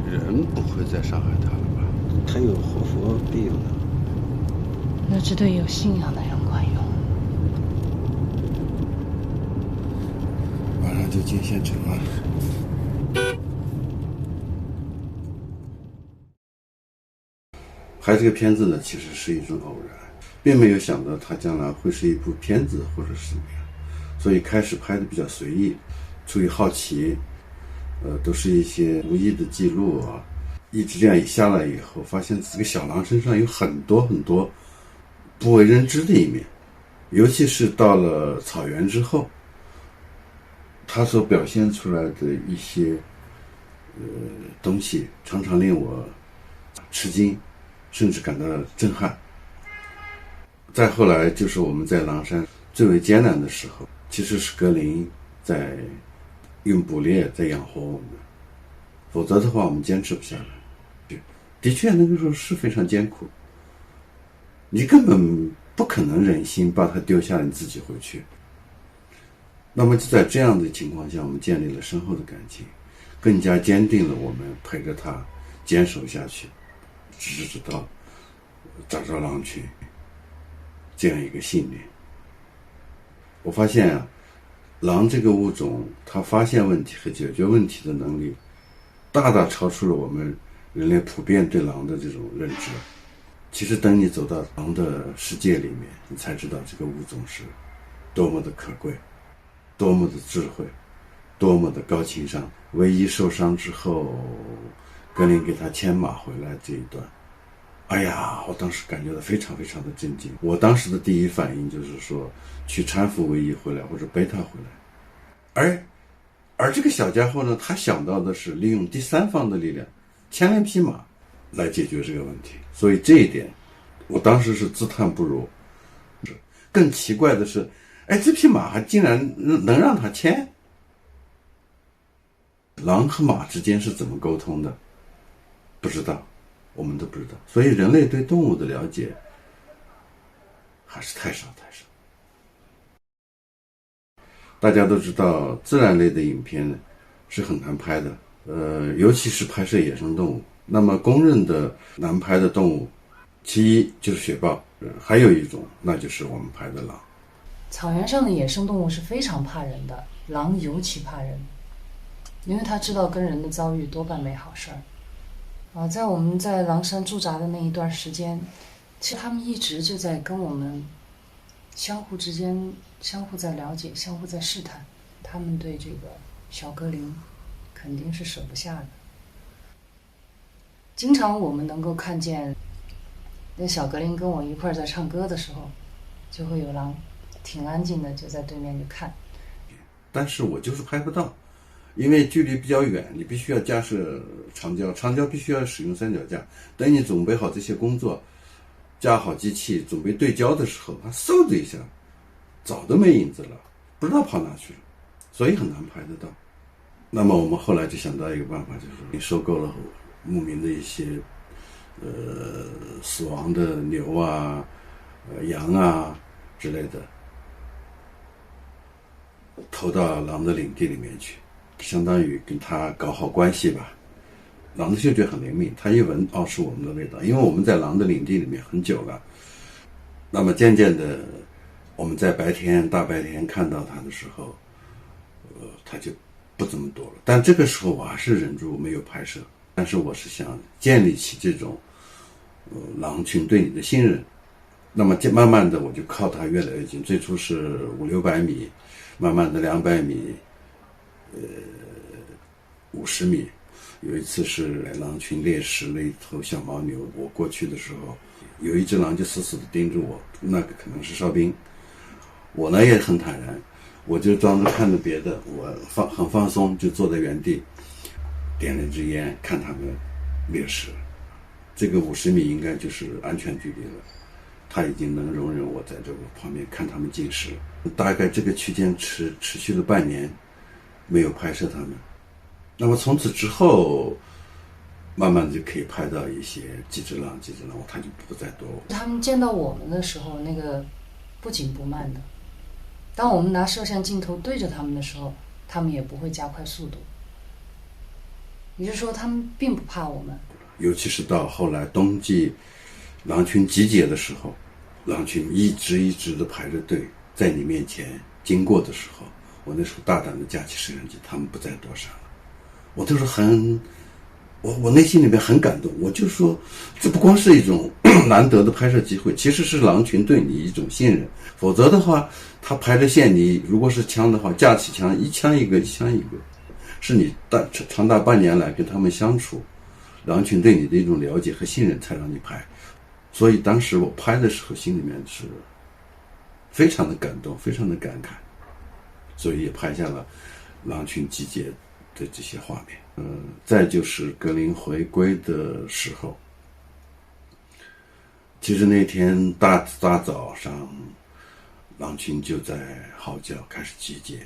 Speaker 18: 人不会再伤害他了吧？他有活佛庇佑呢。
Speaker 5: 那只对有信仰的人管用。
Speaker 18: 马上就进县城了。拍这个片子呢，其实是一种偶然，并没有想到它将来会是一部片子或者是怎么样，所以开始拍的比较随意，出于好奇，都是一些无意的记录啊，一直这样下来以后，发现这个小狼身上有很多很多不为人知的一面，尤其是到了草原之后，它所表现出来的一些东西，常常令我吃惊。甚至感到震撼。再后来就是我们在狼山最为艰难的时候，其实是格林在用捕猎在养活我们，否则的话我们坚持不下来。的确那个时候是非常艰苦，你根本不可能忍心把它丢下你自己回去。那么就在这样的情况下，我们建立了深厚的感情，更加坚定了我们陪着他坚守下去，直到找着狼群这样一个信念。我发现啊，狼这个物种它发现问题和解决问题的能力大大超出了我们人类普遍对狼的这种认知。其实等你走到狼的世界里面，你才知道这个物种是多么的可贵，多么的智慧，多么的高情商。唯一受伤之后，格林给他牵马回来这一段，哎呀，我当时感觉到非常非常的震惊。我当时的第一反应就是说，去搀扶唯一回来，或者背他回来。而这个小家伙呢，他想到的是利用第三方的力量，牵了一匹马来解决这个问题。所以这一点，我当时是自叹不如。更奇怪的是，这匹马还竟然能让他牵。狼和马之间是怎么沟通的？不知道，我们都不知道。所以人类对动物的了解还是太少太少。大家都知道，自然类的影片呢是很难拍的，尤其是拍摄野生动物。那么公认的难拍的动物，其一就是雪豹，还有一种那就是我们拍的狼。
Speaker 5: 草原上的野生动物是非常怕人的，狼尤其怕人，因为他知道跟人的遭遇多半没好事儿。在我们在狼山驻扎的那一段时间，其实他们一直就在跟我们相互之间相互在了解，相互在试探。他们对这个小格林肯定是舍不下的。经常我们能够看见那小格林跟我一块儿在唱歌的时候，就会有狼挺安静的就在对面就看。
Speaker 18: 但是我就是拍不到，因为距离比较远，你必须要架设长焦，长焦必须要使用三脚架。等你准备好这些工作，架好机器准备对焦的时候，它嗖的一下早都没影子了，不知道跑哪去了，所以很难拍得到。那么我们后来就想到一个办法，就是你收购了牧民的一些死亡的牛啊、羊啊之类的，投到狼的领地里面去，相当于跟他搞好关系吧。狼的嗅觉很灵敏，他一闻是我们的味道，因为我们在狼的领地里面很久了。那么渐渐的，我们在大白天看到它的时候，它就不这么多了。但这个时候我还是忍住没有拍摄，但是我是想建立起这种狼群对你的信任。那么慢慢的我就靠它越来越近，最初是500-600米，慢慢的200米，50米。有一次是狼群猎食了一头小牦牛，我过去的时候，有一只狼就死死的盯着我，那个可能是哨兵。我呢也很坦然，我就装着看着别的，我很放松，就坐在原地，点了一支烟，看他们猎食。这个50米应该就是安全距离了，他已经能容忍我在这个旁边看他们进食。大概这个区间持续了半年，没有拍摄他们。那么从此之后，慢慢就可以拍到一些几只狼，它就不再多。
Speaker 5: 他们见到我们的时候，那个不紧不慢的。当我们拿摄像镜头对着他们的时候，他们也不会加快速度。也就是说，他们并不怕我们。
Speaker 18: 尤其是到后来冬季狼群集结的时候，狼群一直的排着队在你面前经过的时候，我那时候大胆的架起摄像机，他们不再躲闪了。我就是我内心里面很感动，我就说这不光是一种难得的拍摄机会，其实是狼群对你一种信任。否则的话，他排着线，你如果是枪的话，架起枪一枪一个，是你长达半年来跟他们相处，狼群对你的一种了解和信任才让你拍。所以当时我拍的时候，心里面是非常的感动，非常的感慨，所以也拍下了狼群集结的这些画面。再就是格林回归的时候，其实那天大早上，狼群就在嚎叫，开始集结。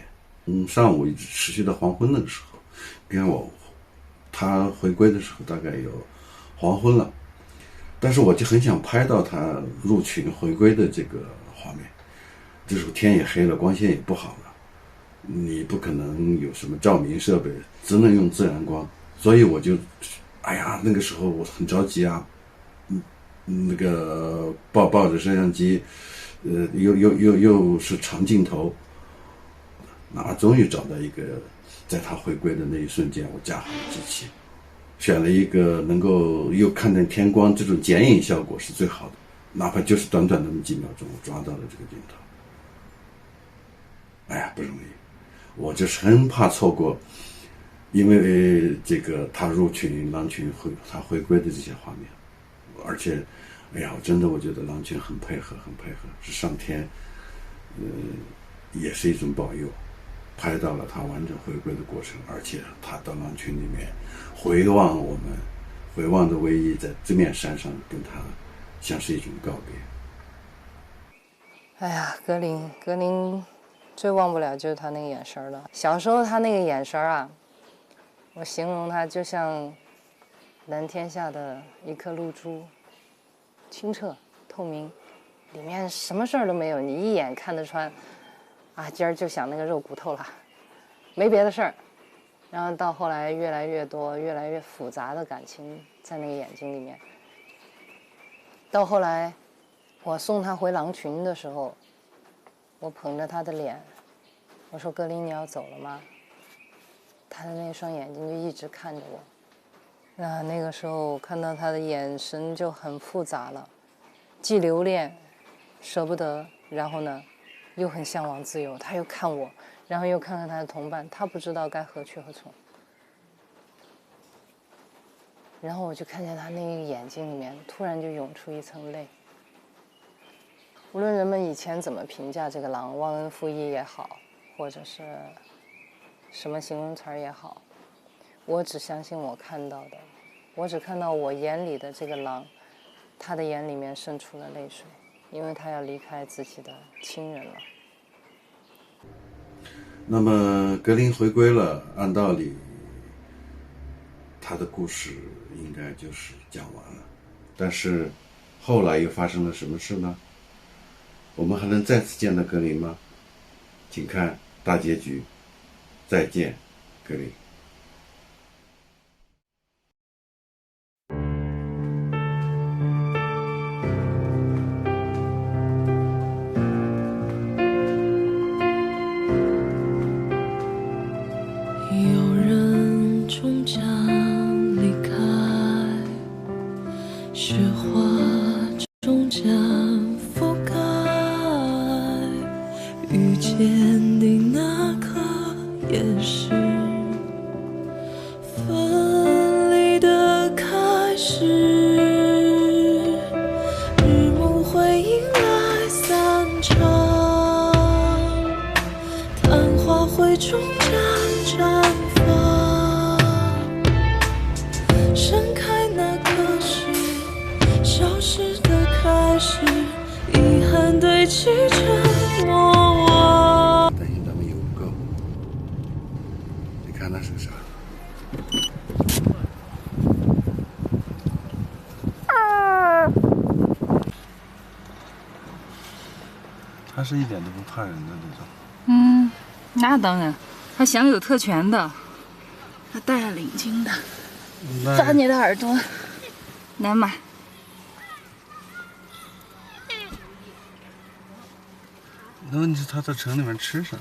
Speaker 18: 上午一直持续到黄昏那个时候，你看他回归的时候大概有黄昏了，但是我就很想拍到他入群回归的这个画面。这时候天也黑了，光线也不好了，你不可能有什么照明设备，只能用自然光。所以我就那个时候我很着急啊，那个抱着摄像机，又是长镜头，终于找到一个，在他回归的那一瞬间，我架好了机器，选了一个能够又看见天光，这种剪影效果是最好的，哪怕就是短短那么几秒钟，我抓到了这个镜头。不容易，我就是很怕错过，因为这个他入群狼群他回归的这些画面，而且我觉得狼群很配合，是上天也是一种保佑，拍到了他完整回归的过程，而且他到狼群里面回望的唯一在这面山上跟他像是一种告别。
Speaker 5: 格林最忘不了就是他那个眼神了。小时候他那个眼神啊，我形容他就像蓝天下的一颗露珠，清澈透明，里面什么事儿都没有，你一眼看得穿。啊，今儿就想那个肉骨头了，没别的事儿。然后到后来越来越多、越来越复杂的感情在那个眼睛里面。到后来，我送他回狼群的时候，我捧着他的脸，我说：“格林，你要走了吗？”他的那双眼睛就一直看着我。那个时候看到他的眼神就很复杂了，既留恋、舍不得，然后呢，又很向往自由。他又看我，然后又看看他的同伴，他不知道该何去何从。然后我就看见他那个眼睛里面突然就涌出一层泪。无论人们以前怎么评价这个狼，忘恩负义也好，或者是什么形容词也好，我只相信我看到的，我只看到我眼里的这个狼，他的眼里面渗出了泪水，因为他要离开自己的亲人了。
Speaker 18: 那么格林回归了，按道理他的故事应该就是讲完了，但是后来又发生了什么事呢？我们还能再次见到格林吗？请看大结局，再见格林。
Speaker 19: 有人终将离开，雪花终将覆盖，遇见的那刻也是分离的开始，日暮会迎来散场，昙花会终将绽放，盛开那刻是消失的开始，遗憾堆砌成莫忘。
Speaker 18: 担心咱们油不够，你看那是个啥？他是一点都不怕人的那种。
Speaker 4: 嗯，那当然，他享有特权的，他戴了领巾的，抓你的耳朵，来嘛。
Speaker 18: 那问题是他在城里面吃啥？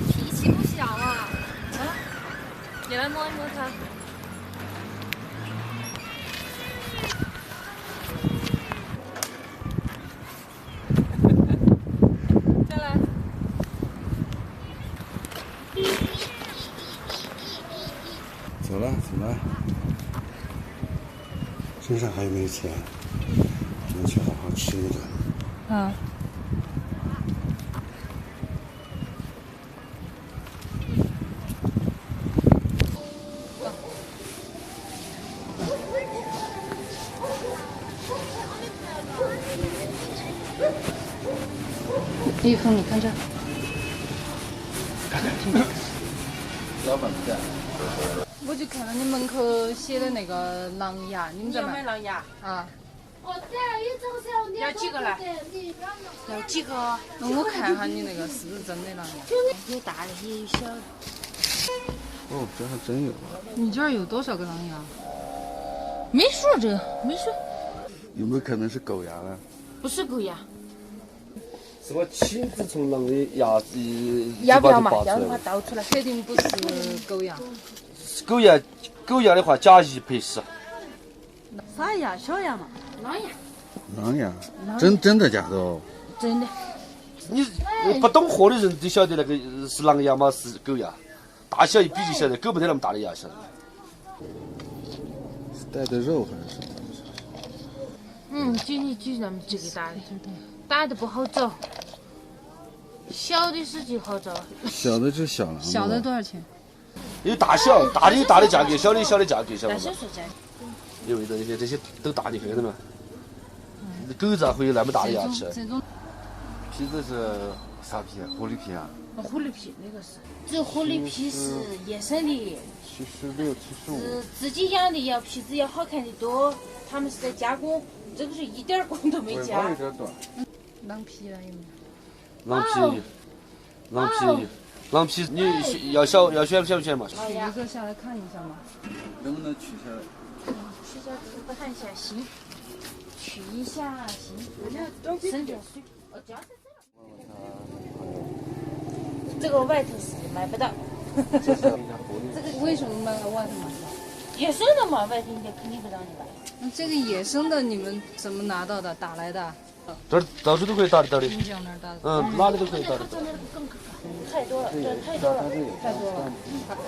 Speaker 14: 脾气不小啊！你来摸一摸它。再来。
Speaker 18: 走了走了，身上还有没有钱？能去好好吃一顿。
Speaker 4: 嗯。
Speaker 5: 一峰，你看这，
Speaker 18: 老板不在。
Speaker 4: 我就看到你门口写的那个狼牙，你们在买
Speaker 6: 狼牙
Speaker 4: 啊？
Speaker 6: 要几个来？要几个？
Speaker 4: 那我看下你那个是不是真的狼牙？
Speaker 6: 有大的也有小的。
Speaker 18: 哦，这还真有啊！
Speaker 4: 你这儿有多少个狼牙？
Speaker 6: 没说这个，没说。
Speaker 18: 有没有可能是狗牙呢？
Speaker 6: 不是狗牙。
Speaker 7: 是我亲自从狼的牙
Speaker 6: 要不要嘛？要的话倒出来。
Speaker 4: 确定不是狗牙？
Speaker 7: 狗牙的话，假一赔10。
Speaker 6: 啥牙？小牙嘛？狼牙。
Speaker 18: 狼牙？真的假的哦？
Speaker 6: 真的。
Speaker 7: 你不懂货的人都晓得那个是狼牙吗？是狗牙，大小一比就晓得，狗没得那么大的牙，晓得。
Speaker 18: 是带的肉还是什么？
Speaker 6: 举那么这个大的，大的不好找，小的是就好找。
Speaker 18: 小的是小狼。
Speaker 4: 小的多少钱？
Speaker 7: 有大小，大的有大的价格，小的有小的价格，晓得吗？因为这些都大，你看到没？狗子会有那么大的牙齿？
Speaker 18: 皮子是啥皮啊？狐狸皮啊？
Speaker 6: 狐狸皮那个是，这狐狸皮是野生的
Speaker 18: ，76、75。
Speaker 6: 自己养的要皮子要好看的多，他们是在加工，这个是一点工都没加。
Speaker 18: 有点短。
Speaker 4: 狼皮啊，有没
Speaker 7: 有？狼皮，你要选不选嘛？
Speaker 4: 取一个下来看一下嘛。
Speaker 18: 能不能取下来？
Speaker 6: 取下来不看一下行，取一下行。省点水。这个外头是买不到。
Speaker 4: 这个为什么卖外头买不到？
Speaker 6: 野生的嘛，外头应该肯定不让你买。
Speaker 4: 那这个野生的你们怎么拿到的？打来的？
Speaker 7: 这儿到处都可以打的。
Speaker 4: 滨江那儿打的。
Speaker 7: 哪里都可以打的。
Speaker 6: 太多了，这太多了，
Speaker 4: 太多了。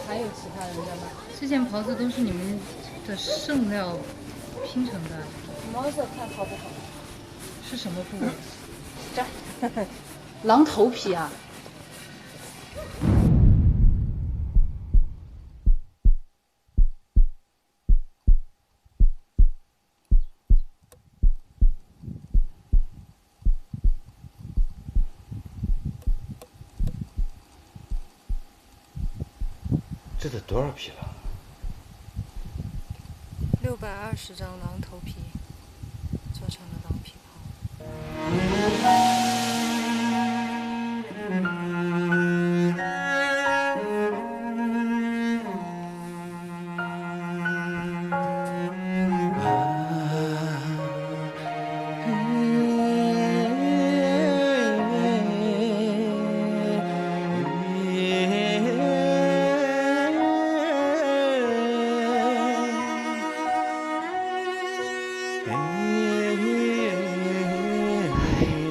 Speaker 4: 还有其他人在卖。这件袍子都是你们的剩料拼成的。
Speaker 6: 毛色看好不好？
Speaker 4: 是什么部位？
Speaker 6: 这儿。
Speaker 4: 狼头皮啊。
Speaker 18: 这得多少皮了
Speaker 4: ？620张狼头皮做成了狼皮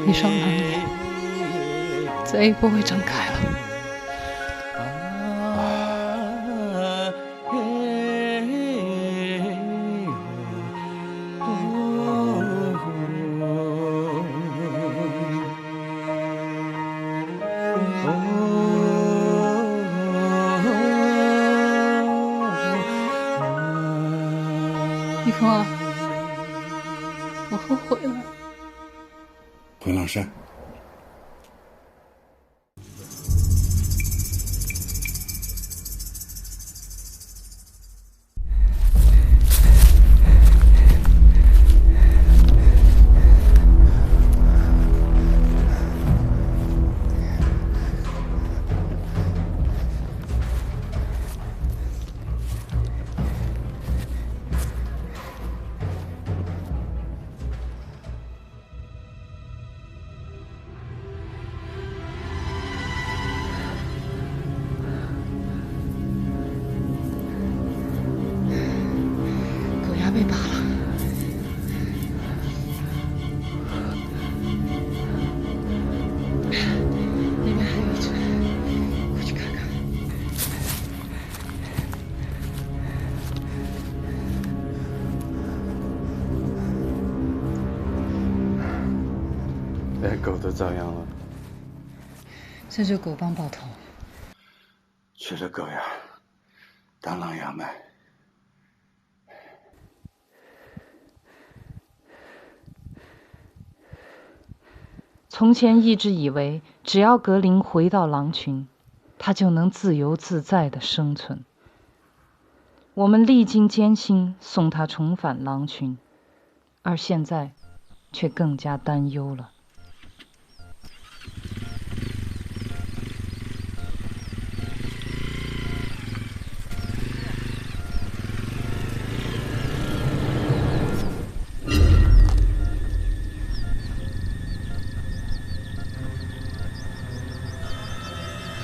Speaker 4: 一双狼眼再也不会睁开了。一峰啊，我后悔了。
Speaker 18: 回狼山。
Speaker 4: 被拔了，那边还有一只，过去看看。
Speaker 18: 连狗都遭殃了，
Speaker 5: 这就狗帮爆头。
Speaker 18: 去这狗呀，当狼牙卖。
Speaker 5: 从前一直以为，只要格林回到狼群，他就能自由自在地生存。我们历经艰辛送他重返狼群，而现在却更加担忧了。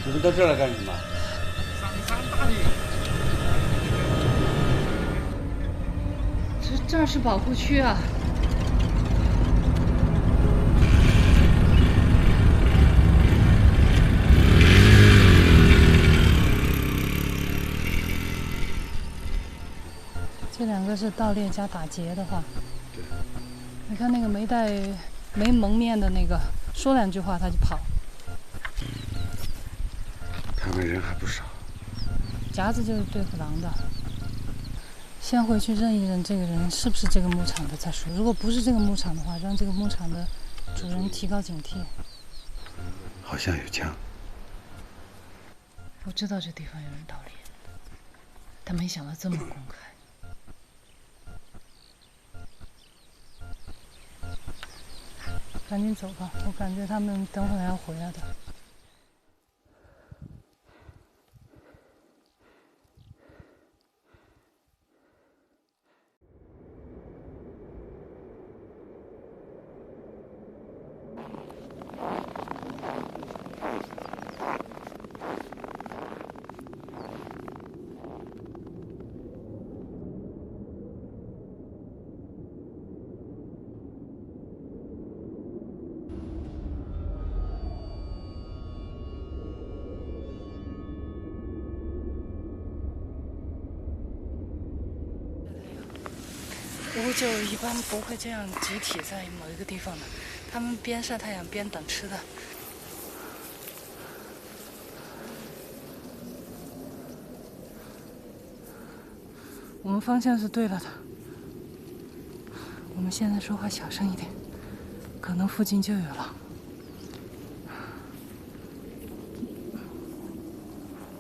Speaker 18: 你们到这儿来干什么？
Speaker 11: 上山打猎。
Speaker 4: 这儿是保护区啊。这两个是盗猎加打劫的话。
Speaker 18: 对。
Speaker 4: 你看那个没蒙面的那个，说两句话他就跑。
Speaker 18: 他们人还不少。
Speaker 4: 夹子就是对付狼的。先回去认一认这个人是不是这个牧场的再说。如果不是这个牧场的话，让这个牧场的主人提高警惕。
Speaker 18: 好像有枪。
Speaker 4: 我知道这地方有人盗猎，但没想到这么公开。赶紧走吧，我感觉他们等会儿要回来的。乌鹫一般不会这样集体在某一个地方的，它们边晒太阳边等吃的。我们方向是对了的，我们现在说话小声一点，可能附近就有了。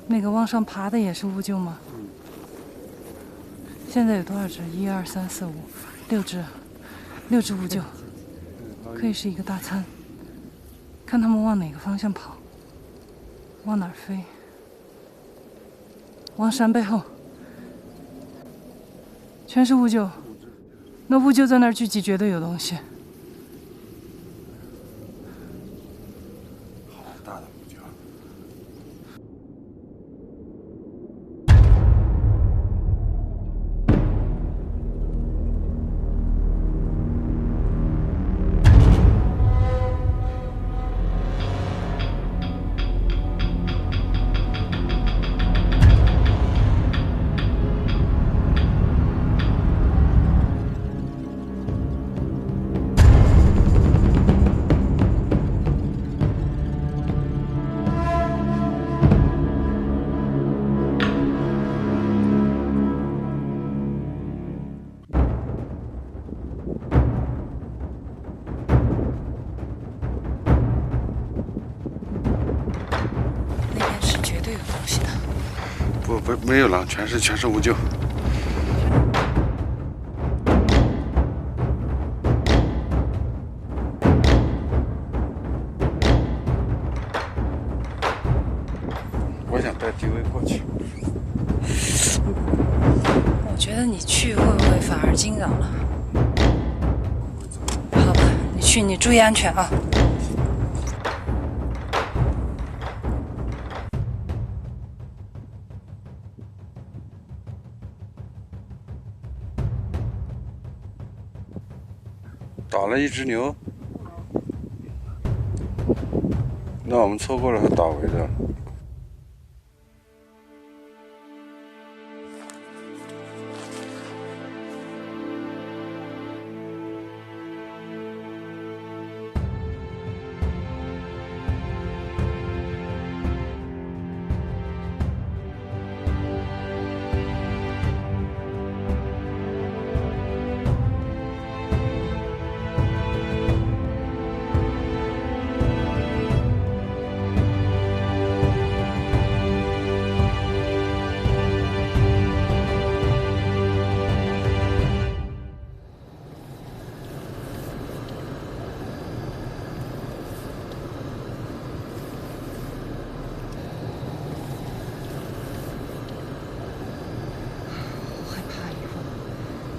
Speaker 4: 那个往上爬的也是乌鹫吗？现在有多少只？1、2、3、4、5，6只，6只乌鹫，可以是一个大餐。看他们往哪个方向跑，往哪儿飞？往山背后，全是乌鹫。那乌鹫在那儿聚集，绝对有东西。
Speaker 18: 好大的乌鹫。不，没有狼，全是乌鹫。我想带 DV 过去。
Speaker 4: 我觉得你去会不会反而惊扰了？好吧，你去，你注意安全啊。
Speaker 18: 打了一只牛，那我们错过了它打围的。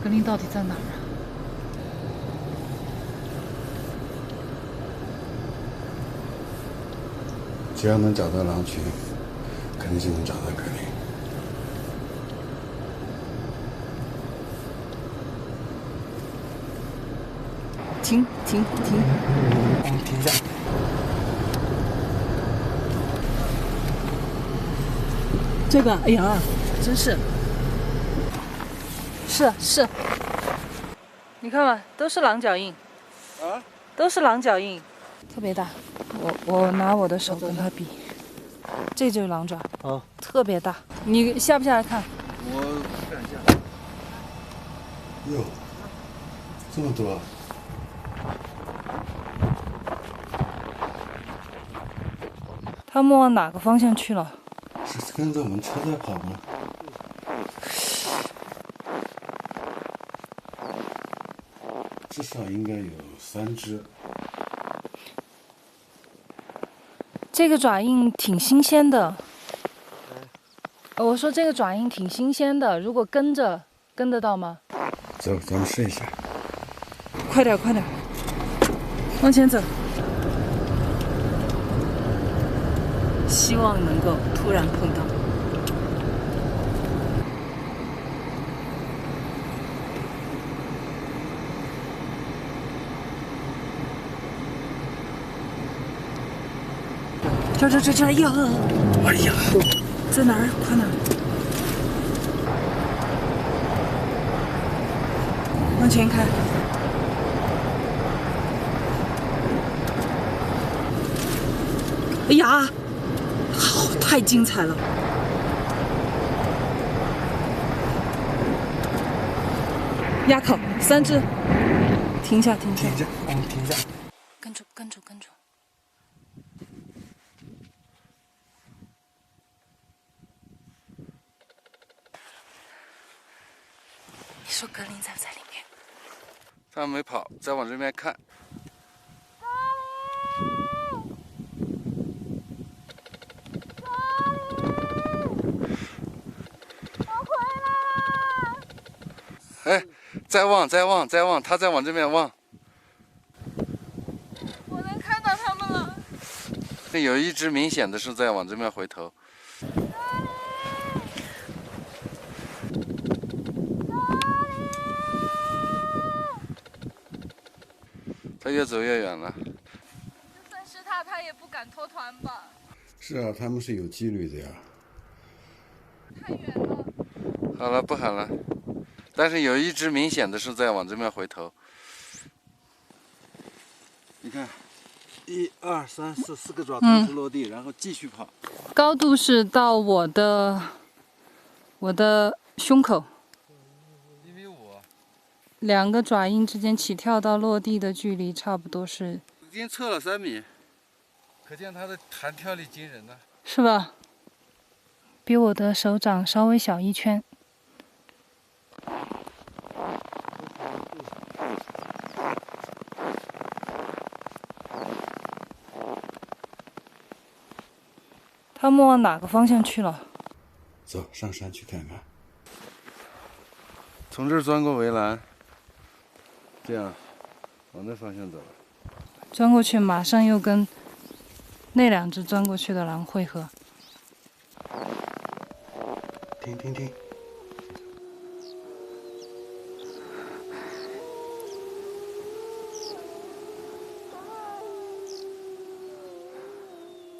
Speaker 4: 格林到底在哪儿啊？
Speaker 18: 只要能找到狼群，肯定就能找到格林。
Speaker 4: 停！
Speaker 3: 我们停下。
Speaker 4: 这个，哎呀，真是。是，你看吧，都是狼脚印，
Speaker 18: 啊，
Speaker 4: 都是狼脚印，特别大。我拿我的手跟它比，这就是狼爪，
Speaker 3: 哦，
Speaker 4: 特别大。你下不下来看？
Speaker 18: 我不敢下。哟，这么多啊！
Speaker 4: 他们往哪个方向去了？
Speaker 18: 是跟着我们车在跑吗？至少应该有3只。
Speaker 4: 这个爪印挺新鲜的。我说这个爪印挺新鲜的，如果跟得到吗？
Speaker 18: 走，咱们试一下。
Speaker 4: 快点，快点，往前走。希望能够突然碰到。这呀！
Speaker 18: 哎呀，
Speaker 4: 在哪儿？快哪儿？往前开。哎呀，好，太精彩了！鸭口3只，停下，停下，
Speaker 18: 我们停下。
Speaker 4: 跟住，跟住，跟住。你说格林在不在里面？
Speaker 11: 他没跑，再往这边看。哎，再望，他再往这边望。
Speaker 14: 我能看到他们了。
Speaker 11: 那有一只明显的是在往这边回头。他越走越远了。
Speaker 14: 就算是他也不敢脱团吧？
Speaker 18: 是啊，他们是有纪律的呀。
Speaker 14: 太远了。
Speaker 11: 好了，不喊了。但是有一只明显的是在往这边回头。
Speaker 18: 你看，1、2、3、4个爪同时落地，然后继续跑。
Speaker 4: 高度是到我的胸口。
Speaker 11: 1.5米。
Speaker 4: 2个爪印之间起跳到落地的距离差不多是。
Speaker 11: 已经测了3米，可见它的弹跳力惊人呢。
Speaker 4: 是吧？比我的手掌稍微小1圈。他们往哪个方向去了？
Speaker 18: 走上山去看看。
Speaker 11: 从这儿钻过围栏，这样往那方向走。
Speaker 4: 钻过去，马上又跟那2只钻过去的狼汇合。
Speaker 18: 停！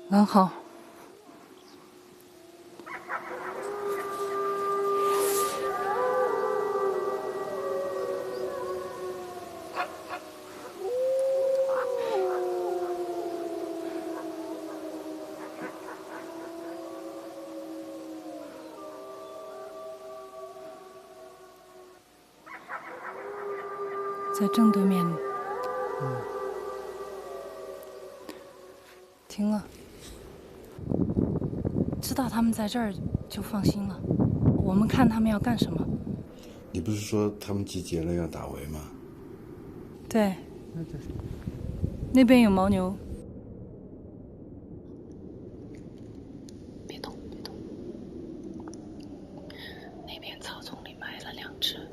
Speaker 4: 狼好。在正对面。停了。知道他们在这儿就放心了。我们看他们要干什么。
Speaker 18: 你不是说他们集结了要打围吗？
Speaker 4: 对。那边有牦牛。
Speaker 5: 别动！那边草丛里埋了2只。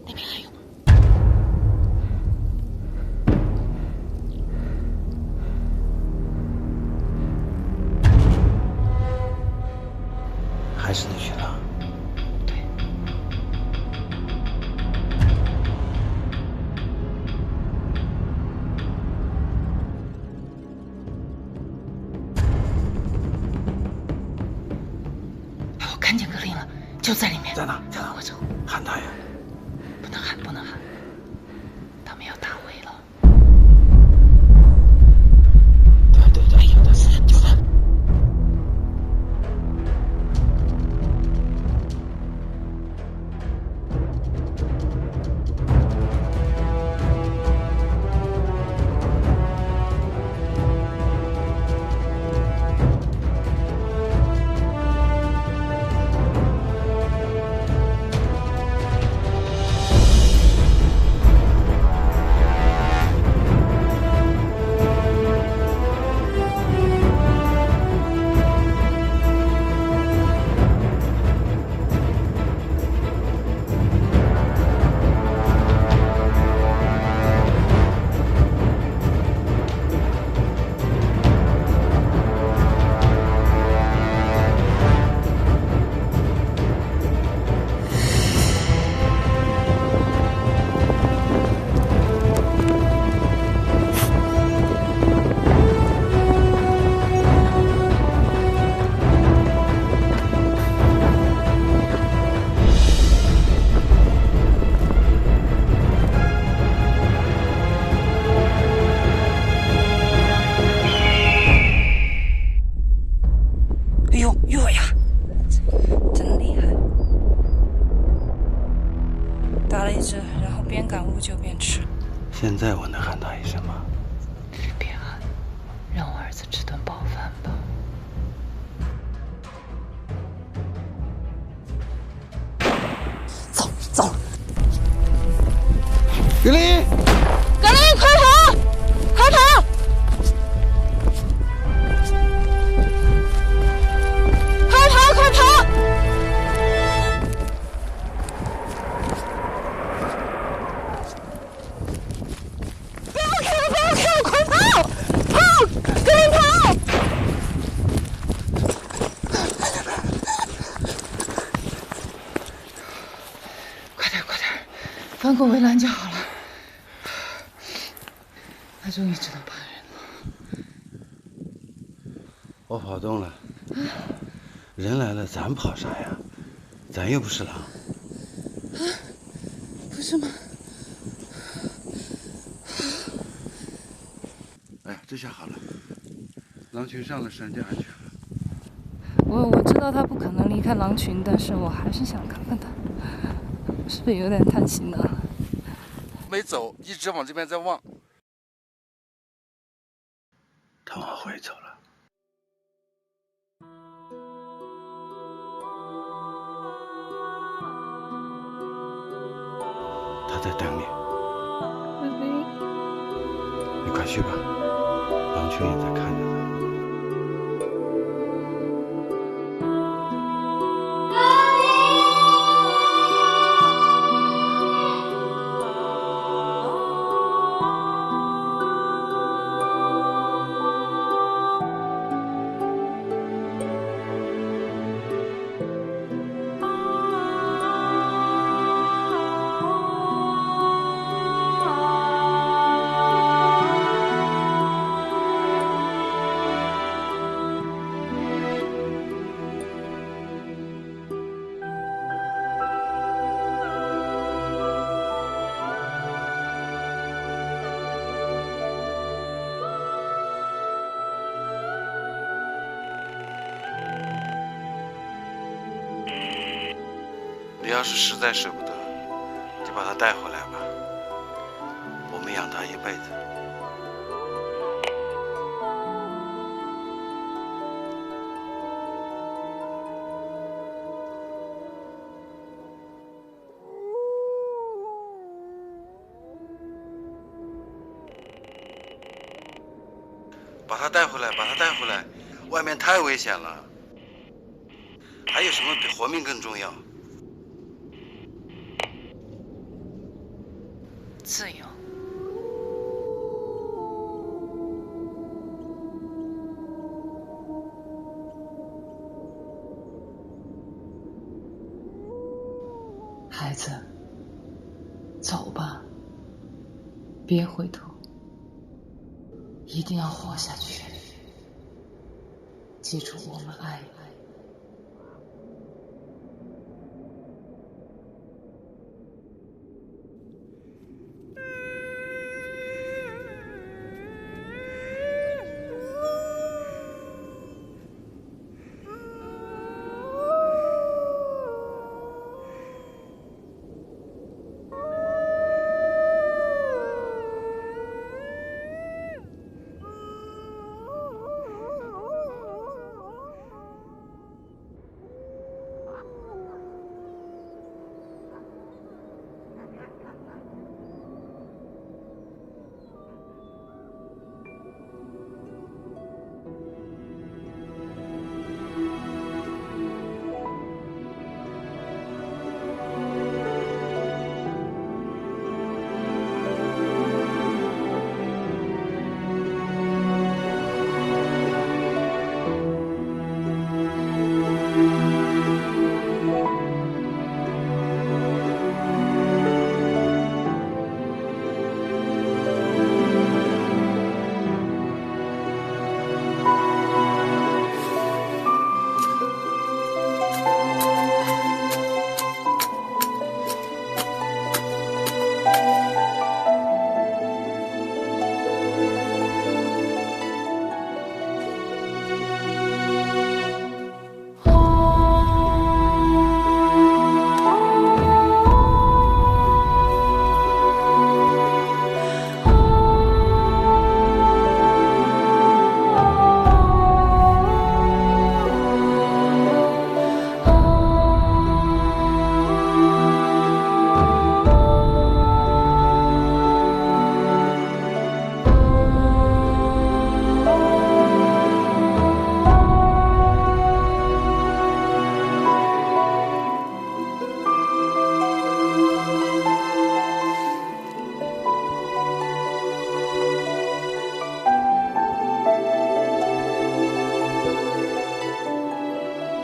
Speaker 5: 那边还有。
Speaker 10: 还是那群狼。
Speaker 5: 对。我看见格林了，就在里面。
Speaker 10: 在哪？
Speaker 5: 我走。
Speaker 10: 喊他呀！
Speaker 5: 不能喊，他们要打围了。
Speaker 10: 对，有的，就他。
Speaker 4: 了一只，然后边赶乌就边吃。
Speaker 18: 现在我能喊他一声吗？
Speaker 5: 别喊，让我儿子吃顿饱饭吧。
Speaker 18: 走！格林，
Speaker 19: 格林，快跑！快跑！快跑！快跑！不要看了！不要看了！快跑！跑！格林跑！
Speaker 5: 快点，快点，翻过围栏就好了。他终于知道怕人了。
Speaker 18: 我跑动了，人来了，咱跑啥呀？咱又不是狼。
Speaker 5: 不是吗？
Speaker 18: 哎，这下好了，狼群上了山就安全了。
Speaker 4: 我知道他不可能离开狼群，但是我还是想看看他，是不是有点贪心呢？
Speaker 11: 没走，一直往这边在望。
Speaker 18: 他往回走了。他在等你。你快去吧，狼群也在看着他。你要是实在舍不得，就把它带回来吧，我们养它一辈子。把它带回来，把它带回来，外面太危险了。还有什么比活命更重要？
Speaker 5: 自由。孩子，走吧，别回头，一定要活下去。记住，我们爱你。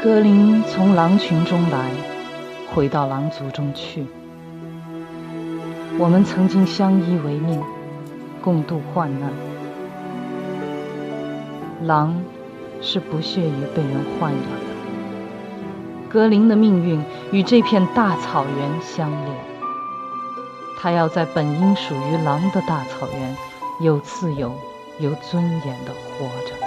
Speaker 4: 格林从狼群中来，回到狼族中去。我们曾经相依为命，共度患难。狼是不屑于被人豢养的。格林的命运与这片大草原相连，他要在本应属于狼的大草原有自由、有尊严地活着。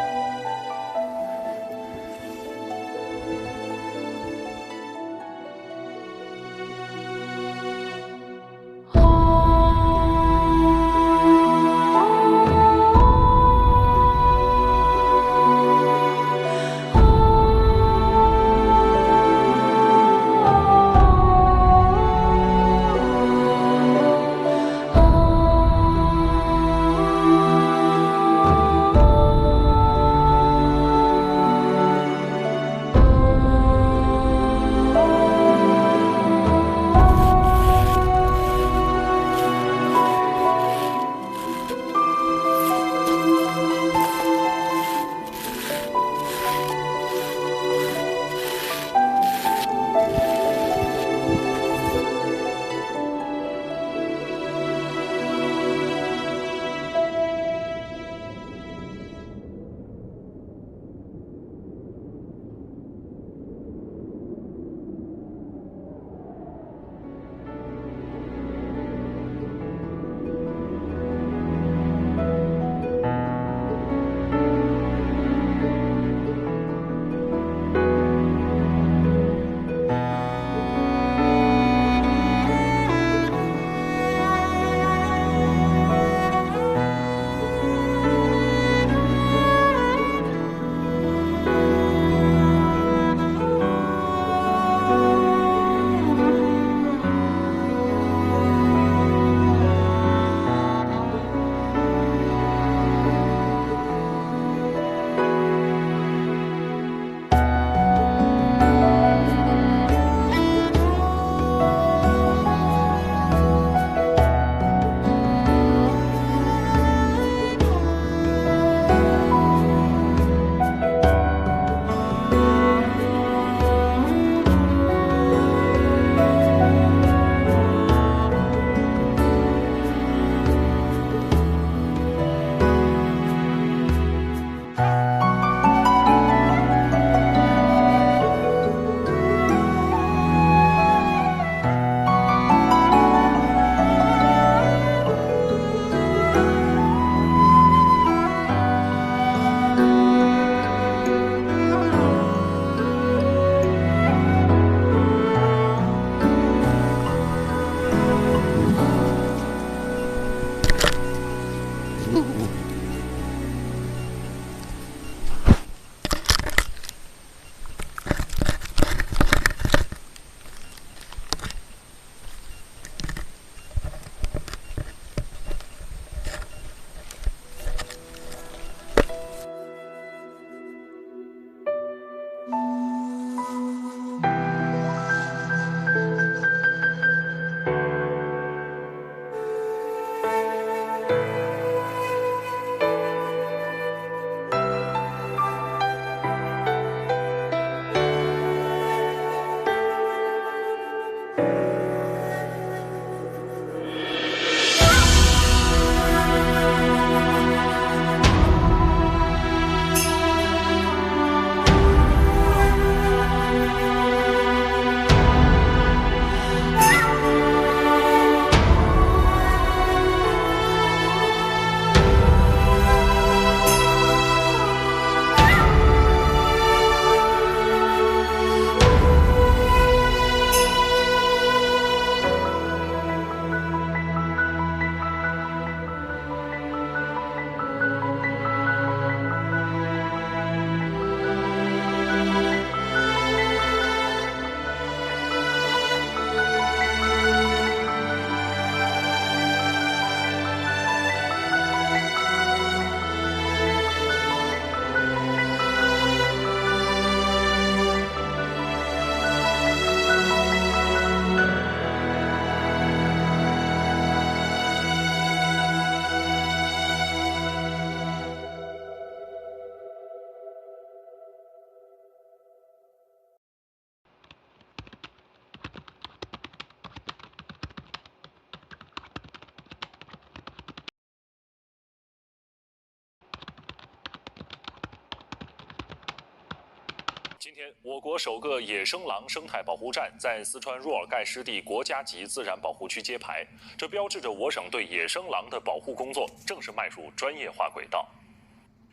Speaker 1: 天，我国首个野生狼生态保护站在四川若尔盖湿地国家级自然保护区揭牌，这标志着我省对野生狼的保护工作正式迈入专业化轨道。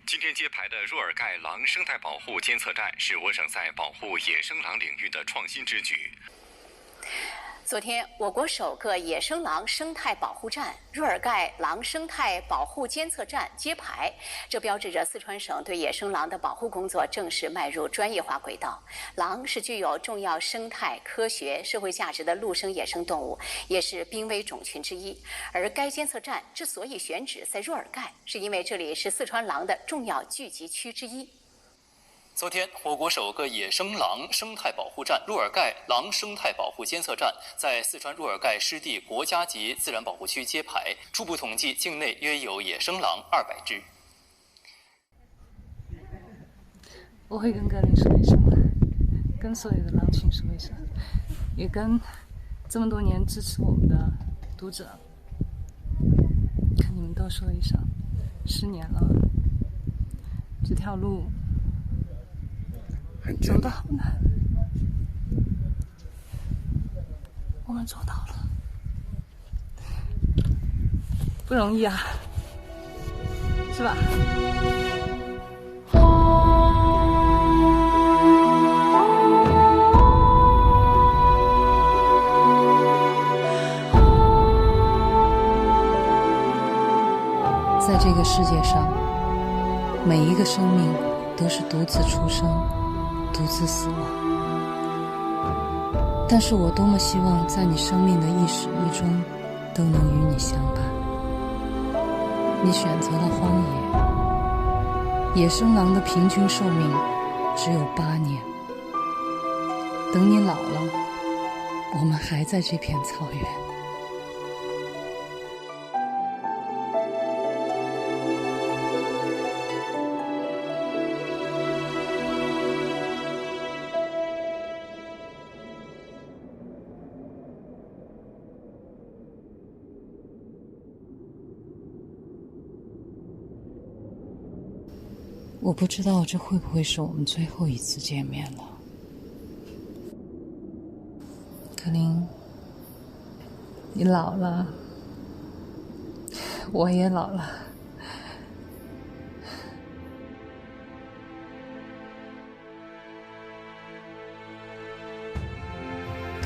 Speaker 9: 今天揭牌的若尔盖狼生态保护监测站是我省在保护野生狼领域的创新之举。
Speaker 22: 昨天，我国首个野生狼生态保护站若尔盖狼生态保护监测站揭牌，这标志着四川省对野生狼的保护工作正式迈入专业化轨道。狼是具有重要生态、科学、社会价值的陆生野生动物，也是濒危种群之一。而该监测站之所以选址在若尔盖，是因为这里是四川狼的重要聚集区之一。
Speaker 23: 昨天，我国首个野生狼生态保护站若尔盖狼生态保护监测站在四川若尔盖湿地国家级自然保护区揭牌，初步统计境内约有野生狼200只。
Speaker 4: 我会跟格林说一声，跟所有的狼群说一声，也跟这么多年支持我们的读者，跟你们都说一声，10年了，这条路走得好难，我们做到了，不容易啊，是吧？
Speaker 5: 在这个世界上，每一个生命都是独自出生，独自死亡。但是我多么希望在你生命的一始一终都能与你相伴。你选择了荒野，野生狼的平均寿命只有8年。等你老了，我们还在这片草原。我不知道这会不会是我们最后一次见面了，格林，你老了，我也老了。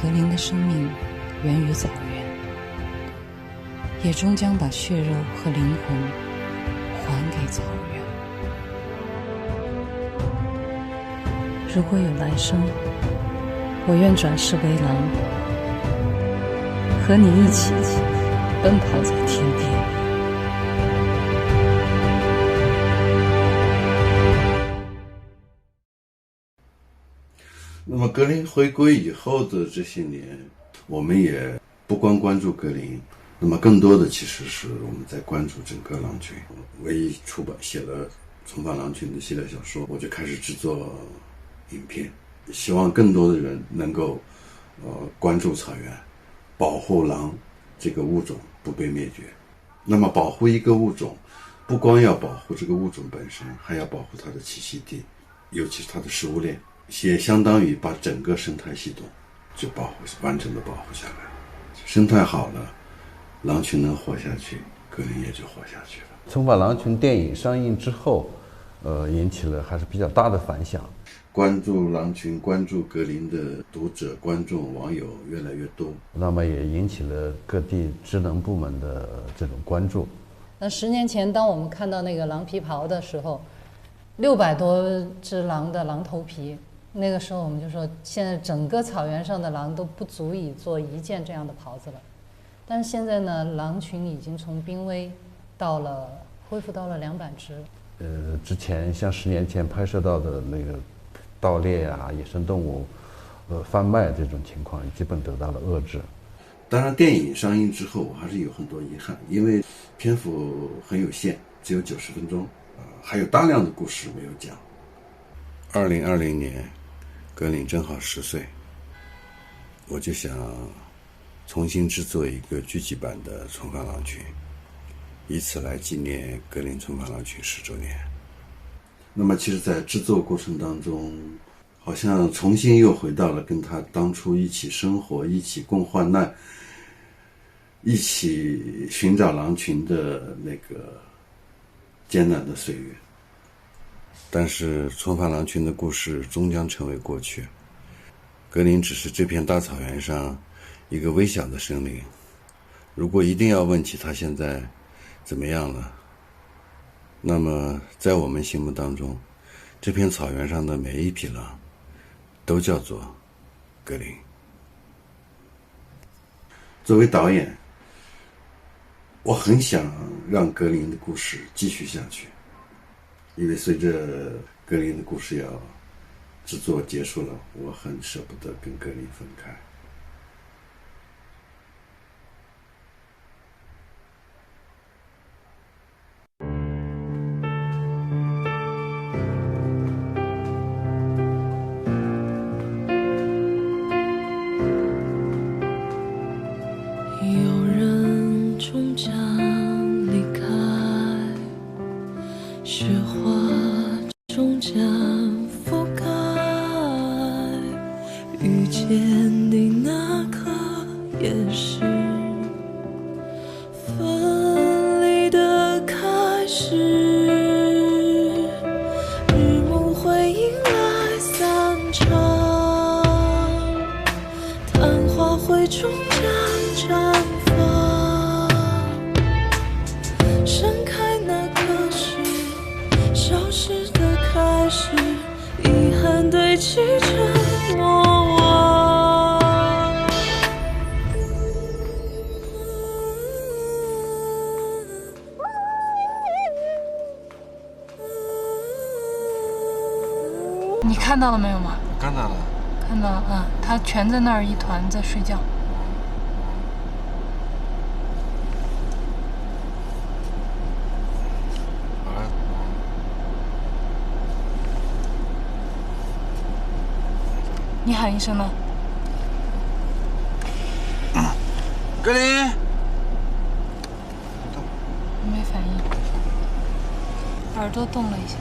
Speaker 5: 格林的生命源于草原，也终将把血肉和灵魂还给草原。如果有来生，我愿转世为狼，和你一起奔跑在天边。
Speaker 18: 那么格林回归以后的这些年，我们也不光关注格林，那么更多的其实是我们在关注整个狼群。唯一出版写了重返狼群的系列小说，我就开始制作影片，希望更多的人能够关注草原，保护狼这个物种不被灭绝。那么保护一个物种，不光要保护这个物种本身，还要保护它的栖息地，尤其是它的食物链，也相当于把整个生态系统就完整的保护下来了。生态好了，狼群能活下去，格林也就活下去了。
Speaker 24: 重返狼群电影上映之后，引起了还是比较大的反响。
Speaker 18: 关注狼群、关注格林的读者、观众、网友越来越多，
Speaker 24: 那么也引起了各地职能部门的这种关注。
Speaker 5: 那10年前，当我们看到那个狼皮袍的时候，600多只狼的狼头皮，那个时候我们就说，现在整个草原上的狼都不足以做一件这样的袍子了。但是现在呢，狼群已经从濒危恢复到了200只。
Speaker 24: 之前像10年前拍摄到的那个盗猎啊、野生动物贩卖这种情况，基本得到了遏制。
Speaker 18: 当然，电影上映之后，我还是有很多遗憾，因为篇幅很有限，只有90分钟，还有大量的故事没有讲。2020年，格林正好10岁，我就想重新制作一个剧集版的《重返狼群》，以此来纪念格林重返狼群10周年。那么，其实，在制作过程当中，好像重新又回到了跟他当初一起生活、一起共患难、一起寻找狼群的那个艰难的岁月。但是重返狼群的故事终将成为过去，格林只是这片大草原上一个微小的生灵。如果一定要问起他现在怎么样了，那么在我们心目当中，这片草原上的每一匹狼都叫做格林。作为导演，我很想让格林的故事继续下去，因为随着格林的故事要制作结束了，我很舍不得跟格林分开。
Speaker 19: 有人终将离开，雪花终将覆盖，遇见你那刻也是分离的开始，日暮会迎来散场，昙花会终将绽放，盛开那刻是消失的开始，遗憾堆积成莫忘。
Speaker 4: 你看到了没有吗？
Speaker 11: 看到了。
Speaker 4: 看到了啊，他全在那儿一团在睡觉。你喊一声呢？
Speaker 11: 格林，
Speaker 4: 没反应，耳朵动了一下。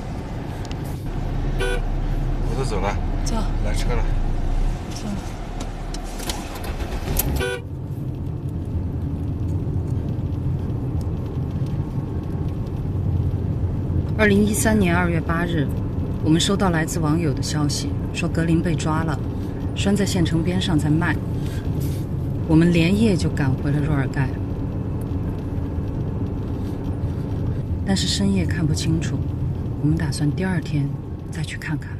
Speaker 11: 我都走了。
Speaker 4: 走。
Speaker 11: 来车了。
Speaker 4: 走。
Speaker 5: 2013年2月8日，我们收到来自网友的消息，说格林被抓了，拴在县城边上在卖。我们连夜就赶回了若尔盖，但是深夜看不清楚，我们打算第二天再去看看。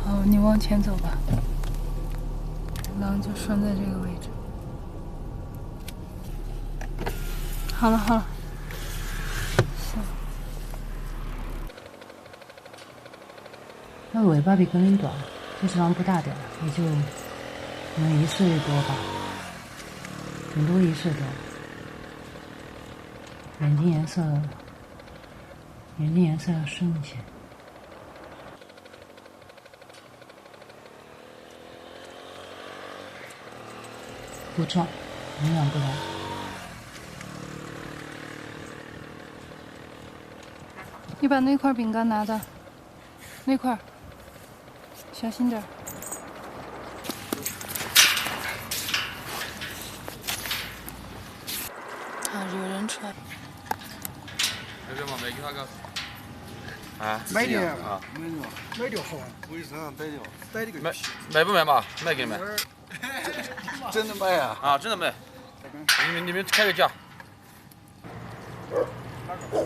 Speaker 4: 好，你往前走吧，狼就拴在这个位置。好了好了，行。
Speaker 5: 它尾巴比格林短，这只狼不大点，也就可能1岁多吧，顶多1岁多。眼睛颜色要深一些。 不壮，营养不良。
Speaker 4: 你把那块饼干拿着，那块，小心点。啊，有人出来。
Speaker 11: 要不要买给他个？啊，
Speaker 8: 买点
Speaker 11: 啊，
Speaker 8: 买点好，我身上带这个。
Speaker 11: 买不买嘛？卖给你们。
Speaker 8: 真的卖啊！
Speaker 11: 啊，真的卖！你们开个价。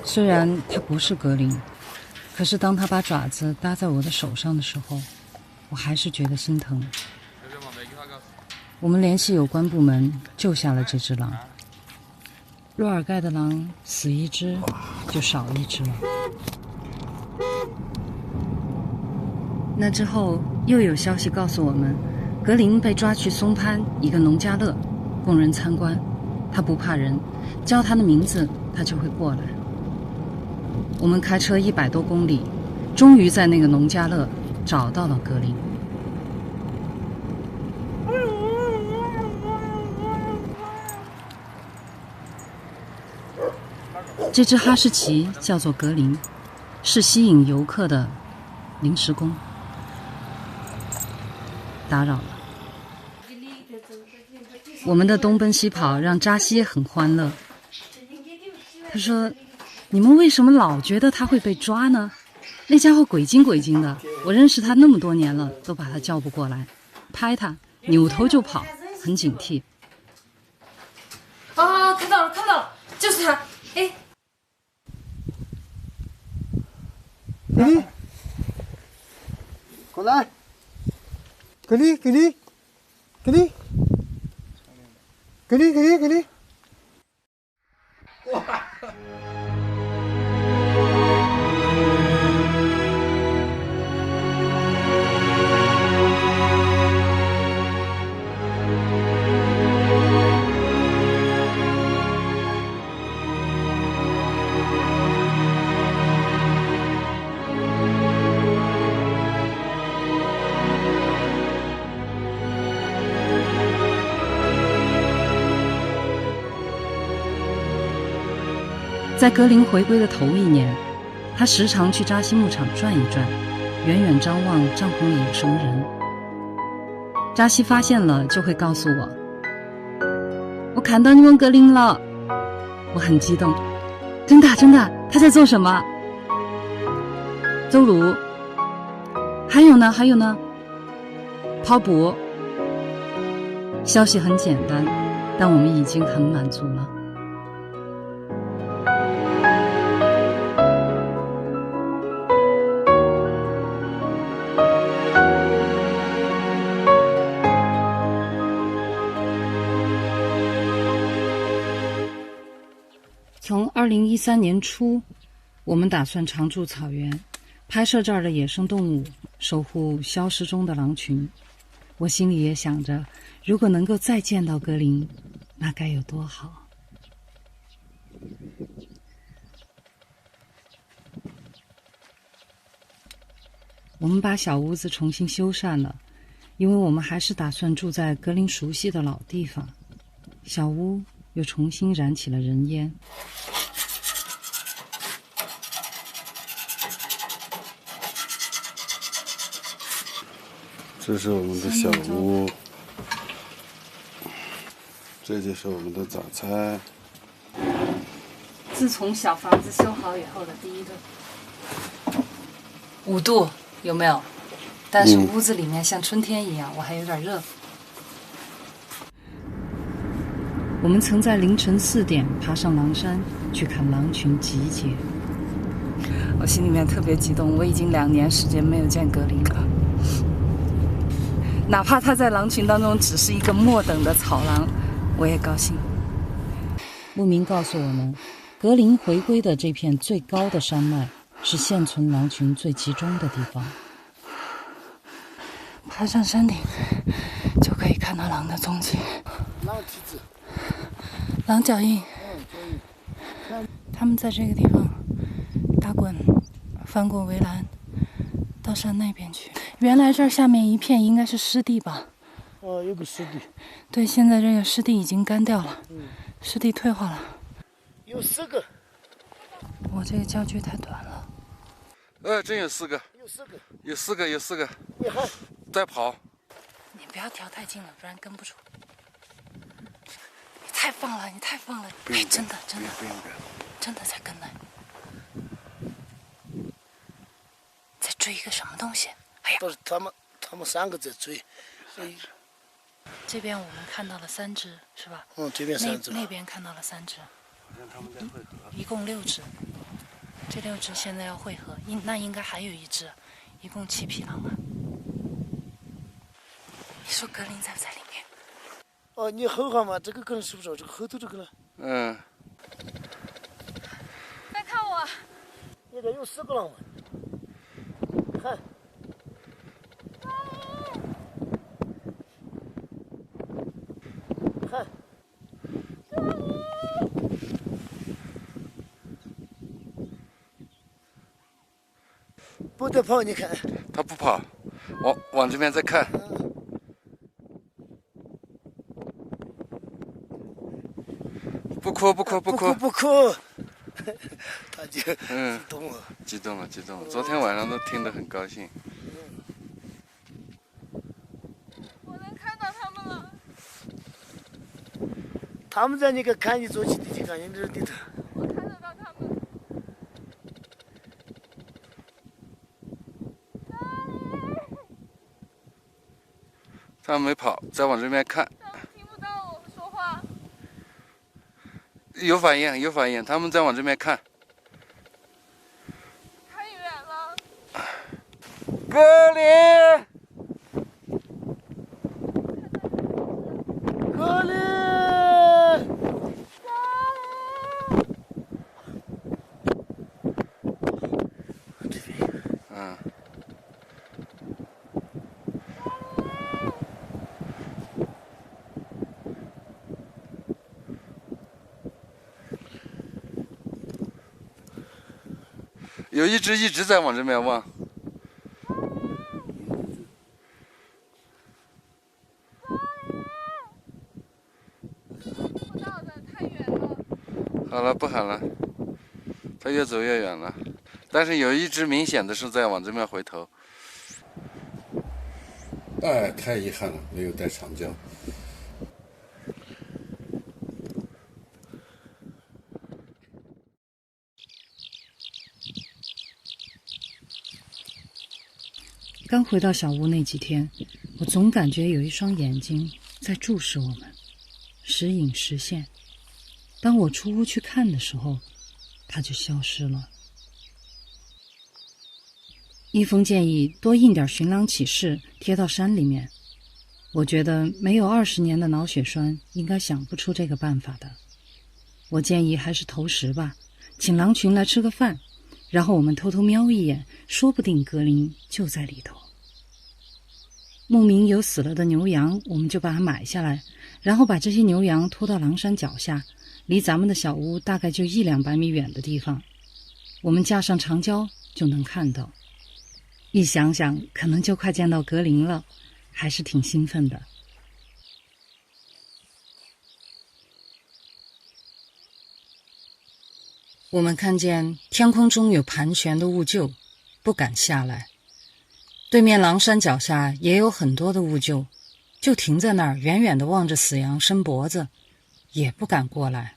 Speaker 5: 虽然它不是格林，可是当它把爪子搭在我的手上的时候，我还是觉得心疼。我们联系有关部门，救下了这只狼。若尔盖的狼死一只，就少一只了。那之后又有消息告诉我们。 格林被抓去松潘一个农家乐，供人参观。他不怕人，叫他的名字，他就会过来。我们开车100多公里，终于在那个农家乐找到了格林。这只哈士奇叫做格林，是吸引游客的临时工。打扰了。我们的东奔西跑让扎西很欢乐。他说：“你们为什么老觉得他会被抓呢？那家伙鬼精鬼精的，我认识他那么多年了，都把他叫不过来，拍他扭头就跑，很警惕。”
Speaker 21: 啊，看到了，看到了，就是他！哎，
Speaker 3: 给你，过来，给你，给你，给你，给你，给你，给你。哇！
Speaker 5: 在格林回归的头1年，他时常去扎西牧场转一转，远远张望帐篷里有什么人。扎西发现了就会告诉我：“我看到你们格林了。”我很激动，真的真的，他在做什么？走路。还有呢，还有呢，跑步。消息很简单，但我们已经很满足了。从2013年初，我们打算常驻草原，拍摄这儿的野生动物，守护消失中的狼群。我心里也想着，如果能够再见到格林，那该有多好。我们把小屋子重新修缮了，因为我们还是打算住在格林熟悉的老地方。小屋又重新燃起了人烟。
Speaker 18: 这是我们的小屋，这就是我们的早餐。
Speaker 4: 自从小房子修好以后的第一顿，5度有没有？但是屋子里面像春天一样，我还有点热。
Speaker 5: 我们曾在凌晨4点爬上狼山去看狼群集结。
Speaker 4: 我心里面特别激动，我已经2年时间没有见格林了。哪怕他在狼群当中只是一个末等的草狼，我也高兴。
Speaker 5: 牧民告诉我们，格林回归的这片最高的山脉是现存狼群最集中的地方。
Speaker 4: 爬上山顶就可以看到狼的踪迹，
Speaker 3: 狼体质，
Speaker 4: 狼脚印。他们在这个地方打滚，翻过围栏，到山那边去。原来这儿下面一片应该是湿地吧？
Speaker 3: 哦，有个湿地。
Speaker 4: 对，现在这个湿地已经干掉了，湿地退化了。
Speaker 3: 有4个。
Speaker 4: 我这个焦距太短了。
Speaker 11: 真有4个。
Speaker 3: 有4个。
Speaker 11: 有4个，有4个。
Speaker 3: 你还
Speaker 11: 在跑。
Speaker 4: 你不要调太近了，不然跟不住。你太放了，你太放了！哎，真的，真的，真的在跟来。在追一个什么东西？哎呀，
Speaker 3: 不是他们3个在追。
Speaker 4: 这边我们看到了3只，是吧？
Speaker 3: 这边3只。
Speaker 4: 那边看到了3只。一共6只。这6只现在要汇合，那应该还有1只，一共7匹狼啊！你说格林在不在里面？
Speaker 3: 哦，你后看嘛，这个格林是不是这个后头这个了？
Speaker 21: 快看我！
Speaker 3: 那个有4个狼嘛？看。看。不得跑，你看。
Speaker 11: 他不跑，往这边再看。不哭，不哭，不哭，
Speaker 3: 不哭。他就激动了。
Speaker 18: 激动了。昨天晚上都听得很高兴。
Speaker 21: 我能看到他们了。
Speaker 3: 他们在那个看你坐起的地方，你这地头。
Speaker 21: 我看得到他们。
Speaker 18: 他们没跑，在往这边看。
Speaker 21: 他们听不到我们说话。
Speaker 18: 有反应，他们在往这边看。
Speaker 21: 太远了。
Speaker 18: 格林。
Speaker 3: 格林。有一只一直在往这边望。
Speaker 21: 不到的，太远了。
Speaker 18: 好了，不喊了，它越走越远了。但是有一只明显的是在往这边回头。哎，太遗憾了，没有带长焦。
Speaker 5: 刚回到小屋那几天，我总感觉有一双眼睛在注视我们，时隐时现。当我出屋去看的时候，它就消失了。一峰建议多印点寻狼启事贴到山里面，我觉得没有20年的脑血栓应该想不出这个办法的。我建议还是投食吧，请狼群来吃个饭，然后我们偷偷瞄一眼，说不定格林就在里头。牧民有死了的牛羊，我们就把它买下来，然后把这些牛羊拖到狼山脚下，离咱们的小屋大概就100-200米远的地方，我们架上长焦就能看到。一想想，可能就快见到格林了，还是挺兴奋的。我们看见天空中有盘旋的兀鹫，不敢下来。对面狼山脚下也有很多的兀鹫，就停在那儿，远远地望着死羊伸脖子，也不敢过来，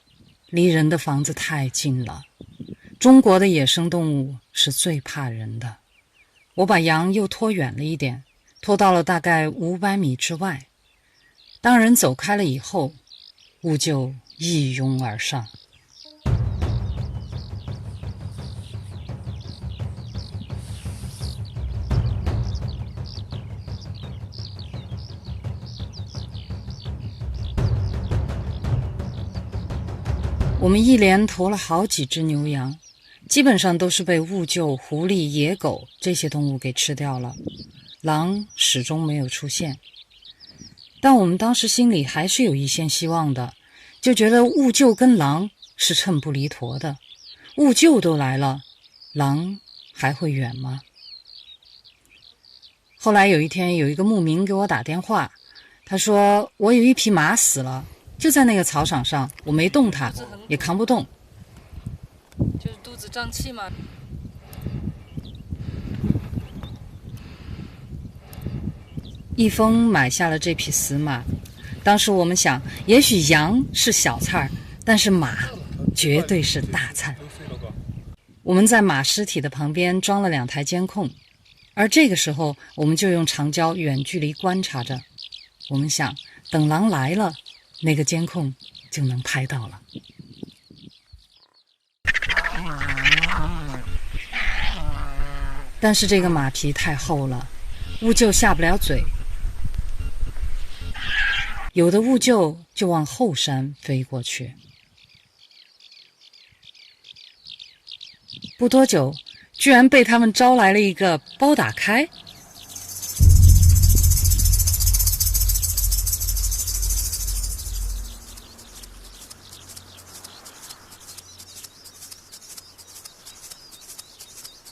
Speaker 5: 离人的房子太近了。中国的野生动物是最怕人的。我把羊又拖远了一点，拖到了大概500米之外。当人走开了以后，兀鹫一拥而上。我们一连投了好几只牛羊，基本上都是被兀鹫、狐狸、野狗这些动物给吃掉了，狼始终没有出现。但我们当时心里还是有一线希望的，就觉得兀鹫跟狼是秤不离砣的。兀鹫都来了，狼还会远吗？后来有一天，有一个牧民给我打电话，他说我有一匹马死了，就在那个草场上，我没动它，也扛不动。
Speaker 4: 就是肚子胀气嘛。
Speaker 5: 一峰买下了这匹死马，当时我们想，也许羊是小菜，但是马绝对是大菜。我们在马尸体的旁边装了2台监控，而这个时候我们就用长焦远距离观察着。我们想，等狼来了，那个监控就能拍到了。但是这个马皮太厚了，兀鹫下不了嘴，有的兀鹫就往后山飞过去。不多久，居然被他们招来了一个包打开。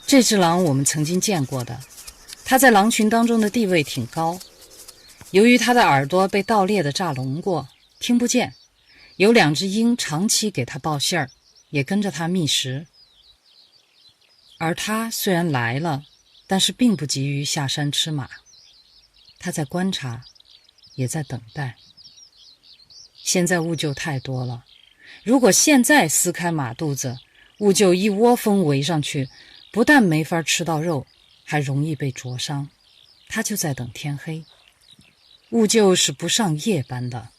Speaker 5: 这只狼我们曾经见过的，它在狼群当中的地位挺高。由于它的耳朵被盗猎的炸聋过，听不见，有2只鹰长期给它报信儿，也跟着他觅食。而他虽然来了，但是并不急于下山吃马，他在观察，也在等待。现在兀鹫太多了，如果现在撕开马肚子，兀鹫一窝蜂围上去，不但没法吃到肉，还容易被灼伤。他就在等天黑。兀鹫是不上夜班的，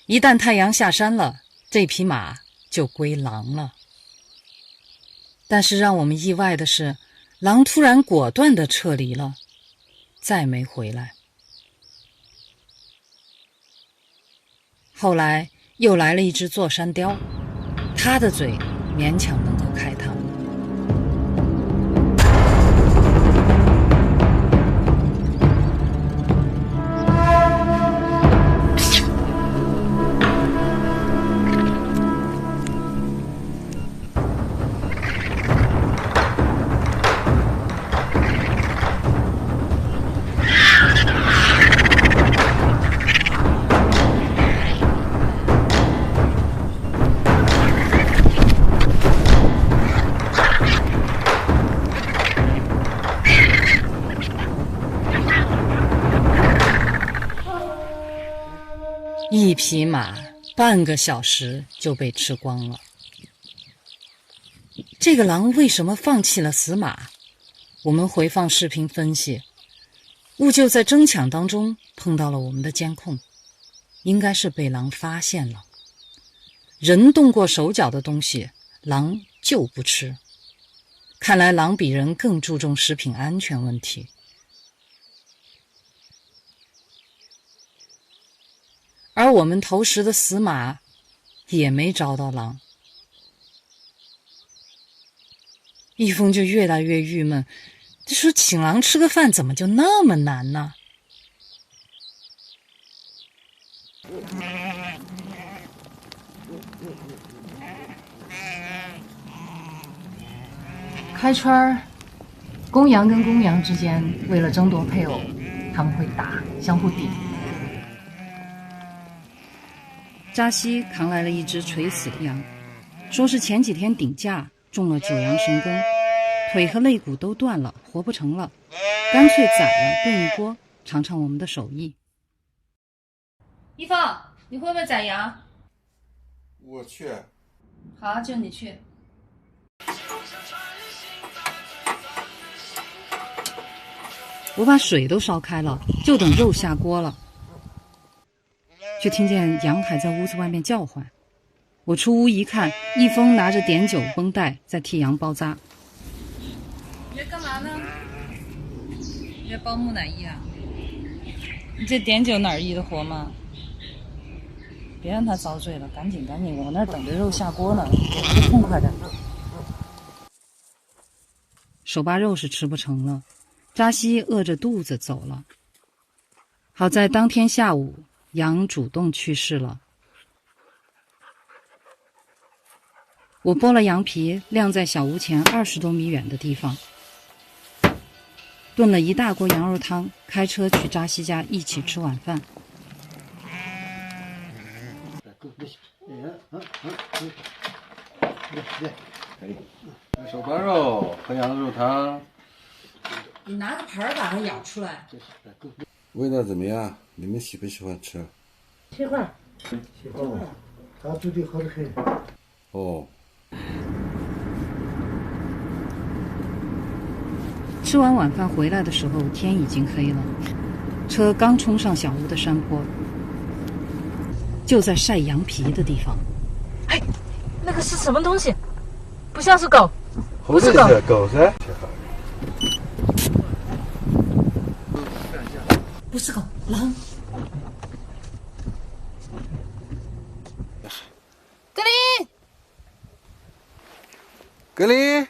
Speaker 5: 一旦太阳下山了，这匹马就归狼了。但是让我们意外的是，狼突然果断地撤离了，再没回来。后来又来了一只座山雕，它的嘴勉强能够开膛。一匹马半个小时就被吃光了。这个狼为什么放弃了死马？我们回放视频分析，兀鹫在争抢当中碰到了我们的监控，应该是被狼发现了。人动过手脚的东西，狼就不吃。看来狼比人更注重食品安全问题。而我们投食的死马也没找到狼。一峰就越来越郁闷，就说请狼吃个饭怎么就那么难呢？开春，公羊跟公羊之间为了争夺配偶，他们会打，相互顶。扎西扛来了一只垂死的羊，说是前几天顶架中了九阳神功，腿和肋骨都断了，活不成了，干脆宰了炖一锅，尝尝我们的手艺。
Speaker 4: 一峰，你会不会宰羊？
Speaker 18: 我去。
Speaker 4: 好，就你去。
Speaker 5: 我把水都烧开了，就等肉下锅了。却听见羊还在屋子外面叫唤。我出屋一看，一峰拿着碘酒绷带在替羊包扎。
Speaker 4: 你在干嘛呢？你在包木乃伊啊？你这碘酒哪儿易的活吗？别让他遭罪了，赶紧，我那儿等着肉下锅呢，给他痛快点。
Speaker 5: 手扒肉是吃不成了，扎西饿着肚子走了。好在当天下午羊主动去世了。我剥了羊皮，晾在小屋前20多米远的地方，炖了一大锅羊肉汤，开车去扎西家一起吃晚饭。
Speaker 24: 手扒肉和羊肉汤。
Speaker 5: 你拿个盆把它舀出来。
Speaker 18: 味道怎么样？你们喜不喜欢吃？
Speaker 3: 喜欢，他煮的好得很。
Speaker 18: 哦。
Speaker 5: 吃完晚饭回来的时候，天已经黑了，车刚冲上小屋的山坡，就在晒羊皮的地方。
Speaker 4: 哎，那个是什么东西？不像是狗，
Speaker 24: 不是狗，狗噻。
Speaker 5: 不是狗，狼。
Speaker 4: 格林，
Speaker 18: 格林，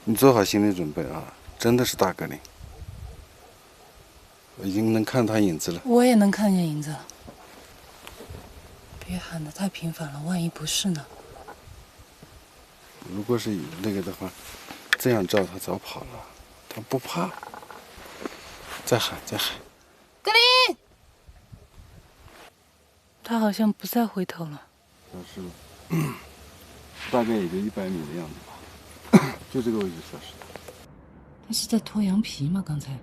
Speaker 18: 你做好心理准备啊！真的是大格林，我已经能看他影子了。
Speaker 5: 我也能看见影子。别喊得太频繁了，万一不是呢？
Speaker 18: 如果是那个的话，这样照他早跑了，他不怕。再喊，
Speaker 4: 格林！
Speaker 5: 他好像不再回头了。
Speaker 2: 大概也就100米的样子吧，就这个位置消失的。
Speaker 5: 他是在脱羊皮吗？刚才？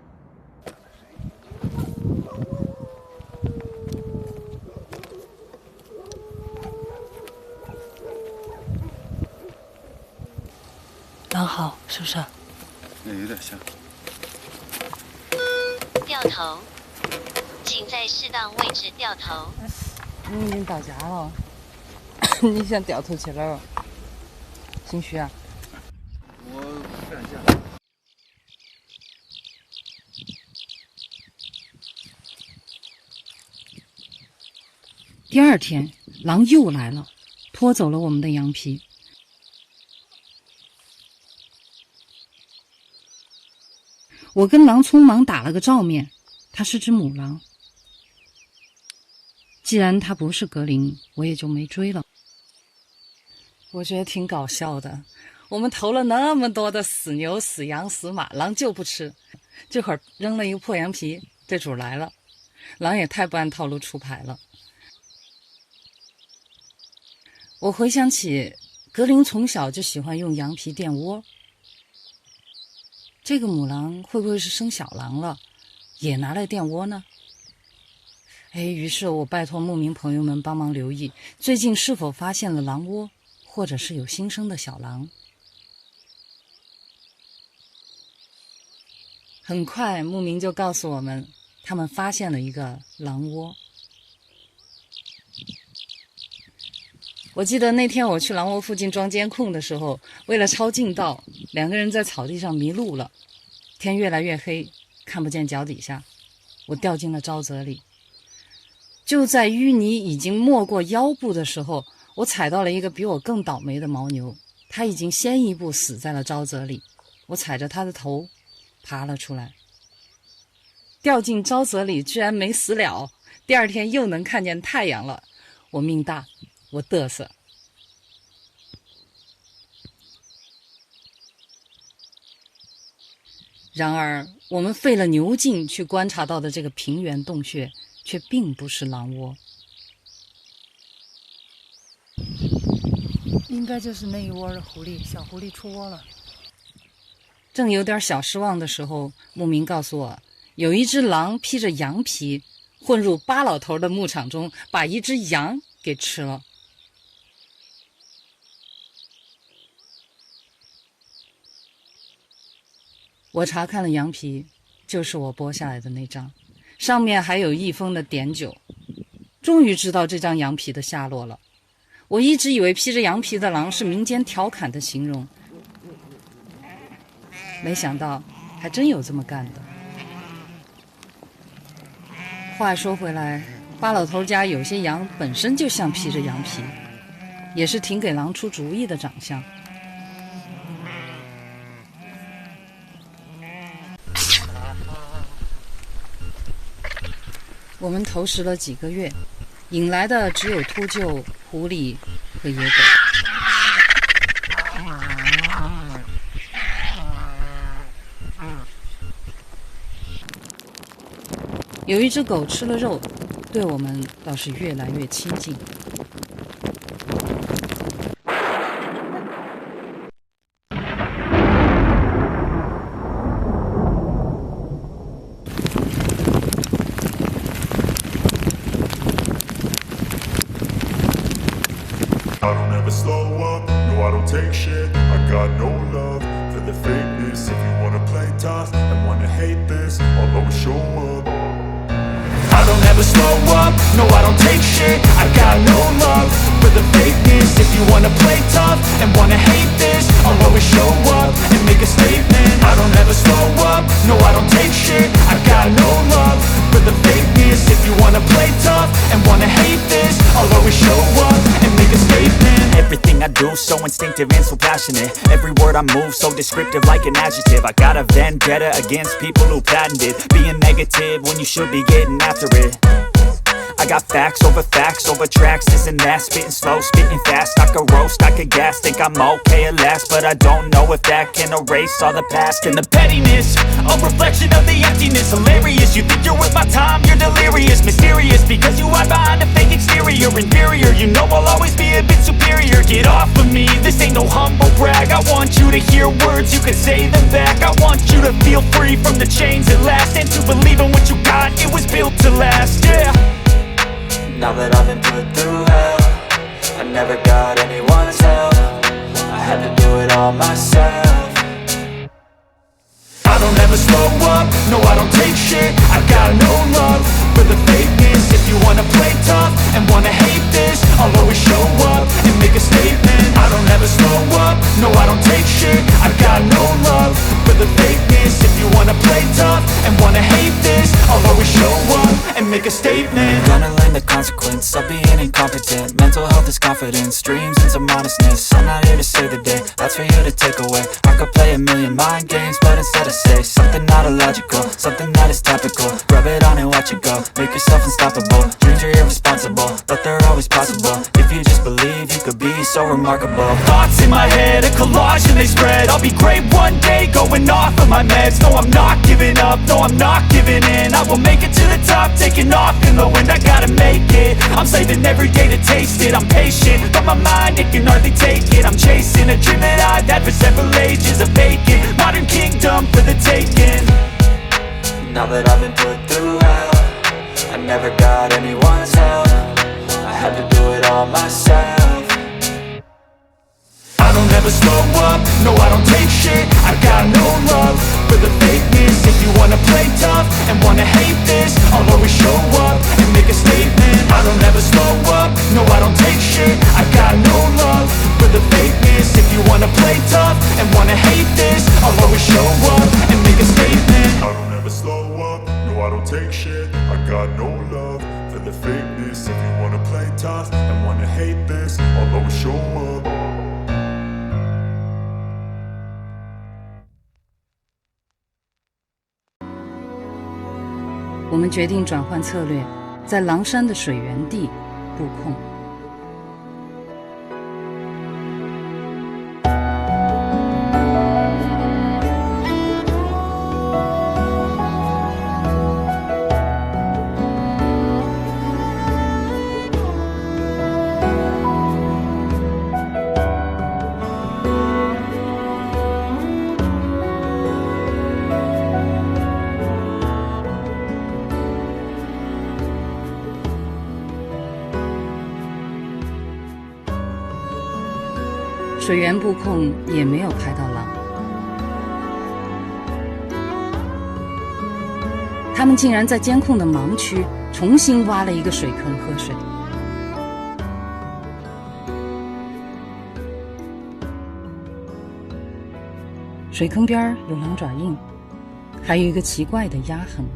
Speaker 5: 狼嚎是不是？
Speaker 2: 有点像。
Speaker 13: 掉头，请在适当位置掉头。
Speaker 5: 你已经到家了，你想掉头去哪儿？心虚啊？
Speaker 2: 我不敢下。
Speaker 5: 第二天，狼又来了，拖走了我们的羊皮。我跟狼匆忙打了个照面，它是只母狼。既然它不是格林，我也就没追了。我觉得挺搞笑的，我们投了那么多的死牛、死羊、死马，狼就不吃。这会儿扔了一个破羊皮，这主来了，狼也太不按套路出牌了。我回想起格林从小就喜欢用羊皮垫窝，这个母狼会不会是生小狼了，也拿来垫窝呢？于是我拜托牧民朋友们帮忙留意，最近是否发现了狼窝，或者是有新生的小狼。很快牧民就告诉我们，他们发现了一个狼窝。我记得那天我去狼窝附近装监控的时候，为了抄近道，2个人在草地上迷路了。天越来越黑，看不见脚底下，我掉进了沼泽里。就在淤泥已经没过腰部的时候，我踩到了一个比我更倒霉的牦牛，它已经先一步死在了沼泽里。我踩着它的头爬了出来，掉进沼泽里居然没死了。第二天又能看见太阳了，我命大，我嘚瑟。然而我们费了牛劲去观察到的这个平原洞穴却并不是狼窝，
Speaker 4: 应该就是那一窝的狐狸，小狐狸出窝了。
Speaker 5: 正有点小失望的时候，牧民告诉我，有一只狼披着羊皮混入巴老头的牧场中，把一只羊给吃了。我查看了羊皮，就是我剥下来的那张，上面还有1封的碘酒。终于知道这张羊皮的下落了。我一直以为披着羊皮的狼是民间调侃的形容，没想到还真有这么干的。话说回来，巴老头家有些羊本身就像披着羊皮，也是挺给狼出主意的长相。我们投食了几个月，引来的只有秃鹫、狐狸和野狗。有一只狗吃了肉，对我们倒是越来越亲近。
Speaker 15: I don't ever slow up, no I don't take shit. I got no love for the fakeness. If you wanna play tough and wanna hate this, I'll always show up. I don't ever slow up, no I don't take shit. I got no love for the fakeness. If you wanna play tough and wanna hate this, I'll always show up and make a statement. I don't ever slow up, no I don't take shit. I got no love for the fakeness. If you wanna play tough and wanna hate this, I'll always show up and make a statement.
Speaker 20: Everything I do so instinctive and so passionate. Every word I move so descriptive like an adjective. I got a vendetta against people who patented being negative when you should be getting after it. I got facts over tracks, isn't that spitting slow, spitting fast? I could roast, I could gas, think I'm okay at last, but I don't know if that can erase all the past and the pettiness. A reflection of the emptiness, hilarious. You think you're worth my time, you're delirious, mysterious, because you hide behind a fake exterior, inferior. You know I'll always be a bit superior. Get off of me, this ain't no humble brag. I want you to hear words, you can say them back. I want you to feel free from the chains at last, and to believe in what you got, it was built to last, yeah.
Speaker 7: Now that I've been put through hell, I never got anyone's help, I had to do it all myself.
Speaker 20: I don't ever slow up, no I don't take shit. I got no love for the fakeness. If you wanna play tough and wanna hate this, I'll always show up and make a statement. I don't ever slow up, no I don't take shit. I got no love for the fakeness. If you wanna play tough and wanna hate this, I'll always show up and make a statement.
Speaker 7: Gonna learn the consequence of being incompetent. Mental health is confidence, dreams and some honestness. I'm not here to save the day, that's for you to take away. I could play a million mind games, but instead I say something not illogical, something that is topical. Rub it on and watch it go, make yourself unstoppable. Dreams are irresponsible, but they're always possible. If you just believe, you could be so remarkable.
Speaker 20: Thoughts in my head, a collage and they spread. I'll be great one day, going off of my meds. No, I'm not giving up, no, I'm not giving in. I will make it to the top, taking off in the wind. I gotta make it, I'm saving every day to taste it. I'm patient, but my mind, it can hardly take it. I'm chasing a dream that I've had for several ages. A vacant, modern kingdom for the taking.
Speaker 7: Now that I've been put through hell, I never got anyone's help, I had to do it all myself.
Speaker 20: I don't ever slow up, no I don't take shit. I got no love for the fakeness. If you wanna play tough and wanna hate this, I'll always show up and make a statement. I don't ever slow up, no I don't take shit. I got no love for the fakeness. If you wanna play tough and wanna hate this, I'll always show up and make a statement.
Speaker 15: I don't ever slow up, no I don't take shit. I got no love for the fakeness. If you wanna play tough and wanna hate this, I'll always show up.
Speaker 5: 我们决定转换策略，在狼山的水源地布控。水源布控也没有拍到狼，他们竟然在监控的盲区重新挖了一个水坑喝水。水坑边有狼爪印，还有一个奇怪的压痕。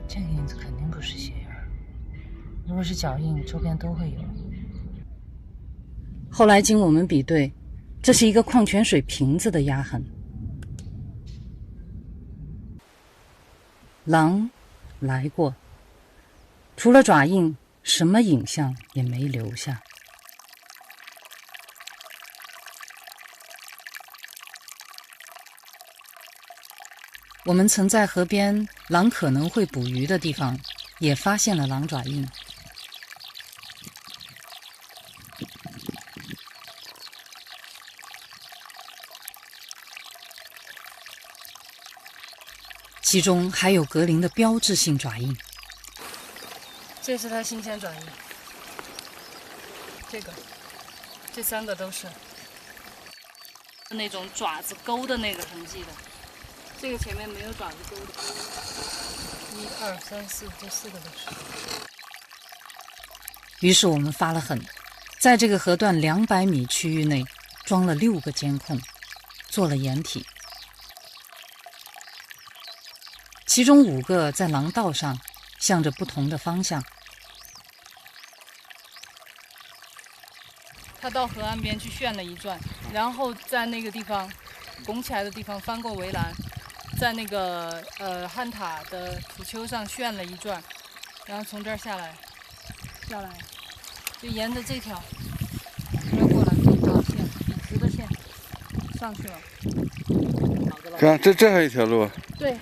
Speaker 4: 这个印子肯定不是鞋印，如果是脚印，周边都会有。
Speaker 5: 后来经我们比对，这是一个矿泉水瓶子的压痕。狼来过，除了爪印，什么影像也没留下。我们曾在河边狼可能会捕鱼的地方，也发现了狼爪印。其中还有格林的标志性爪印。
Speaker 4: 这是它新鲜爪印，这三个都是那种爪子勾的那个痕迹的。这个前面没有爪子勾的。1、2、3、4，这4个都是。
Speaker 5: 于是我们发了狠，在这个河段200米区域内装了6个监控，做了掩体。其中5个在廊道上，向着不同的方向。
Speaker 4: 他到河岸边去旋了一转，然后在那个地方拱起来的地方翻过围栏，在那个旱塔的土丘上旋了一转，然后从这儿下来，就沿着这条，绕过来这条线，笔直的线上去了。
Speaker 2: 看这还有一条路。
Speaker 4: 对。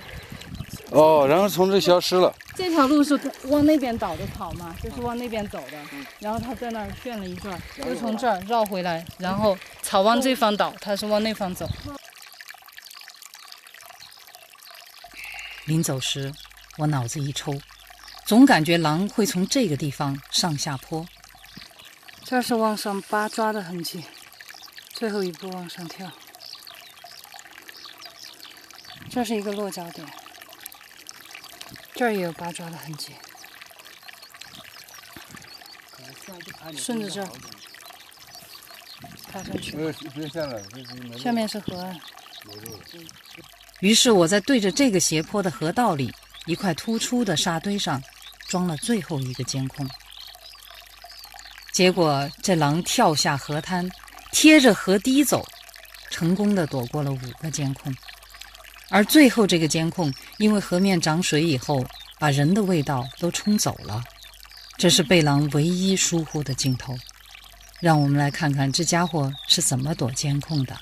Speaker 2: 哦，然后从这消失了。
Speaker 4: 这条路是往那边倒的草嘛，就是往那边走的。然后他在那儿旋了一转，又从这儿绕回来，然后草往这方倒，他是往那方走。
Speaker 5: 临走时，我脑子一抽，总感觉狼会从这个地方上下坡。
Speaker 4: 这是往上八抓的痕迹，最后一步往上跳。这是一个落脚点，这儿也有八抓的痕迹。顺着这儿爬上去。
Speaker 2: 别下来，
Speaker 4: 下面是河岸。
Speaker 5: 于是我在对着这个斜坡的河道里一块突出的沙堆上装了最后一个监控。结果这狼跳下河滩，贴着河堤走，成功地躲过了5个监控。而最后这个监控因为河面涨水以后把人的味道都冲走了，这是被狼唯一疏忽的镜头。让我们来看看这家伙是怎么躲监控的。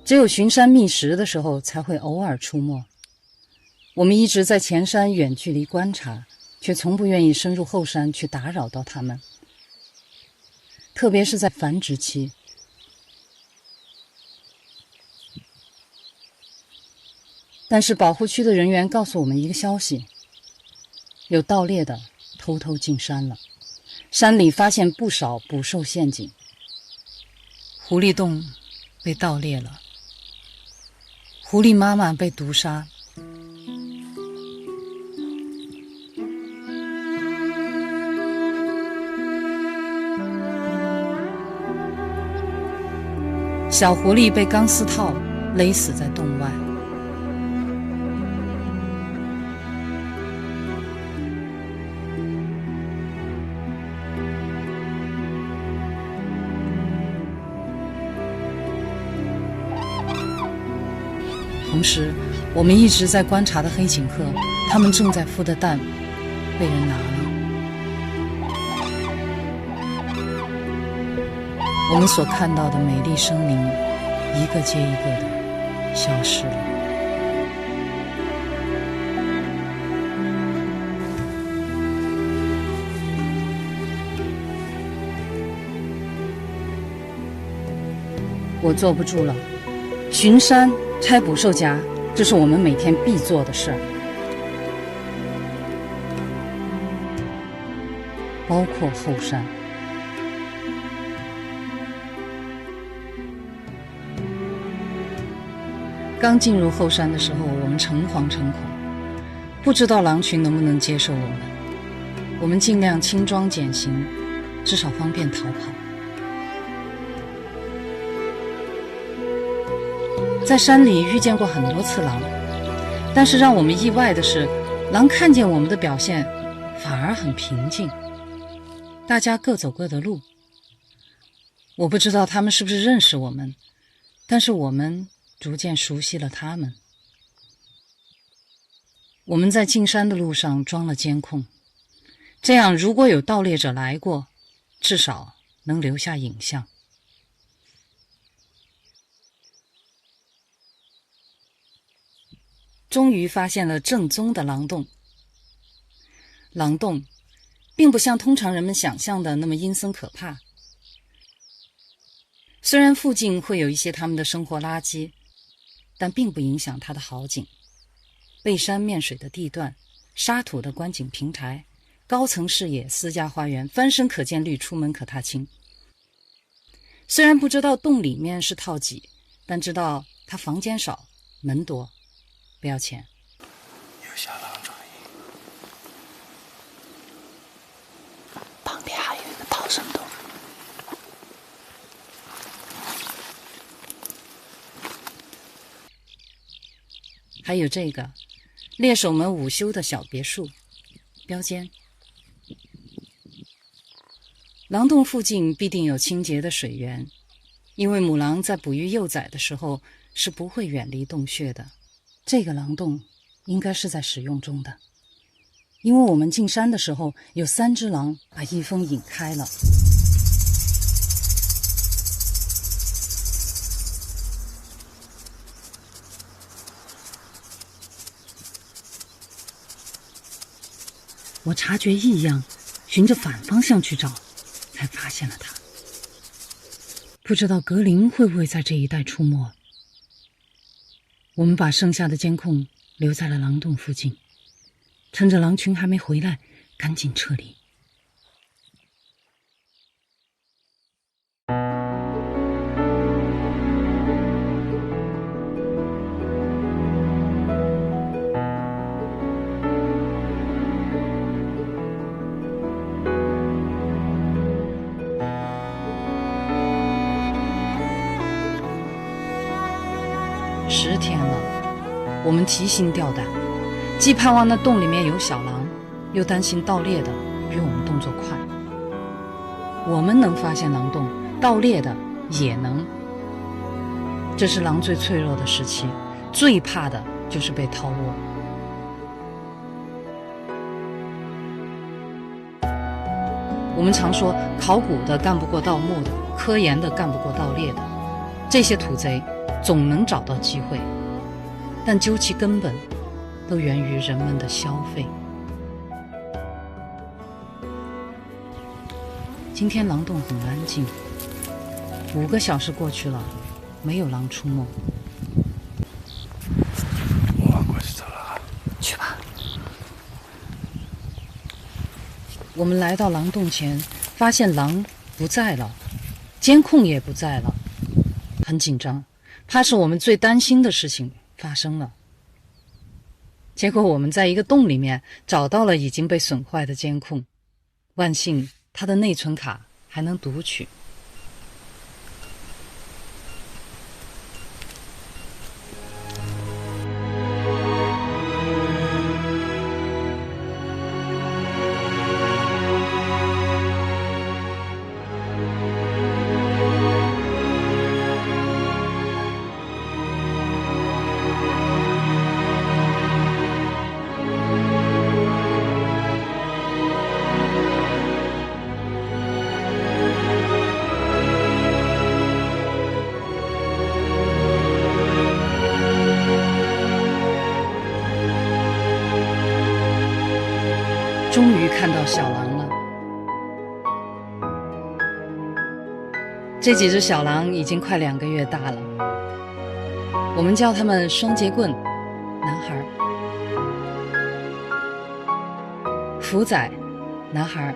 Speaker 5: 只有巡山觅食的时候才会偶尔出没。我们一直在前山远距离观察，却从不愿意深入后山去打扰到它们，特别是在繁殖期。但是保护区的人员告诉我们一个消息，有盗猎的偷偷进山了，山里发现不少捕兽陷阱，狐狸洞被盗猎了，狐狸妈妈被毒杀。小狐狸被钢丝套勒死在洞外。同时，我们一直在观察的黑颈鹤，它们正在孵的蛋被人拿了。我们所看到的美丽生灵，一个接一个的消失了。我坐不住了，巡山、拆捕兽夹，这是我们每天必做的事儿，包括后山。刚进入后山的时候，我们诚惶诚恐，不知道狼群能不能接受我们。我们尽量轻装简行，至少方便逃跑。在山里遇见过很多次狼，但是让我们意外的是，狼看见我们的表现反而很平静，大家各走各的路。我不知道他们是不是认识我们，但是我们逐渐熟悉了他们。我们在进山的路上装了监控，这样如果有盗猎者来过，至少能留下影像。终于发现了正宗的狼洞。狼洞并不像通常人们想象的那么阴森可怕，虽然附近会有一些他们的生活垃圾，但并不影响它的好景。背山面水的地段，沙土的观景平台，高层视野，私家花园，翻身可见绿，出门可踏青。虽然不知道洞里面是套几，但知道它房间少，门多，不要钱。
Speaker 11: 有小狼转移，
Speaker 5: 旁边还有一个逃生洞。还有这个猎手们午休的小别墅，标间。狼洞附近必定有清洁的水源，因为母狼在哺育幼崽的时候是不会远离洞穴的。这个狼洞应该是在使用中的，因为我们进山的时候有3只狼把一峰引开了。我察觉异样，循着反方向去找，才发现了它。不知道格林会不会在这一带出没。我们把剩下的监控留在了狼洞附近，趁着狼群还没回来，赶紧撤离。10天了，我们提心吊胆，既盼望那洞里面有小狼，又担心盗猎的比我们动作快。我们能发现狼洞，盗猎的也能。这是狼最脆弱的时期，最怕的就是被掏窝。我们常说，考古的干不过盗墓的，科研的干不过盗猎的。这些土贼总能找到机会，但究其根本，都源于人们的消费。今天狼洞很安静，5个小时过去了，没有狼出没。
Speaker 24: 我过去走了，
Speaker 5: 去吧。我们来到狼洞前，发现狼不在了，监控也不在了，很紧张，怕是我们最担心的事情发生了。结果我们在一个洞里面找到了已经被损坏的监控，万幸它的内存卡还能读取。终于看到小狼了。这几只小狼已经快2个月大了，我们叫它们双节棍男孩，福仔男孩，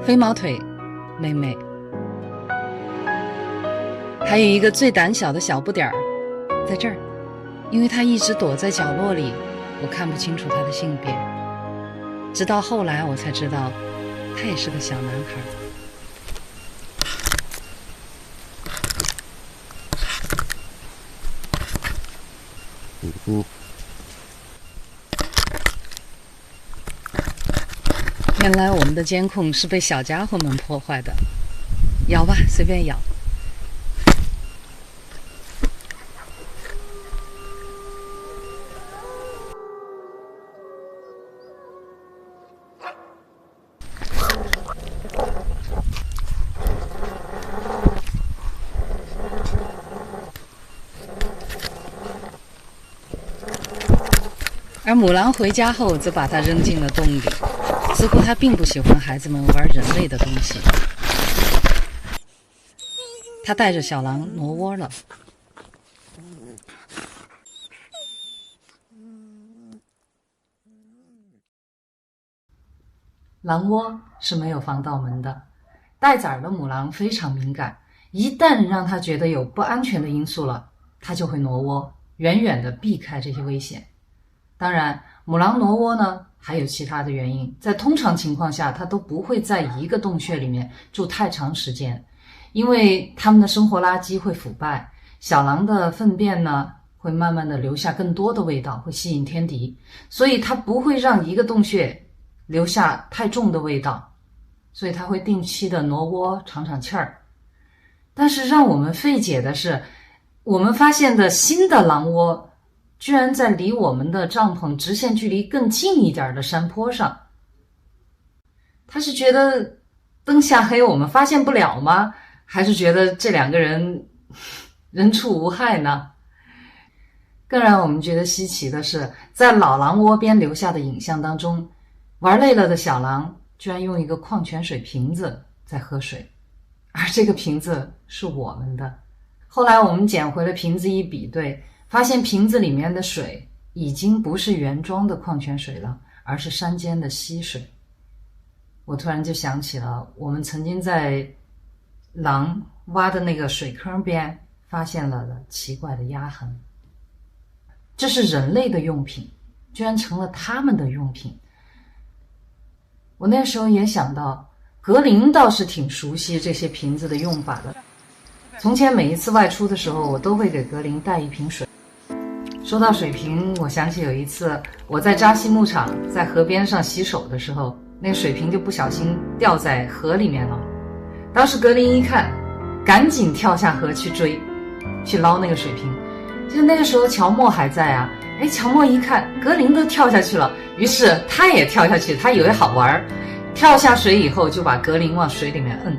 Speaker 5: 飞毛腿妹妹，还有一个最胆小的小不点儿在这儿，因为他一直躲在角落里，我看不清楚他的性别，直到后来我才知道他也是个小男孩。原来我们的监控是被小家伙们破坏的，咬吧，随便咬。而母狼回家后则把它扔进了洞里，似乎它并不喜欢孩子们玩人类的东西。它带着小狼挪窝了。狼窝是没有防盗门的，带崽儿的母狼非常敏感，一旦让它觉得有不安全的因素了，它就会挪窝，远远地避开这些危险。当然，母狼挪窝呢，还有其他的原因。在通常情况下，它都不会在一个洞穴里面住太长时间，因为它们的生活垃圾会腐败，小狼的粪便呢，会慢慢的留下更多的味道，会吸引天敌，所以它不会让一个洞穴留下太重的味道，所以它会定期的挪窝喘喘气儿。但是让我们费解的是，我们发现的新的狼窝居然在离我们的帐篷直线距离更近一点的山坡上。他是觉得灯下黑我们发现不了吗？还是觉得这2个人人畜无害呢？更让我们觉得稀奇的是，在老狼窝边留下的影像当中，玩累了的小狼居然用一个矿泉水瓶子在喝水，而这个瓶子是我们的。后来我们捡回了瓶子一比对，发现瓶子里面的水已经不是原装的矿泉水了，而是山间的溪水。我突然就想起了我们曾经在狼挖的那个水坑边发现了奇怪的压痕。这是人类的用品，居然成了他们的用品。我那时候也想到，格林倒是挺熟悉这些瓶子的用法的。从前每一次外出的时候，我都会给格林带一瓶水。说到水瓶，我想起有一次我在扎西牧场在河边上洗手的时候，那个水瓶就不小心掉在河里面了。当时格林一看，赶紧跳下河去追，去捞那个水瓶。就那个时候乔莫还在啊，乔莫一看格林都跳下去了，于是他也跳下去，他以为好玩，跳下水以后就把格林往水里面摁，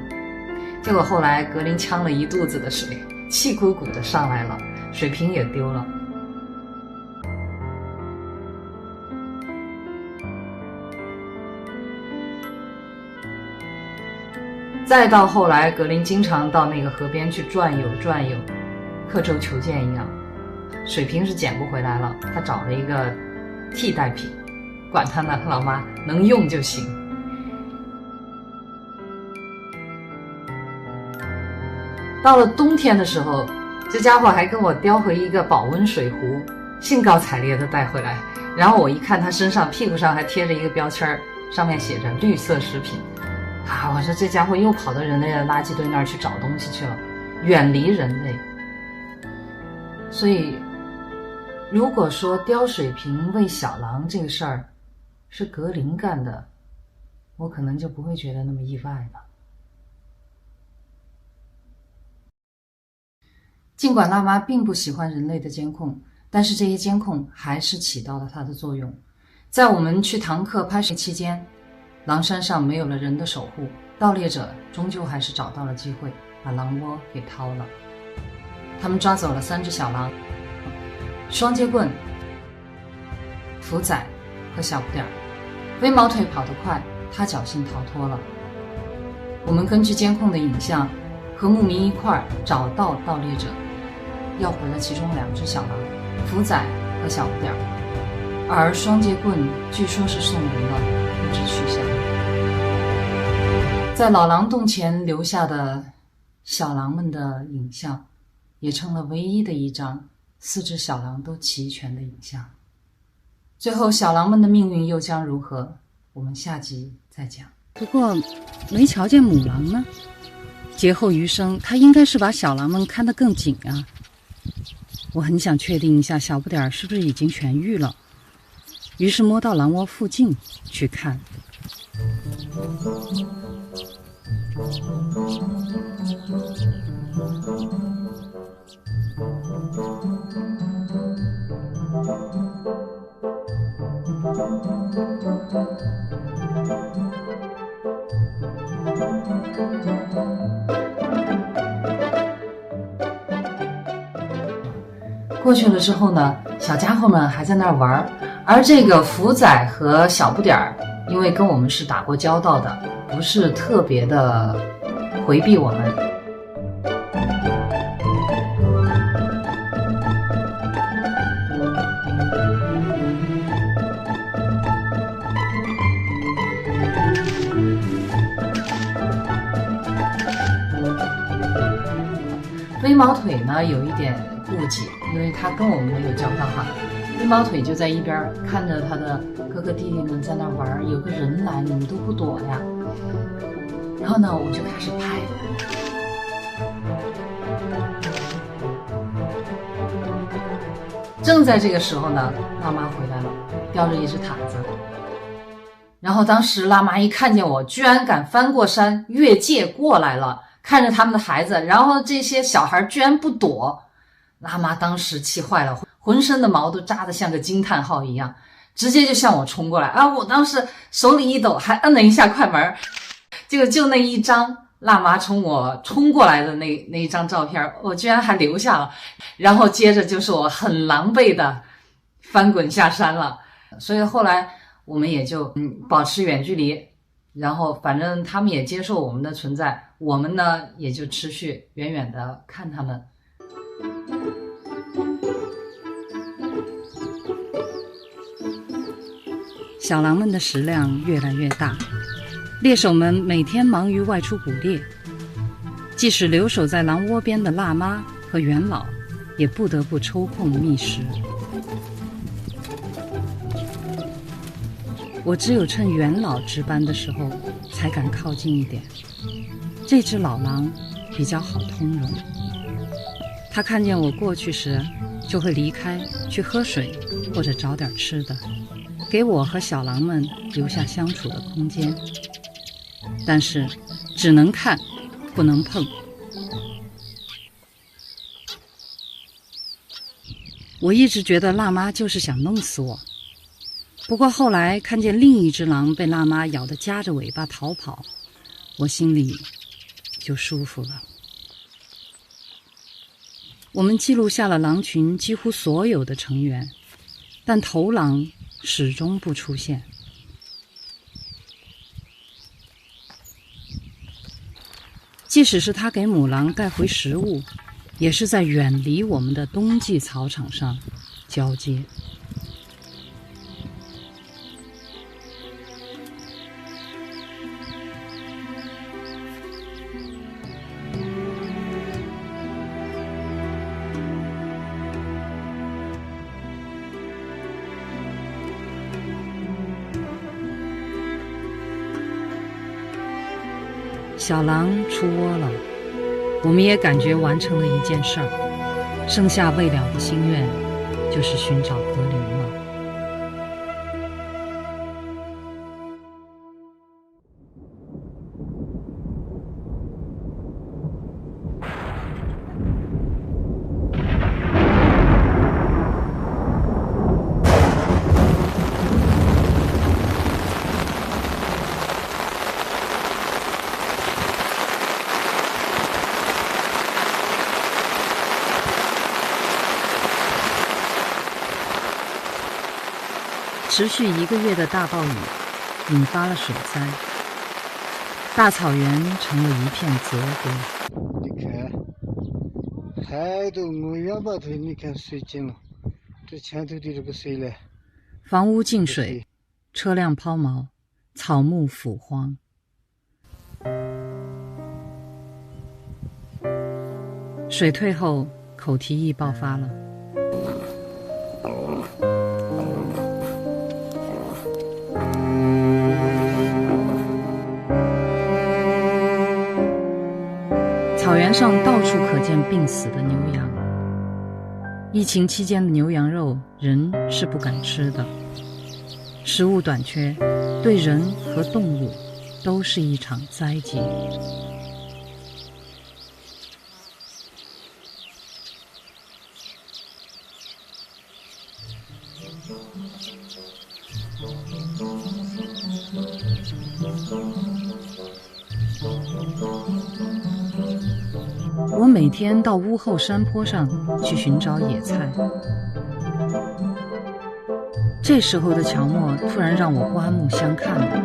Speaker 4: 结果后来格林呛了一肚子的水，气鼓鼓的上来了，水瓶也丢了。再到后来，格林经常到那个河边去转悠转悠，刻舟求剑一样。水瓶是捡不回来了，他找了一个替代品，管他呢，老妈能用就行。到了冬天的时候，这家伙还跟我叼回一个保温水壶，兴高采烈地带回来。然后我一看他身上屁股上还贴着一个标签，上面写着绿色食品。啊，我说这家伙又跑到人类的垃圾堆那儿去找东西去了，远离人类。所以如果说叼水瓶喂小狼这个事儿是格林干的，我可能就不会觉得那么意外了。尽管辣妈并不喜欢人类的监控，但是这些监控还是起到了它的作用。在我们去唐克拍摄期间，狼山上没有了人的守护，盗猎者终究还是找到了机会，把狼窝给掏了。他们抓走了3只小狼，双截棍、福仔和小不点儿。微毛腿跑得快，他侥幸逃脱了。我们根据监控的影像和牧民一块儿找到盗猎者，要回了其中2只小狼，福仔和小不点儿，而双截棍据说是送人了，不知去向。在老狼洞前留下的小狼们的影像，也成了唯一的一张4只小狼都齐全的影像。最后小狼们的命运又将如何，我们下集再讲。
Speaker 5: 不过没瞧见母狼呢，劫后余生他应该是把小狼们看得更紧啊。我很想确定一下小不点儿是不是已经痊愈了，于是摸到狼窝附近去看。
Speaker 4: 过去了之后呢，小家伙们还在那儿玩，而这个福仔和小不点儿，因为跟我们是打过交道的，不是特别的回避我们。微毛腿呢有一点顾忌，因为他跟我们没有交道哈。微毛腿就在一边看着他的哥哥弟弟们在那玩，有个人来你们都不躲呀。然后呢我就开始拍，正在这个时候呢，辣妈回来了，叼着一只毯子。然后当时辣妈一看见我，居然敢翻过山越界过来了，看着他们的孩子，然后这些小孩居然不躲，辣妈当时气坏了，浑身的毛都扎得像个惊叹号一样，直接就向我冲过来啊！我当时手里一抖，还摁了一下快门，结果就那一张辣妈冲我冲过来的那一张照片，我居然还留下了。然后接着就是我很狼狈的翻滚下山了。所以后来我们也就保持远距离，然后反正他们也接受我们的存在，我们呢也就持续远远的看他们。
Speaker 5: 小狼们的食量越来越大，猎手们每天忙于外出捕猎，即使留守在狼窝边的辣妈和元老也不得不抽空觅食。我只有趁元老值班的时候才敢靠近一点。这只老狼比较好通融，它看见我过去时就会离开去喝水或者找点吃的，给我和小狼们留下相处的空间。但是只能看不能碰。我一直觉得辣妈就是想弄死我，不过后来看见另一只狼被辣妈咬得夹着尾巴逃跑，我心里就舒服了。我们记录下了狼群几乎所有的成员，但头狼始终不出现。即使是他给母狼带回食物，也是在远离我们的冬季草场上交接。小狼出窝了，我们也感觉完成了一件事儿，剩下未了的心愿就是寻找格林了。持续1个月的大暴雨引发了水灾，大草原成了一片泽国。
Speaker 3: 你看，海都我远把头，你看水进了，这前头的这个水呢？
Speaker 5: 房屋进水，车辆抛锚，草木腐荒。水退后，口蹄疫爆发了。草原上到处可见病死的牛羊。疫情期间的牛羊肉，人是不敢吃的。食物短缺，对人和动物都是一场灾劫。我每天到屋后山坡上去寻找野菜，这时候的乔默突然让我刮目相看了。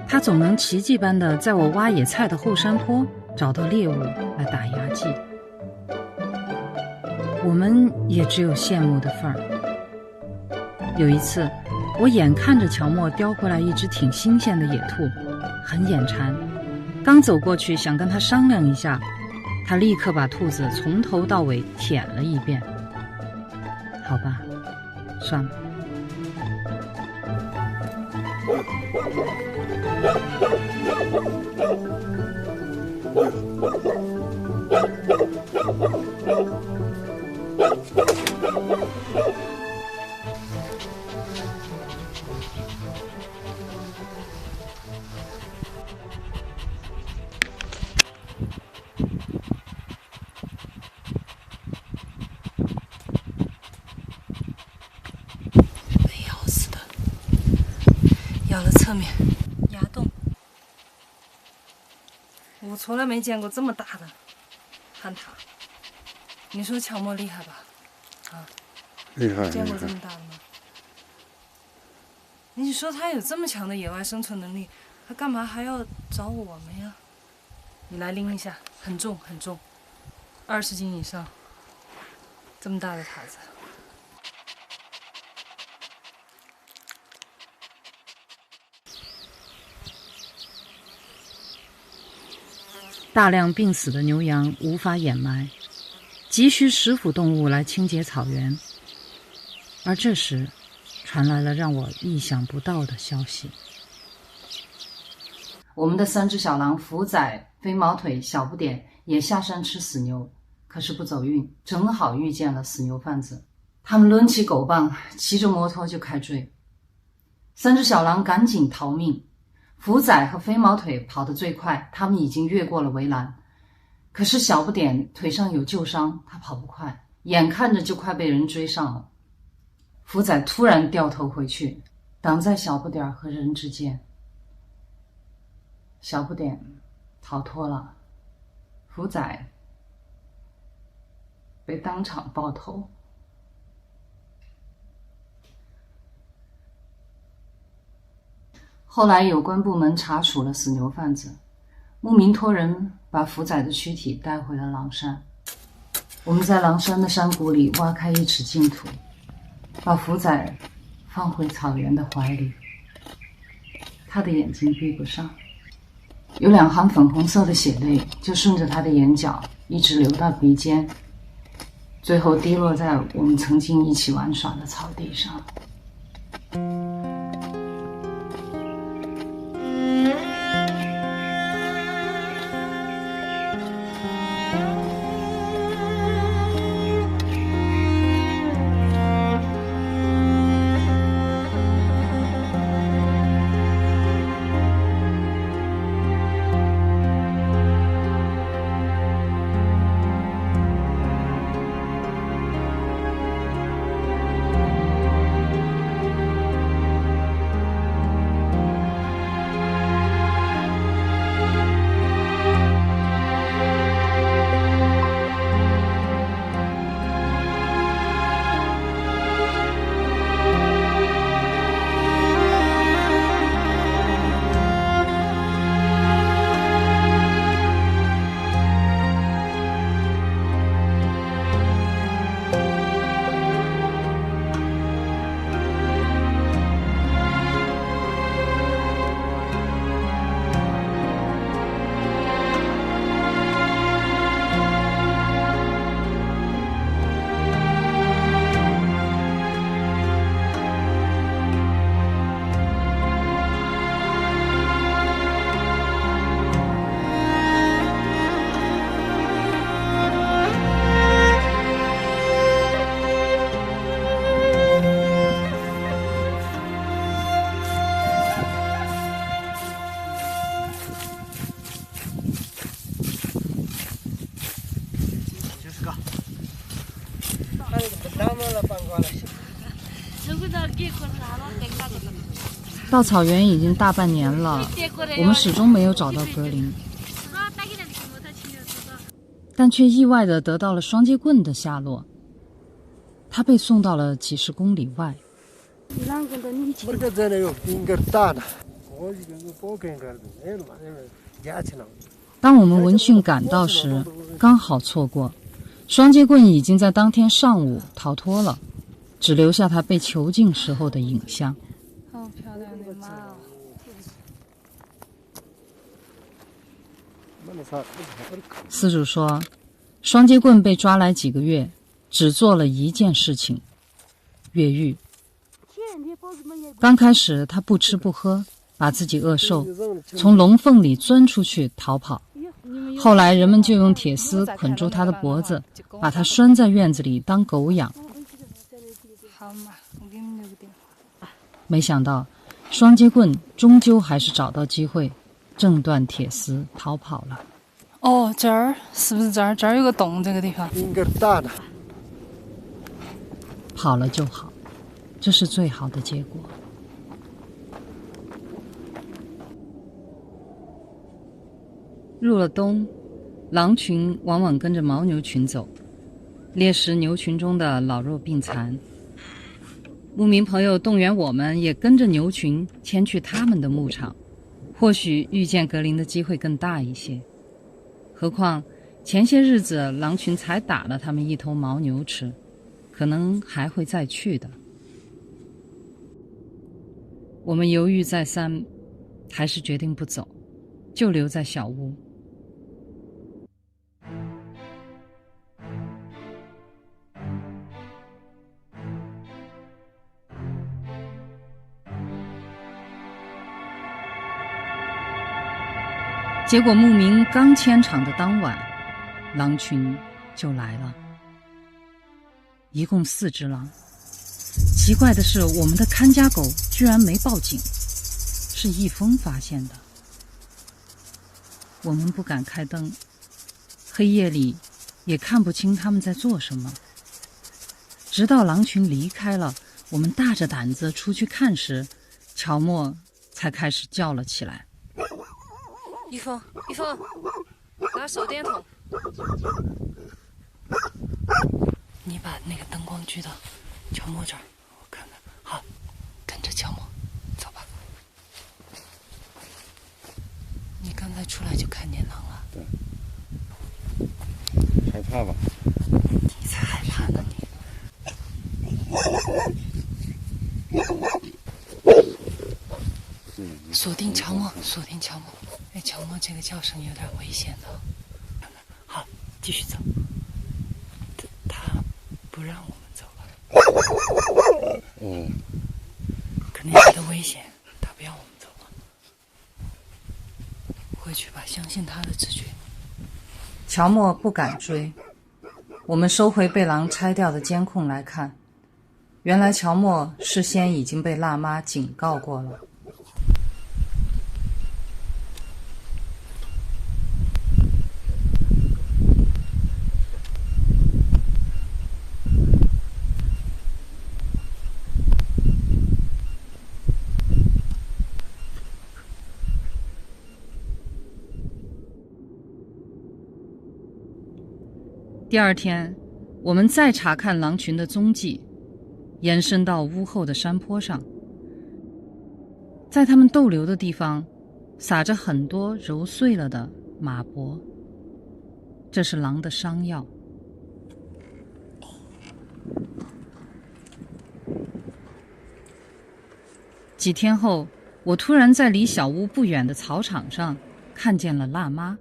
Speaker 5: 他总能奇迹般的在我挖野菜的后山坡找到猎物来打牙祭，我们也只有羡慕的份儿。有一次，我眼看着乔默叼回来一只挺新鲜的野兔，很眼馋，刚走过去想跟他商量一下，他立刻把兔子从头到尾舔了一遍。好吧，算了。
Speaker 21: 侧面牙洞，我从来没见过这么大的旱獭。你说乔默厉害吧？啊，
Speaker 2: 厉害！
Speaker 21: 见过这么大的吗？你说他有这么强的野外生存能力，他干嘛还要找我们呀？你来拎一下，很重很重，20斤以上，这么大的塔子。
Speaker 5: 大量病死的牛羊无法掩埋，急需食腐动物来清洁草原。而这时，传来了让我意想不到的消息。我们的3只小狼福仔、飞毛腿、小不点也下山吃死牛，可是不走运，正好遇见了死牛贩子。他们抡起狗棒，骑着摩托就开追。3只小狼赶紧逃命。福仔和飞毛腿跑得最快，他们已经越过了围栏。可是小不点腿上有旧伤，他跑不快，眼看着就快被人追上了。福仔突然掉头回去，挡在小不点和人之间。小不点逃脱了，福仔被当场爆头。后来有关部门查处了死牛贩子，牧民托人把福仔的躯体带回了狼山。我们在狼山的山谷里挖开1尺净土，把福仔放回草原的怀里。他的眼睛闭不上，有2行粉红色的血泪就顺着他的眼角一直流到鼻尖，最后滴落在我们曾经一起玩耍的草地上。到草原已经大半年了，我们始终没有找到格林，但却意外地得到了双截棍的下落。他被送到了几10公里外。当我们闻讯赶到时，刚好错过，双截棍已经在当天上午逃脱了，只留下他被囚禁时候的影像。
Speaker 4: 好漂亮的马哦！
Speaker 5: 饲主说，双截棍被抓来几个月，只做了一件事情：越狱。刚开始他不吃不喝，把自己饿瘦，从龙缝里钻出去逃跑。后来人们就用铁丝捆住他的脖子，把他拴在院子里当狗养。
Speaker 4: 好嘛，我给你留个电话。
Speaker 5: 没想到双截棍终究还是找到机会，挣断铁丝逃跑了。
Speaker 4: 哦，这儿是不是这儿？这儿有个洞，这个地方
Speaker 8: 应该大的。
Speaker 5: 跑了就好，这是最好的结果。入了冬，狼群往往跟着牦牛群走，猎食牛群中的老弱病残。牧民朋友动员我们也跟着牛群前去他们的牧场，或许遇见格林的机会更大一些。何况前些日子狼群才打了他们1头牦牛吃，可能还会再去的。我们犹豫再三，还是决定不走，就留在小屋。结果牧民刚牵场的当晚，狼群就来了，一共4只狼。奇怪的是，我们的看家狗居然没报警，是易峰发现的。我们不敢开灯，黑夜里也看不清他们在做什么。直到狼群离开了，我们大着胆子出去看时，乔默才开始叫了起来。
Speaker 14: 一峰，拿手电筒。
Speaker 5: 你把那个灯光举到乔木这儿，我看看。好，跟着乔木走吧。你刚才出来就看见狼了？
Speaker 18: 对。害怕吧？
Speaker 5: 你才害怕呢你。锁定乔木，锁定乔木。哎，乔木这个叫声有点危险的。好，继续走。他不让我们走了。
Speaker 18: 嗯。
Speaker 5: 肯定觉得危险，他不让我们走了。回去吧，相信他的直觉。乔木不敢追。我们收回被狼拆掉的监控来看，原来乔木事先已经被辣妈警告过了。第二天，我们再查看狼群的踪迹，延伸到屋后的山坡上。在它们逗留的地方，撒着很多揉碎了的马脖，这是狼的伤药。几天后，我突然在离小屋不远的草场上看见了辣妈。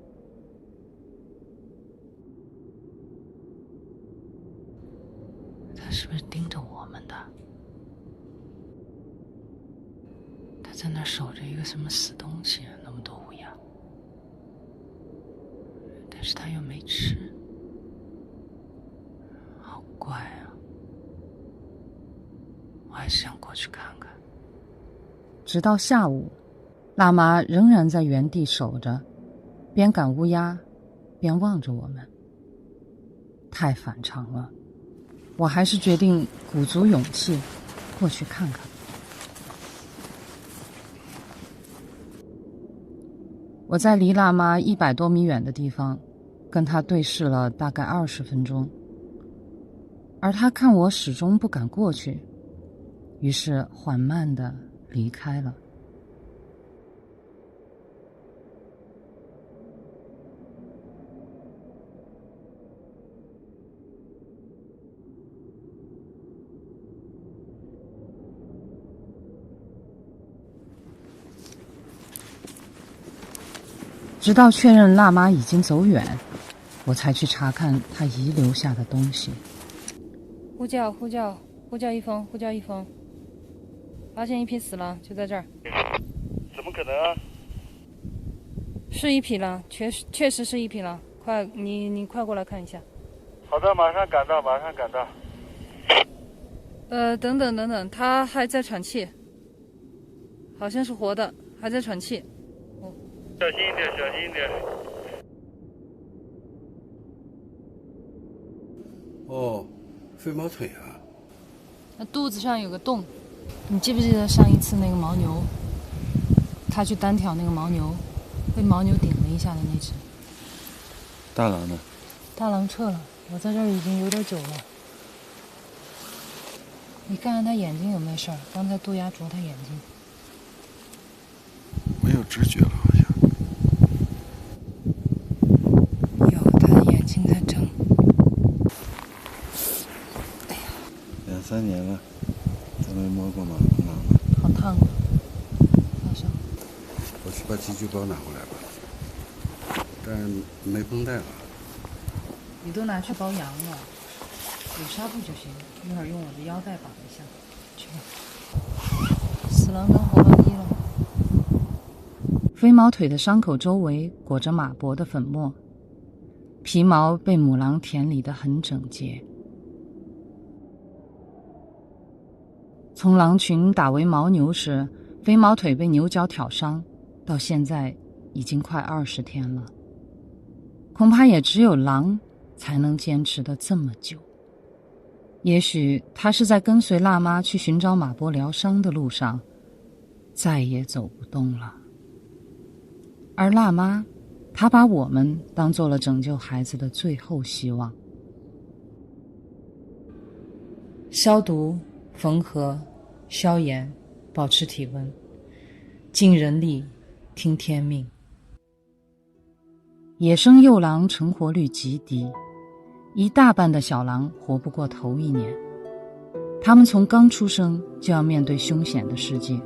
Speaker 5: 他是不是盯着我们的？他在那儿守着一个什么死东西啊？那么多乌鸦，但是他又没吃，好怪啊！我还是想过去看看。直到下午，辣妈仍然在原地守着，边赶乌鸦，边望着我们。太反常了。我还是决定鼓足勇气过去看看。我在离辣妈100多米远的地方跟她对视了大概20分钟，而她看我始终不敢过去，于是缓慢地离开了。直到确认辣妈已经走远，我才去查看她遗留下的东西。
Speaker 14: 呼叫一峰，发现一匹死狼，就在这儿。
Speaker 6: 怎么可能啊？
Speaker 14: 是一匹狼，确实是一匹狼。快，你快过来看一下。
Speaker 6: 好的，马上赶到。
Speaker 14: 等等，他还在喘气，好像是活的，还在喘气。
Speaker 6: 小心一点。
Speaker 18: 哦，飞毛腿啊！
Speaker 14: 那肚子上有个洞，你记不记得上一次那个牦牛，他去单挑那个牦牛，被牦牛顶了一下的那只？
Speaker 18: 大狼呢？
Speaker 14: 大狼撤了，我在这儿已经有点久了。你看看他眼睛有没有事儿？刚才渡鸦啄他眼睛。
Speaker 18: 没有知觉了，好像。
Speaker 14: 有，他的眼睛在睁。哎呀
Speaker 18: ，2、3年了，都没摸过狼了。
Speaker 14: 好烫啊！好伤。
Speaker 18: 我去把急救包拿回来吧，但没绷带了。
Speaker 5: 你都拿去包羊了，有纱布就行，一会儿用我的腰带绑一下。
Speaker 14: 去吧。死狼当活防衣了。
Speaker 5: 飞毛腿的伤口周围裹着马脖的粉末，皮毛被母狼舔理得很整洁。从狼群打为牦牛时，飞毛腿被牛角挑伤，到现在已经快20天了。恐怕也只有狼才能坚持得这么久。也许他是在跟随辣妈去寻找马脖疗伤的路上，再也走不动了。而辣妈，她把我们当做了拯救孩子的最后希望。消毒、缝合、消炎，保持体温，尽人力，听天命。野生幼狼成活率极低，一大半的小狼活不过头1年。他们从刚出生就要面对凶险的世界，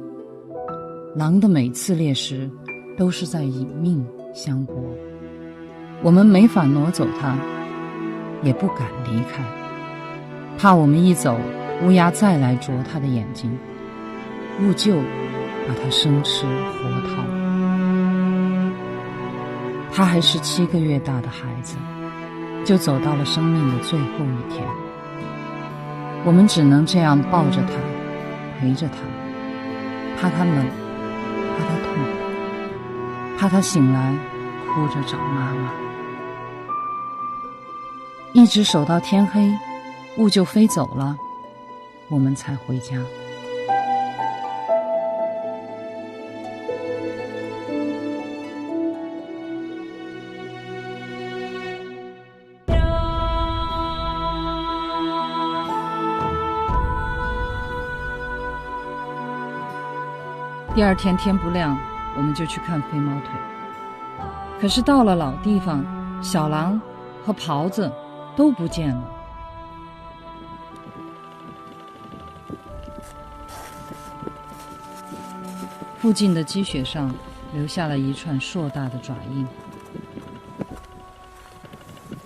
Speaker 5: 狼的每次猎食都是在以命相搏，我们没法挪走它，也不敢离开，怕我们一走，乌鸦再来啄它的眼睛，兀鹫把它生吃活掏。它还是7个月大的孩子，就走到了生命的最后一天。我们只能这样抱着它，陪着它，怕它冷，怕它痛，怕它醒来哭着找妈妈。一直守到天黑，兀鹫飞走了，我们才回家。第2天天不亮，我们就去看飞毛腿。可是到了老地方，小狼和狍子都不见了。附近的积雪上留下了一串硕大的爪印。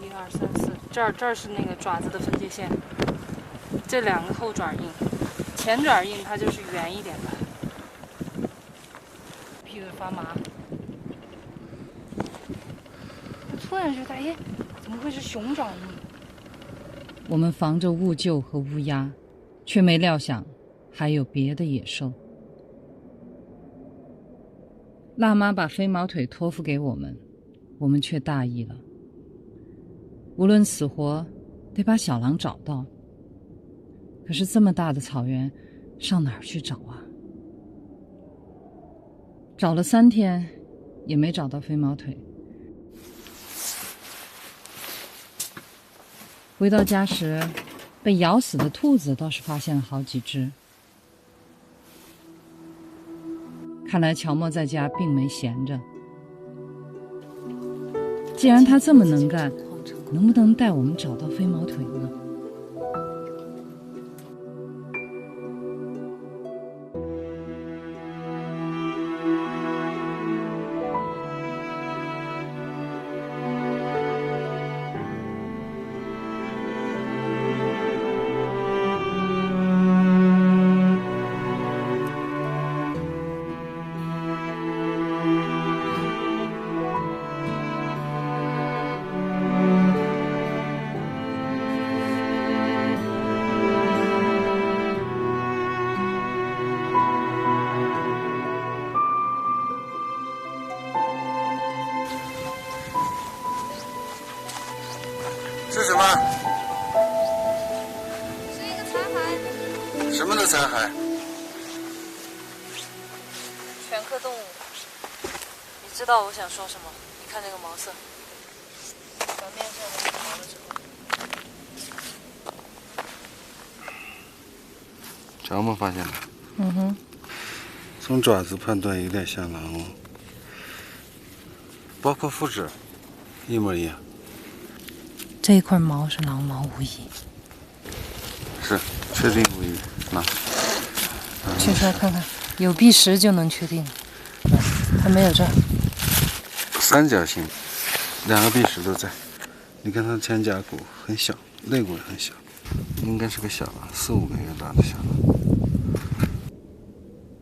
Speaker 14: 1、2、3、4，这儿是那个爪子的分界线，这2个后爪印，前爪印它就是圆一点的。屁股发麻，突然觉得，哎，怎么会是熊爪印？
Speaker 5: 我们防着兀鹫和乌鸦，却没料想还有别的野兽。辣妈把飞毛腿托付给我们，我们却大意了。无论死活，得把小狼找到。可是这么大的草原，上哪儿去找啊？找了3天，也没找到飞毛腿。回到家时，被咬死的兔子倒是发现了好几只。看来乔默在家并没闲着。既然他这么能干，能不能带我们找到飞毛腿呢？
Speaker 18: 是什么？
Speaker 21: 是一个残骸。
Speaker 18: 什么的残骸？
Speaker 14: 犬科动物。你知道我想说什么？你看这个毛色，表面上的毛了之后。
Speaker 18: 乔默发现的。
Speaker 5: 嗯哼。
Speaker 18: 从爪子判断有点像狼哦，包括肤质，一模一样。
Speaker 5: 这一块毛是狼毛无疑。
Speaker 18: 是，确定无疑。那，
Speaker 5: 取出来看看，有壁石就能确定。还没有这儿。
Speaker 18: 三角形，2个壁石都在。你看它前胛骨很小，肋骨也很小，应该是个小狼，4、5个月大的小狼。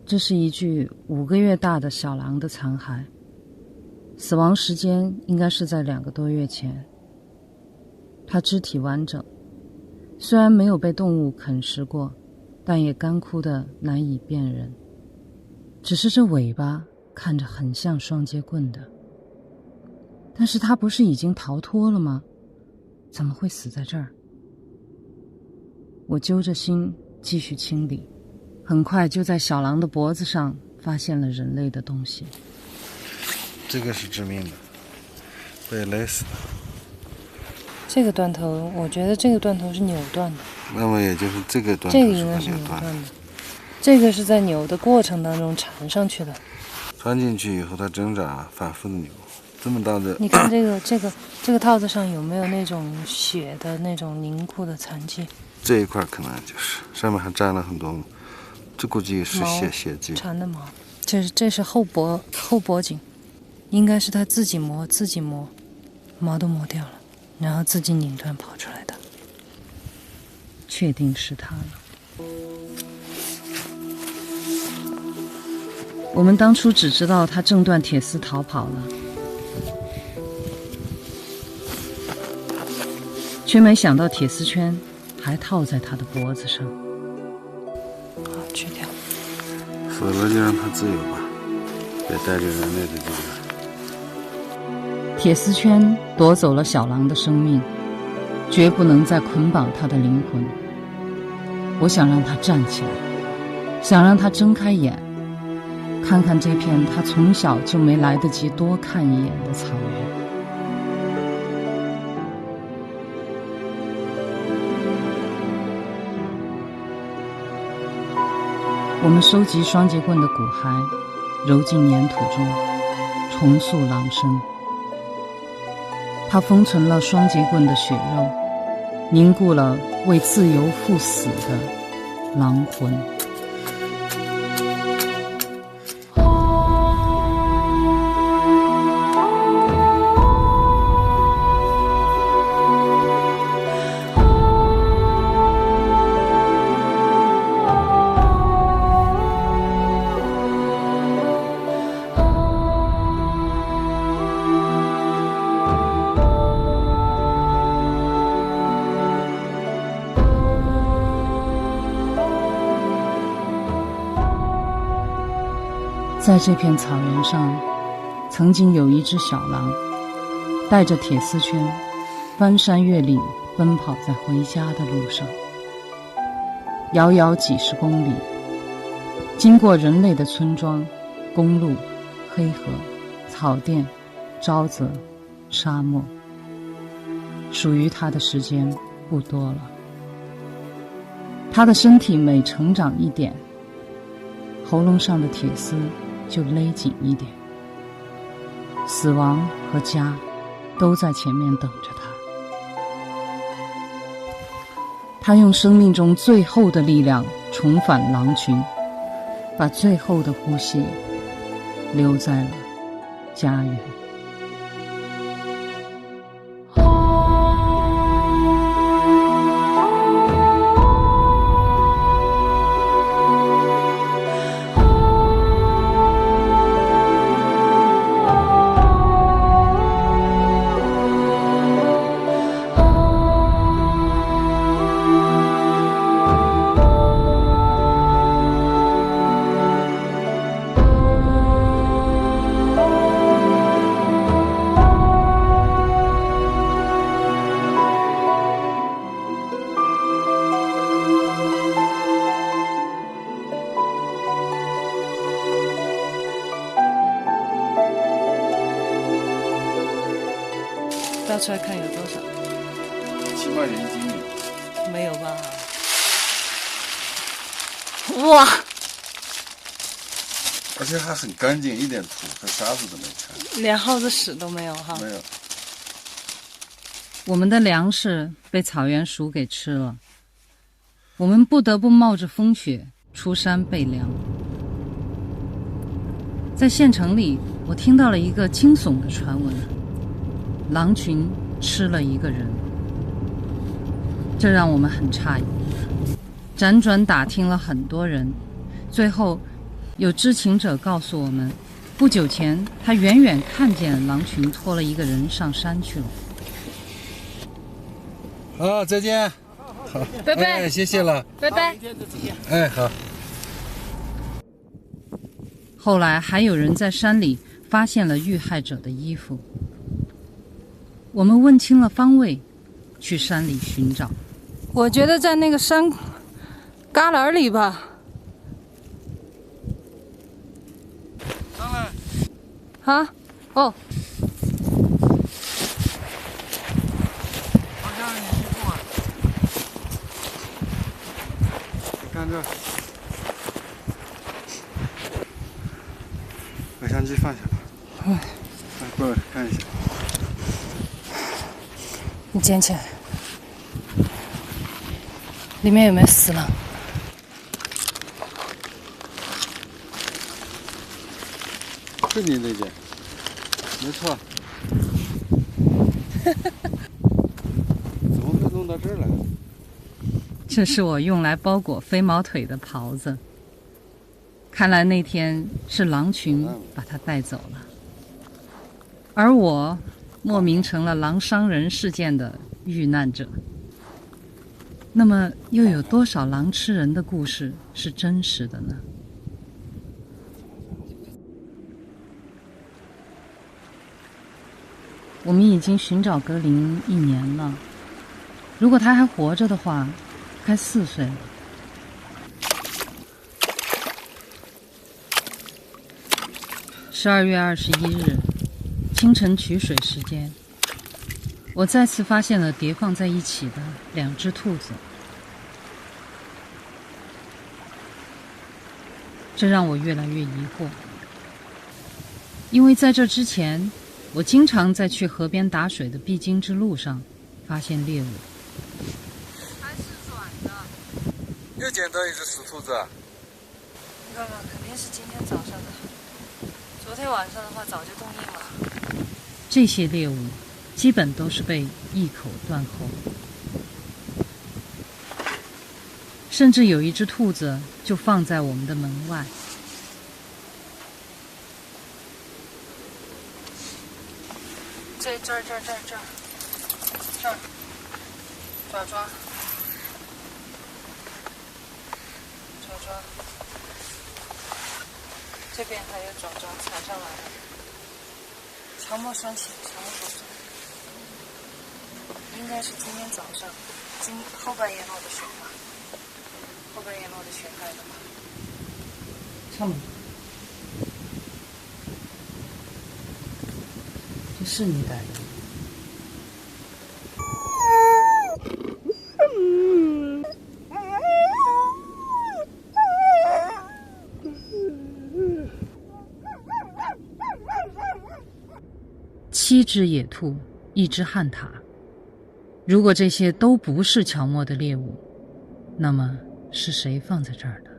Speaker 5: 这是一具5个月大的小狼的残骸，死亡时间应该是在2个多月前。它肢体完整，虽然没有被动物啃食过，但也干枯得难以辨认。只是这尾巴看着很像双截棍的。但是它不是已经逃脱了吗？怎么会死在这儿？我揪着心继续清理，很快就在小狼的脖子上发现了人类的东西。
Speaker 2: 这个是致命的，被勒死的。
Speaker 5: 这个断头，我觉得这个断头是扭断的。
Speaker 2: 那么也就是这个断头
Speaker 5: 这个应该是扭断的，这个是在扭的过程当中缠上去的。
Speaker 2: 穿进去以后，它挣扎，反复的扭，这么大的。
Speaker 5: 你看这个套子上有没有那种血的那种凝固的残迹？
Speaker 2: 这一块可能就是上面还沾了很多，这估计是血迹。
Speaker 5: 缠的毛，这是后脖颈，应该是他自己磨，毛都磨掉了，然后自己拧断跑出来的。确定是他了。我们当初只知道他挣断铁丝逃跑了，却没想到铁丝圈还套在他的脖子上。好，去掉。
Speaker 2: 死了就让他自由吧，别带着人类的这
Speaker 5: 个。铁丝圈夺走了小狼的生命，绝不能再捆绑他的灵魂。我想让他站起来，想让他睁开眼，看看这片他从小就没来得及多看一眼的草原。我们收集双节棍的骨骸，揉进粘土中，重塑狼身。它封存了双节棍的血肉，凝固了为自由赴死的狼魂。在这片草原上，曾经有一只小狼，带着铁丝圈，翻山越岭，奔跑在回家的路上。遥遥几十公里，经过人类的村庄、公路、黑河、草甸、沼泽、沙漠，属于它的时间不多了。它的身体每成长一点，喉咙上的铁丝就勒紧一点，死亡和家都在前面等着他。他用生命中最后的力量重返狼群，把最后的呼吸留在了家园。倒出来看有多少
Speaker 2: ？7块钱1斤米。
Speaker 5: 没有吧？哇！
Speaker 2: 而且还很干净，一点土和沙子都没看，
Speaker 5: 连耗子屎都没有哈。
Speaker 2: 没有。
Speaker 5: 我们的粮食被草原鼠给吃了，我们不得不冒着风雪出山备粮。在县城里，我听到了一个惊悚的传闻。狼群吃了一个人，这让我们很诧异。辗转打听了很多人，最后有知情者告诉我们，不久前他远远看见狼群拖了一个人上山去了。
Speaker 2: 好，再见。好，
Speaker 5: 拜拜。
Speaker 2: 哎，谢谢了。
Speaker 5: 拜拜。
Speaker 2: 哎，好。
Speaker 5: 后来还有人在山里发现了遇害者的衣服。我们问清了方位，去山里寻找。我觉得在那个山旮旯里吧。
Speaker 2: 上来。
Speaker 5: 啊？
Speaker 4: 哦。
Speaker 2: 好像你衣服啊，看这，把相机放下吧。来，过来看一下。
Speaker 4: 你捡起来，里面有没有死狼？
Speaker 2: 是你那件，没错。怎么会弄到这儿来？
Speaker 4: 这是我用来包裹飞毛腿的袍子。看来那天是狼群把它带走了，而我莫名成了狼伤人事件的遇难者。那么，又有多少狼吃人的故事是真实的呢？我们已经寻找格林1年了，如果他还活着的话，该4岁了。12月21日，清晨取水时间，我再次发现了叠放在一起的2只兔子，这让我越来越疑惑，因为在这之前，我经常在去河边打水的必经之路上发现猎物。
Speaker 21: 还是软的。
Speaker 2: 又捡到一只死兔子。
Speaker 21: 你看看，肯定是今天早上的。昨天晚上的话，早就冻硬了。
Speaker 4: 这些猎物基本都是被一口断后，甚至有一只兔子就放在我们的门外。
Speaker 21: 这儿，爪，这边还有爪踩上来了，乔木拴起，乔木手上，应该是今天早上，后半夜落的雪吧，后半夜落的雪盖的吧，
Speaker 4: 差不多。这是你带的？7只野兔，1只旱獭。如果这些都不是乔莫的猎物，那么是谁放在这儿的？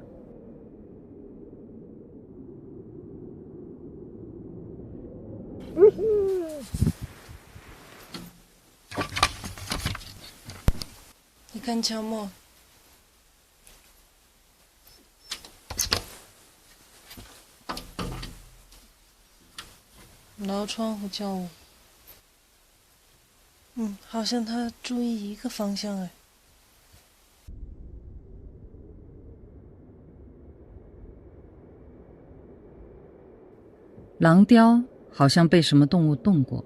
Speaker 21: 你看乔莫，挠窗户叫我。好像他注意一个方向哎。
Speaker 4: 狼雕好像被什么动物动过，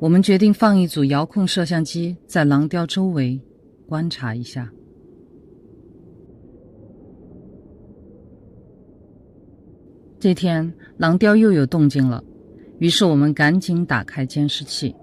Speaker 4: 我们决定放一组遥控摄像机在狼雕周围观察一下。这天狼雕又有动静了，于是我们赶紧打开监视器。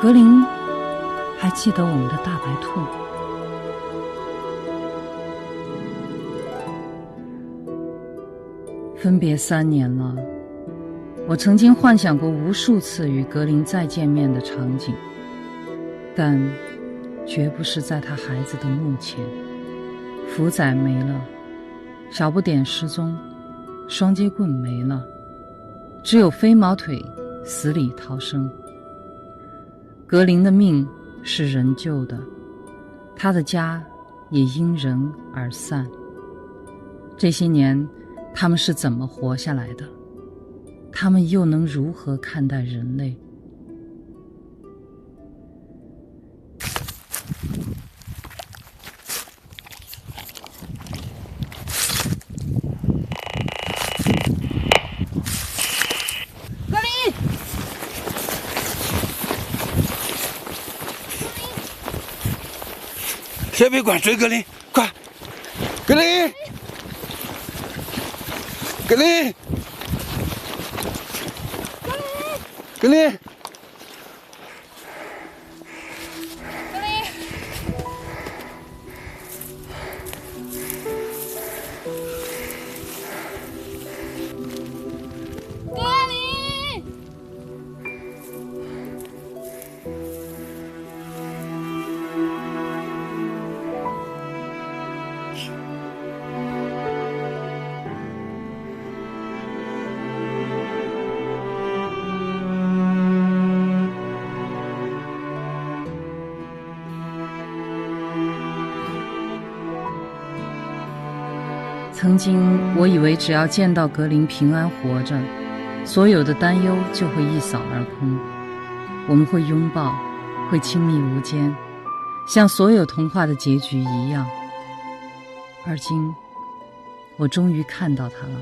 Speaker 5: 格林还记得我们的大白兔。分别3年了，我曾经幻想过无数次与格林再见面的场景，但绝不是在他孩子的墓前。福仔没了，小不点失踪，双截棍没了，只有飞毛腿死里逃生。格林的命是人救的，他的家也因人而散。这些年他们是怎么活下来的？他们又能如何看待人类？
Speaker 21: 格林，
Speaker 18: 先别管，追格林，快！格林，格林，格林。
Speaker 5: 曾经我以为只要见到格林平安活着，所有的担忧就会一扫而空，我们会拥抱，会亲密无间，像所有童话的结局一样。而今我终于看到他了，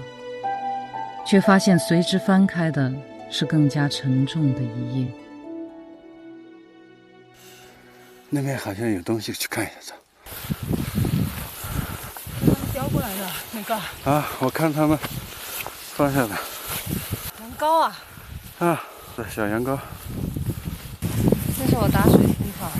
Speaker 5: 却发现随之翻开的是更加沉重的一页。
Speaker 18: 那边好像有东西，去看一下走。
Speaker 21: 叼过来的那个
Speaker 18: 啊，我看他们放下的
Speaker 21: 羊羔啊！
Speaker 18: 啊，小羊羔。
Speaker 21: 这是我打水的地方。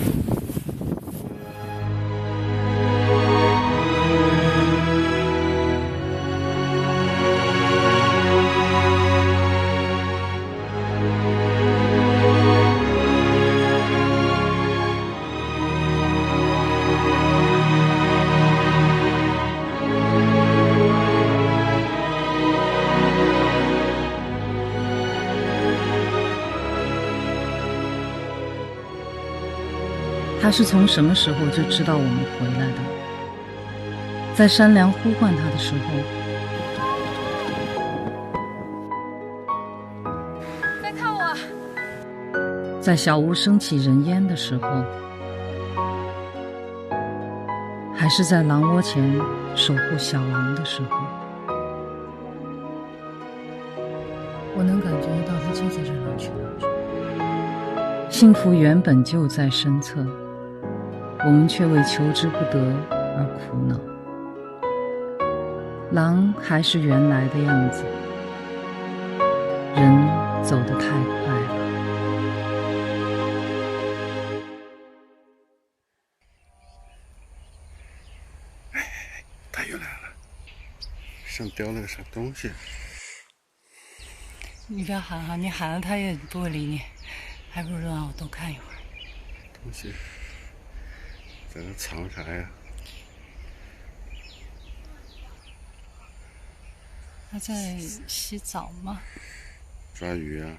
Speaker 5: 他是从什么时候就知道我们回来的？在山梁呼唤他的时候，
Speaker 21: 再看我！
Speaker 5: 在小屋升起人烟的时候，还是在狼窝前守护小狼的时候，我能感觉到他就在这儿去了。幸福原本就在身侧，我们却为求之不得而苦恼。狼还是原来的样子，人走得太快了。
Speaker 18: 他又来了，上叼了个啥东西？
Speaker 5: 你不要喊哈，你喊了他也不会理你，还不如让我多看一会儿。
Speaker 18: 东西在那藏啥呀？
Speaker 5: 他在洗澡吗？
Speaker 18: 抓鱼啊！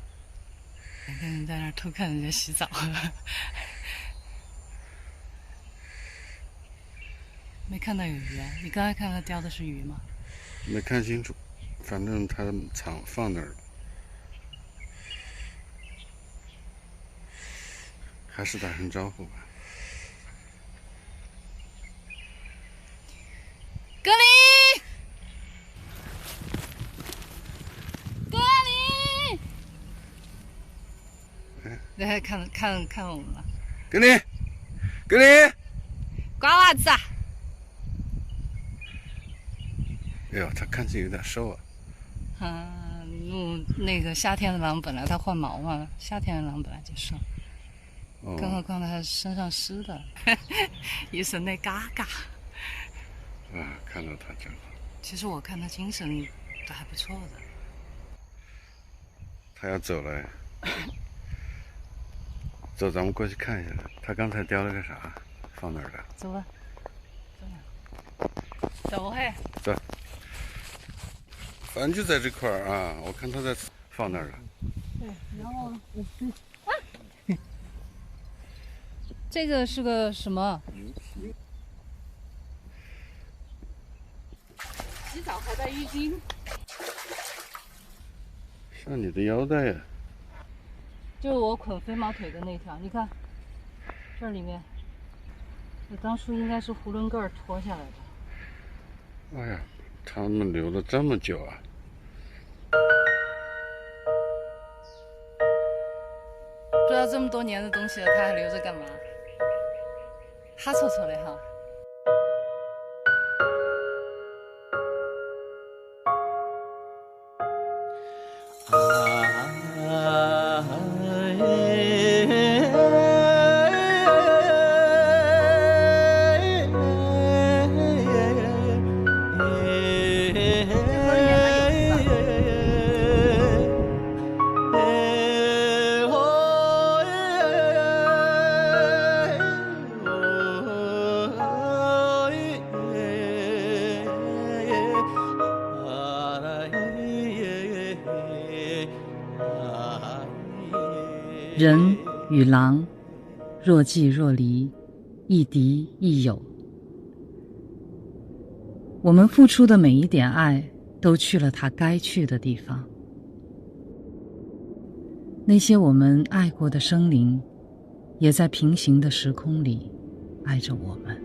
Speaker 5: 两个人在那儿偷看人家洗澡。没看到有鱼啊？你刚才看他叼的是鱼吗？
Speaker 18: 没看清楚，反正他放那儿了。还是打声招呼吧。
Speaker 21: 格林，格林，
Speaker 5: 来看我们了。
Speaker 18: 格林，格林，
Speaker 21: 瓜娃子啊！
Speaker 18: 哎呦，他看起来有点瘦啊。
Speaker 5: 那个夏天的狼本来它换毛嘛，夏天的狼本来就瘦。更何况他身上湿的，一身的嘎嘎。
Speaker 18: 啊，看到他真好。
Speaker 5: 其实我看他精神都还不错的。
Speaker 18: 他要走了，走，咱们过去看一下。他刚才叼了个啥？放哪儿了？
Speaker 5: 走吧，走嘿。
Speaker 18: 走。反正就在这块儿啊，我看他在放那儿了。
Speaker 5: 对，然后这个是个什么？洗澡还带浴巾。
Speaker 18: 像你的腰带呀。
Speaker 5: 就是我捆飞毛腿的那条，你看，这里面，我当初应该是囫囵个儿脱下来的。
Speaker 18: 哎呀，他们留了这么久啊！
Speaker 5: 不知道这么多年的东西了，他还留着干嘛？哈臭臭的哈。人与狼，若即若离，亦敌亦友。我们付出的每一点爱，都去了它该去的地方。那些我们爱过的生灵，也在平行的时空里爱着我们。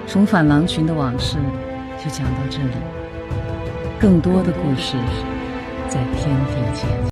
Speaker 5: 重返狼群的往事就讲到这里，更多的故事在天地间。